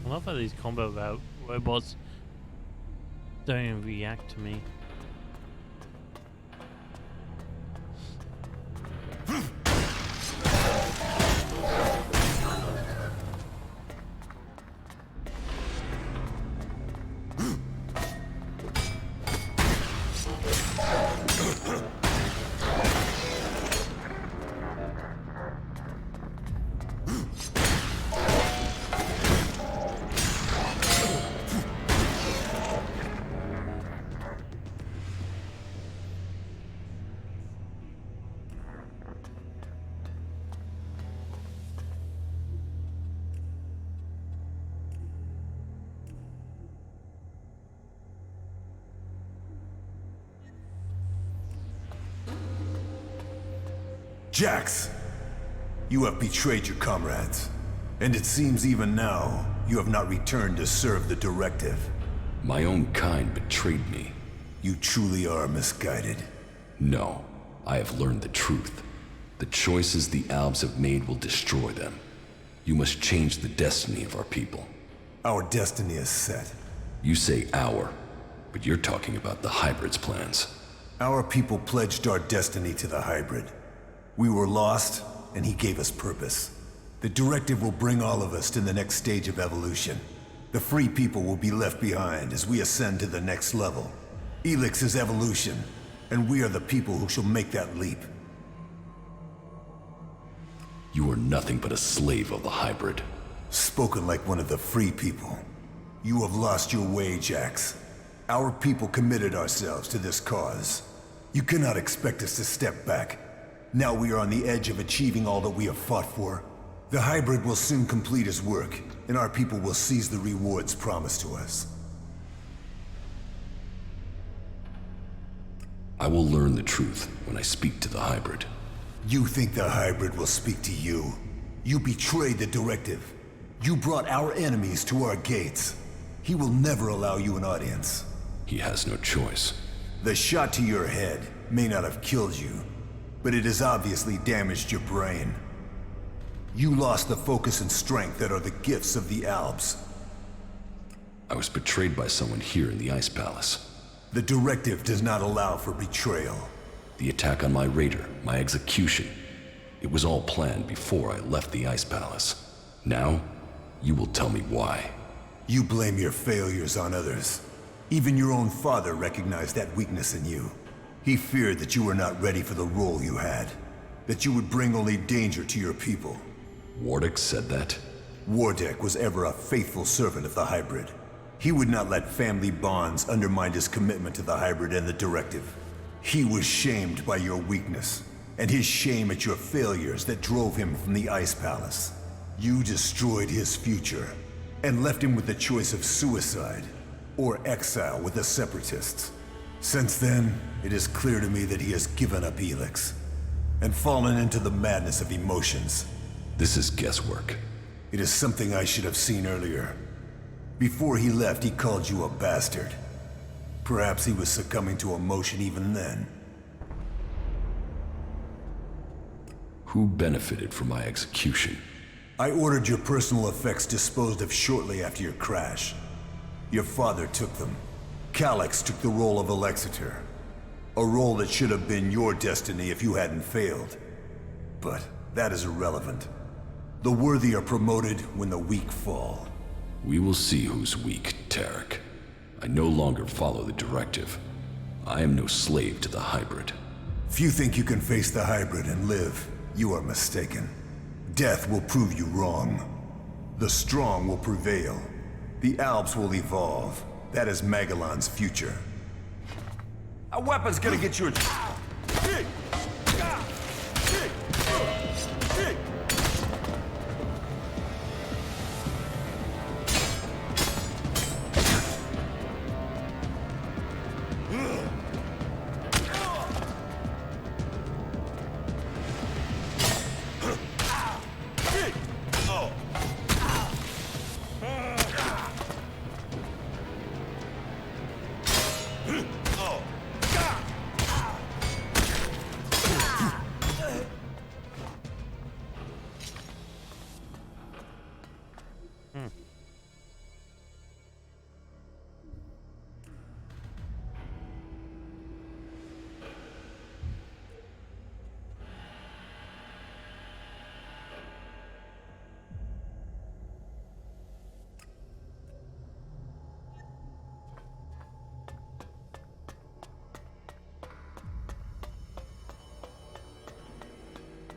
Speaker 1: I love how these combo robots don't even react to me.
Speaker 2: Jax, you have betrayed your comrades, and it seems even now you have not returned to serve the directive.
Speaker 3: My own kind betrayed me.
Speaker 2: You truly are misguided.
Speaker 3: No, I have learned the truth. The choices the Albs have made will destroy them. You must change the destiny of our people.
Speaker 2: Our destiny is set.
Speaker 3: You say our, but you're talking about the Hybrid's plans.
Speaker 2: Our people pledged our destiny to the Hybrid. We were lost, and he gave us purpose. The directive will bring all of us to the next stage of evolution. The free people will be left behind as we ascend to the next level. Elex is evolution, and we are the people who shall make that leap.
Speaker 3: You are nothing but a slave of the Hybrid.
Speaker 2: Spoken like one of the free people. You have lost your way, Jax. Our people committed ourselves to this cause. You cannot expect us to step back. Now we are on the edge of achieving all that we have fought for. The Hybrid will soon complete his work, and our people will seize the rewards promised to us.
Speaker 3: I will learn the truth when I speak to the Hybrid.
Speaker 2: You think the Hybrid will speak to you? You betrayed the directive. You brought our enemies to our gates. He will never allow you an audience.
Speaker 3: He has no choice.
Speaker 2: The shot to your head may not have killed you, but it has obviously damaged your brain. You lost the focus and strength that are the gifts of the Albs.
Speaker 3: I was betrayed by someone here in the Ice Palace.
Speaker 2: The directive does not allow for betrayal.
Speaker 3: The attack on my raider, my execution. It was all planned before I left the Ice Palace. Now, you will tell me why.
Speaker 2: You blame your failures on others. Even your own father recognized that weakness in you. He feared that you were not ready for the role you had. That you would bring only danger to your people.
Speaker 3: Wardick said that?
Speaker 2: Wardick was ever a faithful servant of the Hybrid. He would not let family bonds undermine his commitment to the Hybrid and the directive. He was shamed by your weakness, and his shame at your failures that drove him from the Ice Palace. You destroyed his future, and left him with the choice of suicide, or exile with the Separatists. Since then, it is clear to me that he has given up Elex, and fallen into the madness of emotions.
Speaker 3: This is guesswork.
Speaker 2: It is something I should have seen earlier. Before he left, he called you a bastard. Perhaps he was succumbing to emotion even then.
Speaker 3: Who benefited from my execution?
Speaker 2: I ordered your personal effects disposed of shortly after your crash. Your father took them. Calyx took the role of Alexator. A role that should have been your destiny if you hadn't failed. But that is irrelevant. The worthy are promoted when the weak fall.
Speaker 3: We will see who's weak, Tarek. I no longer follow the directive. I am no slave to the Hybrid.
Speaker 2: If you think you can face the Hybrid and live, you are mistaken. Death will prove you wrong. The strong will prevail. The Albs will evolve. That is Magellan's future.
Speaker 19: A weapon's gonna get you a...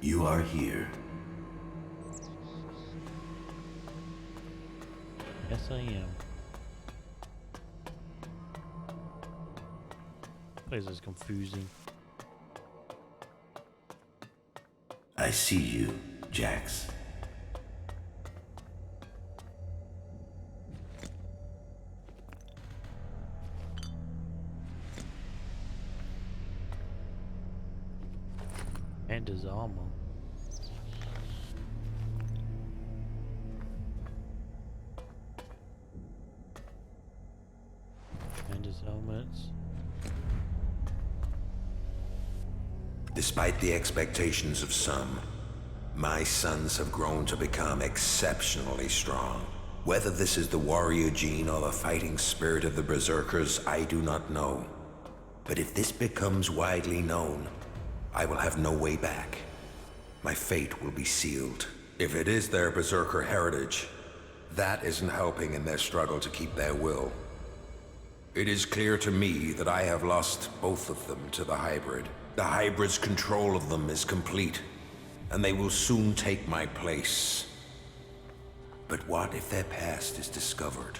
Speaker 8: You are here.
Speaker 1: Yes, I am. This is confusing.
Speaker 8: I see you, Jax.
Speaker 1: And his armor. And his helmets.
Speaker 4: Despite the expectations of some, my sons have grown to become exceptionally strong. Whether this is the warrior gene or the fighting spirit of the berserkers, I do not know. But if this becomes widely known, I will have no way back. My fate will be sealed. If it is their berserker heritage, that isn't helping in their struggle to keep their will. It is clear to me that I have lost both of them to the hybrid. The hybrid's control of them is complete, and they will soon take my place. But what if their past is discovered?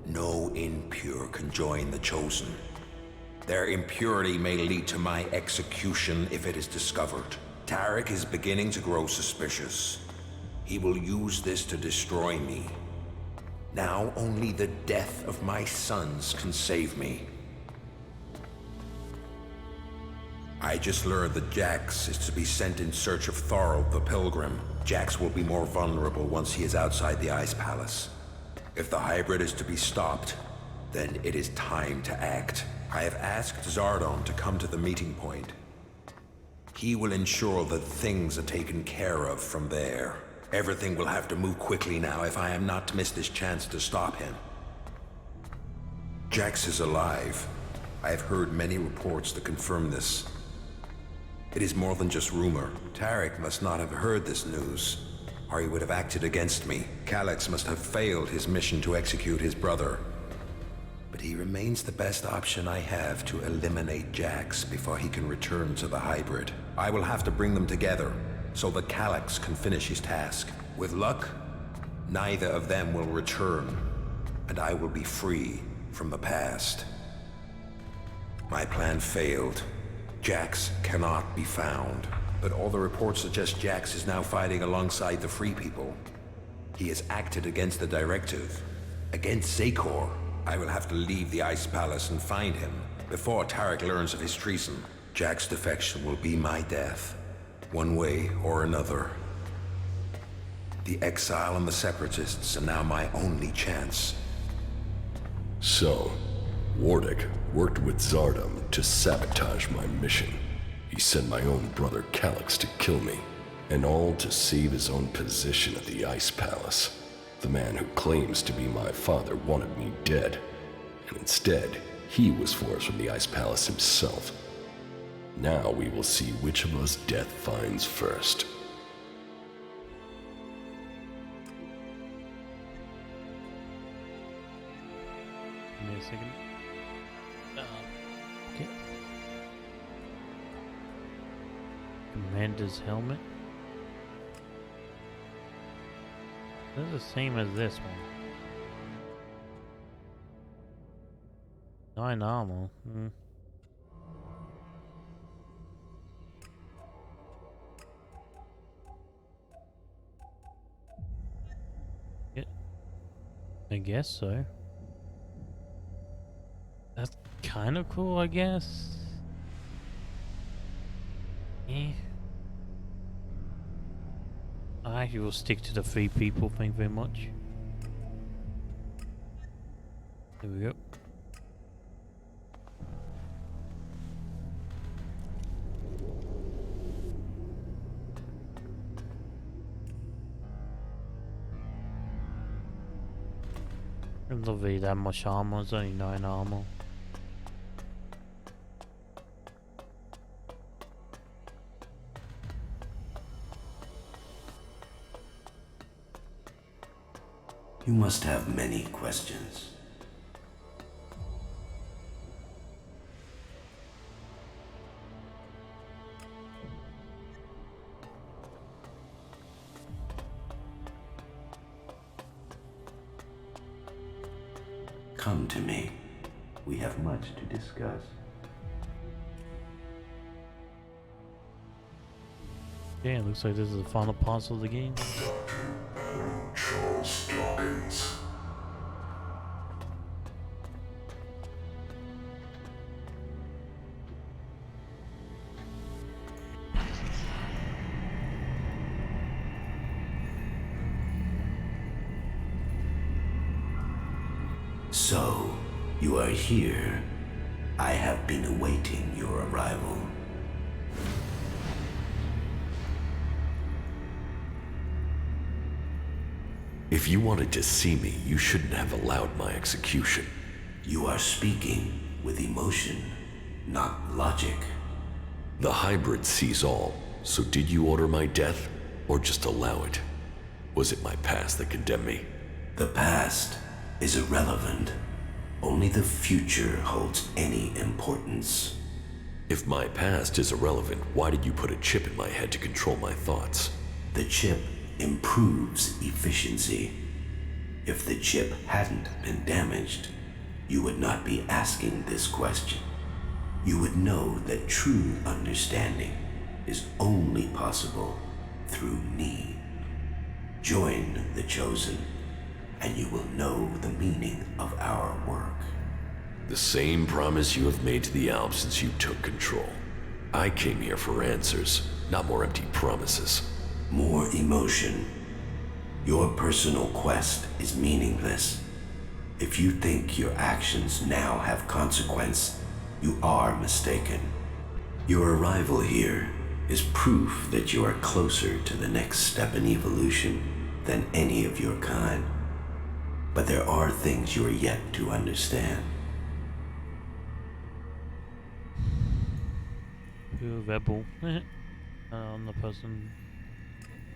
Speaker 4: No impure can join the chosen. Their impurity may lead to my execution if it is discovered. Tarek is beginning to grow suspicious. He will use this to destroy me. Now only the death of my sons can save me. I just learned that Jax is to be sent in search of Thorald the Pilgrim. Jax will be more vulnerable once he is outside the Ice Palace. If the hybrid is to be stopped, then it is time to act. I have asked Zardon to come to the meeting point. He will ensure that things are taken care of from there. Everything will have to move quickly now if I am not to miss this chance to stop him. Jax is alive. I have heard many reports that confirm this. It is more than just rumor. Tarek must not have heard this news, or he would have acted against me. Calyx must have failed his mission to execute his brother. But he remains the best option I have to eliminate Jax before he can return to the hybrid. I will have to bring them together, so that Calyx can finish his task. With luck, neither of them will return, and I will be free from the past. My plan failed. Jax cannot be found, but all the reports suggest Jax is now fighting alongside the Free People. He has acted against the directive, against Zakor. I will have to leave the Ice Palace and find him before Tarek learns of his treason. Jax's defection will be my death, one way or another. The exile and the separatists are now my only chance.
Speaker 3: So, Wardick worked with Zardom to sabotage my mission. He sent my own brother Calyx to kill me, and all to save his own position at the Ice Palace. The man who claims to be my father wanted me dead, and instead, he was forced from the Ice Palace himself. Now we will see which of us death finds first.
Speaker 1: Give me a second. Okay. Commander's helmet. This is the same as this one. 9 armor. Yeah, I guess so. That's kind of cool, I guess. I will stick to the Free People, thank you very much. There we go. I don't really that much armor, it's only 9 armor.
Speaker 8: You must have many questions. Come to me. We have much to discuss.
Speaker 1: Yeah, it looks like this is the final part of the game.
Speaker 8: So, you are here. I have been awaiting your arrival.
Speaker 21: If you wanted to see me, you shouldn't have allowed my execution.
Speaker 8: You are speaking with emotion, not logic.
Speaker 21: The hybrid sees all, so did you order my death, or just allow it? Was it my past that condemned me?
Speaker 8: The past is irrelevant. Only the future holds any importance.
Speaker 21: If my past is irrelevant, why did you put a chip in my head to control my thoughts?
Speaker 8: The chip improves efficiency. If the chip hadn't been damaged, you would not be asking this question. You would know that true understanding is only possible through me. Join the Chosen, and you will know the meaning of our work.
Speaker 21: The same promise you have made to the Alps since you took control. I came here for answers, not more empty promises.
Speaker 8: More emotion. Your personal quest is meaningless. If you think your actions now have consequence, you are mistaken. Your arrival here is proof that you are closer to the next step in evolution than any of your kind. But there are things you are yet to understand.
Speaker 1: You're a rebel. I'm the person.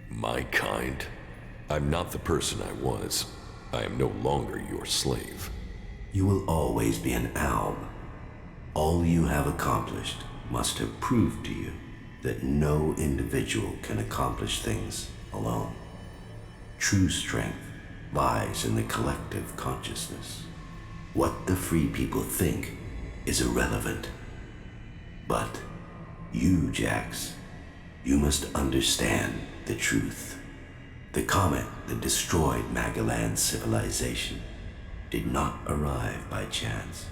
Speaker 21: My kind? I'm not the person I was. I am no longer your slave.
Speaker 8: You will always be an alb. All you have accomplished must have proved to you that no individual can accomplish things alone. True strength lies in the collective consciousness. What the free people think is irrelevant. But you, Jax, you must understand the truth. The comet that destroyed Magellan's civilization did not arrive by chance.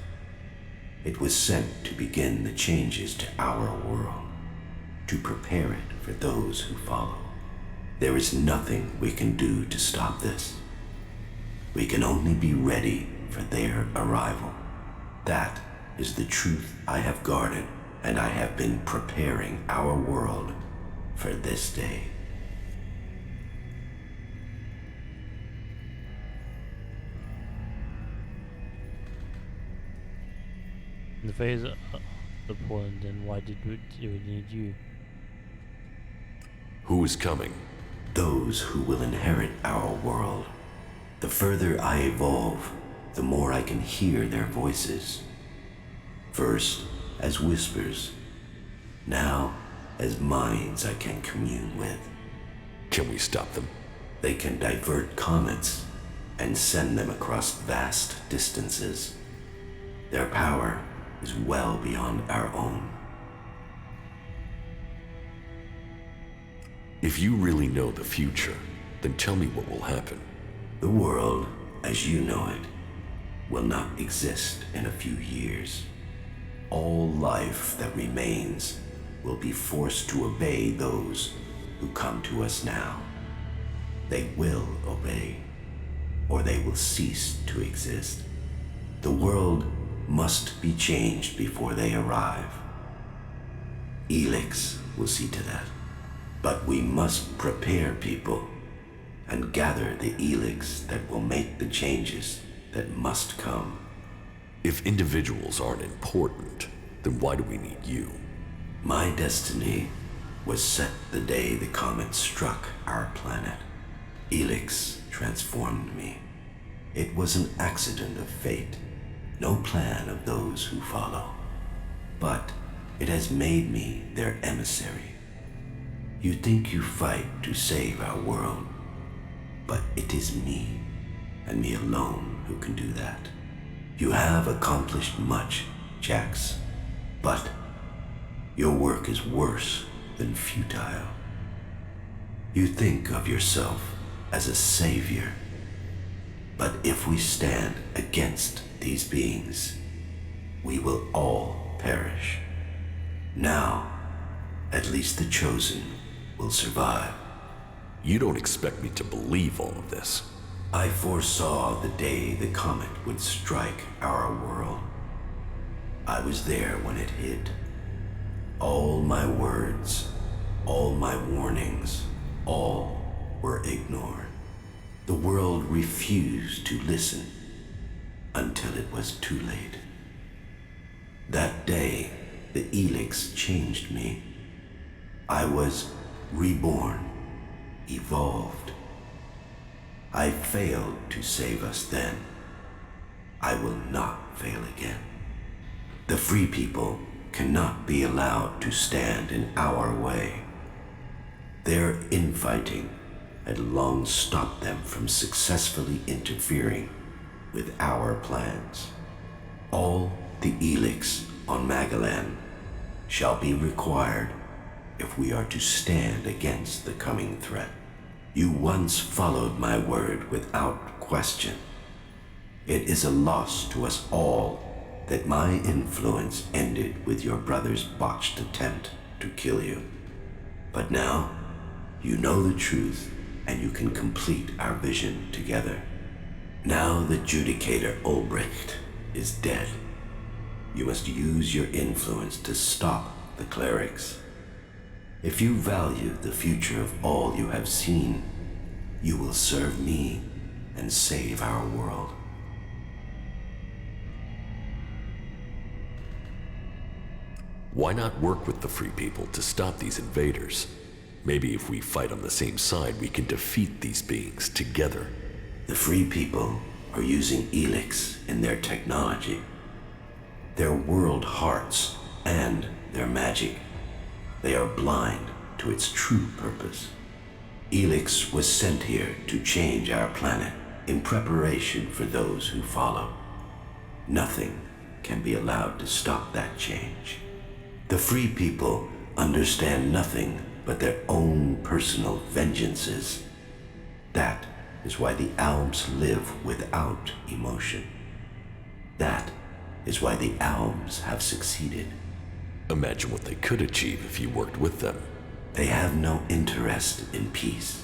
Speaker 8: It was sent to begin the changes to our world, to prepare it for those who follow. There is nothing we can do to stop this. We can only be ready for their arrival. That is the truth I have guarded, and I have been preparing our world for this day.
Speaker 1: The phase of the point, then why did we need you?
Speaker 21: Who is coming?
Speaker 8: Those who will inherit our world. The further I evolve, the more I can hear their voices. First, as whispers. Now, as minds I can commune with.
Speaker 21: Can we stop them?
Speaker 8: They can divert comets and send them across vast distances. Their power is well beyond our own.
Speaker 21: If you really know the future, then tell me what will happen.
Speaker 8: The world, as you know it, will not exist in a few years. All life that remains will be forced to obey those who come to us now. They will obey, or they will cease to exist. The world must be changed before they arrive. Elex will see to that. But we must prepare people and gather the elex that will make the changes that must come.
Speaker 21: If individuals aren't important, then why do we need you?
Speaker 8: My destiny was set the day the comet struck our planet. Elex transformed me. It was an accident of fate, no plan of those who follow. But it has made me their emissary. You think you fight to save our world, but it is me, and me alone, who can do that. You have accomplished much, Jax, but your work is worse than futile. You think of yourself as a savior, but if we stand against these beings, we will all perish. Now, at least the Chosen will survive.
Speaker 21: You don't expect me to believe all of this.
Speaker 8: I foresaw the day the comet would strike our world. I was there when it hit. All my words, all my warnings, all were ignored. The world refused to listen until it was too late. That day, the elex changed me. I was reborn, evolved. I failed to save us then. I will not fail again. The free people cannot be allowed to stand in our way. Their infighting had long stopped them from successfully interfering with our plans. All the elex on Magellan shall be required if we are to stand against the coming threat. You once followed my word without question. It is a loss to us all that my influence ended with your brother's botched attempt to kill you. But now, you know the truth, and you can complete our vision together. Now the Judicator Ulbricht is dead. You must use your influence to stop the clerics. If you value the future of all you have seen, you will serve me and save our world.
Speaker 21: Why not work with the Free People to stop these invaders? Maybe if we fight on the same side, we can defeat these beings together.
Speaker 8: The Free People are using elex in their technology, their world hearts, and their magic. They are blind to its true purpose. Elex was sent here to change our planet in preparation for those who follow. Nothing can be allowed to stop that change. The Free People understand nothing but their own personal vengeances. That is why the Alps live without emotion. That is why the Alps have succeeded.
Speaker 21: Imagine what they could achieve if you worked with them.
Speaker 8: They have no interest in peace.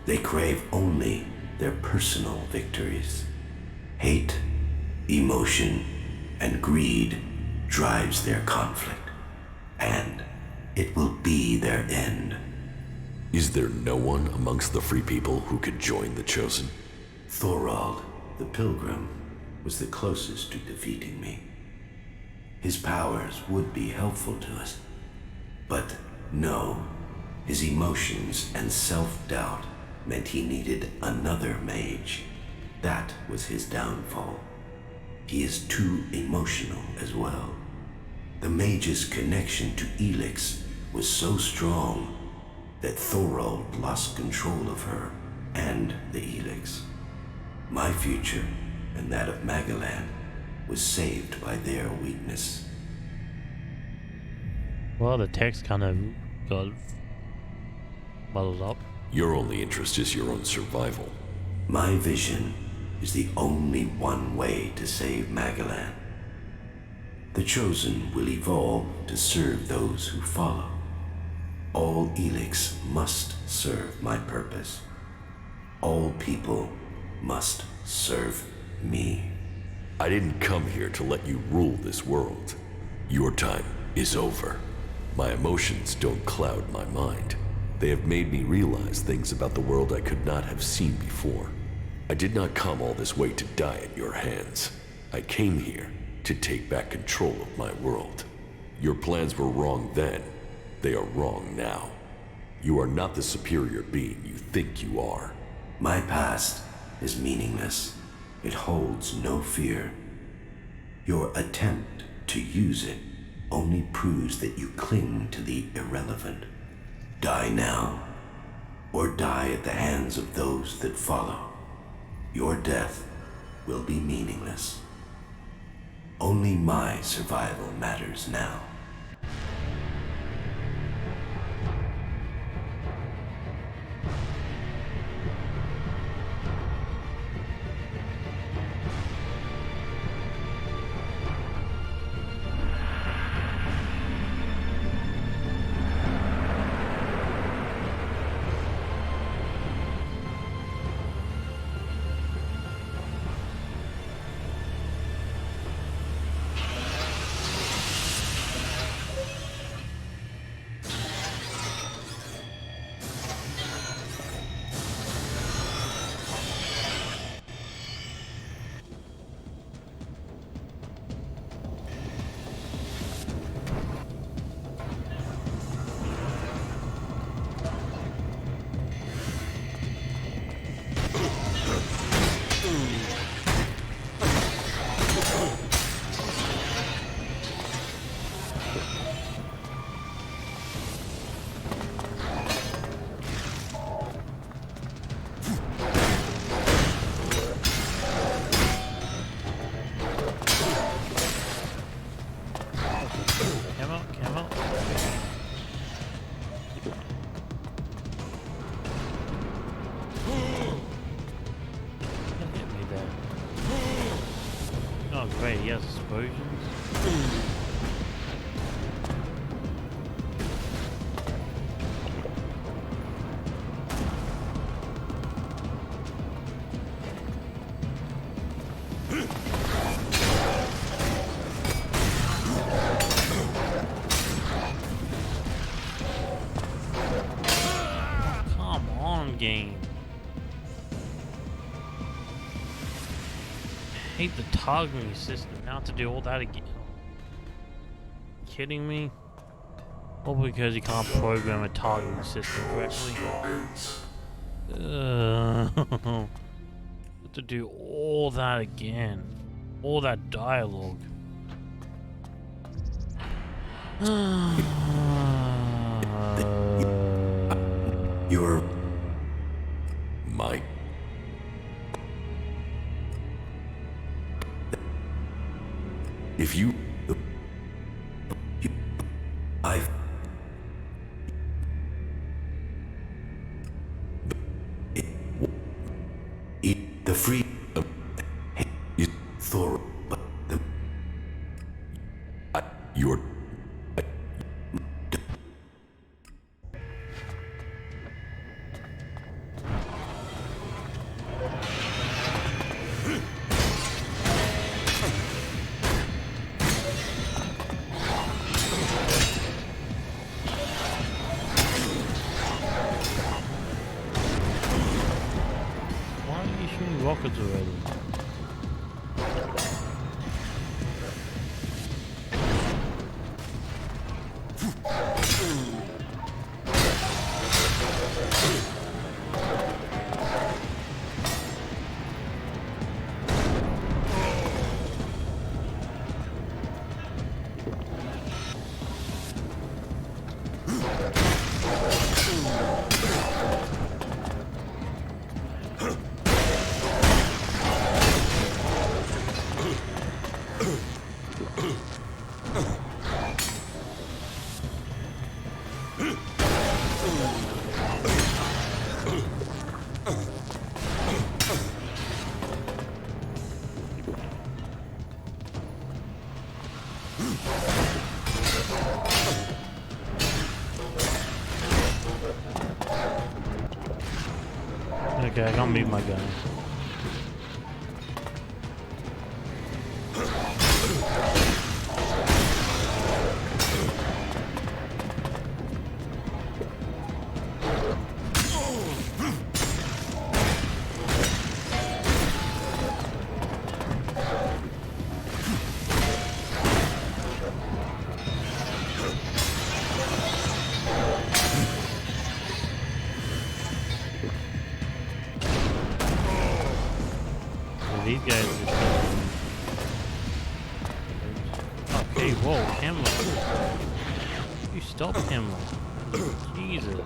Speaker 8: They crave only their personal victories. Hate, emotion, and greed drives their conflict. And it will be their end.
Speaker 21: Is there no one amongst the Free People who could join the Chosen?
Speaker 8: Thorald, the Pilgrim, was the closest to defeating me. His powers would be helpful to us. But no, his emotions and self-doubt meant he needed another mage. That was his downfall. He is too emotional as well. The mage's connection to elex was so strong that Thorald lost control of her and the elex. My future and that of Magellan was saved by their weakness.
Speaker 1: Well, the text kind of got muddled up.
Speaker 21: Your only interest is your own survival.
Speaker 8: My vision is the only one way to save Magellan. The Chosen will evolve to serve those who follow. All elex must serve my purpose. All people must serve me.
Speaker 21: I didn't come here to let you rule this world. Your time is over. My emotions don't cloud my mind. They have made me realize things about the world I could not have seen before. I did not come all this way to die at your hands. I came here to take back control of my world. Your plans were wrong then. They are wrong now. You are not the superior being you think you are.
Speaker 8: My past is meaningless. It holds no fear. Your attempt to use it only proves that you cling to the irrelevant. Die now, or die at the hands of those that follow. Your death will be meaningless. Only my survival matters now.
Speaker 1: explosions. Come on, game. I hate the toggling system. Now to do all that again. Kidding me? All because you can't program a toggling system correctly. To do all that again. All that dialogue.
Speaker 21: You're my. If you, I've. Eat the free. You Thor, but the. You're.
Speaker 1: Rockets already. Okay, I can't meet my guy. These guys are okay, whoa, Hamlet. You stop Hamlet. Jesus.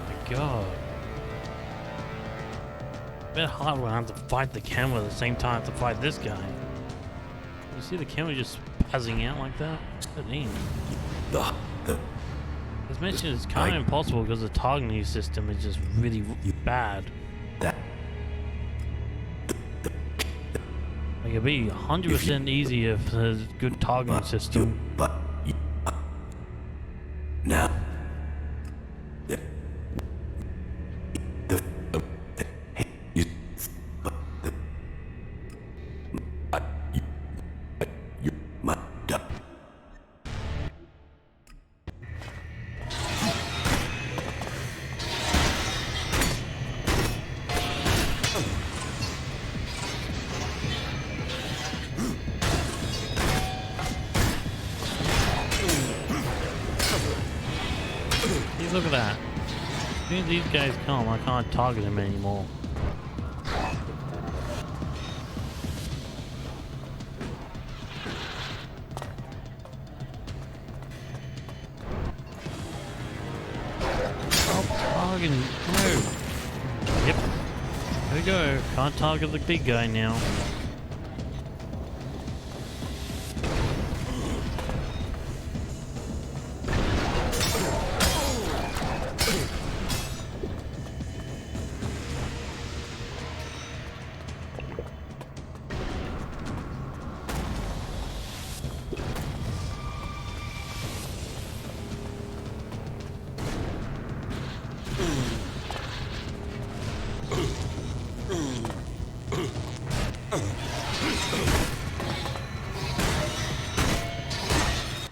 Speaker 1: My God. A bit hard when I have to fight the camera at the same time to fight this guy. You see the camera just spazzing out like that? Good aim. As mentioned, it's kind of impossible because the toggling system is just really bad. Like it'd be 100% easier if there's a good toggling system.
Speaker 21: Now.
Speaker 1: Look at that. As soon as these guys come, I can't target them anymore. Stop targeting. No. Yep. There we go. Can't target the big guy now.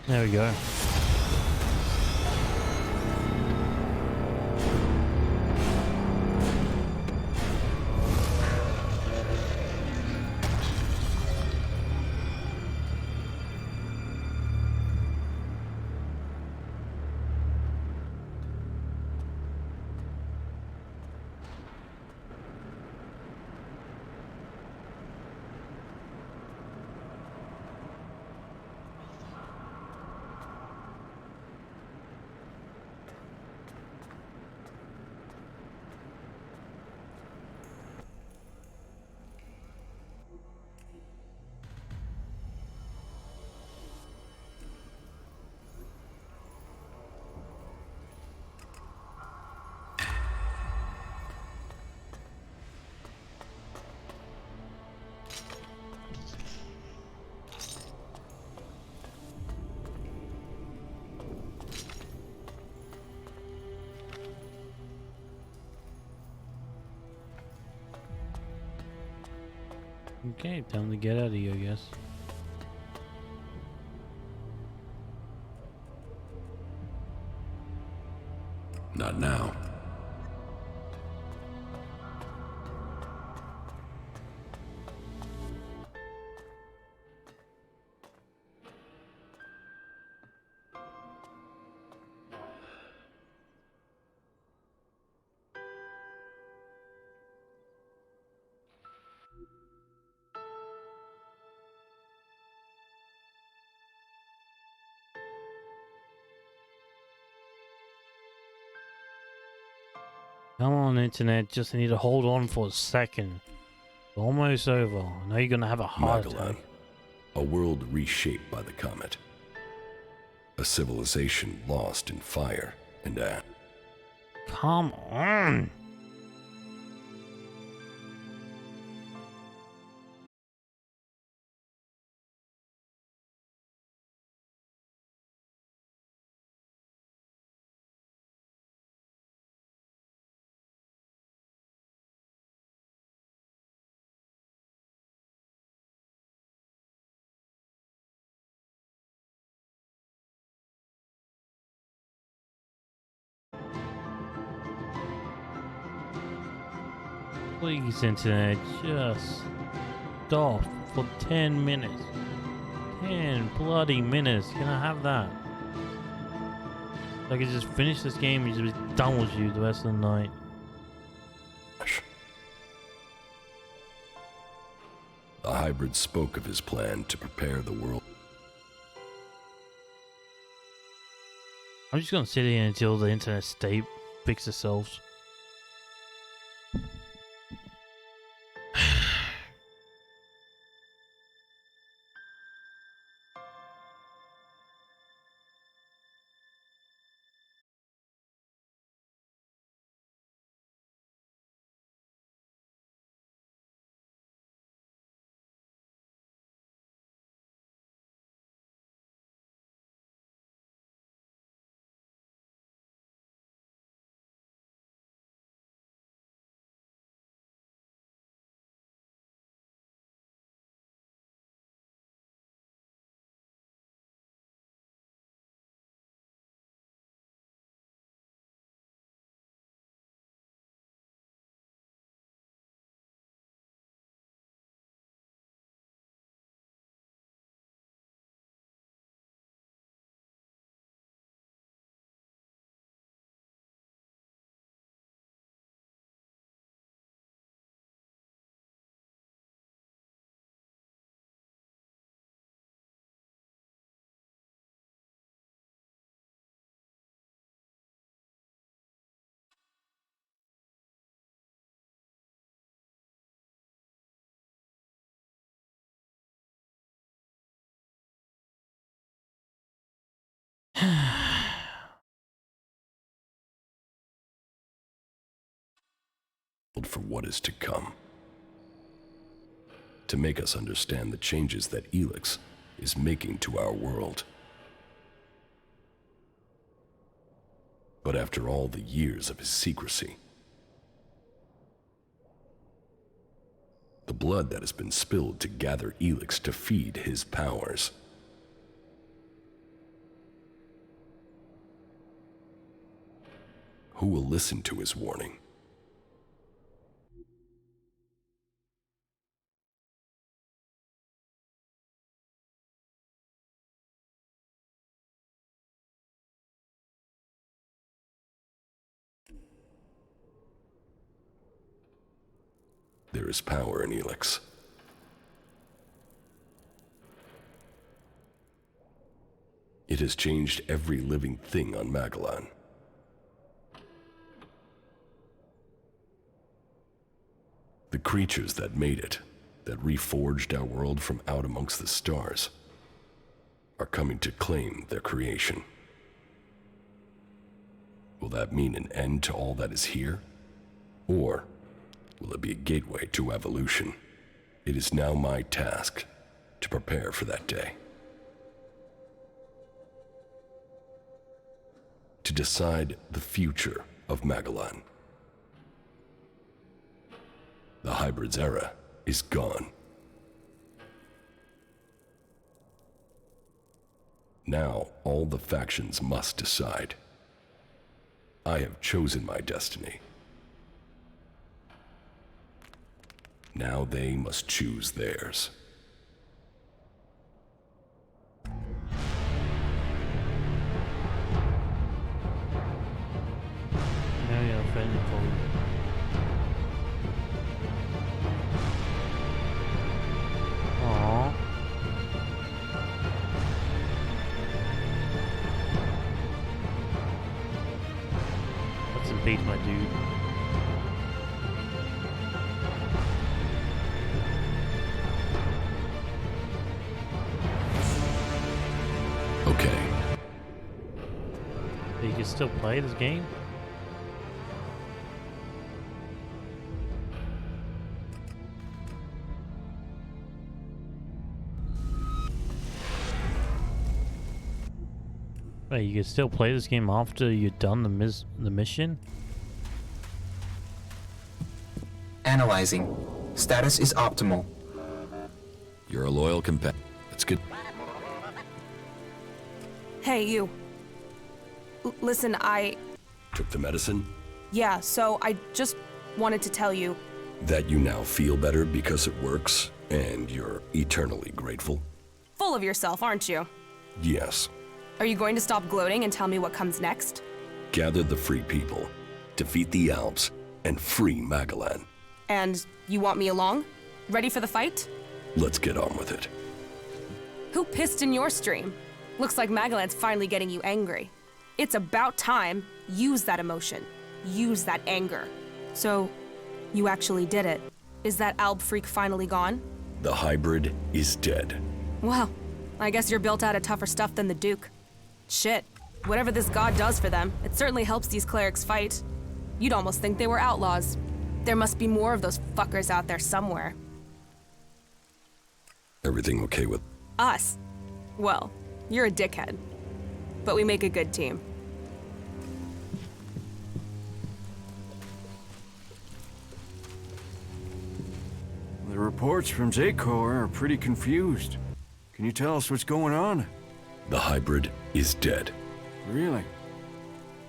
Speaker 1: There we go. Okay, time to get out of here, I guess.
Speaker 3: Not now.
Speaker 1: Come on, internet. Just need to hold on for a second. It's almost over. I know you're gonna have a heart attack.
Speaker 3: A world reshaped by the comet. A civilization lost in fire and ash.
Speaker 1: Come on. Please, internet, just stop for 10 minutes. 10 bloody minutes. Can I have that? I can just finish this game and just be done with you the rest of the night.
Speaker 3: The hybrid spoke of his plan to prepare the world.
Speaker 1: I'm just gonna sit here until the internet state fixes itself.
Speaker 3: For what is to come. To make us understand the changes that Elex is making to our world. But after all the years of his secrecy, the blood that has been spilled to gather Elex to feed his powers, Who will listen to his warning? There is power in elex. It has changed every living thing on Magellan. The creatures that made it, that reforged our world from out amongst the stars, are coming to claim their creation. Will that mean an end to all that is here? Or will it be a gateway to evolution? It is now my task to prepare for that day. To decide the future of Magellan. The hybrid's era is gone. Now all the factions must decide. I have chosen my destiny. Now they must choose theirs.
Speaker 1: Now you're offended for me. Aww. That's some beat, my dude.
Speaker 3: Okay.
Speaker 1: You can still play this game? Wait, you can still play this game after you're done the mission?
Speaker 7: Analyzing. Status is optimal.
Speaker 3: You're a loyal companion. That's good.
Speaker 10: Hey, you. Listen,
Speaker 3: Took the medicine?
Speaker 10: Yeah, so I just wanted to tell you.
Speaker 3: That you now feel better because it works, and you're eternally grateful?
Speaker 10: Full of yourself, aren't you?
Speaker 3: Yes.
Speaker 10: Are you going to stop gloating and tell me what comes next?
Speaker 3: Gather the free people, defeat the Alps, and free Magellan.
Speaker 10: And you want me along? Ready for the fight?
Speaker 3: Let's get on with it.
Speaker 10: Who pissed in your stream? Looks like Magellan's finally getting you angry. It's about time. Use that emotion. Use that anger. So, you actually did it. Is that Alb freak finally gone?
Speaker 3: The hybrid is dead.
Speaker 10: Well, I guess you're built out of tougher stuff than the Duke. Shit. Whatever this god does for them, it certainly helps these clerics fight. You'd almost think they were outlaws. There must be more of those fuckers out there somewhere.
Speaker 3: Everything okay with
Speaker 10: Us? Well, you're a dickhead. But we make a good team.
Speaker 18: The reports from Zakor are pretty confused. Can you tell us what's going on?
Speaker 3: The hybrid is dead.
Speaker 18: Really?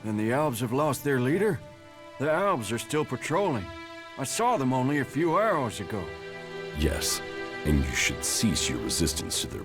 Speaker 18: Then the Albs have lost their leader? The Albs are still patrolling. I saw them only a few hours ago.
Speaker 3: Yes, and you should cease your resistance to their